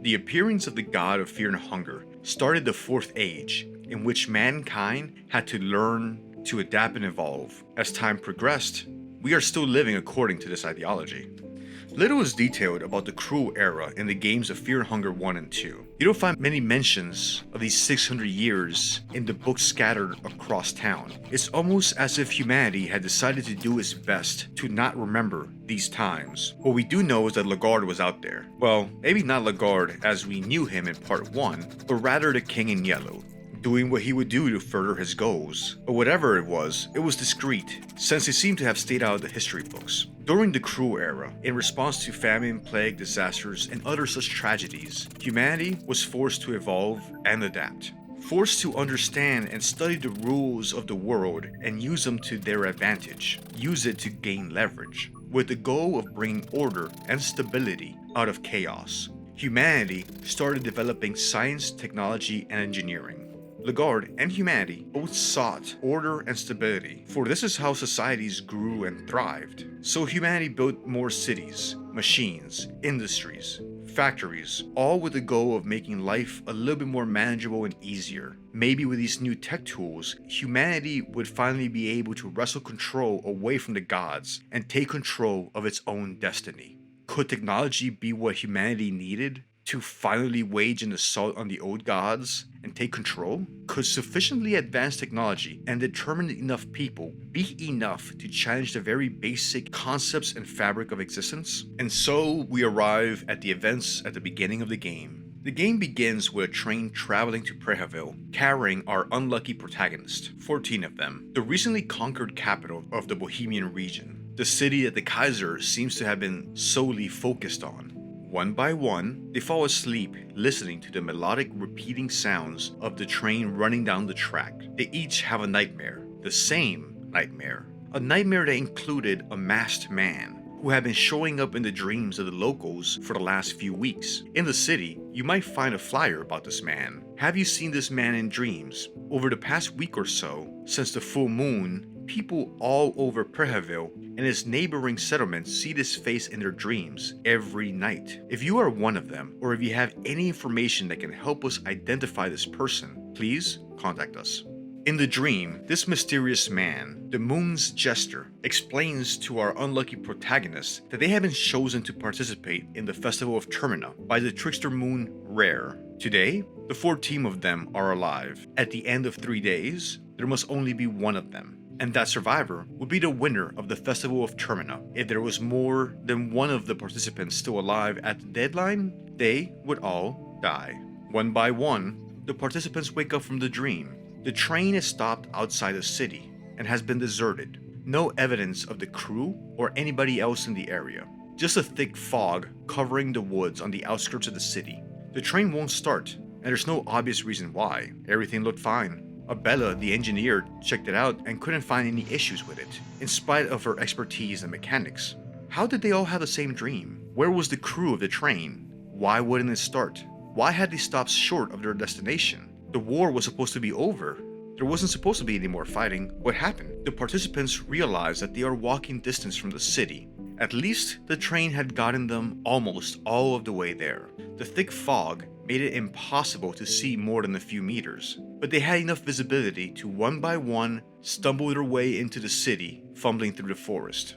The appearance of the god of fear and hunger started the Fourth Age, in which mankind had to learn to adapt and evolve. As time progressed, we are still living according to this ideology. Little is detailed about the cruel era in the games of Fear and Hunger 1 and 2. You don't find many mentions of these 600 years in the books scattered across town. It's almost as if humanity had decided to do its best to not remember these times. What we do know is that Lagarde was out there. Well, maybe not Lagarde as we knew him in part 1, but rather the King in Yellow, doing what he would do to further his goals. But whatever it was discreet, since he seemed to have stayed out of the history books. During the Cruel Era, in response to famine, plague, disasters, and other such tragedies, humanity was forced to evolve and adapt. Forced to understand and study the rules of the world and use them to their advantage. Use it to gain leverage, with the goal of bringing order and stability out of chaos. Humanity started developing science, technology, and engineering. Lagarde and humanity both sought order and stability, for this is how societies grew and thrived. So humanity built more cities, machines, industries, factories, all with the goal of making life a little bit more manageable and easier. Maybe with these new tech tools, humanity would finally be able to wrestle control away from the gods and take control of its own destiny. Could technology be what humanity needed to finally wage an assault on the old gods and take control? Could sufficiently advanced technology and determined enough people be enough to challenge the very basic concepts and fabric of existence? And so we arrive at the events at the beginning of the game. The game begins with a train traveling to Preheville, carrying our unlucky protagonists, 14 of them, the recently conquered capital of the Bohemian region, the city that the Kaiser seems to have been solely focused on. One by one, they fall asleep listening to the melodic repeating sounds of the train running down the track. They each have a nightmare, the same nightmare. A nightmare that included a masked man who had been showing up in the dreams of the locals for the last few weeks. In the city, you might find a flyer about this man. Have you seen this man in dreams? Over the past week or so, since the full moon, people all over Preheville and its neighboring settlements see this face in their dreams every night. If you are one of them, or if you have any information that can help us identify this person, please contact us. In the dream, this mysterious man, the Moon's Jester, explains to our unlucky protagonists that they have been chosen to participate in the Festival of Termina by the Trickster Moon Rare. Today, the 14 of them are alive. At the end of 3 days, there must only be one of them, and that survivor would be the winner of the Festival of Termina. If there was more than one of the participants still alive at the deadline, they would all die. One by one, the participants wake up from the dream. The train is stopped outside the city and has been deserted. No evidence of the crew or anybody else in the area. Just a thick fog covering the woods on the outskirts of the city. The train won't start, and there's no obvious reason why. Everything looked fine. Abella, the engineer, checked it out and couldn't find any issues with it, in spite of her expertise in mechanics. How did they all have the same dream? Where was the crew of the train? Why wouldn't it start? Why had they stopped short of their destination? The war was supposed to be over. There wasn't supposed to be any more fighting. What happened? The participants realized that they are walking distance from the city. At least the train had gotten them almost all of the way there. The thick fog made it impossible to see more than a few meters, but they had enough visibility to one by one stumble their way into the city, fumbling through the forest.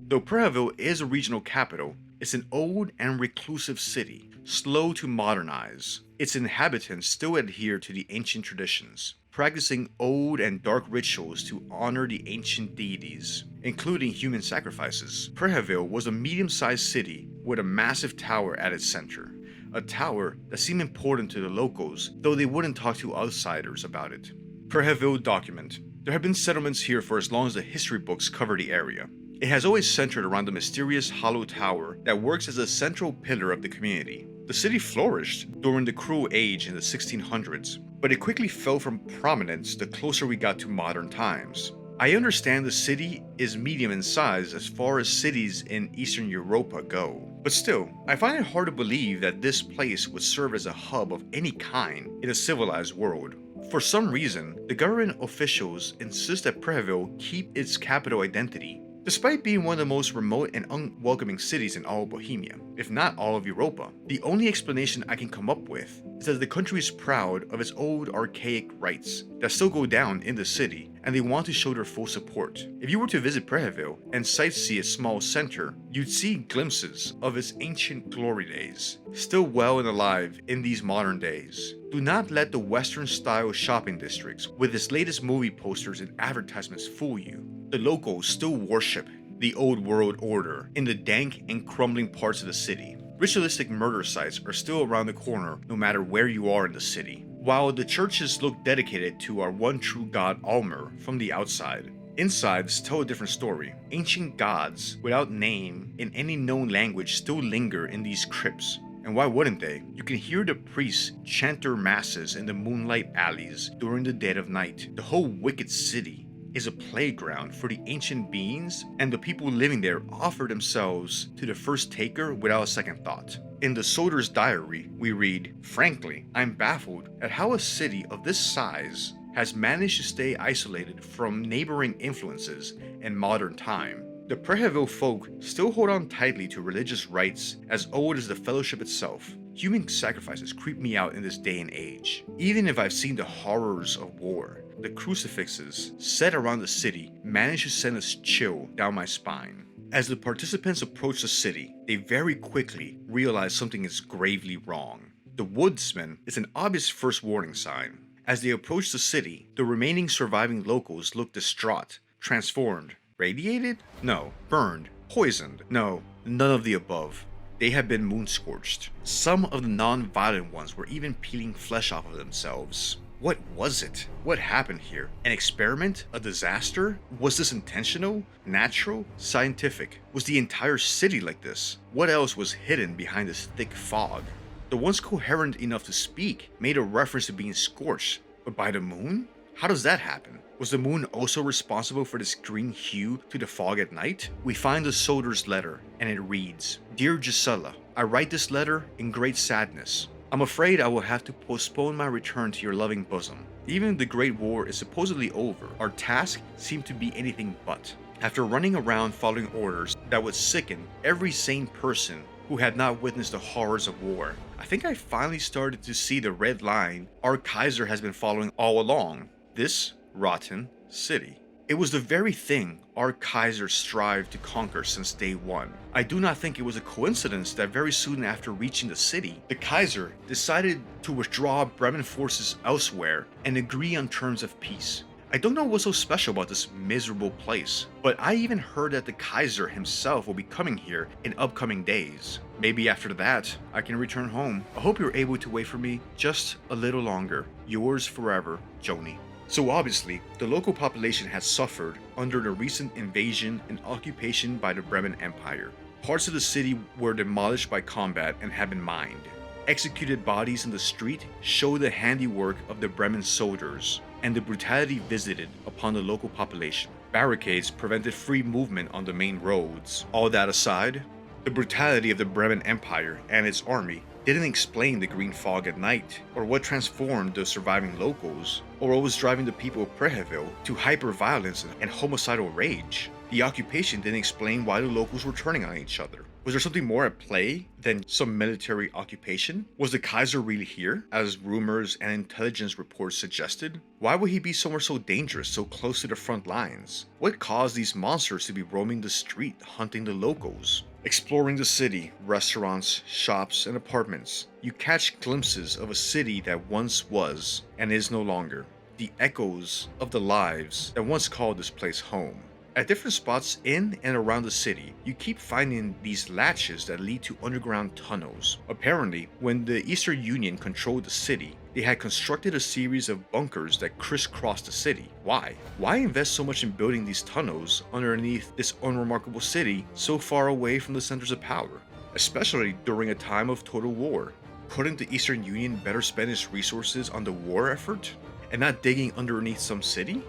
Though Preheville is a regional capital, it's an old and reclusive city, slow to modernize. Its inhabitants still adhere to the ancient traditions, practicing old and dark rituals to honor the ancient deities, including human sacrifices. Preheville was a medium-sized city with a massive tower at its center. A tower that seemed important to the locals, though they wouldn't talk to outsiders about it. Preheville document. There have been settlements here for as long as the history books cover the area. It has always centered around the mysterious hollow tower that works as a central pillar of the community. The city flourished during the Cruel Age in the 1600s, but it quickly fell from prominence the closer we got to modern times. I understand the city is medium in size as far as cities in Eastern Europa go. But still, I find it hard to believe that this place would serve as a hub of any kind in a civilized world. For some reason, the government officials insist that Preheville keep its capital identity, despite being one of the most remote and unwelcoming cities in all of Bohemia, if not all of Europa. The only explanation I can come up with is that the country is proud of its old archaic rites that still go down in the city, and they want to show their full support. If you were to visit Preheville and sightsee its small center, you'd see glimpses of its ancient glory days, still well and alive in these modern days. Do not let the Western-style shopping districts with its latest movie posters and advertisements fool you. The locals still worship the old world order in the dank and crumbling parts of the city. Ritualistic murder sites are still around the corner no matter where you are in the city. While the churches look dedicated to our one true god Almer from the outside, insides tell a different story. Ancient gods without name in any known language still linger in these crypts. And why wouldn't they? You can hear the priests chant their masses in the moonlight alleys during the dead of night. The whole wicked city is a playground for the ancient beings, and the people living there offer themselves to the first taker without a second thought. In the Soldier's diary, we read, "Frankly, I'm baffled at how a city of this size has managed to stay isolated from neighboring influences in modern time. The Preheville folk still hold on tightly to religious rites as old as the Fellowship itself. Human sacrifices creep me out in this day and age. Even if I've seen the horrors of war, the crucifixes set around the city manage to send a chill down my spine." As the participants approach the city, they very quickly realize something is gravely wrong. The woodsman is an obvious first warning sign. As they approach the city, the remaining surviving locals look distraught, transformed, radiated? No. Burned, poisoned? No, none of the above. They had been moon-scorched. Some of the non-violent ones were even peeling flesh off of themselves. What was it? What happened here? An experiment? A disaster? Was this intentional? Natural? Scientific? Was the entire city like this? What else was hidden behind this thick fog? The ones coherent enough to speak made a reference to being scorched, but by the moon? How does that happen? Was the moon also responsible for this green hue to the fog at night? We find the soldier's letter, and it reads, "Dear Gisela, I write this letter in great sadness. I'm afraid I will have to postpone my return to your loving bosom. Even if the Great War is supposedly over, our task seemed to be anything but. After running around following orders that would sicken every sane person who had not witnessed the horrors of war, I think I finally started to see the red line our Kaiser has been following all along. This rotten city. It was the very thing our Kaiser strived to conquer since day one. I do not think it was a coincidence that very soon after reaching the city, the Kaiser decided to withdraw Bremen forces elsewhere and agree on terms of peace. I don't know what's so special about this miserable place, but I even heard that the Kaiser himself will be coming here in upcoming days. Maybe after that, I can return home. I hope you're able to wait for me just a little longer. Yours forever, Joni." So obviously, the local population has suffered under the recent invasion and occupation by the Bremen Empire. Parts of the city were demolished by combat and have been mined. Executed bodies in the street show the handiwork of the Bremen soldiers and the brutality visited upon the local population. Barricades prevented free movement on the main roads. All that aside, the brutality of the Bremen Empire and its army didn't explain the green fog at night, or what transformed the surviving locals, or what was driving the people of Preheville to hyper-violence and homicidal rage. The occupation didn't explain why the locals were turning on each other. Was there something more at play than some military occupation? Was the Kaiser really here, as rumors and intelligence reports suggested? Why would he be somewhere so dangerous, so close to the front lines? What caused these monsters to be roaming the street, hunting the locals? Exploring the city, restaurants, shops, and apartments, you catch glimpses of a city that once was and is no longer. The echoes of the lives that once called this place home. At different spots in and around the city, you keep finding these latches that lead to underground tunnels. Apparently, when the Eastern Union controlled the city, they had constructed a series of bunkers that crisscrossed the city. Why? Why invest so much in building these tunnels underneath this unremarkable city so far away from the centers of power? Especially during a time of total war. Couldn't the Eastern Union better spend its resources on the war effort and not digging underneath some city?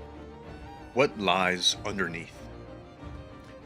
What lies underneath?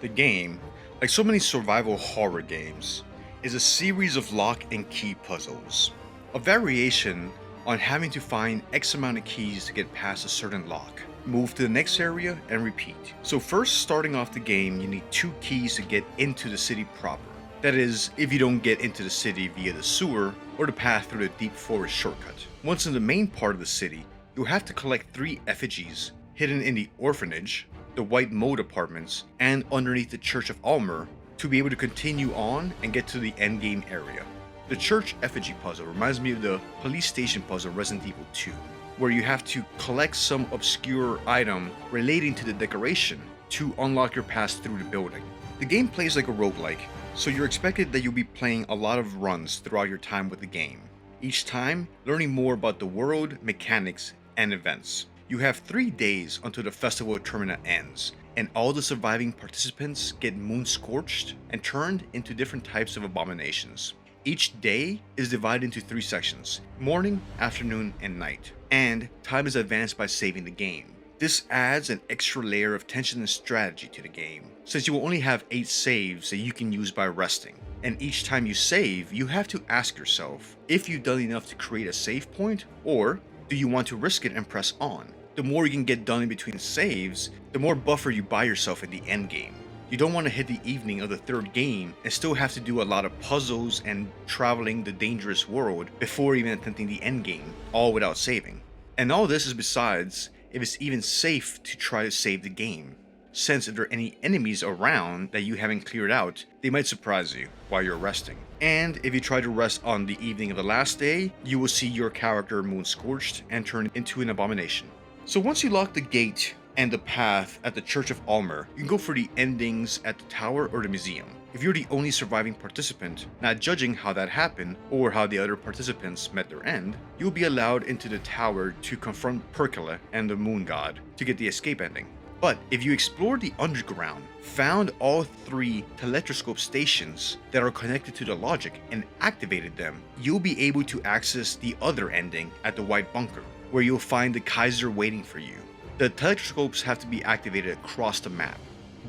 The game, like so many survival horror games, is a series of lock and key puzzles, a variation on having to find X amount of keys to get past a certain lock. Move to the next area and repeat. So first, starting off the game, you need 2 keys to get into the city proper. That is, if you don't get into the city via the sewer or the path through the deep forest shortcut. Once in the main part of the city, you'll have to collect 3 effigies hidden in the orphanage, the white mold apartments, and underneath the Church of Almer to be able to continue on and get to the endgame area. The church effigy puzzle reminds me of the police station puzzle Resident Evil 2, where you have to collect some obscure item relating to the decoration to unlock your pass through the building. The game plays like a roguelike, so you're expected that you'll be playing a lot of runs throughout your time with the game, each time learning more about the world, mechanics, and events. You have 3 days until the Festival of Termina ends, and all the surviving participants get moon-scorched and turned into different types of abominations. Each day is divided into 3 sections: morning, afternoon, and night, and time is advanced by saving the game. This adds an extra layer of tension and strategy to the game, since you will only have 8 saves that you can use by resting. And each time you save, you have to ask yourself if you've done enough to create a save point, or do you want to risk it and press on? The more you can get done in between saves, the more buffer you buy yourself in the end game. You don't want to hit the evening of the 3rd game and still have to do a lot of puzzles and traveling the dangerous world before even attempting the end game, all without saving. And all this is besides if it's even safe to try to save the game, since if there are any enemies around that you haven't cleared out, they might surprise you while you're resting. And if you try to rest on the evening of the last day, you will see your character moon scorched and turn into an abomination. So once you lock the gate and the path at the Church of Almer, you can go for the endings at the tower or the museum. If you're the only surviving participant, not judging how that happened or how the other participants met their end, you'll be allowed into the tower to confront Perkele and the Moon God to get the escape ending. But if you explore the underground, found all 3 telectroscope stations that are connected to the logic and activated them, you'll be able to access the other ending at the White Bunker, where you'll find the Kaiser waiting for you. The telectroscopes have to be activated across the map.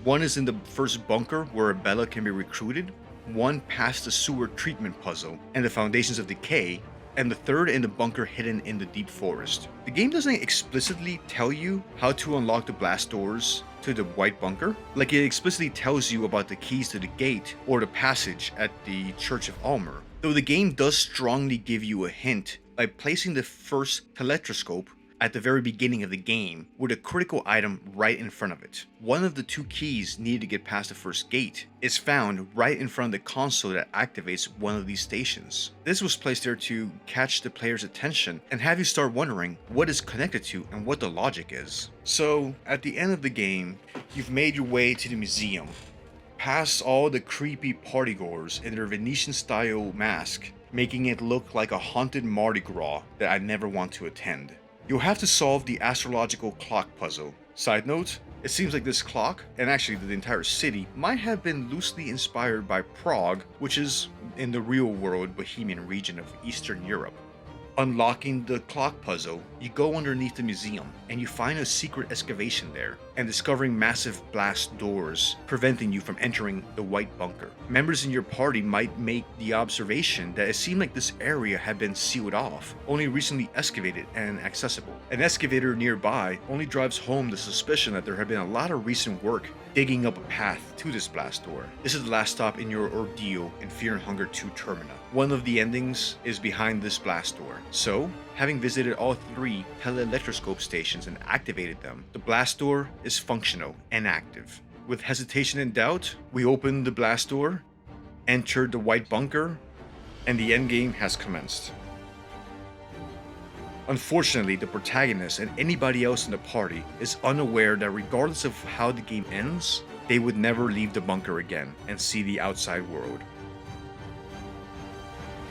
One is in the first bunker where Bella can be recruited, one past the sewer treatment puzzle and the Foundations of Decay, and the 3rd in the bunker hidden in the deep forest. The game doesn't explicitly tell you how to unlock the blast doors to the White Bunker, like it explicitly tells you about the keys to the gate or the passage at the Church of Almer, though the game does strongly give you a hint by placing the first telectroscope at the very beginning of the game with a critical item right in front of it. One of the 2 keys needed to get past the first gate is found right in front of the console that activates one of these stations. This was placed there to catch the player's attention and have you start wondering what it's connected to and what the logic is. So at the end of the game, you've made your way to the museum, past all the creepy partygoers in their Venetian style mask, making it look like a haunted Mardi Gras that I never want to attend. You'll have to solve the astrological clock puzzle. Side note, it seems like this clock, and actually the entire city, might have been loosely inspired by Prague, which is in the real world Bohemian region of Eastern Europe. Unlocking the clock puzzle, you go underneath the museum and you find a secret excavation there and discovering massive blast doors preventing you from entering the White Bunker. Members in your party might make the observation that it seemed like this area had been sealed off, only recently excavated and accessible. An excavator nearby only drives home the suspicion that there had been a lot of recent work digging up a path to this blast door. This is the last stop in your ordeal in Fear and Hunger 2 Termina. One of the endings is behind this blast door. So, having visited all 3 teleelectroscope stations and activated them, the blast door is functional and active. With hesitation and doubt, we open the blast door, enter the White Bunker, and the endgame has commenced. Unfortunately, the protagonist and anybody else in the party is unaware that regardless of how the game ends, they would never leave the bunker again and see the outside world.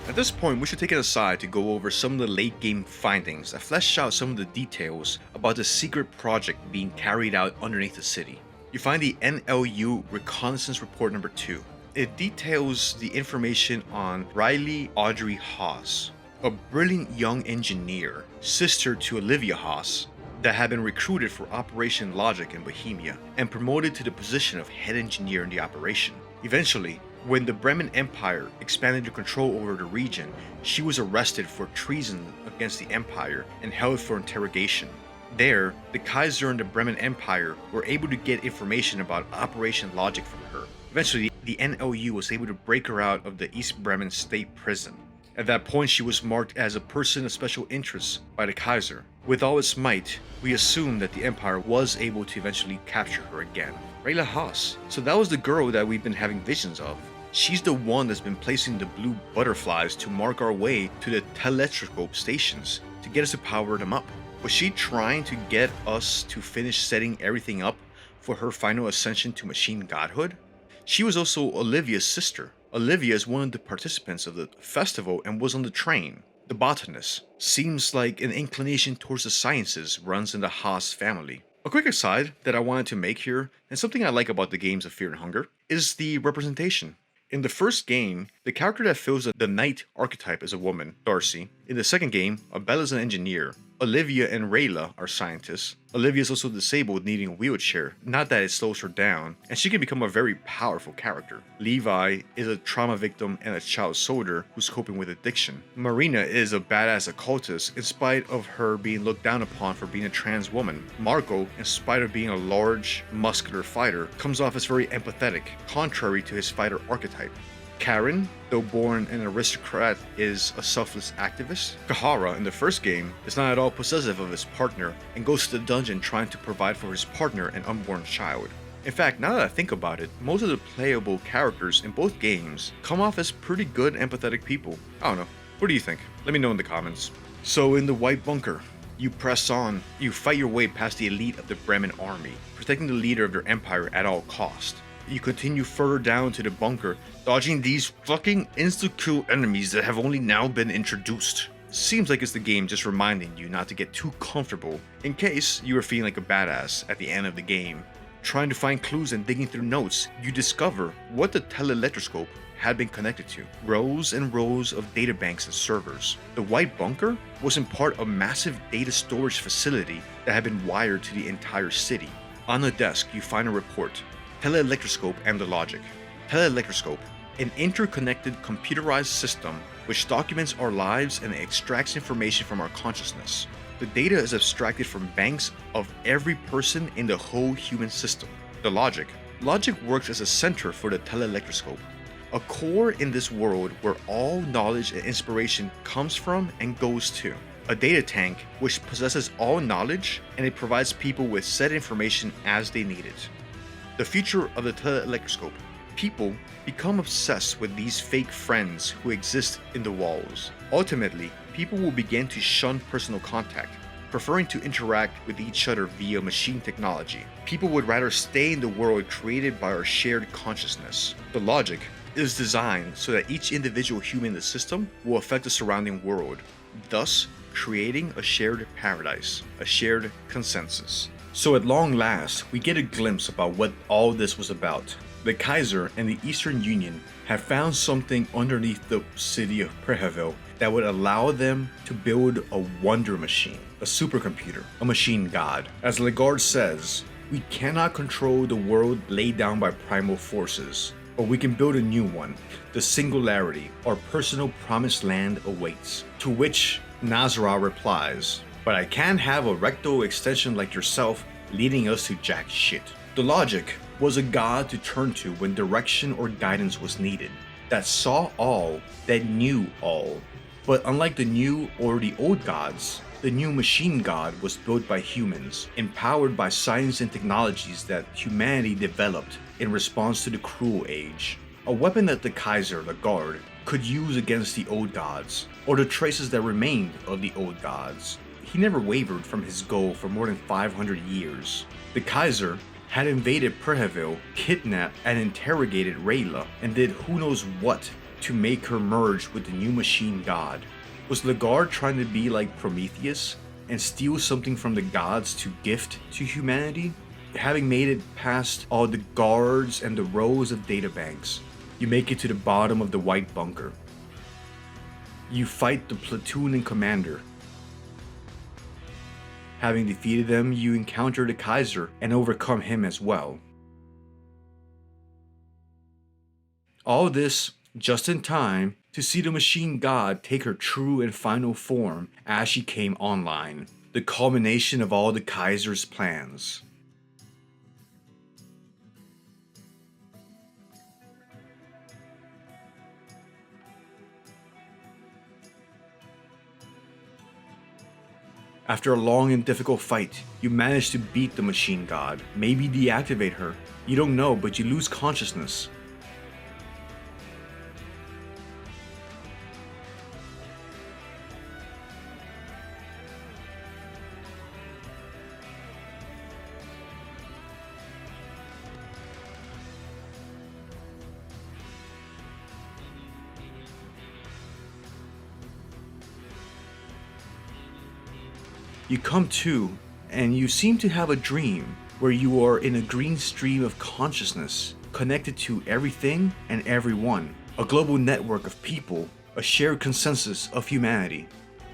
At this point, we should take it aside to go over some of the late game findings that flesh out some of the details about the secret project being carried out underneath the city. You find the NLU Reconnaissance Report number 2. It details the information on Riley Audrey Haas, a brilliant young engineer, sister to Olivia Haas, that had been recruited for Operation Logic in Bohemia and promoted to the position of head engineer in the operation. Eventually, When the Bremen Empire expanded their control over the region, she was arrested for treason against the Empire and held for interrogation. There, the Kaiser and the Bremen Empire were able to get information about Operation Logic from her. Eventually, the NLU was able to break her out of the East Bremen State Prison. At that point, she was marked as a person of special interest by the Kaiser. With all its might, we assume that the Empire was able to eventually capture her again. Rayla Haas. So that was the girl that we've been having visions of. She's the one that's been placing the blue butterflies to mark our way to the telescope stations to get us to power them up. Was she trying to get us to finish setting everything up for her final ascension to machine godhood? She was also Olivia's sister. Olivia is one of the participants of the festival and was on the train. The botanist. Seems like an inclination towards the sciences runs in the Haas family. A quick aside that I wanted to make here, and something I like about the games of Fear and Hunger, is the representation. In the first game, the character that fills the knight archetype is a woman, Darcy. In the second game, Abel is an engineer. Olivia and Rayla are scientists. Olivia is also disabled, needing a wheelchair, not that it slows her down, and she can become a very powerful character. Levi is a trauma victim and a child soldier who's coping with addiction. Marina is a badass occultist in spite of her being looked down upon for being a trans woman. Marco, in spite of being a large, muscular fighter, comes off as very empathetic, contrary to his fighter archetype. Karen, though born an aristocrat, is a selfless activist. Kahara, in the first game, is not at all possessive of his partner and goes to the dungeon trying to provide for his partner an unborn child. In fact, now that I think about it, most of the playable characters in both games come off as pretty good empathetic people. I don't know. What do you think? Let me know in the comments. So in the White Bunker, you press on, you fight your way past the elite of the Bremen army, protecting the leader of their empire at all cost. You continue further down to the bunker, dodging these fucking insta-kill enemies that have only now been introduced. Seems like it's the game just reminding you not to get too comfortable in case you are feeling like a badass at the end of the game. Trying to find clues and digging through notes, you discover what the telelectroscope had been connected to. Rows and rows of databanks and servers. The White Bunker was in part a massive data storage facility that had been wired to the entire city. On the desk, you find a report. Telelectroscope and the logic. Telelectroscope, an interconnected computerized system which documents our lives and extracts information from our consciousness. The data is abstracted from banks of every person in the whole human system. The logic. Logic works as a center for the telelectroscope, a core in this world where all knowledge and inspiration comes from and goes to. A data tank which possesses all knowledge and it provides people with said information as they need it. The future of the telelectroscope. People become obsessed with these fake friends who exist in the walls. Ultimately, people will begin to shun personal contact, preferring to interact with each other via machine technology. People would rather stay in the world created by our shared consciousness. The logic is designed so that each individual human in the system will affect the surrounding world, thus creating a shared paradise, a shared consensus. So at long last, we get a glimpse about what all this was about. The Kaiser and the Eastern Union have found something underneath the city of Preheville that would allow them to build a wonder machine, a supercomputer, a machine god. As Legard says, we cannot control the world laid down by primal forces, but we can build a new one. The singularity, our personal promised land awaits. To which Nazra replies, but I can't have a rectal extension like yourself leading us to jack shit. The logic was a god to turn to when direction or guidance was needed, that saw all, that knew all. But unlike the new or the old gods, the new machine god was built by humans, empowered by science and technologies that humanity developed in response to the cruel age. A weapon that the Kaiser, the guard, could use against the old gods, or the traces that remained of the old gods. He never wavered from his goal for more than 500 years. The Kaiser had invaded Preheville, kidnapped and interrogated Rayla, and did who knows what to make her merge with the new machine god. Was Legard trying to be like Prometheus and steal something from the gods to gift to humanity? Having made it past all the guards and the rows of databanks, you make it to the bottom of the White Bunker. You fight the platoon and commander. Having defeated them, you encounter the Kaiser and overcome him as well. All this just in time to see the machine god take her true and final form as she came online, the culmination of all the Kaiser's plans. After a long and difficult fight, you manage to beat the machine god, maybe deactivate her. You don't know, but you lose consciousness. You come to, and you seem to have a dream where you are in a green stream of consciousness, connected to everything and everyone, a global network of people, a shared consensus of humanity.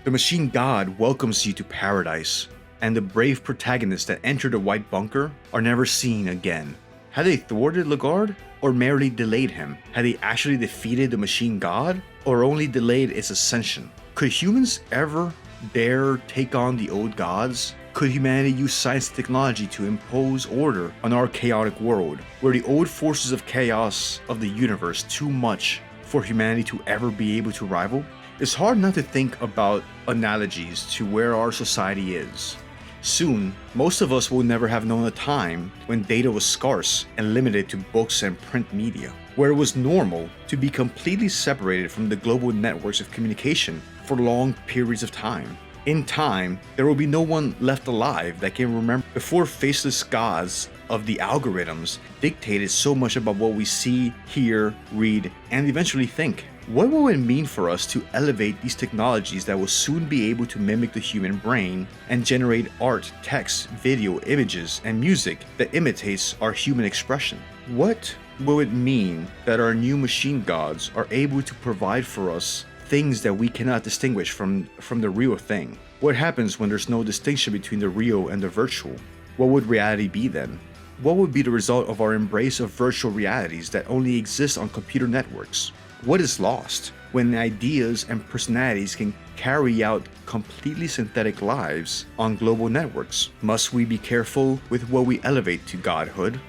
The machine god welcomes you to paradise, and the brave protagonists that enter the white bunker are never seen again. Had they thwarted Lagarde, or merely delayed him? Had they actually defeated the machine god, or only delayed its ascension? Could humans ever dare take on the old gods? Could humanity use science and technology to impose order on our chaotic world? Were the old forces of chaos of the universe too much for humanity to ever be able to rival? It's hard not to think about analogies to where our society is. Soon, most of us will never have known a time when data was scarce and limited to books and print media, where it was normal to be completely separated from the global networks of communication for long periods of time. In time, there will be no one left alive that can remember before faceless gods of the algorithms dictated so much about what we see, hear, read, and eventually think. What will it mean for us to elevate these technologies that will soon be able to mimic the human brain and generate art, text, video, images, and music that imitates our human expression? What will it mean that our new machine gods are able to provide for us things that we cannot distinguish from the real thing? What happens when there's no distinction between the real and the virtual? What would reality be then? What would be the result of our embrace of virtual realities that only exist on computer networks? What is lost when ideas and personalities can carry out completely synthetic lives on global networks? Must we be careful with what we elevate to godhood?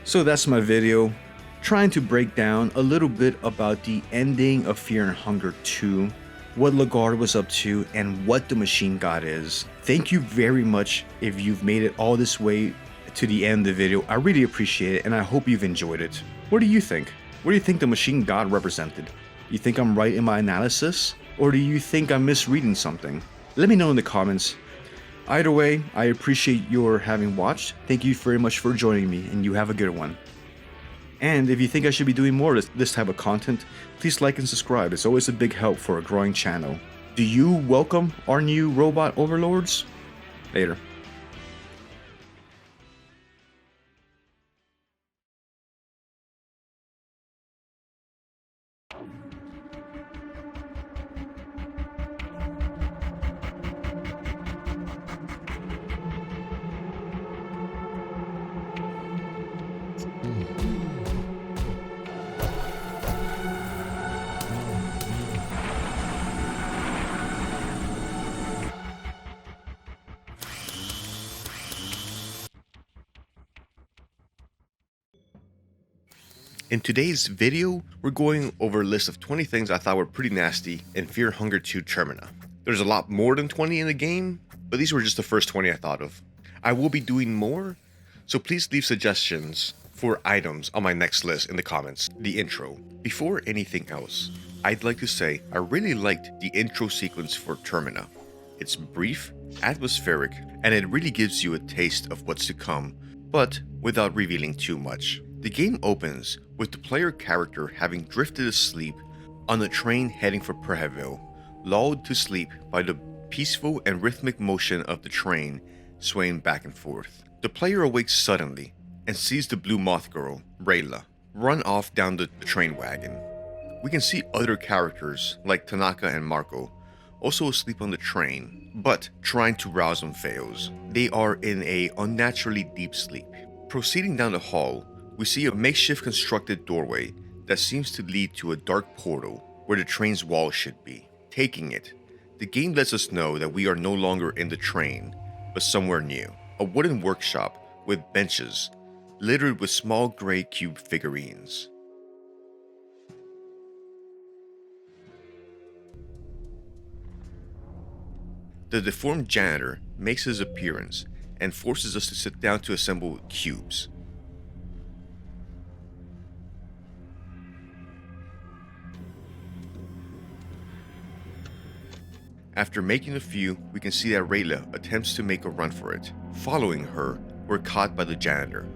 So that's my video, trying to break down a little bit about the ending of Fear and Hunger 2, what Lagarde was up to, and what the machine god is. Thank you very much if you've made it all this way to the end of the video. I really appreciate it, and I hope you've enjoyed it. What do you think? What do you think the machine god represented? You think I'm right in my analysis? Or do you think I'm misreading something? Let me know in the comments. Either way, I appreciate your having watched. Thank you very much for joining me, and you have a good one. And if you think I should be doing more of this type of content, please like and subscribe. It's always a big help for a growing channel. Do you welcome our new robot overlords? Later. In today's video, we're going over a list of 20 things I thought were pretty nasty in Fear Hunger 2 Termina. There's a lot more than 20 in the game, but these were just the first 20 I thought of. I will be doing more, so please leave suggestions for items on my next list in the comments. The intro. Before anything else, I'd like to say I really liked the intro sequence for Termina. It's brief, atmospheric, and it really gives you a taste of what's to come, but without revealing too much. The game opens with the player character having drifted asleep on a train heading for Preheville, lulled to sleep by the peaceful and rhythmic motion of the train swaying back and forth. The player awakes suddenly and sees the blue moth girl, Rayla, run off down the train wagon. We can see other characters like Tanaka and Marco also asleep on the train, but trying to rouse them fails. They are in a unnaturally deep sleep. Proceeding down the hall, we see a makeshift constructed doorway that seems to lead to a dark portal where the train's wall should be. Taking it, the game lets us know that we are no longer in the train, but somewhere new. A wooden workshop with benches littered with small gray cube figurines. The deformed janitor makes his appearance and forces us to sit down to assemble cubes. After making a few, we can see that Rayla attempts to make a run for it. Following her, we're caught by the janitor.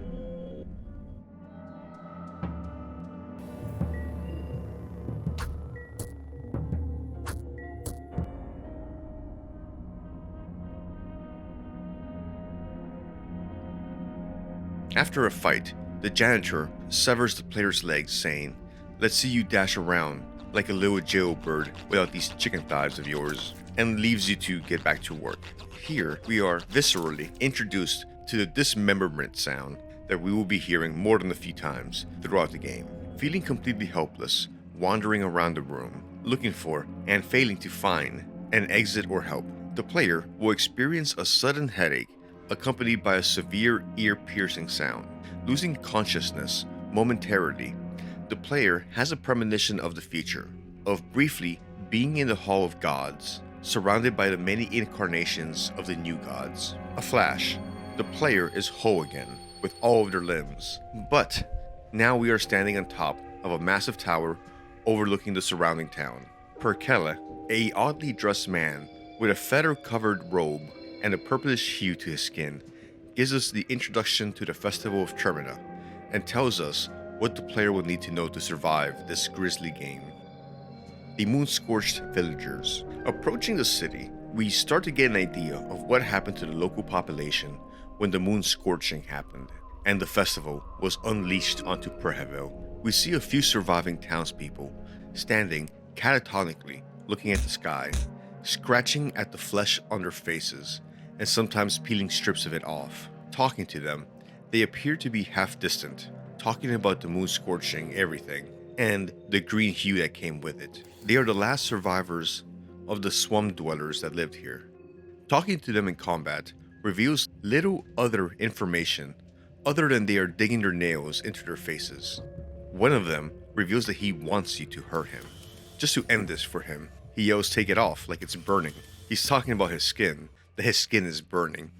After a fight, the janitor severs the player's legs, saying, "Let's see you dash around like a little jailbird without these chicken thighs of yours," and leaves you to get back to work. Here, we are viscerally introduced to the dismemberment sound that we will be hearing more than a few times throughout the game. Feeling completely helpless, wandering around the room, looking for and failing to find an exit or help, the player will experience a sudden headache accompanied by a severe ear-piercing sound. Losing consciousness momentarily, the player has a premonition of the future, of briefly being in the Hall of Gods, surrounded by the many incarnations of the new gods. A flash, the player is whole again, with all of their limbs. But now we are standing on top of a massive tower overlooking the surrounding town. Perkele, a oddly dressed man with a feather-covered robe and a purplish hue to his skin, gives us the introduction to the Festival of Termina and tells us what the player will need to know to survive this grisly game. The moon-scorched villagers. Approaching the city, we start to get an idea of what happened to the local population when the moon scorching happened and the festival was unleashed onto Preheville. We see a few surviving townspeople standing catatonically looking at the sky, scratching at the flesh on their faces, and sometimes peeling strips of it off. Talking to them, they appear to be half distant, talking about the moon scorching everything and the green hue that came with it. They are the last survivors of the swamp dwellers that lived here. Talking to them in combat reveals little other information other than they are digging their nails into their faces. One of them reveals that he wants you to hurt him. Just to end this for him, he yells, "Take it off," like it's burning. He's talking about his skin, that his skin is burning.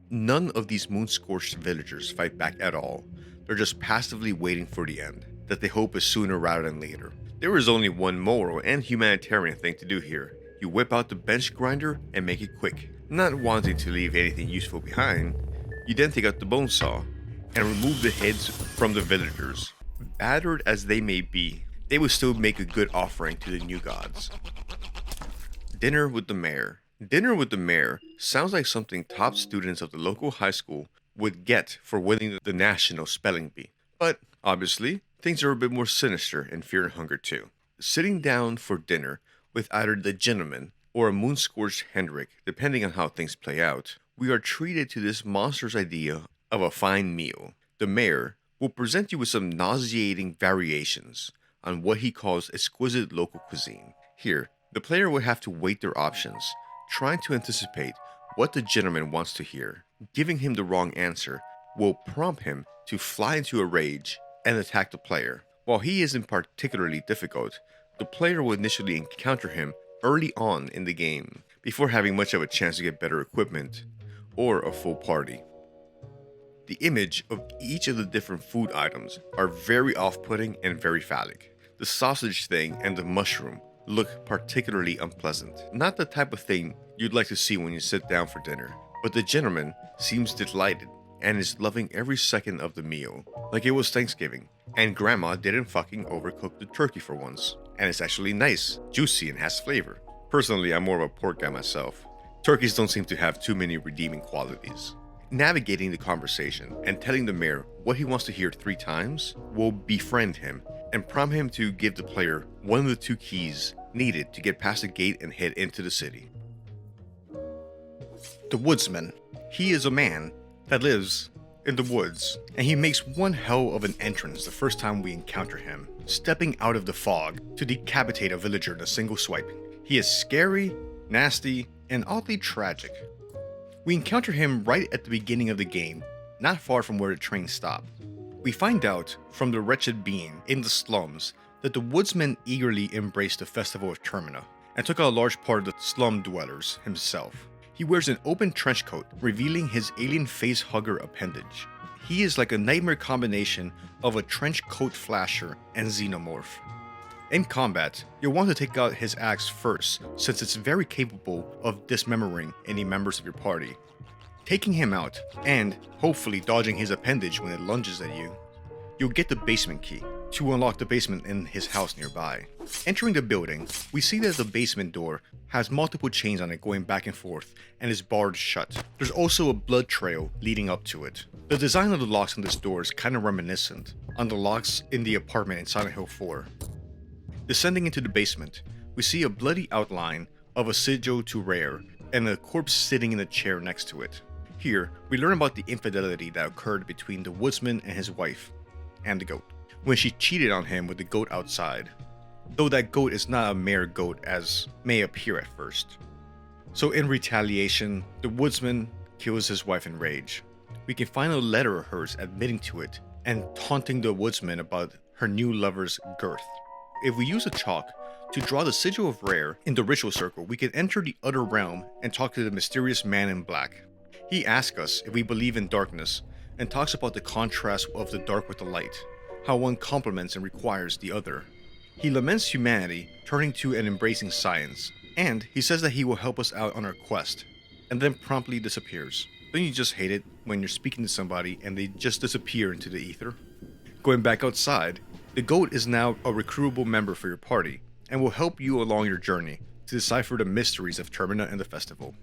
None of these moon-scorched villagers fight back at all. They're just passively waiting for the end, that they hope is sooner rather than later. There is only one moral and humanitarian thing to do here. You whip out the bench grinder and make it quick. Not wanting to leave anything useful behind, you then take out the bone saw and remove the heads from the villagers. Battered as they may be, they will still make a good offering to the new gods. Dinner with the mayor. Dinner with the mayor sounds like something top students of the local high school would get for winning the national spelling bee. But obviously, things are a bit more sinister in Fear and Hunger 2. Sitting down for dinner with either the gentleman or a moon-scorched Hendrik, depending on how things play out, we are treated to this monster's idea of a fine meal. The mayor will present you with some nauseating variations on what he calls exquisite local cuisine. Here, the player will have to weight their options, trying to anticipate what the gentleman wants to hear. Giving him the wrong answer will prompt him to fly into a rage and attack the player. While he isn't particularly difficult, the player will initially encounter him early on in the game, before having much of a chance to get better equipment or a full party. The image of each of the different food items are very off-putting and very phallic. The sausage thing and the mushroom look particularly unpleasant. Not the type of thing you'd like to see when you sit down for dinner. But the gentleman seems delighted and is loving every second of the meal, like it was Thanksgiving, and grandma didn't fucking overcook the turkey for once. And it's actually nice, juicy, and has flavor. Personally, I'm more of a pork guy myself. Turkeys don't seem to have too many redeeming qualities. Navigating the conversation and telling the mayor what he wants to hear 3 times will befriend him and prompt him to give the player one of the 2 keys needed to get past the gate and head into the city. The woodsman. He is a man that lives in the woods, and he makes one hell of an entrance the first time we encounter him, stepping out of the fog to decapitate a villager in a single swipe. He is scary, nasty, and oddly tragic. We encounter him right at the beginning of the game, not far from where the train stopped. We find out from the wretched being in the slums that the woodsman eagerly embraced the Festival of Termina and took out a large part of the slum dwellers himself. He wears an open trench coat, revealing his alien face hugger appendage. He is like a nightmare combination of a trench coat flasher and xenomorph. In combat, you'll want to take out his axe first, since it's very capable of dismembering any members of your party. Taking him out, and hopefully dodging his appendage when it lunges at you, you'll get the basement key to unlock the basement in his house nearby. Entering the building, we see that the basement door has multiple chains on it going back and forth and is barred shut. There's also a blood trail leading up to it. The design of the locks on this door is kind of reminiscent on the locks in the apartment in Silent Hill 4. Descending into the basement, we see a bloody outline of a sigil to Rare and a corpse sitting in a chair next to it. Here, we learn about the infidelity that occurred between the woodsman and his wife, and the goat, when she cheated on him with the goat outside, though that goat is not a mere goat as may appear at first. So in retaliation, the woodsman kills his wife in rage. We can find a letter of hers admitting to it and taunting the woodsman about her new lover's girth. If we use a chalk to draw the sigil of Rare in the ritual circle, we can enter the other realm and talk to the mysterious man in black. He asks us if we believe in darkness and talks about the contrast of the dark with the light, how one complements and requires the other. He laments humanity turning to and embracing science, and he says that he will help us out on our quest, and then promptly disappears. Don't you just hate it when you're speaking to somebody and they just disappear into the ether? Going back outside, the goat is now a recruitable member for your party, and will help you along your journey to decipher the mysteries of Termina and the festival.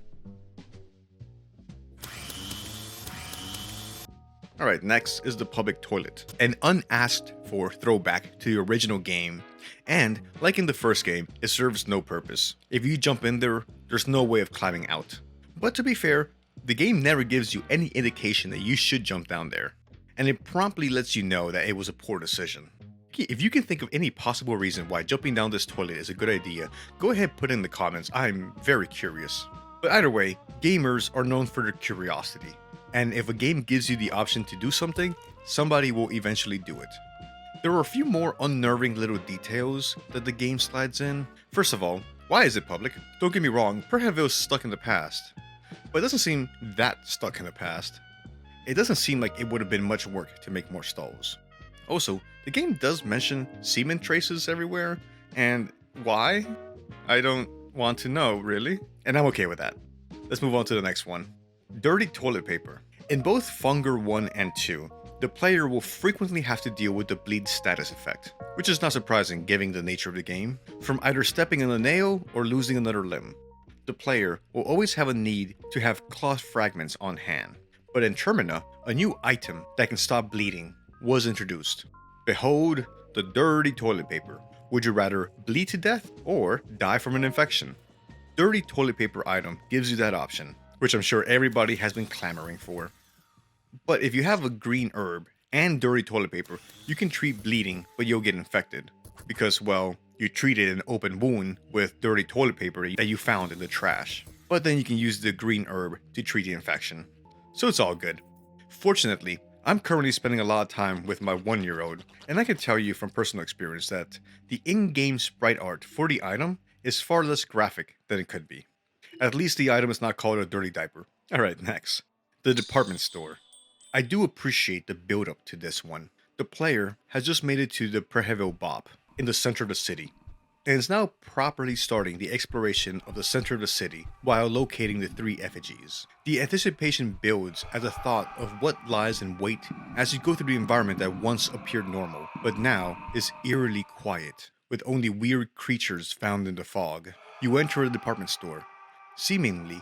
Alright, next is the public toilet, an unasked for throwback to the original game, and like in the first game, it serves no purpose. If you jump in there, there's no way of climbing out. But to be fair, the game never gives you any indication that you should jump down there, and it promptly lets you know that it was a poor decision. If you can think of any possible reason why jumping down this toilet is a good idea, go ahead and put it in the comments. I'm very curious. But either way, gamers are known for their curiosity. And if a game gives you the option to do something, somebody will eventually do it. There are a few more unnerving little details that the game slides in. First of all, why is it public? Don't get me wrong, Perheville is stuck in the past. But it doesn't seem that stuck in the past. It doesn't seem like it would have been much work to make more stalls. Also, the game does mention semen traces everywhere, and why? I don't want to know, really. And I'm okay with that. Let's move on to the next one. Dirty toilet paper. In both Funger 1 and 2, the player will frequently have to deal with the bleed status effect, which is not surprising given the nature of the game, from either stepping on a nail or losing another limb. The player will always have a need to have cloth fragments on hand, but in Termina, a new item that can stop bleeding was introduced. Behold, the dirty toilet paper. Would you rather bleed to death or die from an infection? Dirty toilet paper item gives you that option, which I'm sure everybody has been clamoring for. But if you have a green herb and dirty toilet paper, you can treat bleeding, but you'll get infected. Because, well, you treated an open wound with dirty toilet paper that you found in the trash. But then you can use the green herb to treat the infection. So it's all good. Fortunately, I'm currently spending a lot of time with my 1-year-old, and I can tell you from personal experience that the in-game sprite art for the item is far less graphic than it could be. At least the item is not called a dirty diaper. Alright, next. The department store. I do appreciate the build up to this one. The player has just made it to the Perheville Bop in the center of the city, and is now properly starting the exploration of the center of the city while locating the 3 effigies. The anticipation builds at the thought of what lies in wait as you go through the environment that once appeared normal, but now is eerily quiet, with only weird creatures found in the fog. You enter a department store, seemingly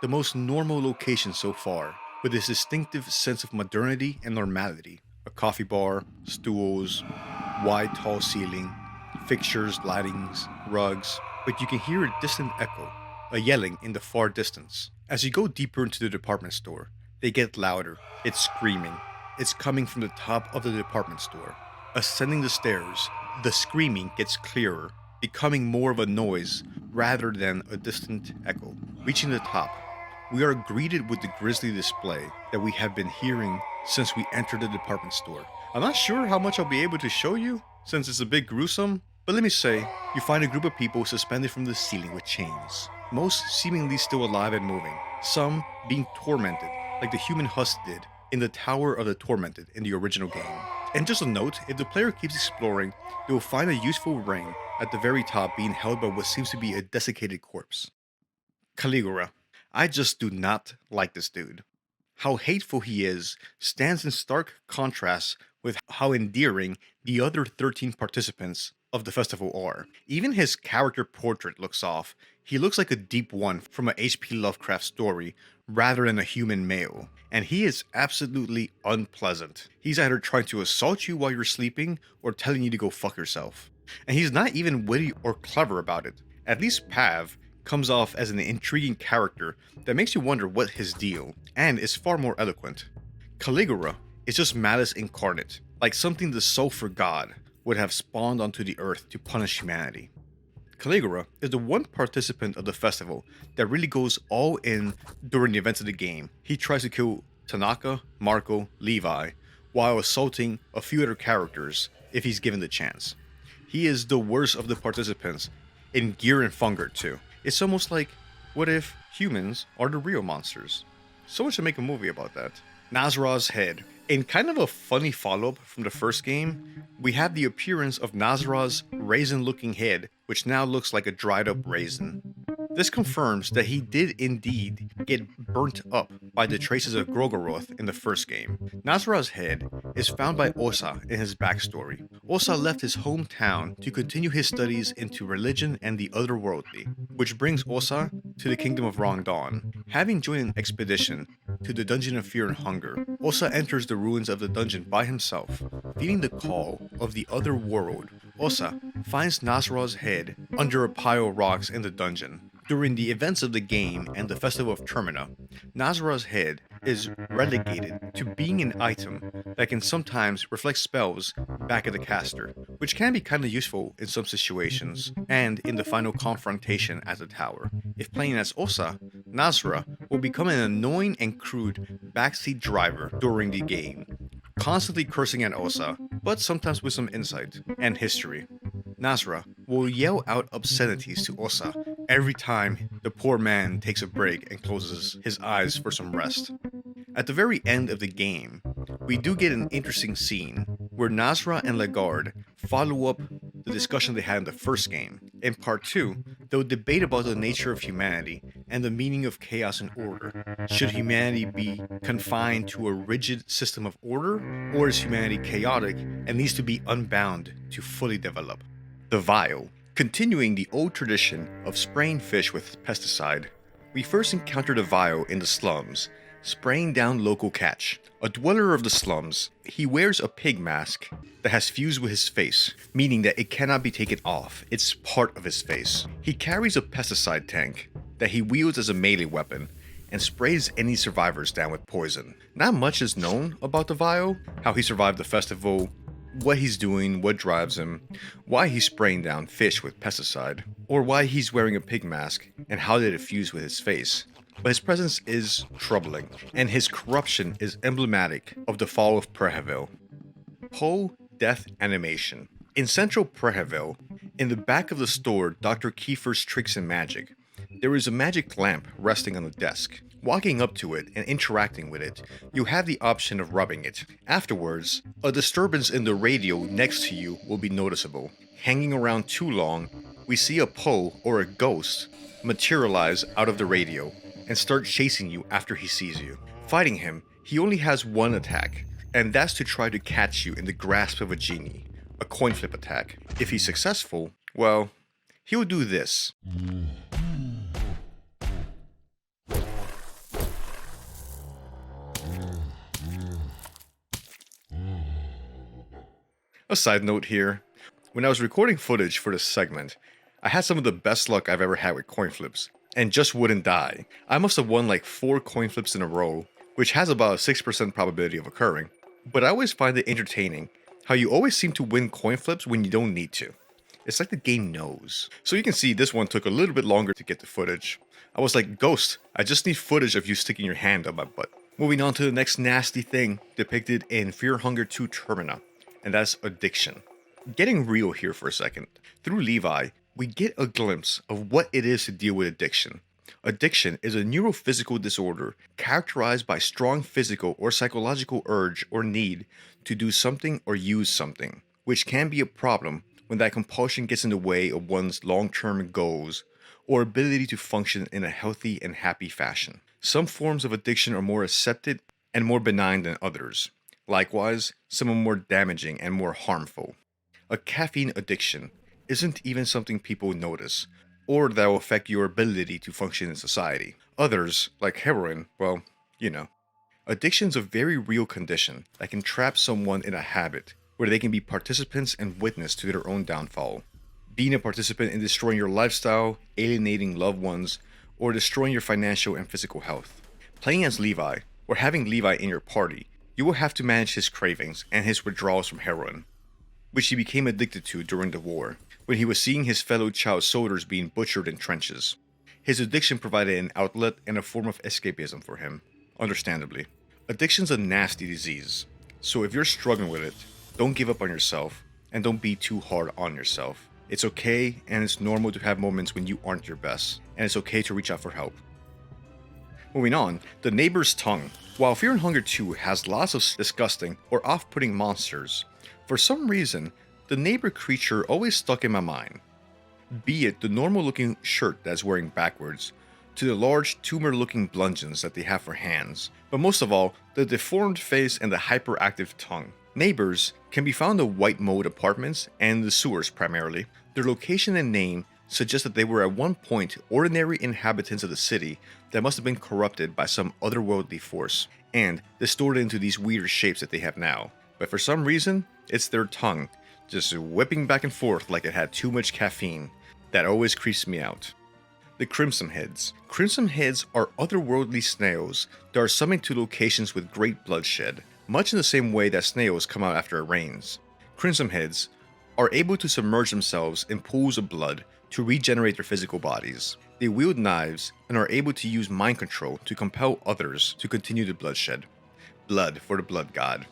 the most normal location so far, with this distinctive sense of modernity and normality. A coffee bar, stools, wide tall ceiling, fixtures, lightings, rugs, but you can hear a distant echo, a yelling in the far distance. As you go deeper into the department store, They get louder. It's screaming. It's coming from the top of the department store. Ascending the stairs, the screaming gets clearer, becoming more of a noise rather than a distant echo. Reaching the top, we are greeted with the grisly display that we have been hearing since we entered the department store. I'm not sure how much I'll be able to show you, since it's a bit gruesome, but let me say, you find a group of people suspended from the ceiling with chains, most seemingly still alive and moving, some being tormented, like the human husk did in the Tower of the Tormented in the original game. And just a note, if the player keeps exploring, they will find a useful ring at the very top being held by what seems to be a desiccated corpse. Caligula. I just do not like this dude. How hateful he is stands in stark contrast with how endearing the other 13 participants of the festival are. Even his character portrait looks off. He looks like a deep one from a H.P. Lovecraft story rather than a human male. And he is absolutely unpleasant. He's either trying to assault you while you're sleeping or telling you to go fuck yourself. And he's not even witty or clever about it. At least Pav comes off as an intriguing character that makes you wonder what his deal, and is far more eloquent. Caligula is just malice incarnate, like something the sulfur god would have spawned onto the earth to punish humanity. Caligula is the one participant of the festival that really goes all in during the events of the game. He tries to kill Tanaka, Marco, Levi, while assaulting a few other characters if he's given the chance. He is the worst of the participants in Gear and Fungert too. It's almost like, what if humans are the real monsters? Someone should make a movie about that. Nazra's head. In kind of a funny follow-up from the first game, we have the appearance of Nazra's raisin-looking head, which now looks like a dried-up raisin. This confirms that he did indeed get burnt up by the traces of Grogoroth in the first game. Nazra's head is found by Osa in his backstory. Osa left his hometown to continue his studies into religion and the otherworldly, which brings Osa to the kingdom of Wrong Dawn. Having joined an expedition to the Dungeon of Fear and Hunger, Osa enters the ruins of the dungeon by himself, feeling the call of the other world. Osa finds Nazra's head under a pile of rocks in the dungeon. During the events of the game and the Festival of Termina, Nazra's head is relegated to being an item that can sometimes reflect spells back at the caster, which can be kinda useful in some situations, and in the final confrontation at the tower. If playing as Osa, Nazra will become an annoying and crude backseat driver during the game, constantly cursing at Osa, but sometimes with some insight and history. Nazra will yell out obscenities to Osa every time the poor man takes a break and closes his eyes for some rest. At the very end of the game, we do get an interesting scene where Nazra and Lagarde follow up the discussion they had in the first game. In part 2, they'll debate about the nature of humanity and the meaning of chaos and order. Should humanity be confined to a rigid system of order, or is humanity chaotic and needs to be unbound to fully develop? The Vial. Continuing the old tradition of spraying fish with pesticide, we first encountered a Vial in the slums, spraying down local catch. A dweller of the slums, he wears a pig mask that has fused with his face, meaning that it cannot be taken off. It's part of his face. He carries a pesticide tank that he wields as a melee weapon and sprays any survivors down with poison. Not much is known about the Vial, how he survived the festival, what he's doing, what drives him, why he's spraying down fish with pesticide, or why he's wearing a pig mask and how did it fuse with his face. But his presence is troubling, and his corruption is emblematic of the fall of Preheville. Poe Death Animation. In central Preheville, in the back of the store Dr. Kiefer's Tricks and Magic, there is a magic lamp resting on the desk. Walking up to it and interacting with it, you have the option of rubbing it. Afterwards, a disturbance in the radio next to you will be noticeable. Hanging around too long, we see a Poe or a ghost materialize out of the radio and start chasing you after he sees you. Fighting him, he only has one attack, and that's to try to catch you in the grasp of a genie, a coin flip attack. If he's successful, well, he'll do this. A side note here, when I was recording footage for this segment, I had some of the best luck I've ever had with coin flips, and just wouldn't die. I must have won like 4 coin flips in a row, which has about a 6% probability of occurring. But I always find it entertaining how you always seem to win coin flips when you don't need to. It's like the game knows. So you can see this one took a little bit longer to get the footage. I was like, Ghost, I just need footage of you sticking your hand up my butt. Moving on to the next nasty thing depicted in Fear Hunger 2 Termina, and that's addiction. Getting real here for a second. Through Levi, we get a glimpse of what it is to deal with addiction. Addiction is a neurophysical disorder characterized by strong physical or psychological urge or need to do something or use something, which can be a problem when that compulsion gets in the way of one's long-term goals or ability to function in a healthy and happy fashion. Some forms of addiction are more accepted and more benign than others. Likewise, some are more damaging and more harmful. A caffeine addiction isn't even something people notice, or that will affect your ability to function in society. Others, like heroin, well, you know. Addiction's a very real condition that can trap someone in a habit where they can be participants and witness to their own downfall. Being a participant in destroying your lifestyle, alienating loved ones, or destroying your financial and physical health. Playing as Levi, or having Levi in your party, you will have to manage his cravings and his withdrawals from heroin, which he became addicted to during the war, when he was seeing his fellow child soldiers being butchered in trenches. His addiction provided an outlet and a form of escapism for him, understandably. Addiction's a nasty disease, so if you're struggling with it, don't give up on yourself, and don't be too hard on yourself. It's okay, and it's normal to have moments when you aren't your best, and it's okay to reach out for help. Moving on, the neighbor's tongue. While Fear and Hunger 2 has lots of disgusting or off-putting monsters, for some reason, the neighbor creature always stuck in my mind. Be it the normal-looking shirt that's wearing backwards, to the large tumor-looking bludgeons that they have for hands, but most of all, the deformed face and the hyperactive tongue. Neighbors can be found in white mold apartments and the sewers primarily. Their location and name suggest that they were at one point ordinary inhabitants of the city that must have been corrupted by some otherworldly force and distorted into these weird shapes that they have now. But for some reason, it's their tongue, just whipping back and forth like it had too much caffeine, that always creeps me out. The Crimson Heads. Crimson Heads are otherworldly snails that are summoned to locations with great bloodshed, much in the same way that snails come out after it rains. Crimson Heads are able to submerge themselves in pools of blood to regenerate their physical bodies. They wield knives and are able to use mind control to compel others to continue the bloodshed. Blood for the blood god.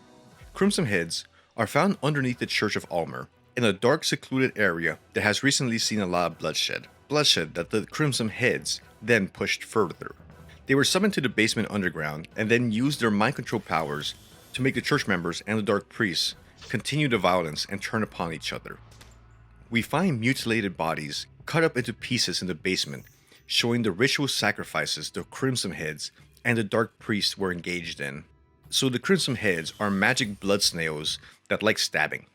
Crimson Heads are found underneath the Church of Almer, in a dark secluded area that has recently seen a lot of bloodshed. Bloodshed that the Crimson Heads then pushed further. They were summoned to the basement underground and then used their mind control powers to make the church members and the dark priests continue the violence and turn upon each other. We find mutilated bodies cut up into pieces in the basement, showing the ritual sacrifices the Crimson Heads and the dark priests were engaged in. So the Crimson Heads are magic blood snails that like stabbing.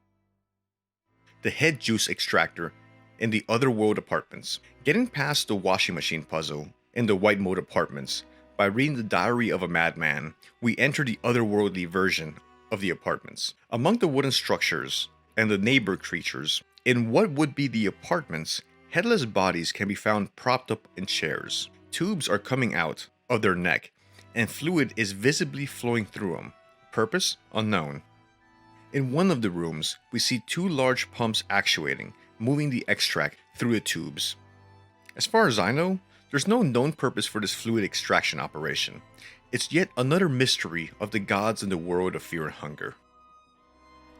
The head juice extractor in the otherworld apartments. Getting past the washing machine puzzle in the white mold apartments, by reading the diary of a madman, we enter the otherworldly version of the apartments. Among the wooden structures and the neighbor creatures, in what would be the apartments, headless bodies can be found propped up in chairs. Tubes are coming out of their neck, and fluid is visibly flowing through them. Purpose? Unknown. In one of the rooms, we see two large pumps actuating, moving the extract through the tubes. As far as I know, there's no known purpose for this fluid extraction operation. It's yet another mystery of the gods in the world of Fear and Hunger.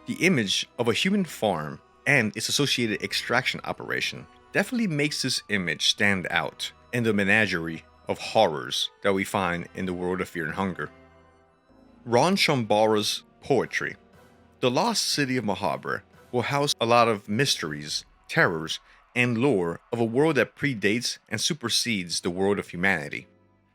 The image of a human farm and its associated extraction operation definitely makes this image stand out in the menagerie of horrors that we find in the world of Fear and Hunger. Ron Shambhara's poetry. The lost city of Mahabra will house a lot of mysteries, terrors, and lore of a world that predates and supersedes the world of humanity.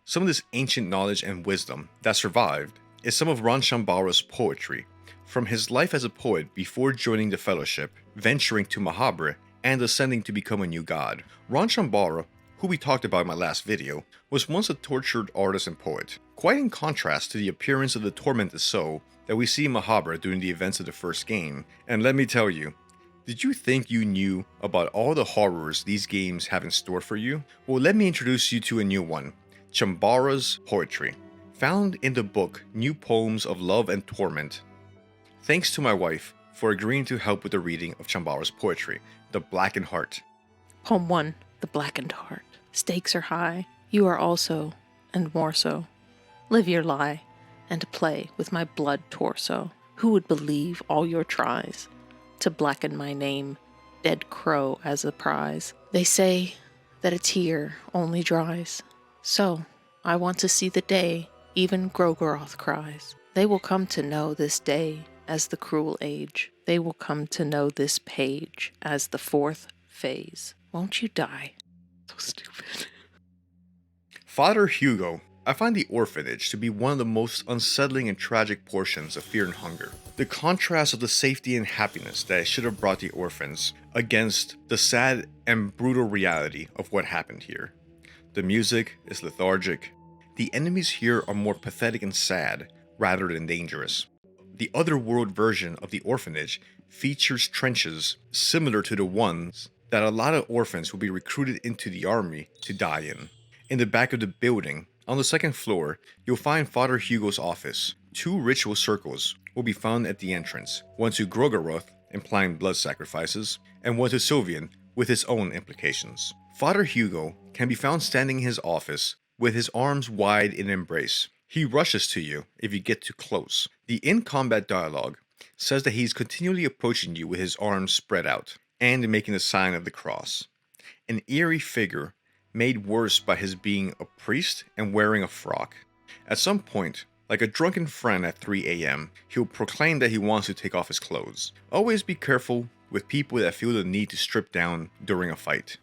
Some of this ancient knowledge and wisdom that survived is some of Ron Shambhara's poetry, from his life as a poet before joining the Fellowship, venturing to Mahabra, and ascending to become a new god. Ron Shambhara, who we talked about in my last video, was once a tortured artist and poet, quite in contrast to the appearance of the tormented soul that we see in Mahabra during the events of the first game. And let me tell you, did you think you knew about all the horrors these games have in store for you? Well, let me introduce you to a new one, Shambhara's poetry. found in the book New Poems of Love and Torment. Thanks to my wife for agreeing to help with the reading of Chambara's poetry, The Blackened Heart. Poem 1, The Blackened Heart. Stakes are high, you are also, and more so. Live your lie, and play with my blood torso. Who would believe all your tries to blacken my name, dead crow as a prize? They say that a tear only dries. So, I want to see the day even Grogoroth cries. They will come to know this day as the cruel age. They will come to know this page as the fourth phase. Won't you die? So stupid. Father Hugo. I find the orphanage to be one of the most unsettling and tragic portions of Fear and Hunger. The contrast of the safety and happiness that it should have brought the orphans against the sad and brutal reality of what happened here. The music is lethargic. The enemies here are more pathetic and sad rather than dangerous. The otherworld version of the orphanage features trenches similar to the ones that a lot of orphans will be recruited into the army to die in. In the back of the building, on the second floor, you'll find Father Hugo's office. 2 ritual circles will be found at the entrance, one to Grogoroth, implying blood sacrifices, and one to Sylvian, with its own implications. Father Hugo can be found standing in his office with his arms wide in embrace. He rushes to you if you get too close. The in-combat dialogue says that he's continually approaching you with his arms spread out and making the sign of the cross. An eerie figure made worse by his being a priest and wearing a frock. At some point, like a drunken friend at 3 a.m., he'll proclaim that he wants to take off his clothes. Always be careful with people that feel the need to strip down during a fight.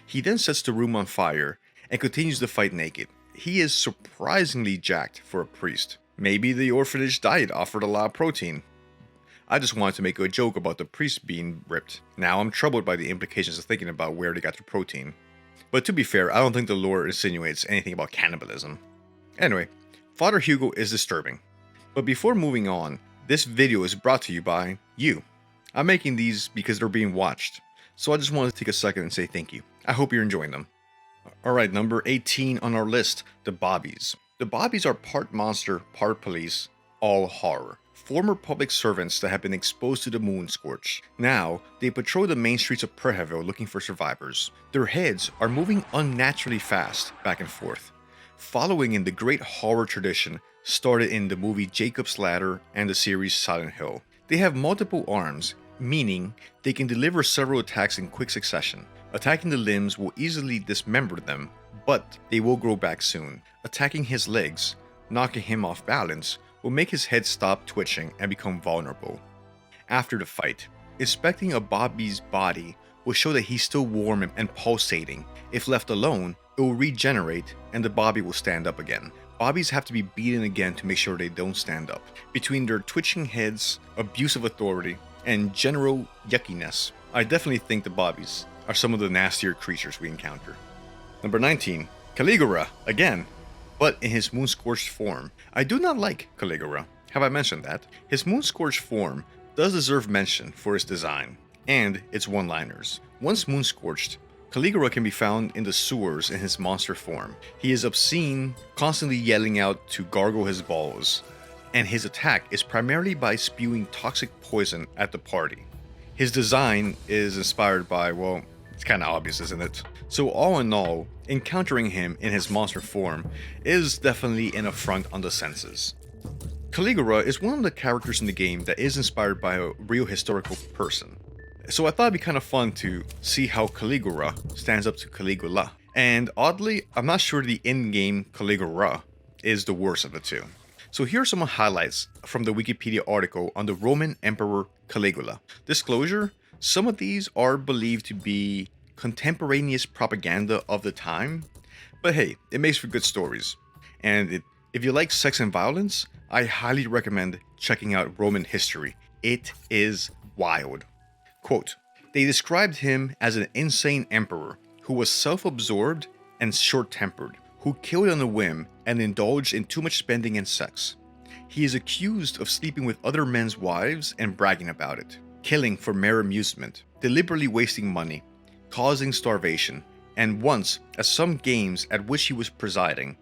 He then sets the room on fire and continues the fight naked. He is surprisingly jacked for a priest. Maybe the orphanage diet offered a lot of protein. I just wanted to make a joke about the priest being ripped. Now I'm troubled by the implications of thinking about where they got their protein. But to be fair, I don't think the lore insinuates anything about cannibalism. Anyway, Father Hugo is disturbing. But before moving on, this video is brought to you by you. I'm making these because they're being watched, so I just wanted to take a second and say thank you. I hope you're enjoying them. Alright, number 18 on our list, the Bobbies. The Bobbies are part monster, part police, all horror. Former public servants that have been exposed to the moon scorch. Now, they patrol the main streets of Preheville looking for survivors. Their heads are moving unnaturally fast back and forth, following in the great horror tradition started in the movie Jacob's Ladder and the series Silent Hill. They have multiple arms, meaning they can deliver several attacks in quick succession. Attacking the limbs will easily dismember them, but they will grow back soon. Attacking his legs, knocking him off balance, will make his head stop twitching and become vulnerable. After the fight, inspecting a Bobbie's body will show that he's still warm and pulsating. If left alone, it will regenerate and the Bobbie will stand up again. Bobbies have to be beaten again to make sure they don't stand up. Between their twitching heads, abuse of authority, and general yuckiness, I definitely think the Bobbies are some of the nastier creatures we encounter. Number 19, Caligula, again, but in his moon-scorched form. I do not like Caligula. Have I mentioned that? His moon-scorched form does deserve mention for its design and its one-liners. Once moon-scorched, Caligula can be found in the sewers in his monster form. He is obscene, constantly yelling out to gargle his balls, and his attack is primarily by spewing toxic poison at the party. His design is inspired by, well, it's kind of obvious, isn't it? So all in all, encountering him in his monster form is definitely an affront on the senses. Caligula is one of the characters in the game that is inspired by a real historical person. So I thought it'd be kind of fun to see how Caligula stands up to Caligula. And oddly, I'm not sure the in-game Caligula is the worst of the two. So here are some highlights from the Wikipedia article on the Roman Emperor Caligula. Disclosure, some of these are believed to be contemporaneous propaganda of the time, but hey, it makes for good stories. And if you like sex and violence, I highly recommend checking out Roman history. It is wild. Quote, they described him as an insane emperor who was self-absorbed and short-tempered, who killed on a whim and indulged in too much spending and sex. He is accused of sleeping with other men's wives and bragging about it, killing for mere amusement, deliberately wasting money, causing starvation, and once, at some games at which he was presiding,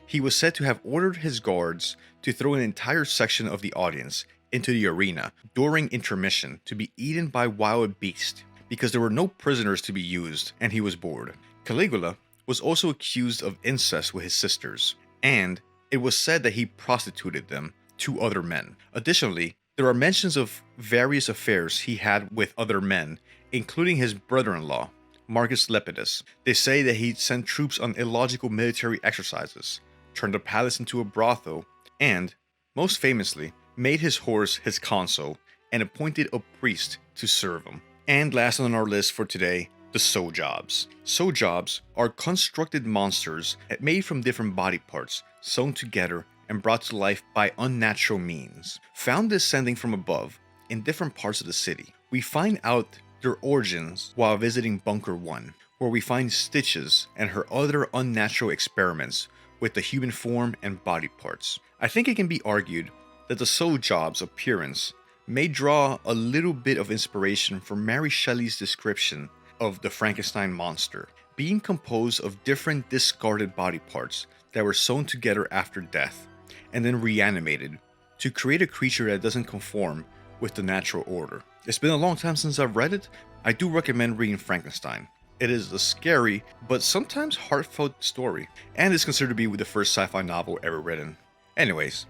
He was said to have ordered his guards to throw an entire section of the audience into the arena during intermission to be eaten by wild beasts because there were no prisoners to be used and he was bored. Caligula was also accused of incest with his sisters, and it was said that he prostituted them to other men. Additionally, there are mentions of various affairs he had with other men, including his brother-in-law, Marcus Lepidus. They say that he sent troops on illogical military exercises, turned a palace into a brothel, and, most famously, made his horse his consul and appointed a priest to serve him. And last on our list for today, the Sojobs. Sojobs are constructed monsters made from different body parts, sewn together and brought to life by unnatural means. Found descending from above in different parts of the city. We find out their origins while visiting Bunker 1, where we find Stitches and her other unnatural experiments with the human form and body parts. I think it can be argued that the Sojobs' appearance may draw a little bit of inspiration from Mary Shelley's description of the Frankenstein monster, being composed of different discarded body parts that were sewn together after death and then reanimated to create a creature that doesn't conform with the natural order. It's been a long time since I've read it. I do recommend reading Frankenstein. It is a scary but sometimes heartfelt story, and is considered to be the first sci-fi novel ever written. Anyways,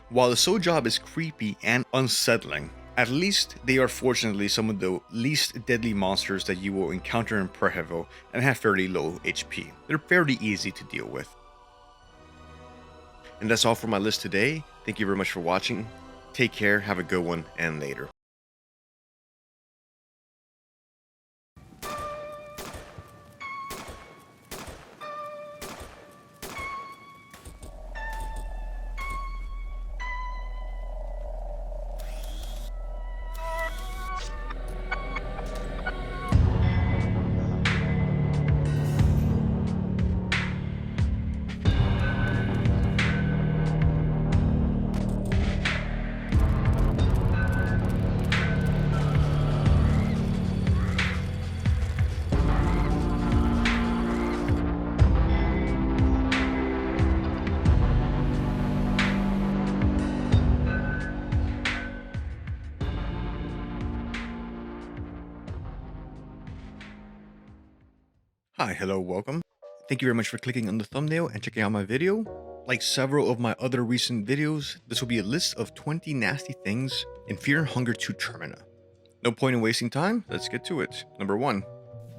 while the Sojob is creepy and unsettling, at least they are fortunately some of the least deadly monsters that you will encounter in Prehevel and have fairly low HP. They're fairly easy to deal with. And that's all for my list today. Thank you very much for watching. Take care, have a good one, and later. Hi, hello, welcome. Thank you very much for clicking on the thumbnail and checking out my video. Like several of my other recent videos, this will be a list of 20 nasty things in Fear and Hunger 2 Termina. No point in wasting time, let's get to it. Number 1,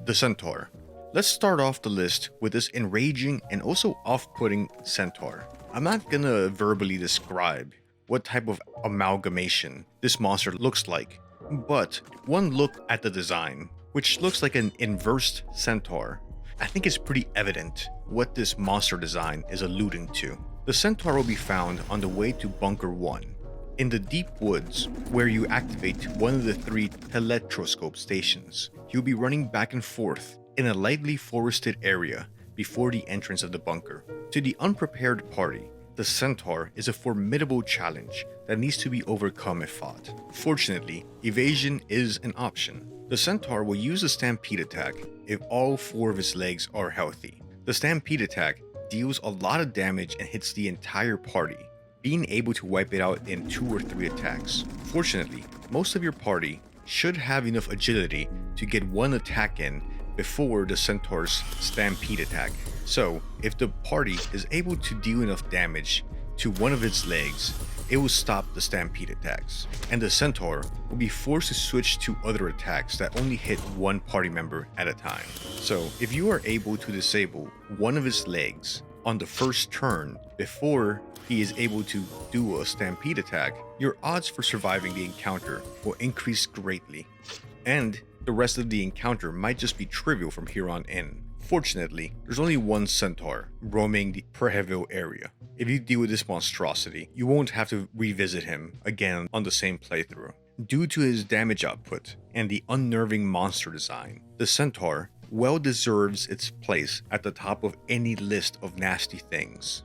the Centaur. Let's start off the list with this enraging and also off-putting centaur. I'm not gonna verbally describe what type of amalgamation this monster looks like, but one look at the design, which looks like an inversed centaur, I think it's pretty evident what this monster design is alluding to. The centaur will be found on the way to Bunker 1, in the deep woods where you activate one of the 3 teletroscope stations. You'll be running back and forth in a lightly forested area before the entrance of the bunker. To the unprepared party, the centaur is a formidable challenge that needs to be overcome if fought. Fortunately, evasion is an option. The centaur will use a stampede attack if all 4 of its legs are healthy. The stampede attack deals a lot of damage and hits the entire party, being able to wipe it out in 2 or 3 attacks. Fortunately, most of your party should have enough agility to get 1 attack in before the centaur's stampede attack. So, if the party is able to deal enough damage to one of its legs, it will stop the stampede attacks, and the centaur will be forced to switch to other attacks that only hit 1 party member at a time. So, if you are able to disable one of his legs on the first turn before he is able to do a stampede attack, your odds for surviving the encounter will increase greatly, and the rest of the encounter might just be trivial from here on in. Fortunately, there's only 1 centaur roaming the Prehevel area. If you deal with this monstrosity, you won't have to revisit him again on the same playthrough. Due to his damage output and the unnerving monster design, the centaur well deserves its place at the top of any list of nasty things.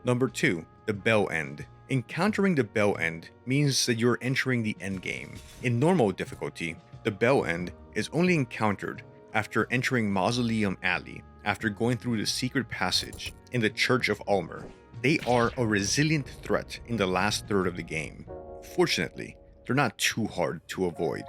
Number 2, the Bell End. Encountering the Bell End means that you're entering the endgame. In normal difficulty, the Bell End is only encountered after entering Mausoleum Alley after going through the secret passage in the Church of Ulmer. They are a resilient threat in the last third of the game. Fortunately, they're not too hard to avoid.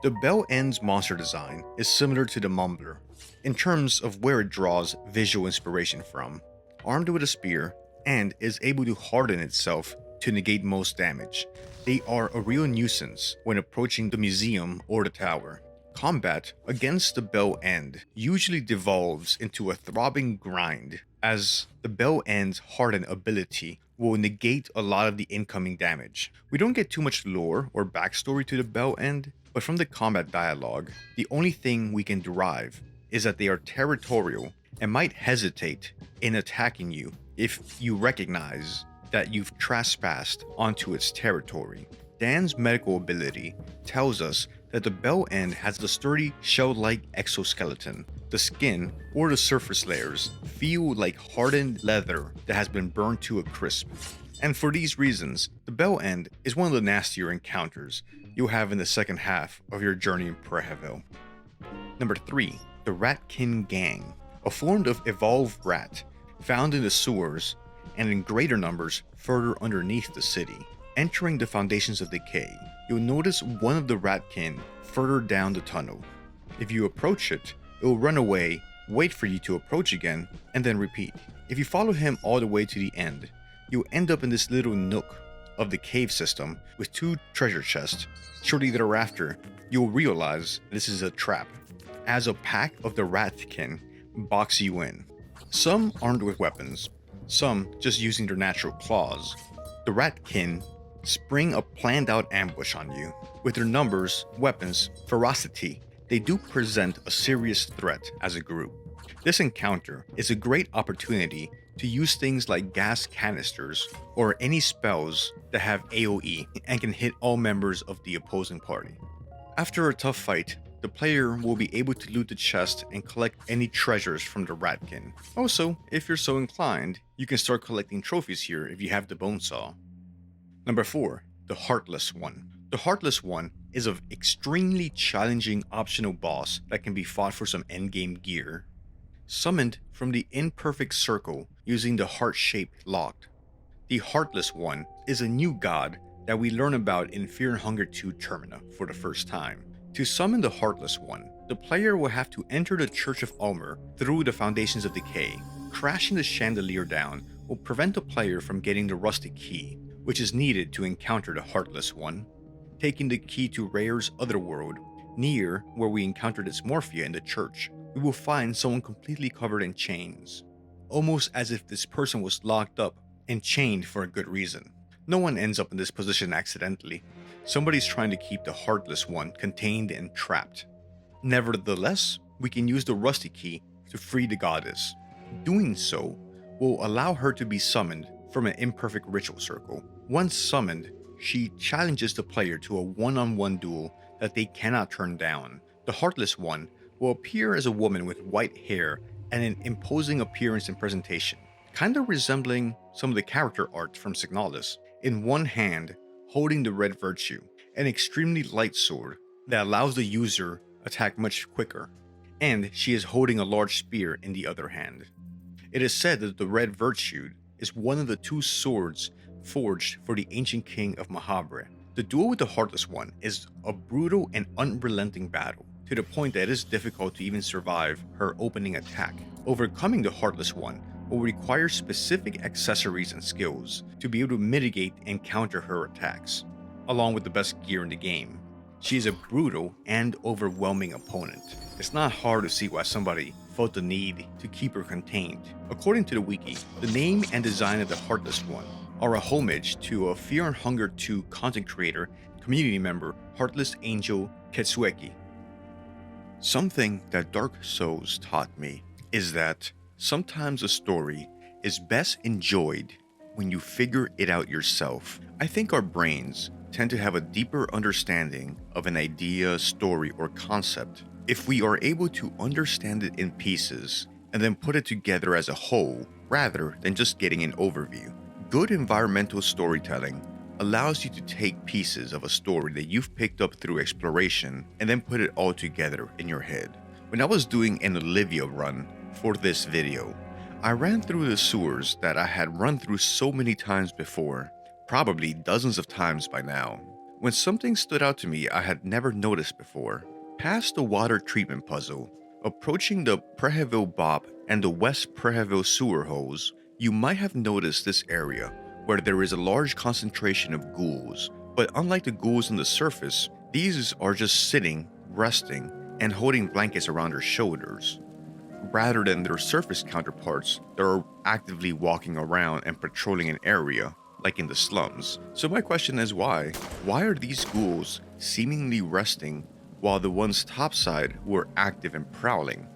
The Bell End's monster design is similar to the Mumbler in terms of where it draws visual inspiration from. Armed with a spear and is able to harden itself to negate most damage, they are a real nuisance when approaching the museum or the tower. Combat against the Bell End usually devolves into a throbbing grind, as the Bell End's hardened ability will negate a lot of the incoming damage. We don't get too much lore or backstory to the Bell End, but from the combat dialogue, the only thing we can derive is that they are territorial and might hesitate in attacking you if you recognize that you've trespassed onto its territory. Dan's medical ability tells us that the Bell End has a sturdy shell-like exoskeleton. The skin or the surface layers feel like hardened leather that has been burned to a crisp. And for these reasons, the Bell End is one of the nastier encounters you'll have in the second half of your journey in Prehevil. Number 3. The Ratkin Gang, a form of evolved rat found in the sewers and in greater numbers further underneath the city. Entering the Foundations of Decay, you'll notice one of the Ratkin further down the tunnel. If you approach it, it will run away, wait for you to approach again, and then repeat. If you follow him all the way to the end, you'll end up in this little nook of the cave system with 2 treasure chests. Shortly thereafter, you'll realize this is a trap, as a pack of the Ratkin box you in. Some armed with weapons, some just using their natural claws. The Ratkin spring a planned out ambush on you. With their numbers, weapons, ferocity, they do present a serious threat as a group. This encounter is a great opportunity to use things like gas canisters or any spells that have AoE and can hit all members of the opposing party. After a tough fight, the player will be able to loot the chest and collect any treasures from the Ratkin. Also, if you're so inclined, you can start collecting trophies here if you have the bone saw. Number 4. The Heartless One. The Heartless One is an extremely challenging optional boss that can be fought for some endgame gear. Summoned from the imperfect circle using the heart-shaped lock. The Heartless One is a new god that we learn about in Fear and Hunger 2 Termina for the first time. To summon the Heartless One, the player will have to enter the Church of Ulmer through the Foundations of Decay. Crashing the chandelier down will prevent the player from getting the rustic key, which is needed to encounter the Heartless One. Taking the key to Rare's otherworld, near where we encountered its Morphia in the church, we will find someone completely covered in chains, almost as if this person was locked up and chained for a good reason. No one ends up in this position accidentally. Somebody's trying to keep the Heartless One contained and trapped. Nevertheless, we can use the rusty key to free the goddess. Doing so will allow her to be summoned from an imperfect ritual circle. Once summoned, she challenges the player to a one-on-one duel that they cannot turn down. The Heartless One will appear as a woman with white hair and an imposing appearance and presentation, kind of resembling some of the character art from Signalis. In one hand, holding the Red Virtue, an extremely light sword that allows the user attack much quicker, and she is holding a large spear in the other hand. It is said that the Red Virtue is one of the 2 swords forged for the ancient king of Mahabre. The duel with the Heartless One is a brutal and unrelenting battle, to the point that it is difficult to even survive her opening attack. Overcoming the Heartless One will require specific accessories and skills to be able to mitigate and counter her attacks, along with the best gear in the game. She is a brutal and overwhelming opponent. It's not hard to see why somebody felt the need to keep her contained. According to the wiki, the name and design of the Heartless One are a homage to a Fear and Hunger 2 content creator, community member, Heartless Angel Ketsueki. Something that Dark Souls taught me is that sometimes a story is best enjoyed when you figure it out yourself. I think our brains tend to have a deeper understanding of an idea, story, or concept if we are able to understand it in pieces and then put it together as a whole rather than just getting an overview. Good environmental storytelling allows you to take pieces of a story that you've picked up through exploration and then put it all together in your head. When I was doing an Olivia run For this video, I ran through the sewers that I had run through so many times before, probably dozens of times by now, when something stood out to me I had never noticed before. Past the water treatment puzzle, approaching the Preheville Bop and the West Preheville sewer hose, you might have noticed this area where there is a large concentration of ghouls, but unlike the ghouls on the surface, these are just sitting, resting, and holding blankets around their shoulders, rather than their surface counterparts that are actively walking around and patrolling an area, like in the slums. So my question is why? Why are these ghouls seemingly resting while the ones topside were active and prowling?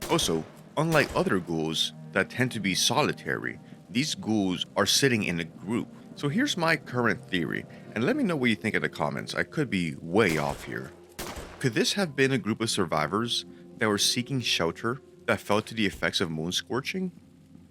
Also, unlike other ghouls that tend to be solitary, these ghouls are sitting in a group. So here's my current theory, and let me know what you think in the comments. I could be way off here. Could this have been a group of survivors that were seeking shelter that fell to the effects of moon scorching?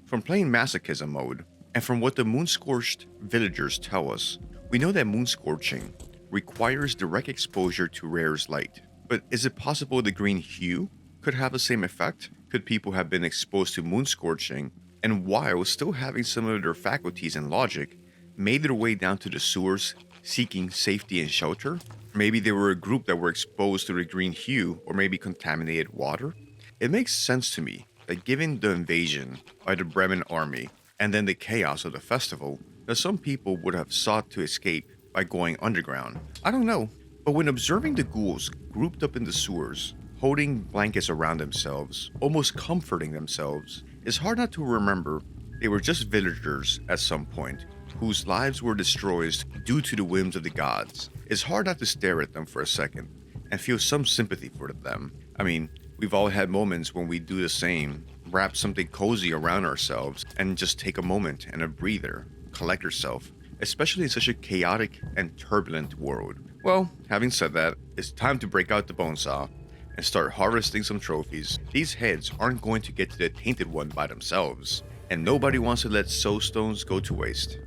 From playing masochism mode, and from what the moon scorched villagers tell us, we know that moon scorching requires direct exposure to Rare's light. But is it possible the green hue could have the same effect? Could people have been exposed to moon scorching and while still having some of their faculties and logic, made their way down to the sewers seeking safety and shelter? Maybe they were a group that were exposed to the green hue or maybe contaminated water? It makes sense to me that given the invasion by the Bremen army and then the chaos of the festival, that some people would have sought to escape by going underground. I don't know, but when observing the ghouls grouped up in the sewers, holding blankets around themselves, almost comforting themselves, it's hard not to remember they were just villagers at some point, whose lives were destroyed due to the whims of the gods. It's hard not to stare at them for a second and feel some sympathy for them. I mean, we've all had moments when we do the same, wrap something cozy around ourselves and just take a moment and a breather, collect yourself, especially in such a chaotic and turbulent world. Well, having said that, it's time to break out the bone saw and start harvesting some trophies. These heads aren't going to get to the tainted one by themselves, and nobody wants to let soul stones go to waste.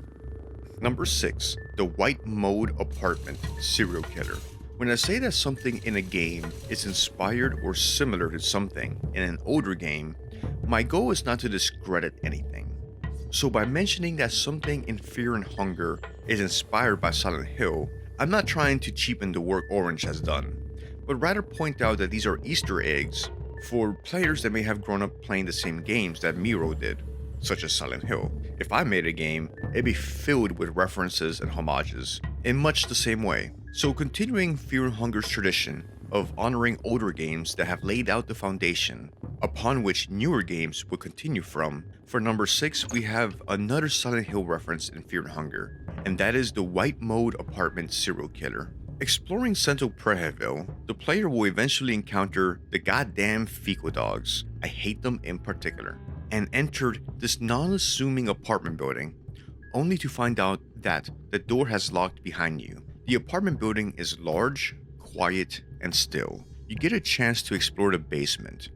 Number 6, the White Mode Apartment Serial Killer. When I say that something in a game is inspired or similar to something in an older game, my goal is not to discredit anything. So by mentioning that something in Fear and Hunger is inspired by Silent Hill, I'm not trying to cheapen the work Orange has done, but rather point out that these are Easter eggs for players that may have grown up playing the same games that Miro did, such as Silent Hill. If I made a game, it'd be filled with references and homages in much the same way. So continuing Fear and Hunger's tradition of honoring older games that have laid out the foundation upon which newer games will continue from, for number 6 we have another Silent Hill reference in Fear and Hunger, and that is the White Mode Apartment Serial Killer. Exploring Central Preheville, the player will eventually encounter the goddamn fecal dogs, I hate them in particular, and enter this non-assuming apartment building, only to find out that the door has locked behind you. The apartment building is large, quiet, and still. You get a chance to explore the basement,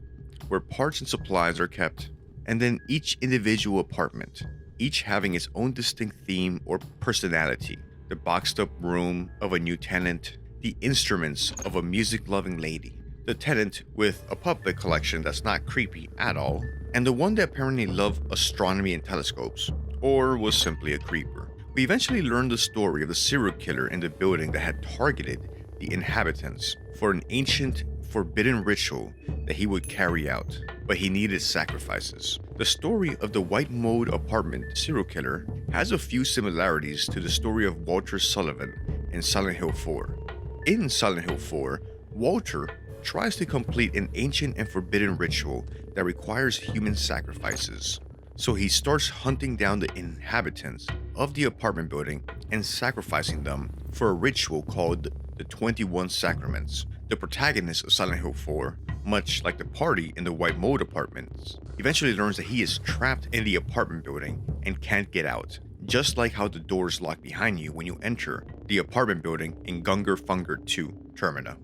where parts and supplies are kept, and then each individual apartment, each having its own distinct theme or personality. The boxed up room of a new tenant, the instruments of a music-loving lady, the tenant with a puppet collection that's not creepy at all, and the one that apparently loved astronomy and telescopes, or was simply a creeper. We eventually learned the story of the serial killer in the building that had targeted the inhabitants for an ancient, forbidden ritual that he would carry out, but he needed sacrifices. The story of the White Mode Apartment serial killer has a few similarities to the story of Walter Sullivan in Silent Hill 4. In Silent Hill 4, Walter tries to complete an ancient and forbidden ritual that requires human sacrifices. So he starts hunting down the inhabitants of the apartment building and sacrificing them for a ritual called the 21 Sacraments. The protagonist of Silent Hill 4, much like the party in the White Mode Apartments, eventually learns that he is trapped in the apartment building and can't get out, just like how the doors lock behind you when you enter the apartment building in Gungar Fungar 2 Termina.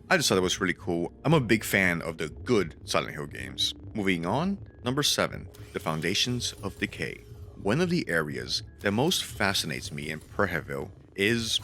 I just thought it was really cool. I'm a big fan of the good Silent Hill games. Moving on, number 7, the Foundations of Decay. One of the areas that most fascinates me in Preheville is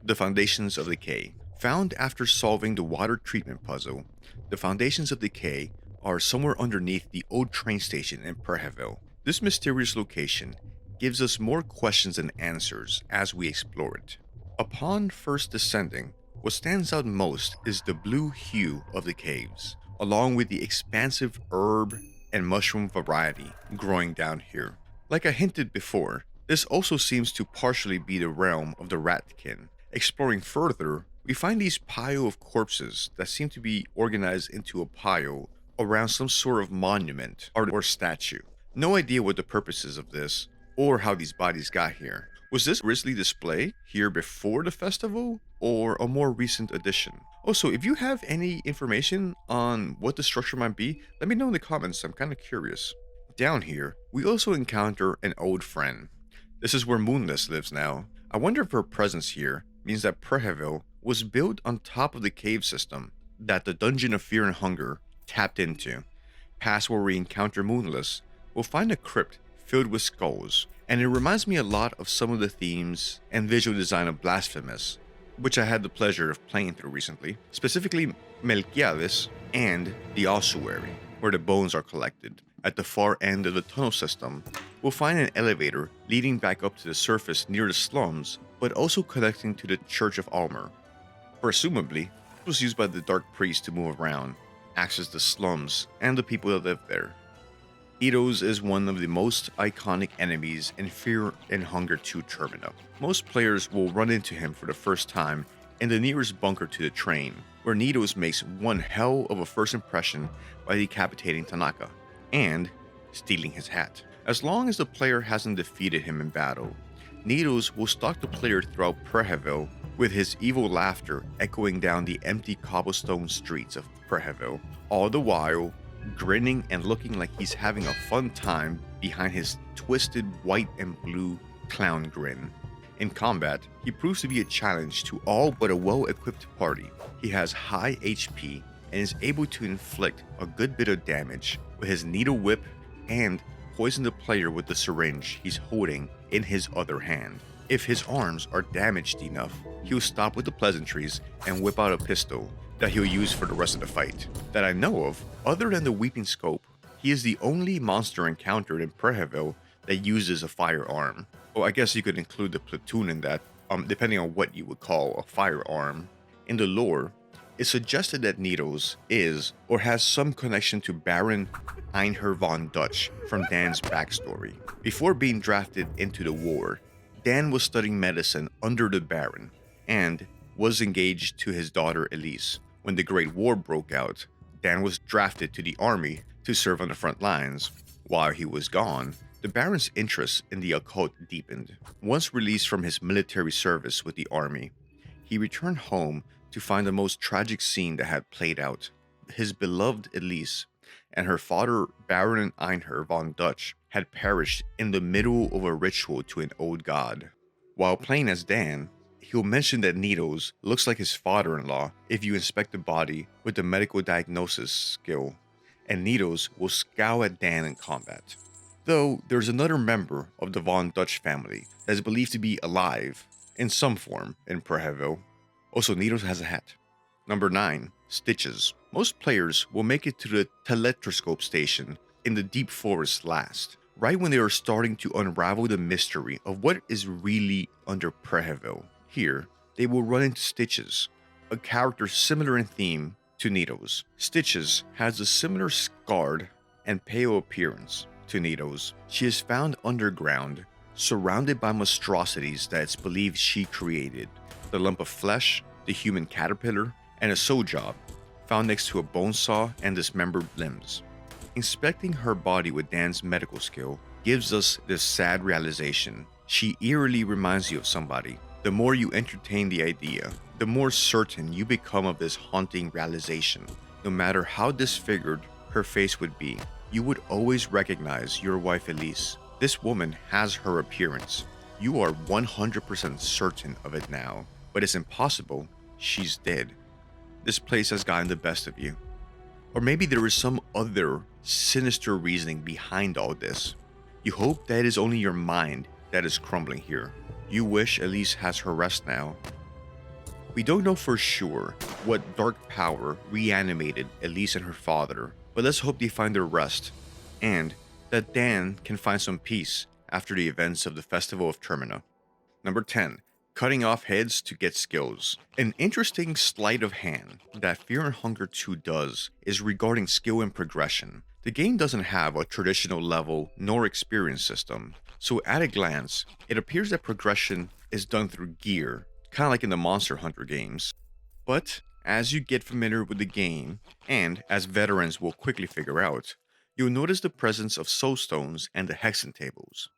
the Foundations of Decay. Found after solving the water treatment puzzle, the Foundations of Decay are somewhere underneath the old train station in Preheville. This mysterious location gives us more questions than answers as we explore it. Upon first descending, what stands out most is the blue hue of the caves, along with the expansive herb and mushroom variety growing down here. Like I hinted before, this also seems to partially be the realm of the Ratkin. Exploring further, we find these pile of corpses that seem to be organized into a pile around some sort of monument or statue. No idea what the purpose is of this, or how these bodies got here. Was this grisly display here before the festival, or a more recent addition? Also, if you have any information on what the structure might be, let me know in the comments, I'm kind of curious. Down here, we also encounter an old friend. This is where Moonless lives now. I wonder if her presence here means that Preheville was built on top of the cave system that the Dungeon of Fear and Hunger tapped into. Past where we encounter Moonless, we'll find a crypt filled with skulls, and it reminds me a lot of some of the themes and visual design of Blasphemous, which I had the pleasure of playing through recently, specifically Melquiades and the Ossuary, where the bones are collected. At the far end of the tunnel system, we'll find an elevator leading back up to the surface near the slums, but also connecting to the Church of Almer. Presumably, it was used by the Dark Priest to move around, access the slums, and the people that live there. Eidos is one of the most iconic enemies in Fear and Hunger 2 Termina. Most players will run into him for the first time in the nearest bunker to the train, where Eidos makes one hell of a first impression by decapitating Tanaka and stealing his hat. As long as the player hasn't defeated him in battle, Eidos will stalk the player throughout Preheville with his evil laughter echoing down the empty cobblestone streets of Preheville, all the while grinning and looking like he's having a fun time behind his twisted white and blue clown grin. In combat, he proves to be a challenge to all but a well-equipped party. He has high HP and is able to inflict a good bit of damage with his needle whip and poison the player with the syringe he's holding in his other hand. If his arms are damaged enough, he'll stop with the pleasantries and whip out a pistol that he'll use for the rest of the fight. That I know of, other than the Weeping Scope, he is the only monster encountered in Preheville that uses a firearm. Well, I guess you could include the platoon in that, depending on what you would call a firearm. In the lore, it's suggested that Eidos is or has some connection to Baron Einher von Dutch from Dan's backstory. Before being drafted into the war, Dan was studying medicine under the Baron and was engaged to his daughter Elise. When the Great War broke out, Dan was drafted to the army to serve on the front lines. While he was gone, the Baron's interest in the occult deepened. Once released from his military service with the army, he returned home to find the most tragic scene that had played out. His beloved Elise and her father Baron Einher von Dutch had perished in the middle of a ritual to an old god. While playing as Dan, he'll mention that Eidos looks like his father-in-law if you inspect the body with the medical diagnosis skill, and Eidos will scowl at Dan in combat. Though there's another member of the Von Dutch family that is believed to be alive in some form in Preheville. Also, Eidos has a hat. Number 9. Stitches. Most players will make it to the Teletoscope station in the deep forest last, right when they are starting to unravel the mystery of what is really under Preheville. Here, they will run into Stitches, a character similar in theme to Eidos. Stitches has a similar scarred and pale appearance to Eidos. She is found underground, surrounded by monstrosities that it's believed she created. The lump of flesh, the human caterpillar, and a sew job found next to a bone saw and dismembered limbs. Inspecting her body with Dan's medical skill gives us this sad realization. She eerily reminds you of somebody. The more you entertain the idea, the more certain you become of this haunting realization. No matter how disfigured her face would be, you would always recognize your wife Elise. This woman has her appearance. You are 100% certain of it now, but it's impossible. She's dead. This place has gotten the best of you. Or maybe there is some other sinister reasoning behind all this. You hope that it is only your mind that is crumbling here. You wish Elise has her rest now. We don't know for sure what dark power reanimated Elise and her father but let's hope they find their rest, and that Dan can find some peace after the events of the Festival of Termina. Number 10. Cutting off heads to get skills. An interesting sleight of hand that Fear and Hunger 2 does is regarding skill and progression. The game doesn't have a traditional level nor experience system, so at a glance, it appears that progression is done through gear, kind of like in the Monster Hunter games. But as you get familiar with the game, and as veterans will quickly figure out, you'll notice the presence of soul stones and the hexen tables.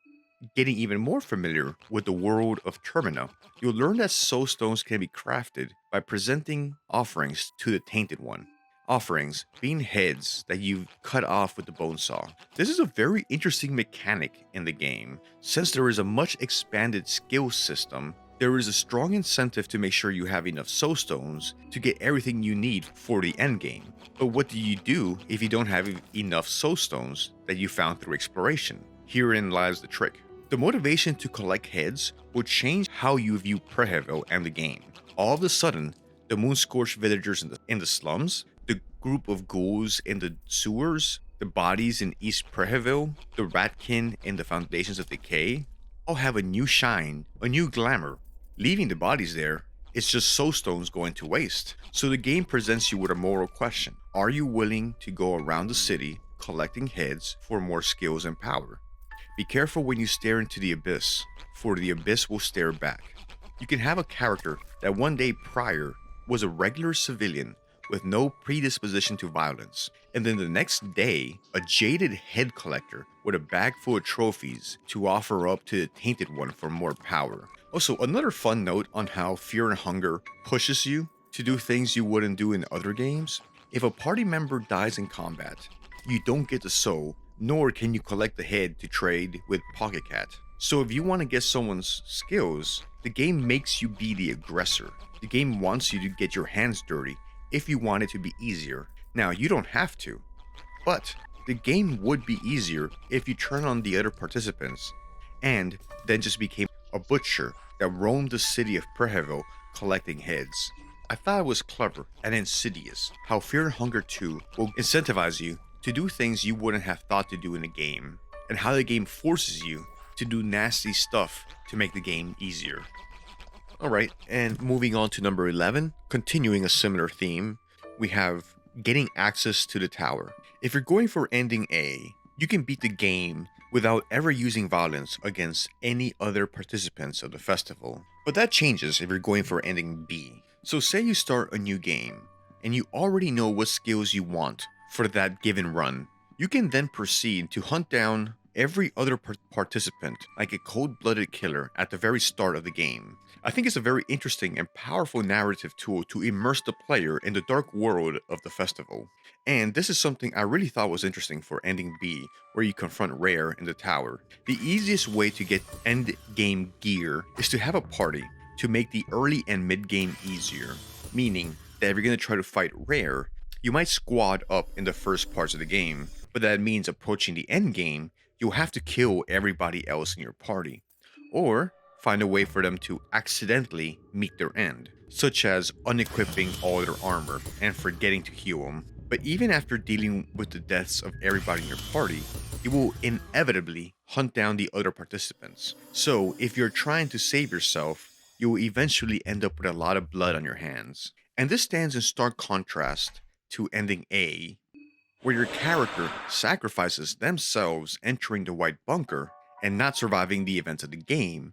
Getting even more familiar with the world of Termina, you'll learn that soul stones can be crafted by presenting offerings to the Tainted One. Offerings being heads that you've cut off with the bone saw. This is a very interesting mechanic in the game. Since there is a much expanded skill system, there is a strong incentive to make sure you have enough soul stones to get everything you need for the endgame. But what do you do if you don't have enough soul stones that you found through exploration? Herein lies the trick. The motivation to collect heads will change how you view Prehevil and the game. All of a sudden, the moon-scorched villagers in the slums, the group of ghouls in the sewers, the bodies in East Prehevil, the ratkin in the Foundations of Decay, all have a new shine, a new glamour. Leaving the bodies there, it's just soul stones going to waste. So the game presents you with a moral question. Are you willing to go around the city collecting heads for more skills and power? Be careful when you stare into the abyss, for the abyss will stare back. You can have a character that one day prior was a regular civilian with no predisposition to violence, and then the next day, a jaded head collector with a bag full of trophies to offer up to the Tainted One for more power. Also, another fun note on how Fear and Hunger pushes you to do things you wouldn't do in other games. If a party member dies in combat, you don't get the soul, nor can you collect the head to trade with Pocket Cat. So if you want to get someone's skills, the game makes you be the aggressor. The game wants you to get your hands dirty if you want it to be easier. Now, you don't have to, but the game would be easier if you turn on the other participants and then just became a butcher that roamed the city of Prehevil collecting heads. I thought it was clever and insidious how Fear and Hunger 2 will incentivize you to do things you wouldn't have thought to do in a game, and how the game forces you to do nasty stuff to make the game easier. Alright, and moving on to number 11, continuing a similar theme, we have getting access to the tower. If you're going for ending A, you can beat the game without ever using violence against any other participants of the festival. But that changes if you're going for ending B. So say you start a new game, and you already know what skills you want for that given run. You can then proceed to hunt down every other participant like a cold-blooded killer at the very start of the game. I think it's a very interesting and powerful narrative tool to immerse the player in the dark world of the festival. And this is something I really thought was interesting for ending B, where you confront Rare in the tower. The easiest way to get end game gear is to have a party to make the early and mid game easier, meaning that if you're going to try to fight Rare, you might squad up in the first parts of the game, but that means approaching the end game, you'll have to kill everybody else in your party, or find a way for them to accidentally meet their end, such as unequipping all their armor and forgetting to heal them. But even after dealing with the deaths of everybody in your party, you will inevitably hunt down the other participants. So if you're trying to save yourself, you will eventually end up with a lot of blood on your hands. And this stands in stark contrast to ending A, where your character sacrifices themselves entering the white bunker and not surviving the events of the game,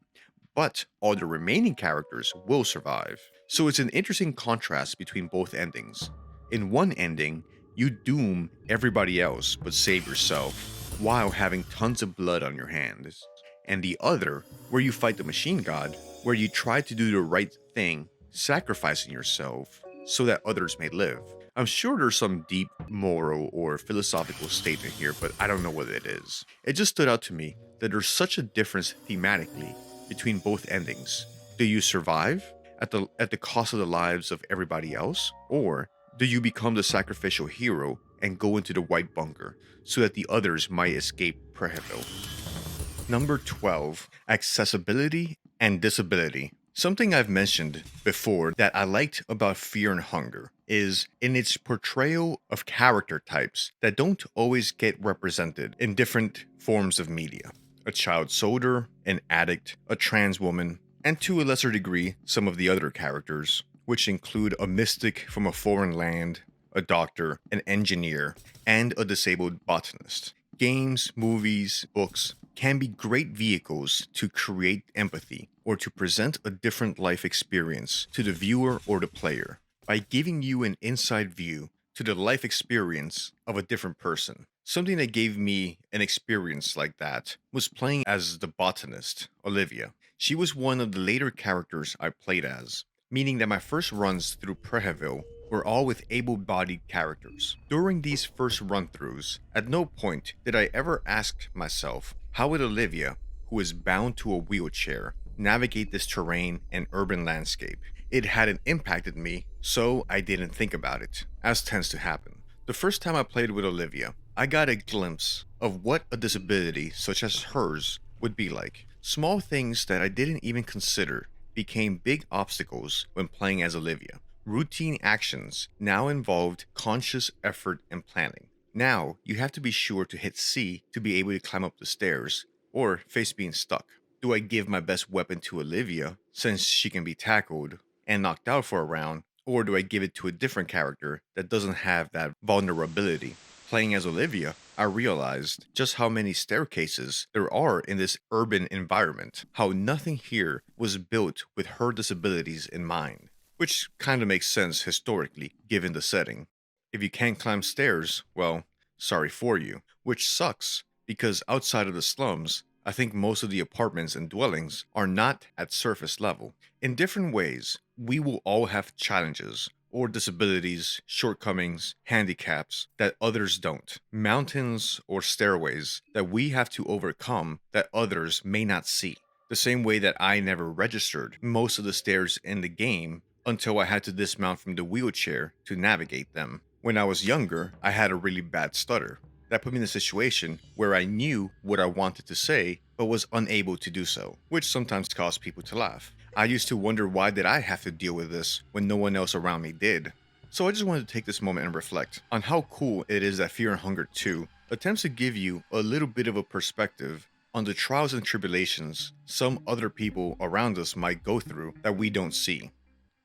but all the remaining characters will survive. So it's an interesting contrast between both endings. In one ending, you doom everybody else but save yourself while having tons of blood on your hands. And the other, where you fight the machine god, where you try to do the right thing, sacrificing yourself so that others may live. I'm sure there's some deep moral or philosophical statement here, but I don't know what it is. It just stood out to me that there's such a difference thematically between both endings. Do you survive at the cost of the lives of everybody else? Or do you become the sacrificial hero and go into the white bunker so that the others might escape Prehevil? Number 12, accessibility and disability. Something I've mentioned before that I liked about Fear and Hunger is in its portrayal of character types that don't always get represented in different forms of media. A child soldier, an addict, a trans woman, and to a lesser degree, some of the other characters, which include a mystic from a foreign land, a doctor, an engineer, and a disabled botanist. Games, movies, books can be great vehicles to create empathy or to present a different life experience to the viewer or the player by giving you an inside view to the life experience of a different person. Something that gave me an experience like that was playing as the botanist, Olivia. She was one of the later characters I played as, meaning that my first runs through Preheville were all with able-bodied characters. During these first run-throughs, at no point did I ever ask myself, how would Olivia, who is bound to a wheelchair, navigate this terrain and urban landscape? It hadn't impacted me, so I didn't think about it, as tends to happen. The first time I played with Olivia, I got a glimpse of what a disability such as hers would be like. Small things that I didn't even consider became big obstacles when playing as Olivia. Routine actions now involved conscious effort and planning. Now, you have to be sure to hit C to be able to climb up the stairs, or face being stuck. Do I give my best weapon to Olivia, since she can be tackled and knocked out for a round, or do I give it to a different character that doesn't have that vulnerability? Playing as Olivia, I realized just how many staircases there are in this urban environment, how nothing here was built with her disabilities in mind. Which kind of makes sense historically, given the setting. If you can't climb stairs, well, sorry for you. Which sucks, because outside of the slums, I think most of the apartments and dwellings are not at surface level. In different ways, we will all have challenges, or disabilities, shortcomings, handicaps that others don't. Mountains or stairways that we have to overcome that others may not see. The same way that I never registered most of the stairs in the game until I had to dismount from the wheelchair to navigate them. When I was younger, I had a really bad stutter. That put me in a situation where I knew what I wanted to say, but was unable to do so, which sometimes caused people to laugh. I used to wonder why did I have to deal with this when no one else around me did. So I just wanted to take this moment and reflect on how cool it is that Fear and Hunger 2 attempts to give you a little bit of a perspective on the trials and tribulations some other people around us might go through that we don't see,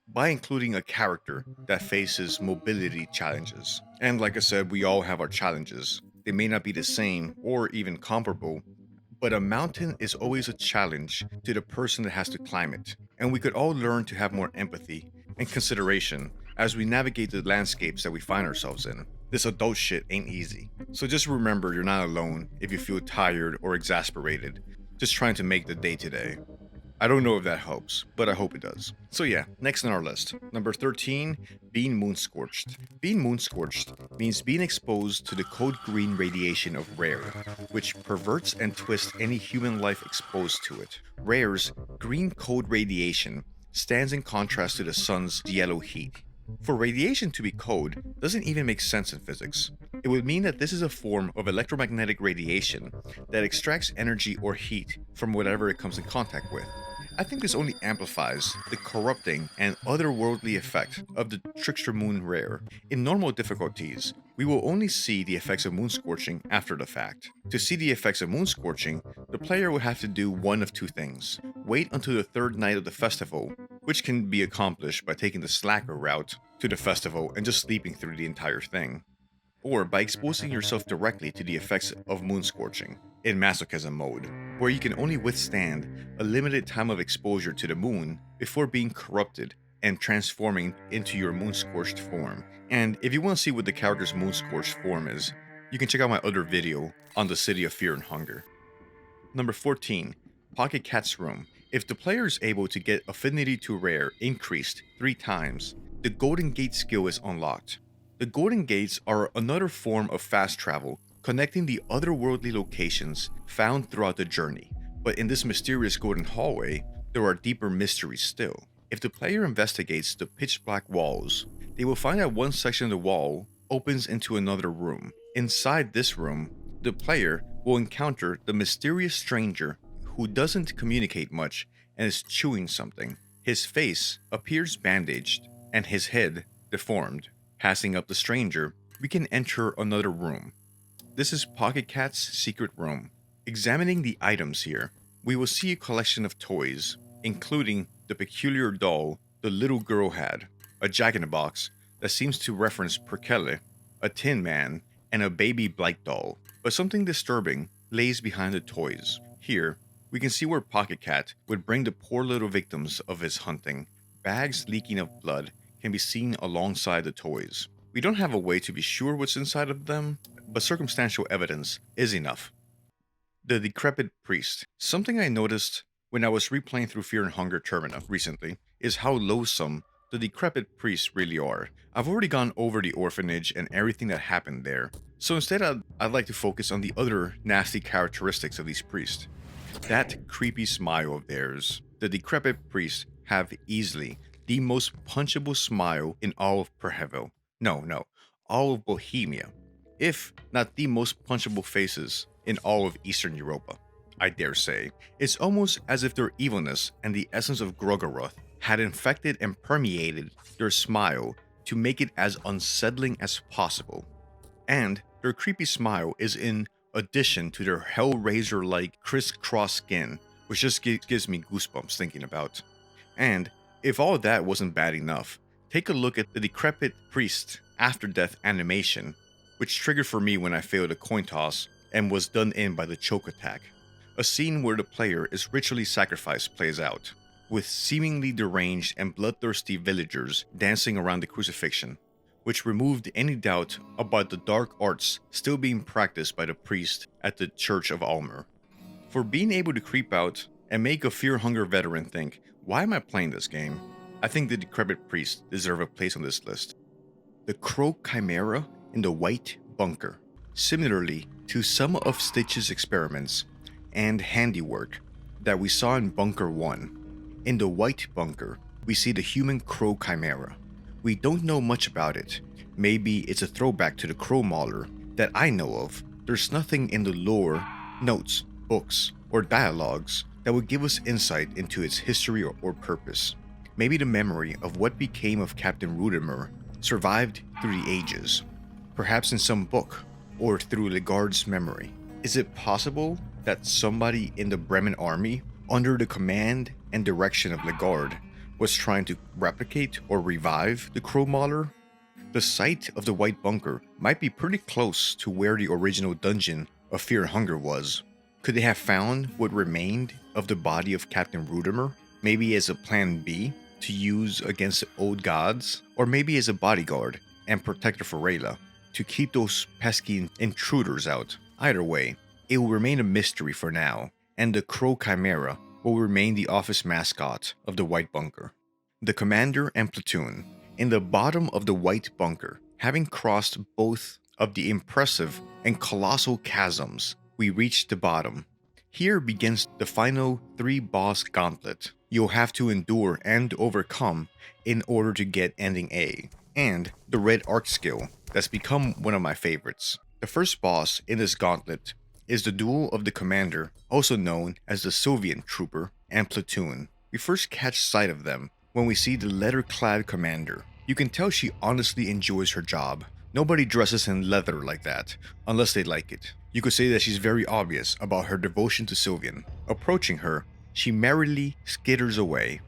by including a character that faces mobility challenges. And like I said, we all have our challenges. They may not be the same or even comparable, but a mountain is always a challenge to the person that has to climb it. And we could all learn to have more empathy and consideration as we navigate the landscapes that we find ourselves in. This adult shit ain't easy. So just remember you're not alone if you feel tired or exasperated, just trying to make the day today. I don't know if that helps, but I hope it does. So yeah, next on our list. Number 13, being moon-scorched. Being moon-scorched means being exposed to the code green radiation of Rare, which perverts and twists any human life exposed to it. Rare's green code radiation stands in contrast to the sun's yellow heat. For radiation to be code doesn't even make sense in physics. It would mean that this is a form of electromagnetic radiation that extracts energy or heat from whatever it comes in contact with. I think this only amplifies the corrupting and otherworldly effect of the Trickster Moon Rare. In normal difficulties, we will only see the effects of moon scorching after the fact. To see the effects of moon scorching, the player will have to do one of two things. Wait until the third night of the festival, which can be accomplished by taking the slacker route to the festival and just sleeping through the entire thing, or by exposing yourself directly to the effects of moon scorching in masochism mode, where you can only withstand a limited time of exposure to the moon before being corrupted and transforming into your moon scorched form. And if you want to see what the character's moon scorched form is, you can check out my other video on the City of Fear and Hunger. Number 14, Pocket Cat's Room. If the player is able to get affinity to Rare increased 3 times, the Golden Gate skill is unlocked. The Golden Gates are another form of fast travel, connecting the otherworldly locations found throughout the journey. But in this mysterious golden hallway, there are deeper mysteries still. If the player investigates the pitch black walls, they will find that one section of the wall opens into another room. Inside this room, the player will encounter the mysterious stranger who doesn't communicate much and is chewing something. His face appears bandaged and his head deformed. Passing up the stranger, we can enter another room. This is Pocket Cat's secret room. Examining the items here, we will see a collection of toys, including the peculiar doll the little girl had, a jack-in-a-box that seems to reference Perkele, a tin man, and a baby Blight doll. But something disturbing lays behind the toys. Here, we can see where Pocket Cat would bring the poor little victims of his hunting. Bags leaking of blood can be seen alongside the toys. We don't have a way to be sure what's inside of them, but circumstantial evidence is enough. The Decrepit Priest. Something I noticed when I was replaying through Fear and Hunger Termina recently is how loathsome the Decrepit Priests really are. I've already gone over the orphanage and everything that happened there, so instead I'd like to focus on the other nasty characteristics of these priests. That creepy smile of theirs. The Decrepit Priests have easily the most punchable smile in all of Perhevel. No, all of Bohemia. If not the most punchable faces in all of Eastern Europa, I dare say. It's almost as if their evilness and the essence of Grogaroth had infected and permeated their smile to make it as unsettling as possible. And their creepy smile is in addition to their Hellraiser-like crisscross skin, which just gives me goosebumps thinking about. And if all that wasn't bad enough, take a look at the Decrepit Priest after-death animation, which triggered for me when I failed a coin toss and was done in by the choke attack. A scene where the player is ritually sacrificed plays out, with seemingly deranged and bloodthirsty villagers dancing around the crucifixion, which removed any doubt about the dark arts still being practiced by the priest at the Church of Almer. For being able to creep out and make a Fear Hunger veteran think, why am I playing this game? I think the Decrepit Priests deserve a place on this list. The Crow Chimera in the White Bunker. Similarly to some of Stitch's experiments and handiwork that we saw in Bunker 1, in the White Bunker, we see the human Crow Chimera. We don't know much about it. Maybe it's a throwback to the Crow Mauler that I know of. There's nothing in the lore, notes, books, or dialogues that would give us insight into its history or purpose. Maybe the memory of what became of Captain Rudimer survived through the ages, perhaps in some book, or through Legard's memory. Is it possible that somebody in the Bremen army, under the command and direction of Legard, was trying to replicate or revive the Crow Mauler? The site of the White Bunker might be pretty close to where the original dungeon of Fear and Hunger was. Could they have found what remained of the body of Captain Rudimer, maybe as a plan B to use against the old gods, or maybe as a bodyguard and protector for Rayla, to keep those pesky intruders out? Either way, it will remain a mystery for now, and the Crow Chimera will remain the office mascot of the White Bunker. The commander and platoon. In the bottom of the White Bunker, having crossed both of the impressive and colossal chasms, we reach the bottom. Here begins the final 3-boss gauntlet you'll have to endure and overcome in order to get ending A, and the red arc skill that's become one of my favorites. The first boss in this gauntlet is the duel of the commander, also known as the Soviet trooper, and platoon. We first catch sight of them when we see the leather-clad commander. You can tell she honestly enjoys her job. Nobody dresses in leather like that, unless they like it. You could say that she's very obvious about her devotion to Sylvian. Approaching her, she merrily skitters away.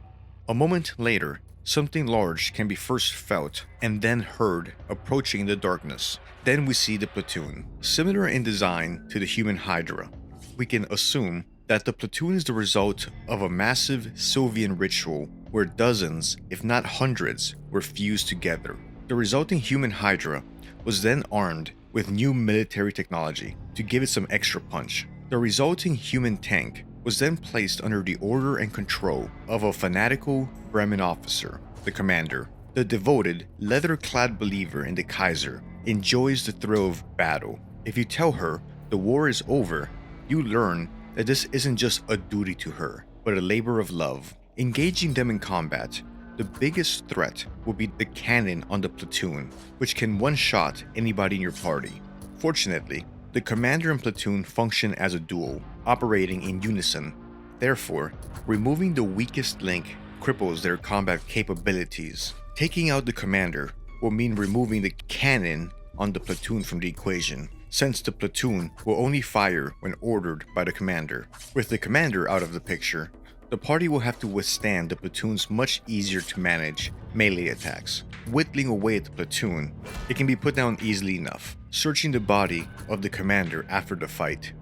A moment later, something large can be first felt and then heard approaching in the darkness. Then we see the platoon. Similar in design to the human Hydra, we can assume that the platoon is the result of a massive Sylvian ritual where dozens, if not hundreds, were fused together. The resulting human Hydra was then armed with new military technology to give it some extra punch. The resulting human tank was then placed under the order and control of a fanatical Bremen officer, the commander. The devoted, leather-clad believer in the Kaiser enjoys the thrill of battle. If you tell her the war is over, you learn that this isn't just a duty to her, but a labor of love. Engaging them in combat, the biggest threat will be the cannon on the platoon, which can one-shot anybody in your party. Fortunately, the commander and platoon function as a duo, operating in unison. Therefore, removing the weakest link cripples their combat capabilities. Taking out the commander will mean removing the cannon on the platoon from the equation, since the platoon will only fire when ordered by the commander. With the commander out of the picture, the party will have to withstand the platoon's much easier to manage melee attacks. Whittling away at the platoon, it can be put down easily enough. Searching the body of the commander after the fight,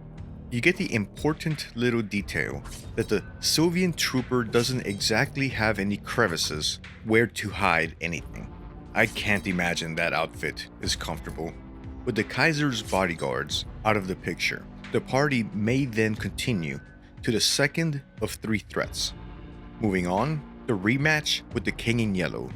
you get the important little detail that the Sylvian trooper doesn't exactly have any crevices where to hide anything. I can't imagine that outfit is comfortable. With the Kaiser's bodyguards out of the picture, the party may then continue to the second of 3 threats. Moving on, the rematch with the King in Yellow.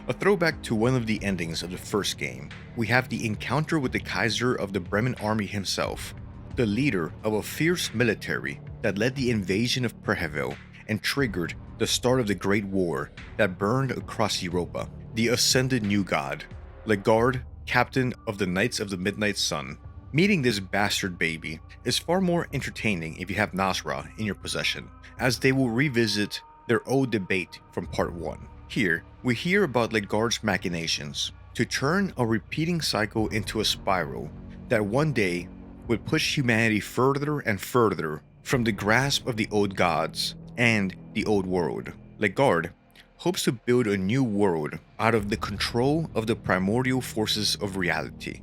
A throwback to one of the endings of the first game, we have the encounter with the Kaiser of the Bremen army himself, the leader of a fierce military that led the invasion of Prehevil and triggered the start of the Great War that burned across Europa. The ascended new god, Legard, captain of the Knights of the Midnight Sun. Meeting this bastard baby is far more entertaining if you have Nasra in your possession, as they will revisit their old debate from part 1. Here, we hear about Legard's machinations to turn a repeating cycle into a spiral that one day would push humanity further and further from the grasp of the old gods and the old world. Legard hopes to build a new world out of the control of the primordial forces of reality,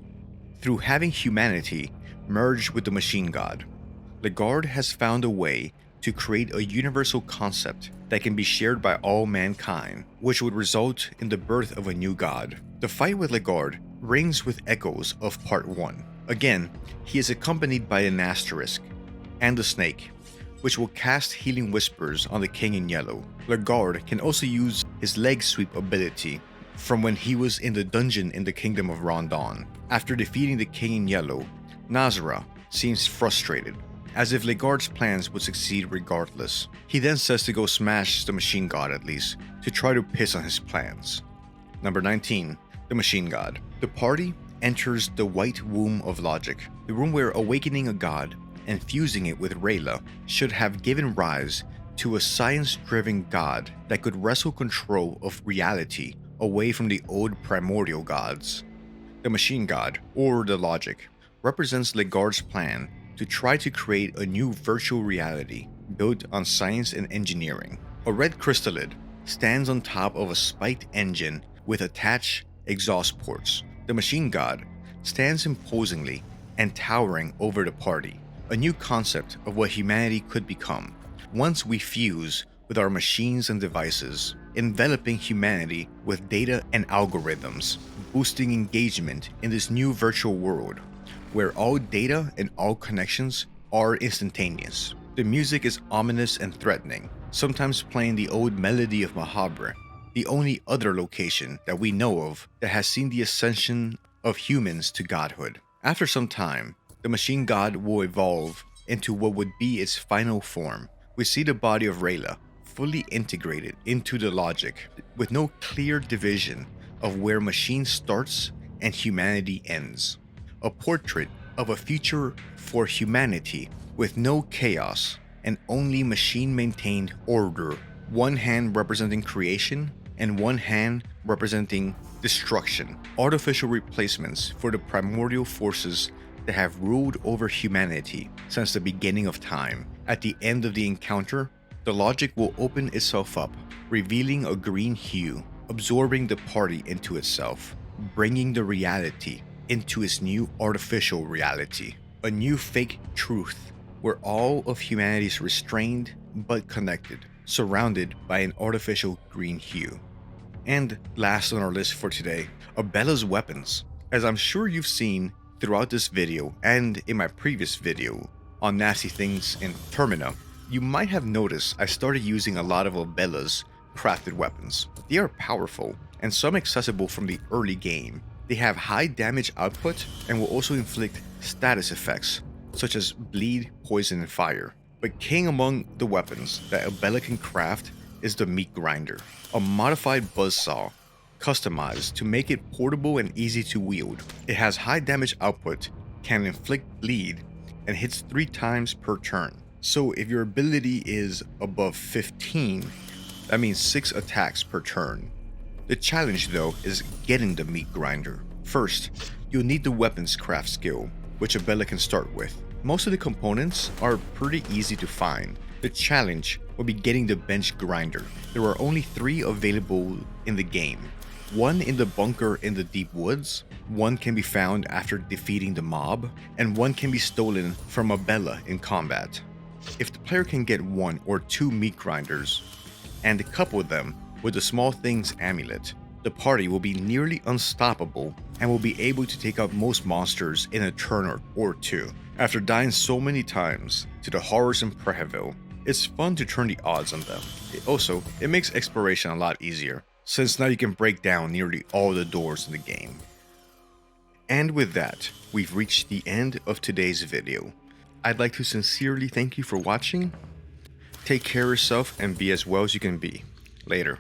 through having humanity merge with the machine god. Legard has found a way to create a universal concept that can be shared by all mankind, which would result in the birth of a new god. The fight with Legard rings with echoes of part 1. Again, he is accompanied by an asterisk and the snake, which will cast healing whispers on the King in Yellow. Legard can also use his leg sweep ability from when he was in the dungeon in the Kingdom of Rondon. After defeating the King in Yellow, Nazra seems frustrated, as if Legard's plans would succeed regardless. He then says to go smash the machine god at least, to try to piss on his plans. Number 19. The Machine God. The party enters the White Womb of Logic, the room where awakening a god and fusing it with Rayla should have given rise to a science-driven god that could wrestle control of reality away from the old primordial gods. The Machine God, or the Logic, represents Legard's plan to try to create a new virtual reality built on science and engineering. A red crystallid stands on top of a spiked engine with attached exhaust ports. The Machine God stands imposingly and towering over the party, a new concept of what humanity could become once we fuse with our machines and devices, enveloping humanity with data and algorithms, boosting engagement in this new virtual world where all data and all connections are instantaneous. The music is ominous and threatening, sometimes playing the old melody of Mahabra, the only other location that we know of that has seen the ascension of humans to godhood. After some time, the Machine God will evolve into what would be its final form. We see the body of Rayla fully integrated into the Logic, with no clear division of where machine starts and humanity ends. A portrait of a future for humanity with no chaos and only machine-maintained order, one hand representing creation and one hand representing destruction. Artificial replacements for the primordial forces that have ruled over humanity since the beginning of time. At the end of the encounter, the Logic will open itself up, revealing a green hue, absorbing the party into itself, bringing the reality into its new artificial reality, a new fake truth where all of humanity is restrained but connected, surrounded by an artificial green hue. And last on our list for today, Abella's weapons. As I'm sure you've seen throughout this video and in my previous video on nasty things in Termina, you might have noticed I started using a lot of Abella's crafted weapons. They are powerful and some accessible from the early game. They have high damage output and will also inflict status effects such as bleed, poison, and fire. But king among the weapons that Abella can craft is the Meat Grinder, a modified buzzsaw customized to make it portable and easy to wield. It has high damage output, can inflict bleed, and hits 3 times per turn. So if your ability is above 15, That means 6 attacks per turn. The challenge though is getting the meat grinder. First, you'll need the weapons craft skill, which a Bella can start with. Most of the components are pretty easy to find. The challenge will be getting the bench grinder. There are only 3 available in the game. One in the bunker in the deep woods, one can be found after defeating the mob, and one can be stolen from a Bella in combat. If the player can get 1 or 2 meat grinders, and couple them with the Small Things amulet, the party will be nearly unstoppable and will be able to take out most monsters in a turn or 2. After dying so many times to the horrors in Preheville, it's fun to turn the odds on them. It makes exploration a lot easier, since now you can break down nearly all the doors in the game. And with that, we've reached the end of today's video. I'd like to sincerely thank you for watching. Take care of yourself and be as well as you can be. Later.